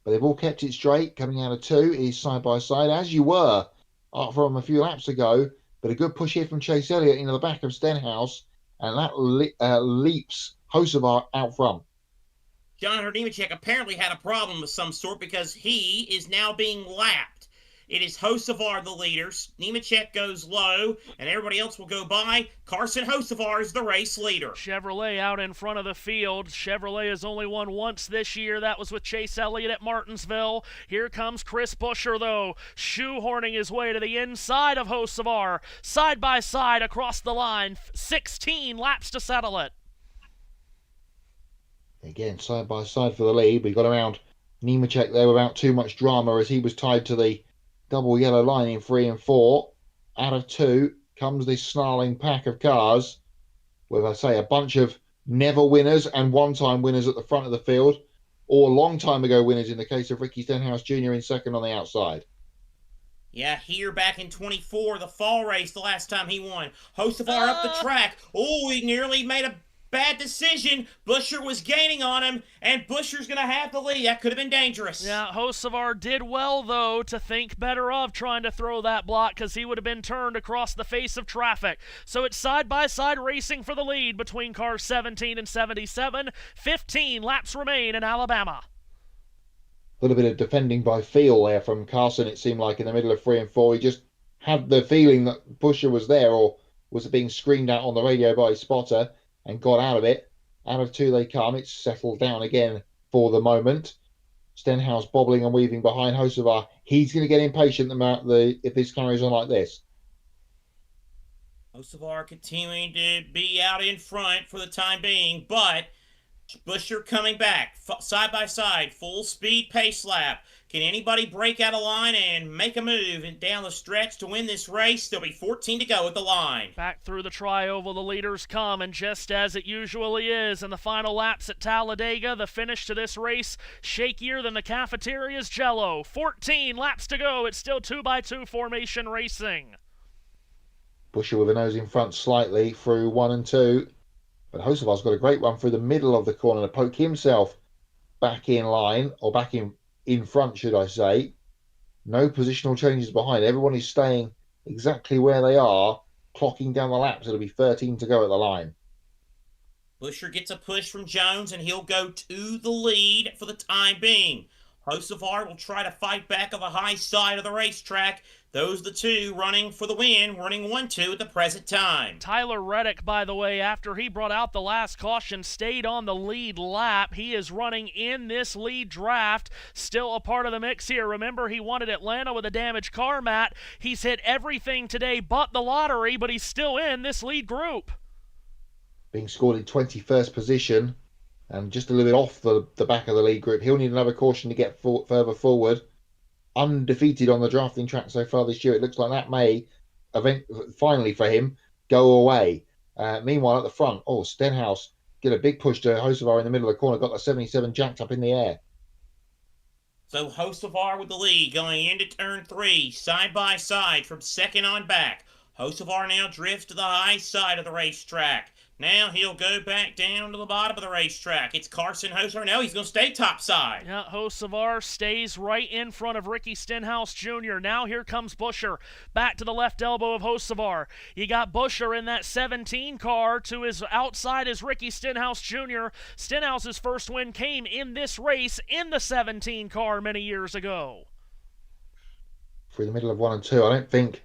but they've all kept it straight. Coming out of two is side by side, as you were from a few laps ago. But a good push here from Chase Elliott into the back of Stenhouse, and that leaps Hocevar out front. John Nemechek apparently had a problem of some sort because he is now being lapped. It is Hocevar the leader. Nemechek goes low, and everybody else will go by. Carson Hocevar is the race leader. Chevrolet out in front of the field. Chevrolet has only won once this year. That was with Chase Elliott at Martinsville. Here comes Chris Buescher, though, shoehorning his way to the inside of Hocevar. Side by side across the line. 16 laps to settle it. Again, side by side for the lead. We got around Nemechek there without too much drama as he was tied to the double yellow line in 3 and 4. Out of 2 comes this snarling pack of cars with, I say, a bunch of never winners and one-time winners at the front of the field, or long time ago winners in the case of Ricky Stenhouse Jr. in second on the outside. Yeah, here back in 24, the fall race, the last time he won. Hocevar up the track. Oh, he nearly made a bad decision. Buescher was gaining on him, and Buescher's going to have the lead. That could have been dangerous. Yeah, Hocevar did well, though, to think better of trying to throw that block because he would have been turned across the face of traffic. So it's side-by-side racing for the lead between cars 17 and 77. 15 laps remain in Alabama. A little bit of defending by feel there from Carson, it seemed like, in the middle of 3 and 4. He just had the feeling that Buescher was there, or was being screamed at on the radio by his spotter, and got out of it. Out of 2 they come. It's settled down again for the moment. Stenhouse bobbling and weaving behind Hocevar. He's going to get impatient if this carries on like this. Hocevar continuing to be out in front for the time being, but Buescher coming back, side by side, full speed pace lap. Can anybody break out of line and make a move and down the stretch to win this race? There'll be 14 to go at the line. Back through the tri-oval, the leaders come, and just as it usually is in the final laps at Talladega, the finish to this race shakier than the cafeteria's Jell-O. 14 laps to go. It's still 2x2 formation racing. Buescher with a nose in front slightly through 1 and 2. But Hocevar's got a great run through the middle of the corner to poke himself back in line, or back in front, should I say. No positional changes behind. Everyone is staying exactly where they are, clocking down the laps. It'll be 13 to go at the line. Buescher gets a push from Jones, and he'll go to the lead for the time being. Hocevar will try to fight back on the high side of the racetrack. Those are the two running for the win, running 1-2 at the present time. Tyler Reddick, by the way, after he brought out the last caution, stayed on the lead lap. He is running in this lead draft, still a part of the mix here. Remember, he wanted Atlanta with a damaged car, Matt. He's hit everything today but the lottery, but he's still in this lead group. Being scored in 21st position, and just a little bit off the back of the lead group. He'll need another caution to get further forward. Undefeated on the drafting track so far this year. It looks like that may, finally for him, go away. Meanwhile, at the front, Stenhouse get a big push to Hocevar in the middle of the corner. Got the 77 jacked up in the air. So Hocevar with the lead going into turn 3, side by side from second on back. Hocevar now drifts to the high side of the racetrack. Now he'll go back down to the bottom of the racetrack. It's Carson Hoser. No, he's going to stay topside. Yeah, Hocevar stays right in front of Ricky Stenhouse Jr. Now here comes Buescher. Back to the left elbow of Hocevar. You got Buescher in that 17 car. To his outside is Ricky Stenhouse Jr. Stenhouse's first win came in this race in the 17 car many years ago. Through the middle of 1 and 2, I don't think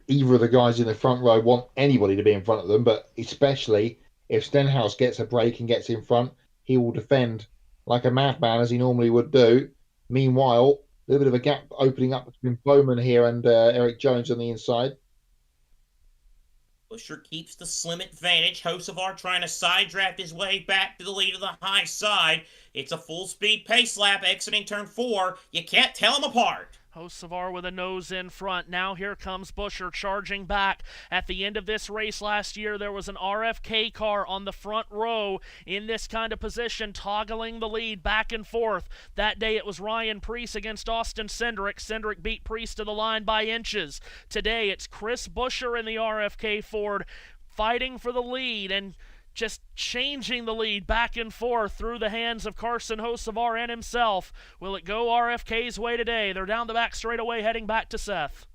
either of the guys in the front row want anybody to be in front of them, but especially if Stenhouse gets a break and gets in front, he will defend like a madman as he normally would do. Meanwhile, a little bit of a gap opening up between Bowman here and Eric Jones on the inside. Buescher keeps the slim advantage. Hocevar trying to side draft his way back to the lead of the high side. It's a full-speed pace lap exiting turn 4. You can't tell them apart. Hocevar with a nose in front. Now here comes Buescher charging back. At the end of this race last year, there was an RFK car on the front row in this kind of position, toggling the lead back and forth. That day it was Ryan Preece against Austin Cindric. Cindric beat Preece to the line by inches. Today it's Chris Buescher in the RFK Ford fighting for the lead and just changing the lead back and forth through the hands of Carson Hocevar and himself. Will it go RFK's way today? They're down the back straightaway heading back to Seth.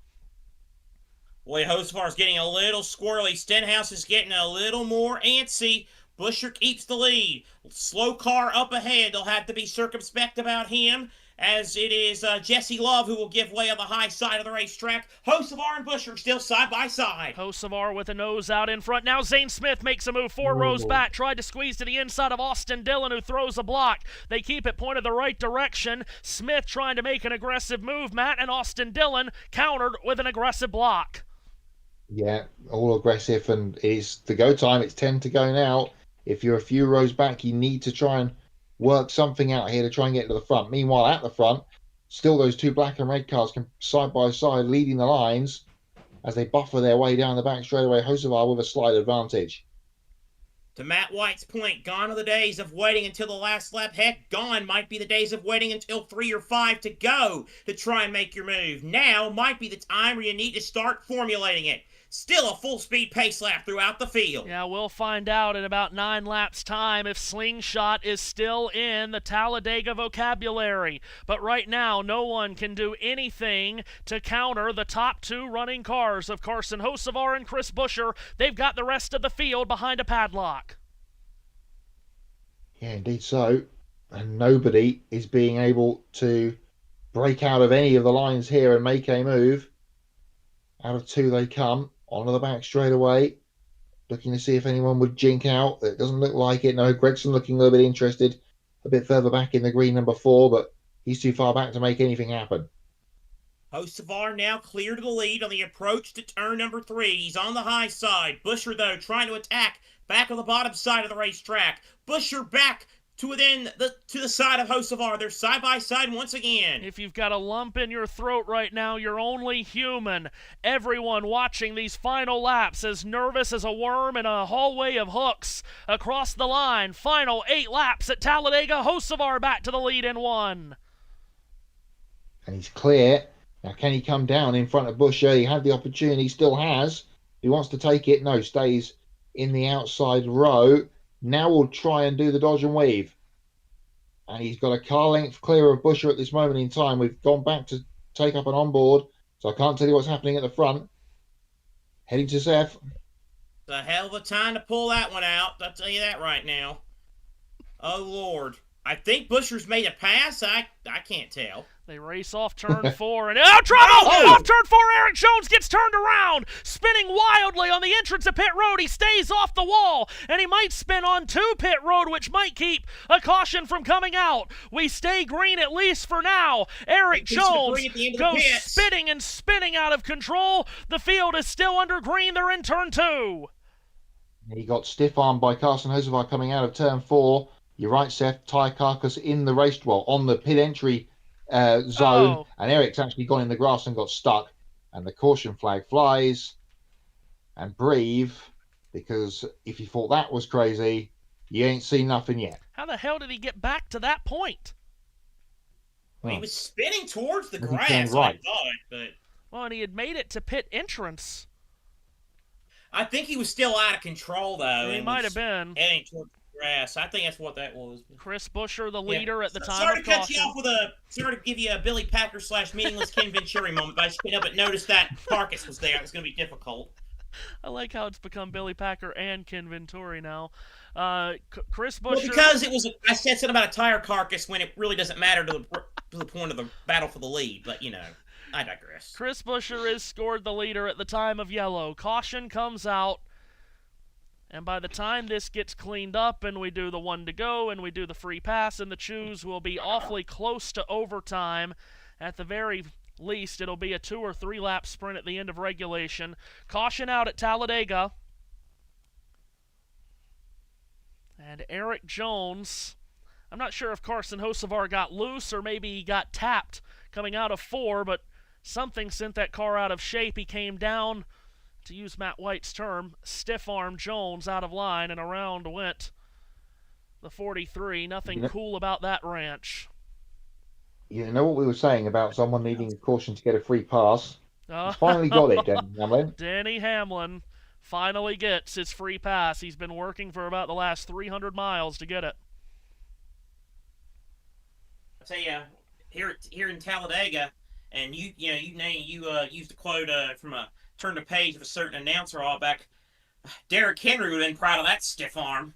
Boy, Hocevar's getting a little squirrely. Stenhouse is getting a little more antsy. Buescher keeps the lead. Slow car up ahead. They'll have to be circumspect about him, as it is Jesse Love who will give way on the high side of the racetrack. Hocevar and Buescher still side by side. Hocevar with a nose out in front. Now Zane Smith makes a move 4 rows back. Tried to squeeze to the inside of Austin Dillon, who throws a block. They keep it pointed the right direction. Smith trying to make an aggressive move, Matt, and Austin Dillon countered with an aggressive block. Yeah, all aggressive, and it's the go time. It's 10 to go now. If you're a few rows back, you need to try and work something out here to try and get to the front. Meanwhile, at the front, still those two black and red cars can side by side leading the lines as they buffer their way down the back straightaway. Hocevar with a slight advantage. To Matt White's point, gone are the days of waiting until the last lap. Heck, gone might be the days of waiting until 3 or 5 to go to try and make your move. Now might be the time where you need to start formulating it. Still a full-speed pace lap throughout the field. Yeah, we'll find out in about 9 laps' time if Slingshot is still in the Talladega vocabulary. But right now, no one can do anything to counter the top 2 running cars of Carson Hocevar and Chris Buescher. They've got the rest of the field behind a padlock. Yeah, indeed so. And nobody is being able to break out of any of the lines here and make a move. Out of 2 they come. Onto the back straight away, looking to see if anyone would jink out. It doesn't look like it. No, Gregson looking a little bit interested, a bit further back in the green number 4, but he's too far back to make anything happen. Hocevar now clear to the lead on the approach to turn number 3. He's on the high side. Buescher, though, trying to attack back on the bottom side of the racetrack. Buescher back to the side of Hocevar. They're side by side once again. If you've got a lump in your throat right now, you're only human. Everyone watching these final laps as nervous as a worm in a hallway of hooks across the line. Final 8 laps at Talladega. Hocevar back to the lead in 1. And he's clear. Now, can he come down in front of Buescher? He had the opportunity, still has. He wants to take it. No, stays in the outside row. Now we'll try and do the dodge and weave. And he's got a car length clear of Buescher at this moment in time. We've gone back to take up an onboard, so I can't tell you what's happening at the front. Heading to Seth. It's a hell of a time to pull that one out. I'll tell you that right now. Oh, Lord. I think Buescher's made a pass. I can't tell. They race off turn 4, and trouble! Off turn 4, Eric Jones gets turned around, spinning wildly on the entrance of pit road. He stays off the wall, and he might spin on 2 pit road, which might keep a caution from coming out. We stay green at least for now. Eric Jones goes spinning and spinning out of control. The field is still under green. They're in turn 2. He got stiff-armed by Carson Hocevar coming out of turn 4. You're right, Seth. Tyre carcass in the race, well, on the pit entry zone, and Eric's actually gone in the grass and got stuck, and the caution flag flies. And breathe, because if you thought that was crazy, you ain't seen nothing yet. How the hell did he get back to that point? Well, he was spinning towards the grass, right. I thought, but... Well, and he had made it to pit entrance. I think he was still out of control, though. He and might was have been. heading toward the grass. I think that's what that was. Chris Buescher, the leader at the time Sorry of to cut caution. you off with sorry to give you a Billy Packer / meaningless Ken Venturi moment, but I just couldn't help but notice that carcass was there. It was going to be difficult. I like how it's become Billy Packer and Ken Venturi now. Chris Buescher. Well, because it was, I said something about a tire carcass when it really doesn't matter to the point of the battle for the lead. But I digress. Chris Buescher is scored the leader at the time of yellow. Caution comes out. And by the time this gets cleaned up and we do the 1 to go and we do the free pass and the choose, we'll be awfully close to overtime. At the very least, it'll be a 2 or 3 lap sprint at the end of regulation. Caution out at Talladega. And Eric Jones, I'm not sure if Carson Hocevar got loose or maybe he got tapped coming out of 4, but something sent that car out of shape. He came down, to use Matt White's term, stiff-arm Jones out of line, and around went the 43. Nothing cool about that ranch. You know what we were saying about someone needing a caution to get a free pass? He's finally got it, Denny Hamlin. Denny Hamlin finally gets his free pass. He's been working for about the last 300 miles to get it. I tell you, here in Talladega, and you used a quote from a turn the page of a certain announcer all back. Derrick Henry would have been proud of that stiff arm.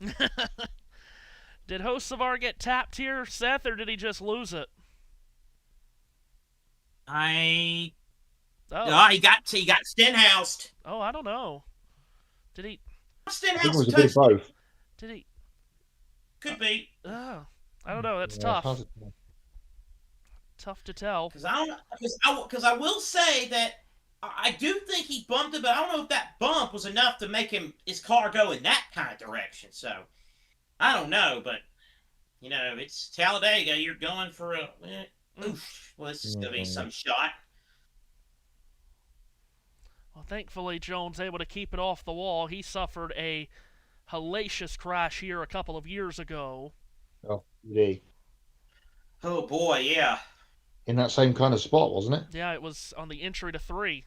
Did Hocevar get tapped here, Seth, or did he just lose it? He got Stenhoused. Oh, I don't know. Did he? I think it Stenhouse was a bit of both. Did he? could be. Oh, I don't know. That's Yeah, tough. hard to tell. Tough to tell. Because I will say that I do think he bumped it, but I don't know if that bump was enough to make his car go in that kind of direction. So I don't know, but it's Talladega. You're going for a oof. Well, this is gonna be some shot. Well, thankfully, Jones able to keep it off the wall. He suffered a hellacious crash here a couple of years ago. Oh, yeah. Oh boy, yeah. In that same kind of spot, wasn't it? Yeah, it was on the entry to 3.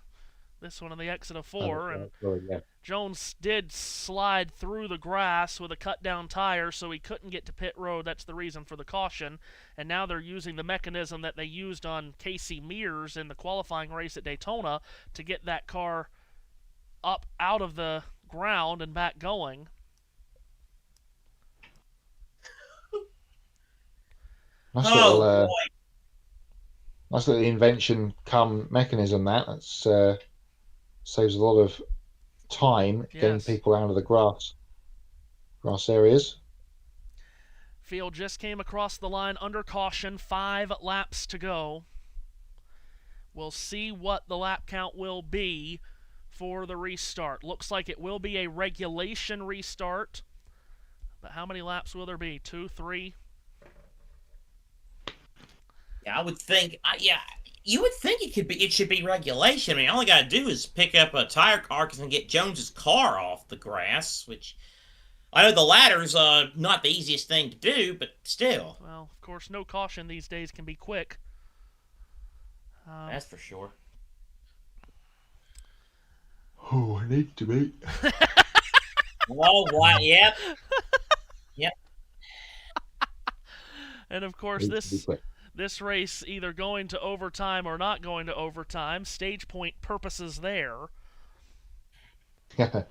This one on the exit of 4. And sorry, yeah. Jones did slide through the grass with a cut-down tire, so he couldn't get to pit road. That's the reason for the caution. And now they're using the mechanism that they used on Casey Mears in the qualifying race at Daytona to get that car up out of the ground and back going. Nice Oh little, boy. nice little invention come mechanism that's saves a lot of time getting Yes. people out of the grass areas. Field just came across the line under caution, 5 laps to go. We'll see what the lap count will be for the restart. Looks like it will be a regulation restart. But how many laps will there be? 2, 3? Yeah, I would think. You would think it should be regulation. I mean, all you got to do is pick up a tire carcass and get Jones's car off the grass, which I know the ladder's not the easiest thing to do, but still. Well, of course, no caution these days can be quick. That's for sure. Oh, I need to be. Oh, what? Yep. And of course, this race either going to overtime or not going to overtime. Stage point purposes there. Well,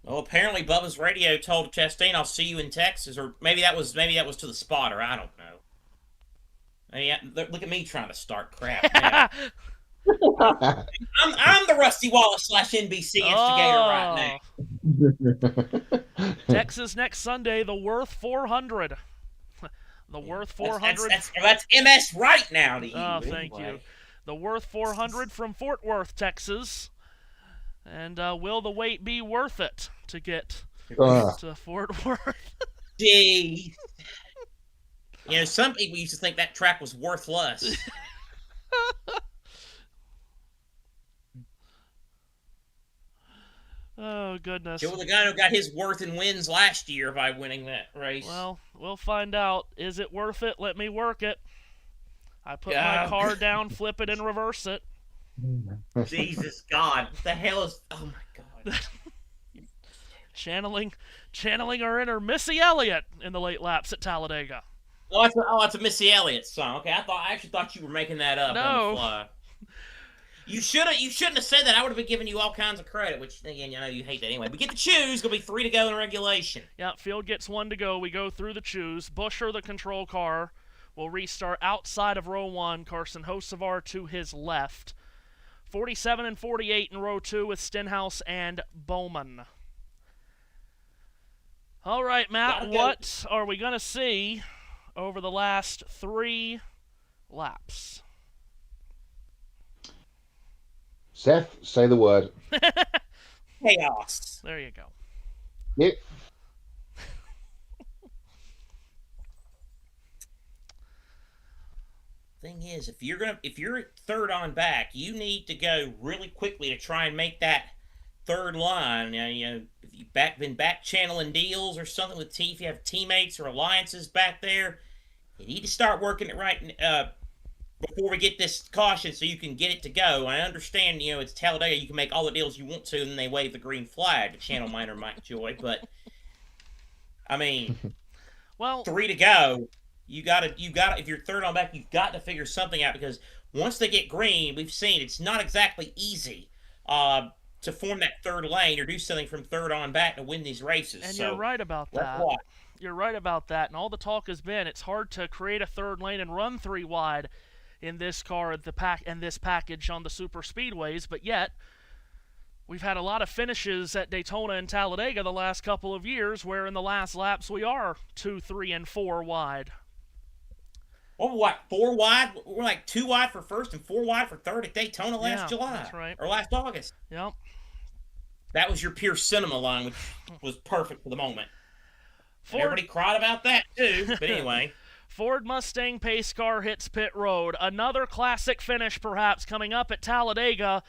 apparently Bubba's radio told Chastain, "I'll see you in Texas," or maybe that was to the spotter. I don't know. Look at me trying to start crap. Now. I'm the Rusty Wallace / NBC instigator right now. Texas next Sunday, the Worth 400. The Worth 400. That's MS right now to you. Oh, thank you. The Worth 400 from Fort Worth, Texas. And will the wait be worth it to get to Fort Worth? Jeez. Some people used to think that track was worthless. Oh, goodness. Joe, the guy who got his worth in wins last year by winning that race. Well, we'll find out. Is it worth it? Let me work it. I put my car down, flip it, and reverse it. Jesus God. What the hell is... Oh, my God. channeling our inner Missy Elliott in the late laps at Talladega. That's a Missy Elliott song. Okay, I actually thought you were making that up on the fly. You shouldn't have said that. I would have been giving you all kinds of credit, which again, you hate that anyway. We get to choose. Gonna be 3 to go in regulation. Yeah, field gets 1 to go. We go through the choose. Buescher, the control car, will restart outside of row 1. Carson Hocevar to his left. 47 and 48 in row 2 with Stenhouse and Bowman. All right, Matt, what are we gonna see over the last 3 laps? Seth, say the word. Chaos. There you go. Yep. Thing is, if you're third on back, you need to go really quickly to try and make that third line. If you've been back channeling deals or something with if you have teammates or alliances back there, you need to start working it right before we get this caution so you can get it to go. I understand, it's Talladega. You can make all the deals you want to, and then they wave the green flag to channel minor Mike Joy. But, I mean, 3 to go. You gotta. If you're third on back, you've got to figure something out, because once they get green, we've seen it's not exactly easy to form that third lane or do something from third on back to win these races. And you're right about that. You're right about that. And all the talk has been it's hard to create a third lane and run 3 wide in this car, this package on the super speedways, but yet we've had a lot of finishes at Daytona and Talladega the last couple of years where in the last laps we are 2, 3, and 4 wide. Well, what, 4 wide? We're like 2 wide for first and 4 wide for third at Daytona last July. That's right. Or last August. Yep. That was your pure cinema line, which was perfect for the moment. Everybody cried about that too, but anyway. Ford Mustang pace car hits pit road. Another classic finish perhaps coming up at Talladega,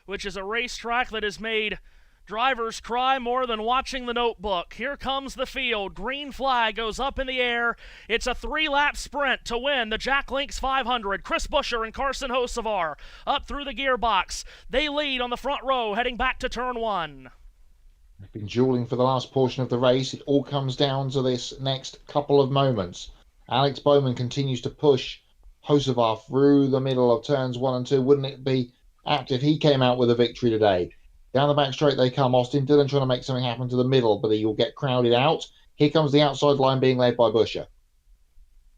which is a racetrack that has made drivers cry more than watching The Notebook. Here comes the field. Green flag goes up in the air. It's a 3-lap sprint to win the Jack Links 500. Chris Buescher and Carson Hocevar up through the gearbox. They lead on the front row heading back to turn 1. They've been dueling for the last portion of the race. It all comes down to this next couple of moments. Alex Bowman continues to push Hocevar through the middle of turns 1 and 2. Wouldn't it be apt if he came out with a victory today? Down the back straight they come. Austin Dillon trying to make something happen to the middle, but he will get crowded out. Here comes the outside line being led by Buescher.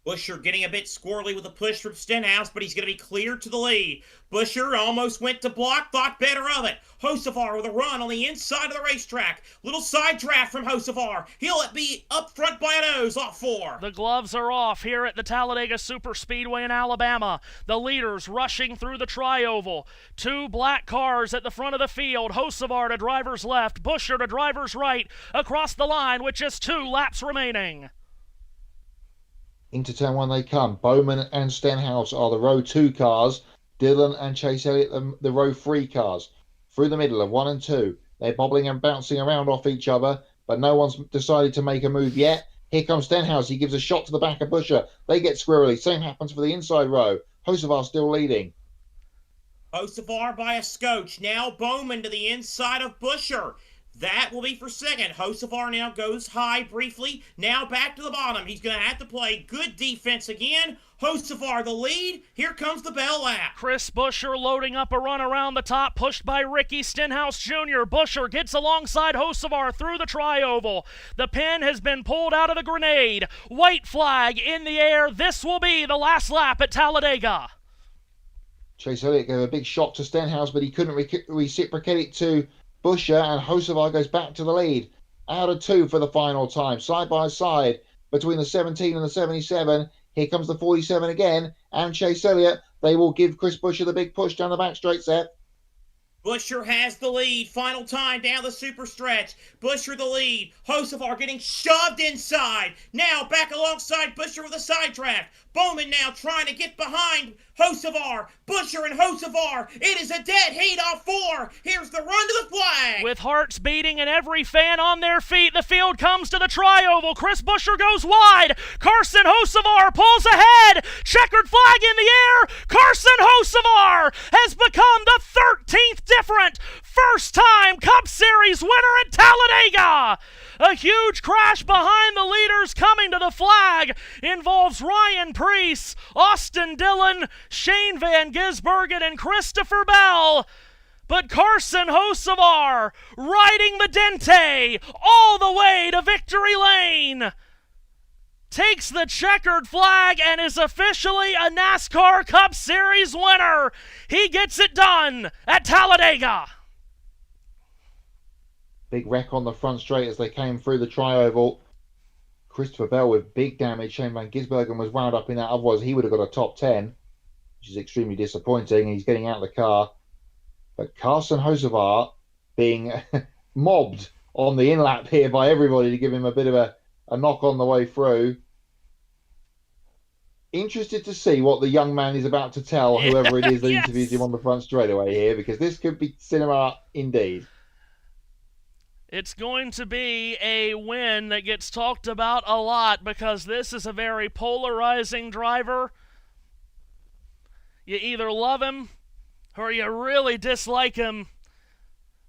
Buescher getting a bit squirrely with a push from Stenhouse, but he's going to be cleared to the lead. Buescher almost went to block, thought better of it. Hocevar with a run on the inside of the racetrack. Little side draft from Hocevar. He'll be up front by a nose off 4. The gloves are off here at the Talladega Superspeedway in Alabama. The leaders rushing through the tri-oval. 2 black cars at the front of the field. Hocevar to driver's left, Buescher to driver's right, across the line with just 2 laps remaining. Into turn 1 they come. Bowman and Stenhouse are the row 2 cars. Dillon and Chase Elliott the row 3 cars. Through the middle of 1 and 2. They're bobbling and bouncing around off each other, but no one's decided to make a move yet. Here comes Stenhouse. He gives a shot to the back of Buescher. They get squirrely. Same happens for the inside row. Hocevar still leading. Hocevar by a scotch. Now Bowman to the inside of Buescher. That will be for second. Hocevar now goes high briefly. Now back to the bottom. He's going to have to play good defense again. Hocevar the lead. Here comes the bell lap. Chris Buescher loading up a run around the top, pushed by Ricky Stenhouse Jr. Buescher gets alongside Hocevar through the tri-oval. The pin has been pulled out of the grenade. White flag in the air. This will be the last lap at Talladega. Chase Elliott gave a big shot to Stenhouse, but he couldn't reciprocate it to Buescher, and Hocevar goes back to the lead. Out of 2 for the final time, side by side between the 17 and the 77. Here comes the 47 again, and Chase Elliott. They will give Chris Buescher the big push down the back straight, Seth. Buescher has the lead. Final time down the super stretch. Buescher the lead. Hocevar getting shoved inside. Now back alongside Buescher with a side draft. Bowman now trying to get behind Hocevar. Busher and Hocevar. It is a dead heat off 4. Here's the run to the flag. With hearts beating and every fan on their feet, the field comes to the tri-oval. Chris Busher goes wide. Carson Hocevar pulls ahead. Checkered flag in the air. Carson Hocevar has become the 13th different first-time Cup Series winner at Talladega. A huge crash behind the leaders coming to the flag involves Ryan Preece, Austin Dillon, Shane Van Gisbergen, and Christopher Bell. But Carson Hocevar riding the Dente all the way to victory lane. Takes the checkered flag and is officially a NASCAR Cup Series winner. He gets it done at Talladega. Big wreck on the front straight as they came through the tri-oval. Christopher Bell with big damage. Shane Van Gisbergen was wound up in that. Otherwise, he would have got a top 10, which is extremely disappointing. He's getting out of the car. But Carson Hocevar being mobbed on the in-lap here by everybody to give him a bit of a knock on the way through. Interested to see what the young man is about to tell whoever it is that interviews him on the front straightaway here, because this could be cinema indeed. It's going to be a win that gets talked about a lot because this is a very polarizing driver. You either love him or you really dislike him.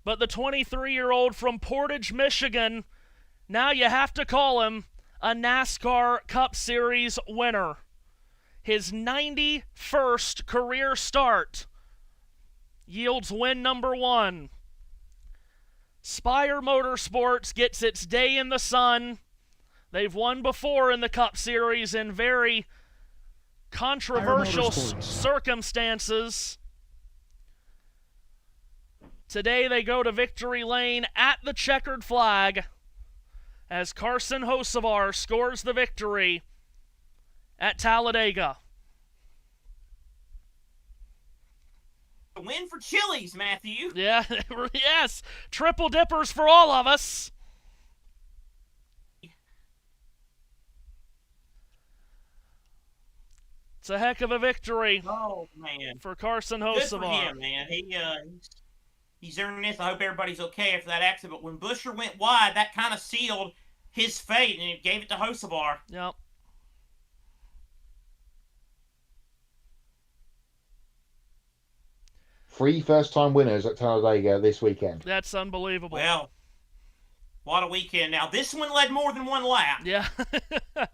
But the 23-year-old from Portage, Michigan, now you have to call him a NASCAR Cup Series winner. His 91st career start yields win number 1. Spire Motorsports gets its day in the sun. They've won before in the Cup Series in very controversial circumstances. Today they go to victory lane at the checkered flag as Carson Hocevar scores the victory at Talladega. A win for Chili's, Matthew. Yeah, yes. Triple dippers for all of us. It's a heck of a victory. Oh, man. For Carson Good for Hocevar. him, man. He's earning this. I hope everybody's okay after that accident. But when Busher went wide, that kind of sealed his fate, and it gave it to Hocevar. Yep. Three first-time winners at Talladega this weekend. That's unbelievable. Well, what a weekend. Now, this one led more than one lap. Yeah. It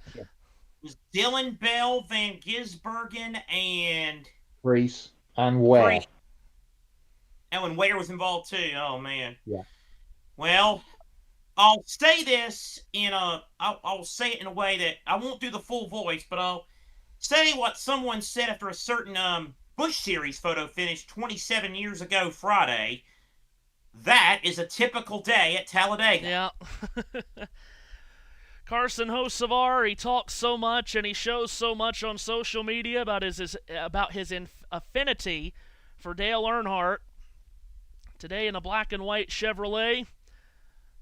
was Dillon, Bell, Van Gisbergen, and Preece and Ware. Oh, and Ware was involved too. Oh, man. Yeah. Well, I'll say this I'll say it in a way that I won't do the full voice, but I'll say what someone said after a certain Busch Series photo finish 27 years ago Friday. That is a typical day at Talladega. Yeah. Carson Hocevar, he talks so much and he shows so much on social media about his affinity for Dale Earnhardt. Today in a black and white Chevrolet,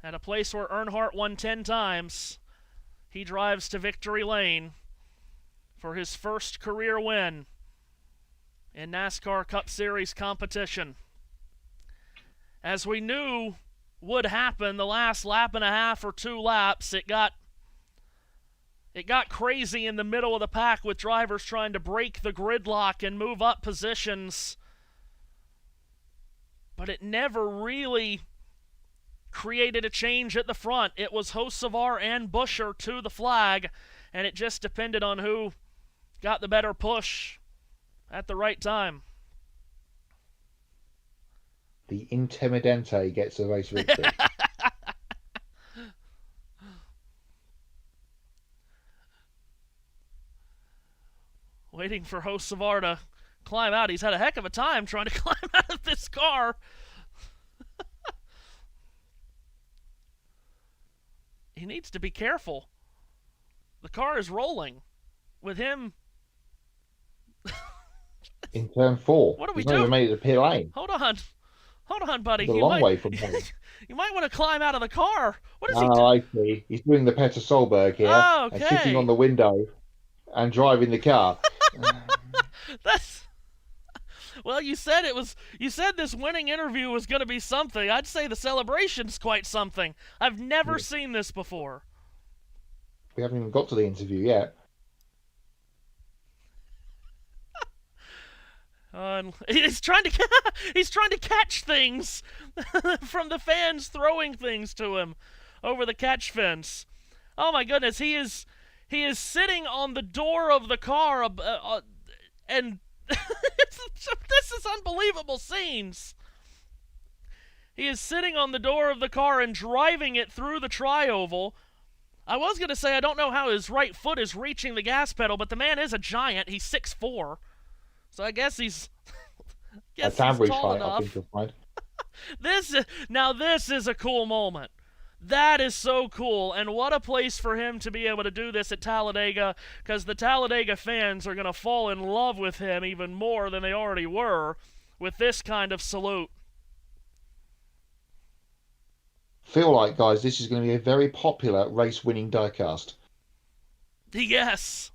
at a place where Earnhardt won 10 times, he drives to victory lane for his first career win in NASCAR Cup Series competition. As we knew would happen the last lap and a half or 2 laps, it got crazy in the middle of the pack with drivers trying to break the gridlock and move up positions. But it never really created a change at the front. It was Hocevar and Busher to the flag, and it just depended on who got the better push at the right time. The Intimidante gets a race victory. Waiting for Hocevar to climb out. He's had a heck of a time trying to climb out of this car. He needs to be careful. The car is rolling with him. In turn 4. What are we He's not even doing? made it to pit lane. Hold on, buddy. It's a long way from home. You might want to climb out of the car. What is he Oh, doing? I see. He's doing the Petter Solberg here. Oh, And okay. sitting on the window. and driving the car. That's well, you said this winning interview was going to be something. I'd say the celebration's quite something. I've never seen this before. We haven't even got to the interview yet. He's trying to catch things from the fans throwing things to him over the catch fence. Oh my goodness, he is sitting on the door of the car and this is unbelievable scenes. He is sitting on the door of the car and driving it through the tri-oval. I was going to say I don't know how his right foot is reaching the gas pedal, but the man is a giant. He's 6'4". So I guess he's That's average tall height, enough. I think you'll find. This is a cool moment. That is so cool, and what a place for him to be able to do this at Talladega, because the Talladega fans are going to fall in love with him even more than they already were with this kind of salute. Feel like, guys, this is going to be a very popular race-winning diecast. Yes.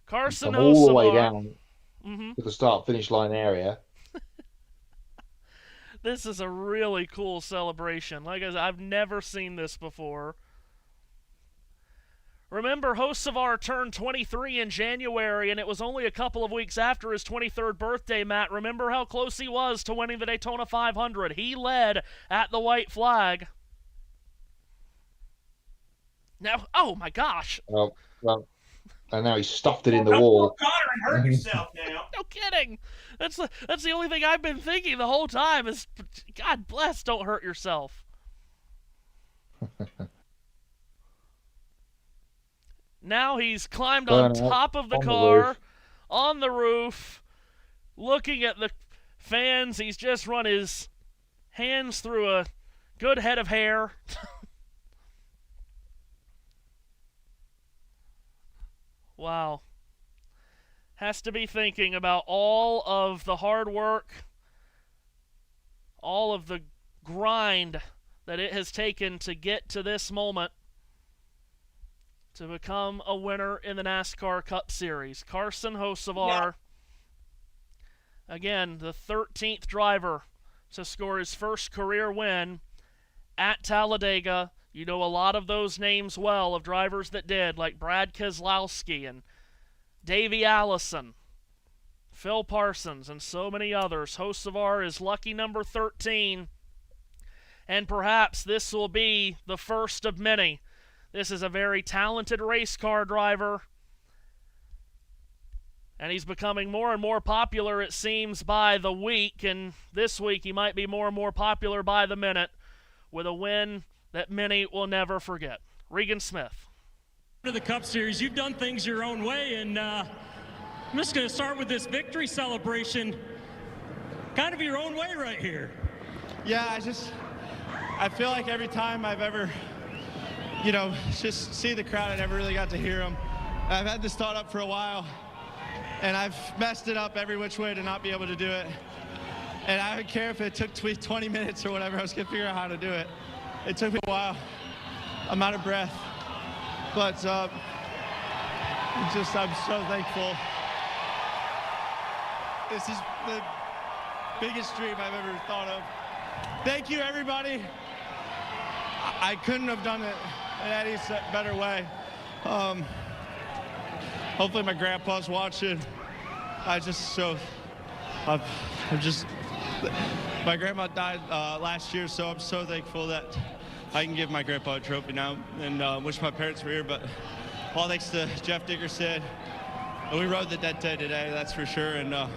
Carson all the way Hocevar. down to the start-finish line area. This is a really cool celebration. Like I said, I've never seen this before. Remember, Hocevar turned 23 in January, and it was only a couple of weeks after his 23rd birthday, Matt. Remember how close he was to winning the Daytona 500. He led at the white flag. Now, oh my gosh. Well, and now he stuffed it in the wall. Connor and hurt yourself now. No kidding. That's the only thing I've been thinking the whole time is, God bless, don't hurt yourself. Now he's climbed on top of the car, on the roof, looking at the fans. He's just run his hands through a good head of hair. Wow. Has to be thinking about all of the hard work, all of the grind that it has taken to get to this moment to become a winner in the NASCAR Cup Series. Carson Hocevar, again, the 13th driver to score his first career win at Talladega. You know a lot of those names well, of drivers that did, like Brad Keselowski and Davey Allison, Phil Parsons, and so many others. Hocevar is lucky number 13, and perhaps this will be the first of many. This is a very talented race car driver, and he's becoming more and more popular, it seems, by the week, and this week he might be more and more popular by the minute with a win that many will never forget. Regan Smith. To the Cup Series, you've done things your own way, and I'm just going to start with this victory celebration. Kind of your own way right here. Yeah, I feel like every time I've ever, just see the crowd, I never really got to hear them. I've had this thought up for a while, and I've messed it up every which way to not be able to do it. And I don't care if it took 20 minutes or whatever, I was going to figure out how to do it. It took me a while. I'm out of breath. But I'm so thankful. This is the biggest dream I've ever thought of. Thank you, everybody. I couldn't have done it in any better way. Hopefully my grandpa's watching. My grandma died last year, so I'm so thankful that I can give my grandpa a trophy now, and wish my parents were here, but all thanks to Jeff Dickerson. We rode the dead day today, that's for sure, and I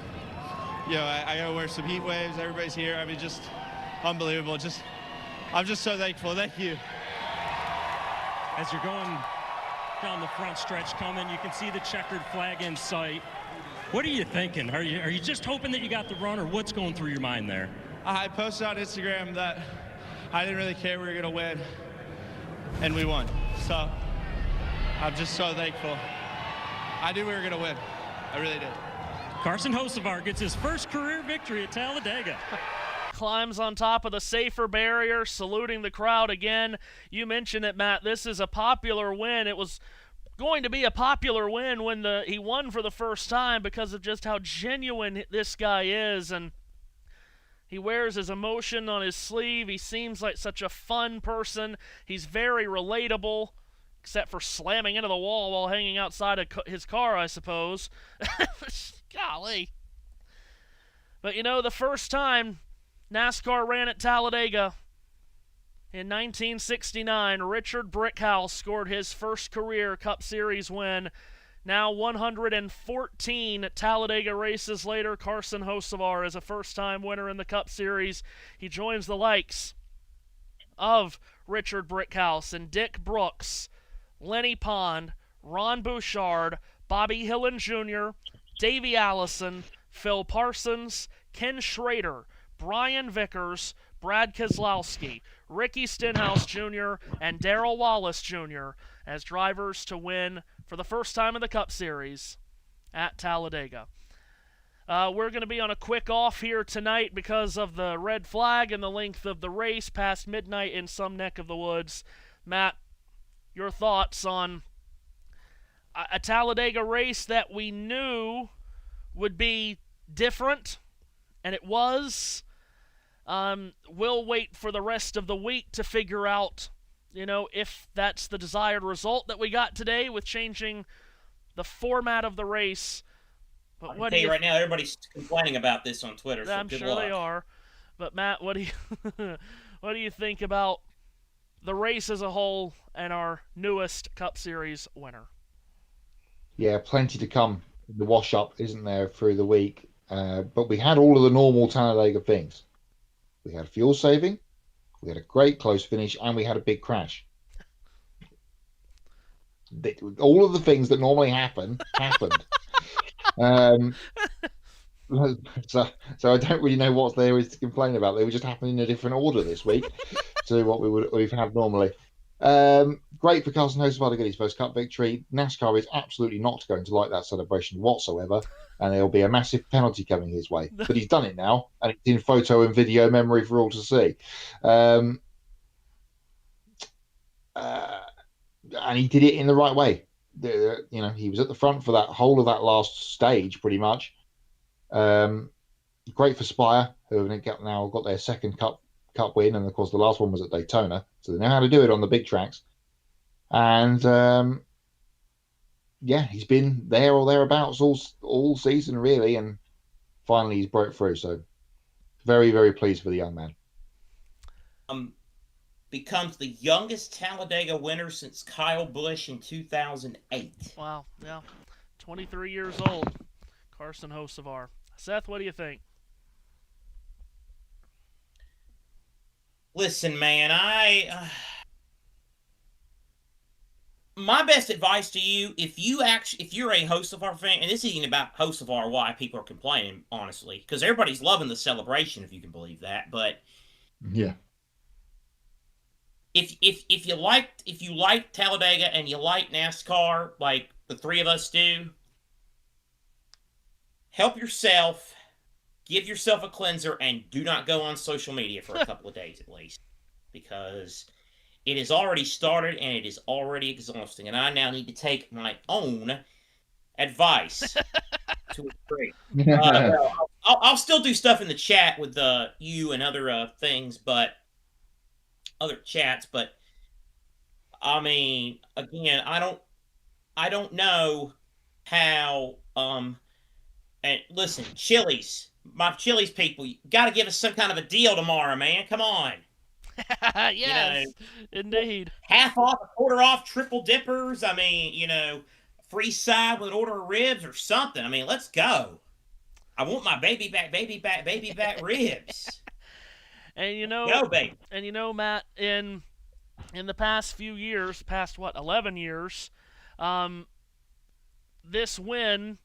gotta wear some heat waves, everybody's here, I mean, just unbelievable. I'm just so thankful, thank you. As you're going down the front stretch coming, you can see the checkered flag in sight. What are you thinking? Are you just hoping that you got the run, or what's going through your mind there? I posted on Instagram that I didn't really care we were gonna win, and we won. So I'm just so thankful. I knew we were gonna win. I really did. Carson Hocevar gets his first career victory at Talladega. climbs on top of the safer barrier, saluting the crowd again. You mentioned it, Matt. This is a popular win. It was going to be a popular win when he won for the first time because of just how genuine this guy is, and he wears his emotion on his sleeve. He seems like such a fun person. He's very relatable, except for slamming into the wall while hanging outside of his car, I suppose. Golly. But the first time NASCAR ran at Talladega in 1969, Richard Brickhouse scored his first career Cup Series win. Now 114 Talladega races later, Carson Hocevar is a first-time winner in the Cup Series. He joins the likes of Richard Brickhouse and Dick Brooks, Lenny Pond, Ron Bouchard, Bobby Hillin Jr., Davey Allison, Phil Parsons, Ken Schrader, Brian Vickers, Brad Keselowski, Ricky Stenhouse Jr., and Darrell Wallace Jr. as drivers to win for the first time in the Cup Series at Talladega. We're going to be on a quick off here tonight because of the red flag and the length of the race past midnight in some neck of the woods. Matt, your thoughts on a Talladega race that we knew would be different, and it was. We'll wait for the rest of the week to figure out, if that's the desired result that we got today with changing the format of the race. But I can tell you right now, everybody's complaining about this on Twitter. So I'm good sure luck. they are. But Matt, what do you think about the race as a whole and our newest Cup Series winner? Yeah, plenty to come. The wash up isn't there through the week, but we had all of the normal Talladega things. We had fuel saving, we had a great close finish, and we had a big crash. All of the things that normally happened happened. So I don't really know what there is to complain about. They were just happening in a different order this week to what we've had normally. Great for Carson Hocevar to get his first Cup victory. NASCAR is absolutely not going to like that celebration whatsoever, and there'll be a massive penalty coming his way. But he's done it now, and it's in photo and video memory for all to see. And he did it in the right way. He was at the front for that whole of that last stage, pretty much. Great for Spire, who have now got their second Cup win, and of course the last one was at Daytona, so they know how to do it on the big tracks. And he's been there or thereabouts all season really, and finally he's broke through. So very, very pleased for the young man. Becomes the youngest Talladega winner since Kyle Busch in 2008. Wow, yeah, 23 years old, Carson Hocevar. Seth, what do you think? Listen, man, my best advice to you, if you're a Hocevar fan, and this isn't about Hocevar, why people are complaining, honestly, because everybody's loving the celebration, if you can believe that. But yeah, if you like Talladega and you like NASCAR, like the three of us do, help yourself, give yourself a cleanser, and do not go on social media for a couple of days at least, because it has already started and it is already exhausting, and I now need to take my own advice to a degree. I'll still do stuff in the chat with you and other things, but other chats. But I mean, again, I don't know how. And listen, Chili's, my Chili's people, you got to give us some kind of a deal tomorrow, man. Come on. Yes, indeed. Half off, a quarter off, triple dippers. I mean, free side with an order of ribs or something. I mean, let's go. I want my baby back ribs. And go, baby. And Matt, in the past few years, 11 years, this win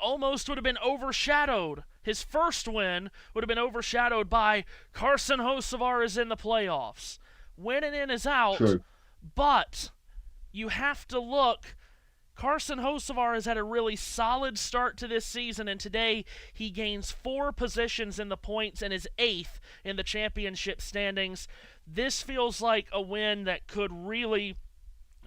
almost would have been overshadowed. His first win would have been overshadowed by Carson Hocevar is in the playoffs. Winning in is out. True. But you have to look. Carson Hocevar has had a really solid start to this season, and today he gains 4 positions in the points and is 8th in the championship standings. This feels like a win that could really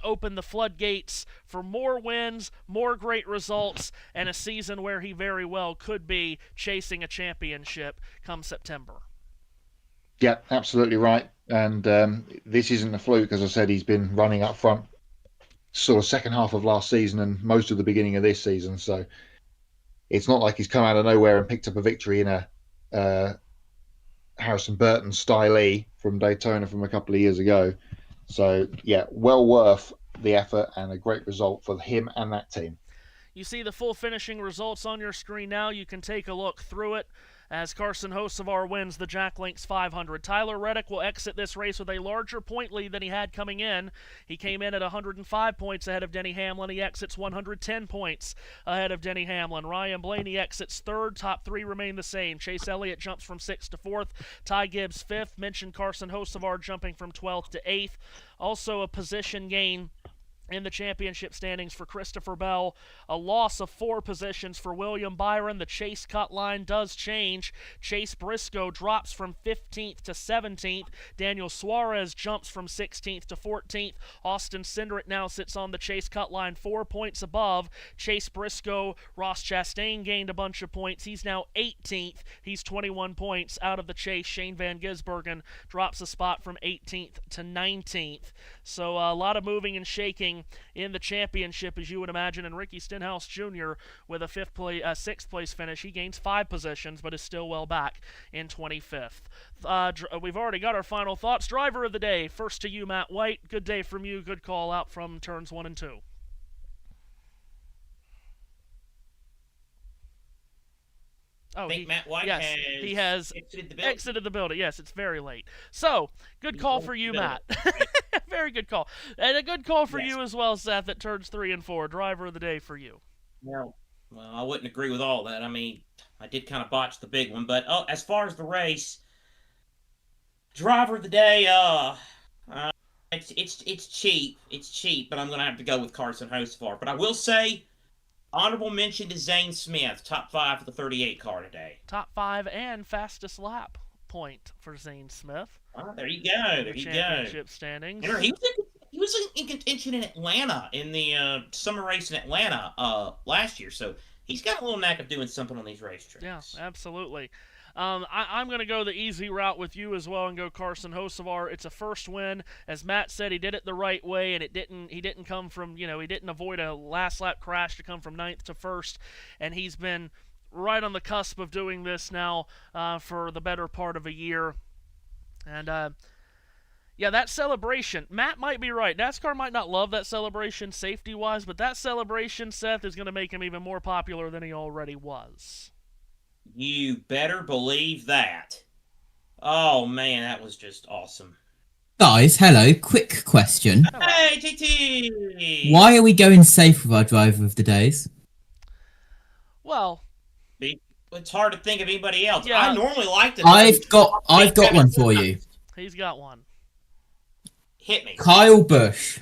open the floodgates for more wins, more great results, and a season where he very well could be chasing a championship come September. Yeah, absolutely right. And this isn't a fluke. As I said, he's been running up front sort of second half of last season and most of the beginning of this season. So it's not like he's come out of nowhere and picked up a victory in a Harrison Burton style from Daytona from a couple of years ago. So, yeah, well worth the effort and a great result for him and that team. You see the full finishing results on your screen now. You can take a look through it as Carson Hocevar wins the Jack Links 500. Tyler Reddick will exit this race with a larger point lead than he had coming in. He came in at 105 points ahead of Denny Hamlin. He exits 110 points ahead of Denny Hamlin. Ryan Blaney exits 3rd. Top 3 remain the same. Chase Elliott jumps from 6th to 4th. Ty Gibbs 5th. Mentioned Carson Hocevar jumping from 12th to 8th. Also a position gain in the championship standings for Christopher Bell. A loss of 4 positions for William Byron. The Chase cut line does change. Chase Briscoe drops from 15th to 17th. Daniel Suarez jumps from 16th to 14th. Austin Cindric now sits on the Chase cut line 4 points above. Chase Briscoe, Ross Chastain gained a bunch of points. He's now 18th. He's 21 points out of the Chase. Shane Van Gisbergen drops a spot from 18th to 19th. So a lot of moving and shaking in the championship, as you would imagine. And Ricky Stenhouse Jr. with a 6th place finish. He gains 5 positions, but is still well back in 25th. We've already got our final thoughts. Driver of the day, first to you, Matt White. Good day from you. Good call out from turns 1 and 2. I think Matt White has exited the building. Yes, it's very late. So, good call for you, Matt. Very good call. And a good call for you as well, Seth, at turns 3 and 4. Driver of the day for you. Well, I wouldn't agree with all that. I mean, I did kind of botch the big one. But as far as the race, driver of the day, it's cheap. It's cheap, but I'm going to have to go with Carson Hocevar. But I will say, honorable mention to Zane Smith, top 5 for the 38 car today. Top 5 and fastest lap point for Zane Smith. Oh, there you go. There you go. Championship standings. He was in contention in Atlanta in the summer race in Atlanta last year. So he's got a little knack of doing something on these racetracks. Yeah, absolutely. I'm going to go the easy route with you as well and go Carson Hocevar. It's a first win. As Matt said, he did it the right way, and he didn't come from, he didn't avoid a last lap crash to come from 9th to 1st, and he's been right on the cusp of doing this now for the better part of a year. And that celebration, Matt might be right. NASCAR might not love that celebration safety-wise, but that celebration, Seth, is going to make him even more popular than he already was. You better believe that. Oh, man, that was just awesome. Guys, hello. Quick question. Hello. Hey, JT! Why are we going safe with our driver of the days? Well, it's hard to think of anybody else. Yeah. I normally like to... I've got one for you. He's got one. Hit me. Kyle Busch.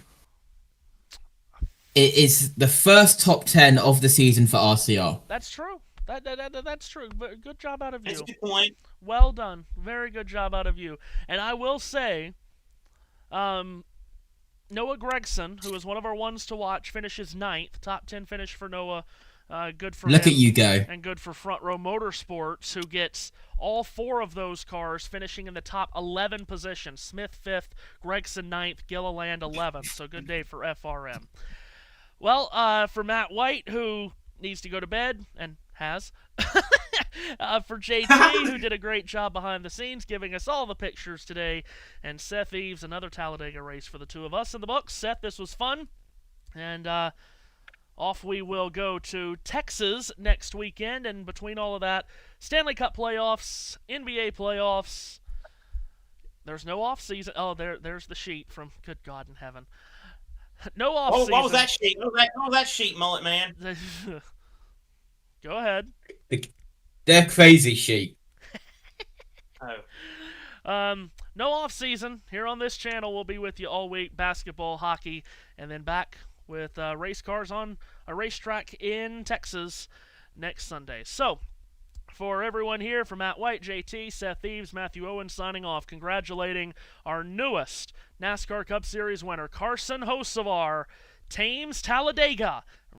It is the first top 10 of the season for RCR. That's true. That's true. Good job out of you. That's a good point. Well done. Very good job out of you. And I will say, Noah Gragson, who is one of our ones to watch, finishes 9th. Top 10 finish for Noah. Good for him. Look at you go. And good for Front Row Motorsports, who gets all 4 of those cars finishing in the top 11 positions. Smith 5th, Gregson 9th, Gilliland 11th. So good day for FRM. Well, for Matt White, who needs to go to bed and has. For JT, who did a great job behind the scenes, giving us all the pictures today. And Seth Eaves, another Talladega race for the two of us in the books. Seth, this was fun. And off we will go to Texas next weekend. And between all of that, Stanley Cup playoffs, NBA playoffs. There's no off season. Oh, there's the sheet from good God in heaven. No off season. What was that sheet? What was that sheet, Mullet Man? Go ahead. They're crazy sheet. No off season here on this channel. We'll be with you all week. Basketball, hockey, and then back with race cars on a racetrack in Texas next Sunday. So, for everyone here, from Matt White, JT, Seth Eaves, Matthew Owens signing off, congratulating our newest NASCAR Cup Series winner, Carson Hocevar, Thames Talladega,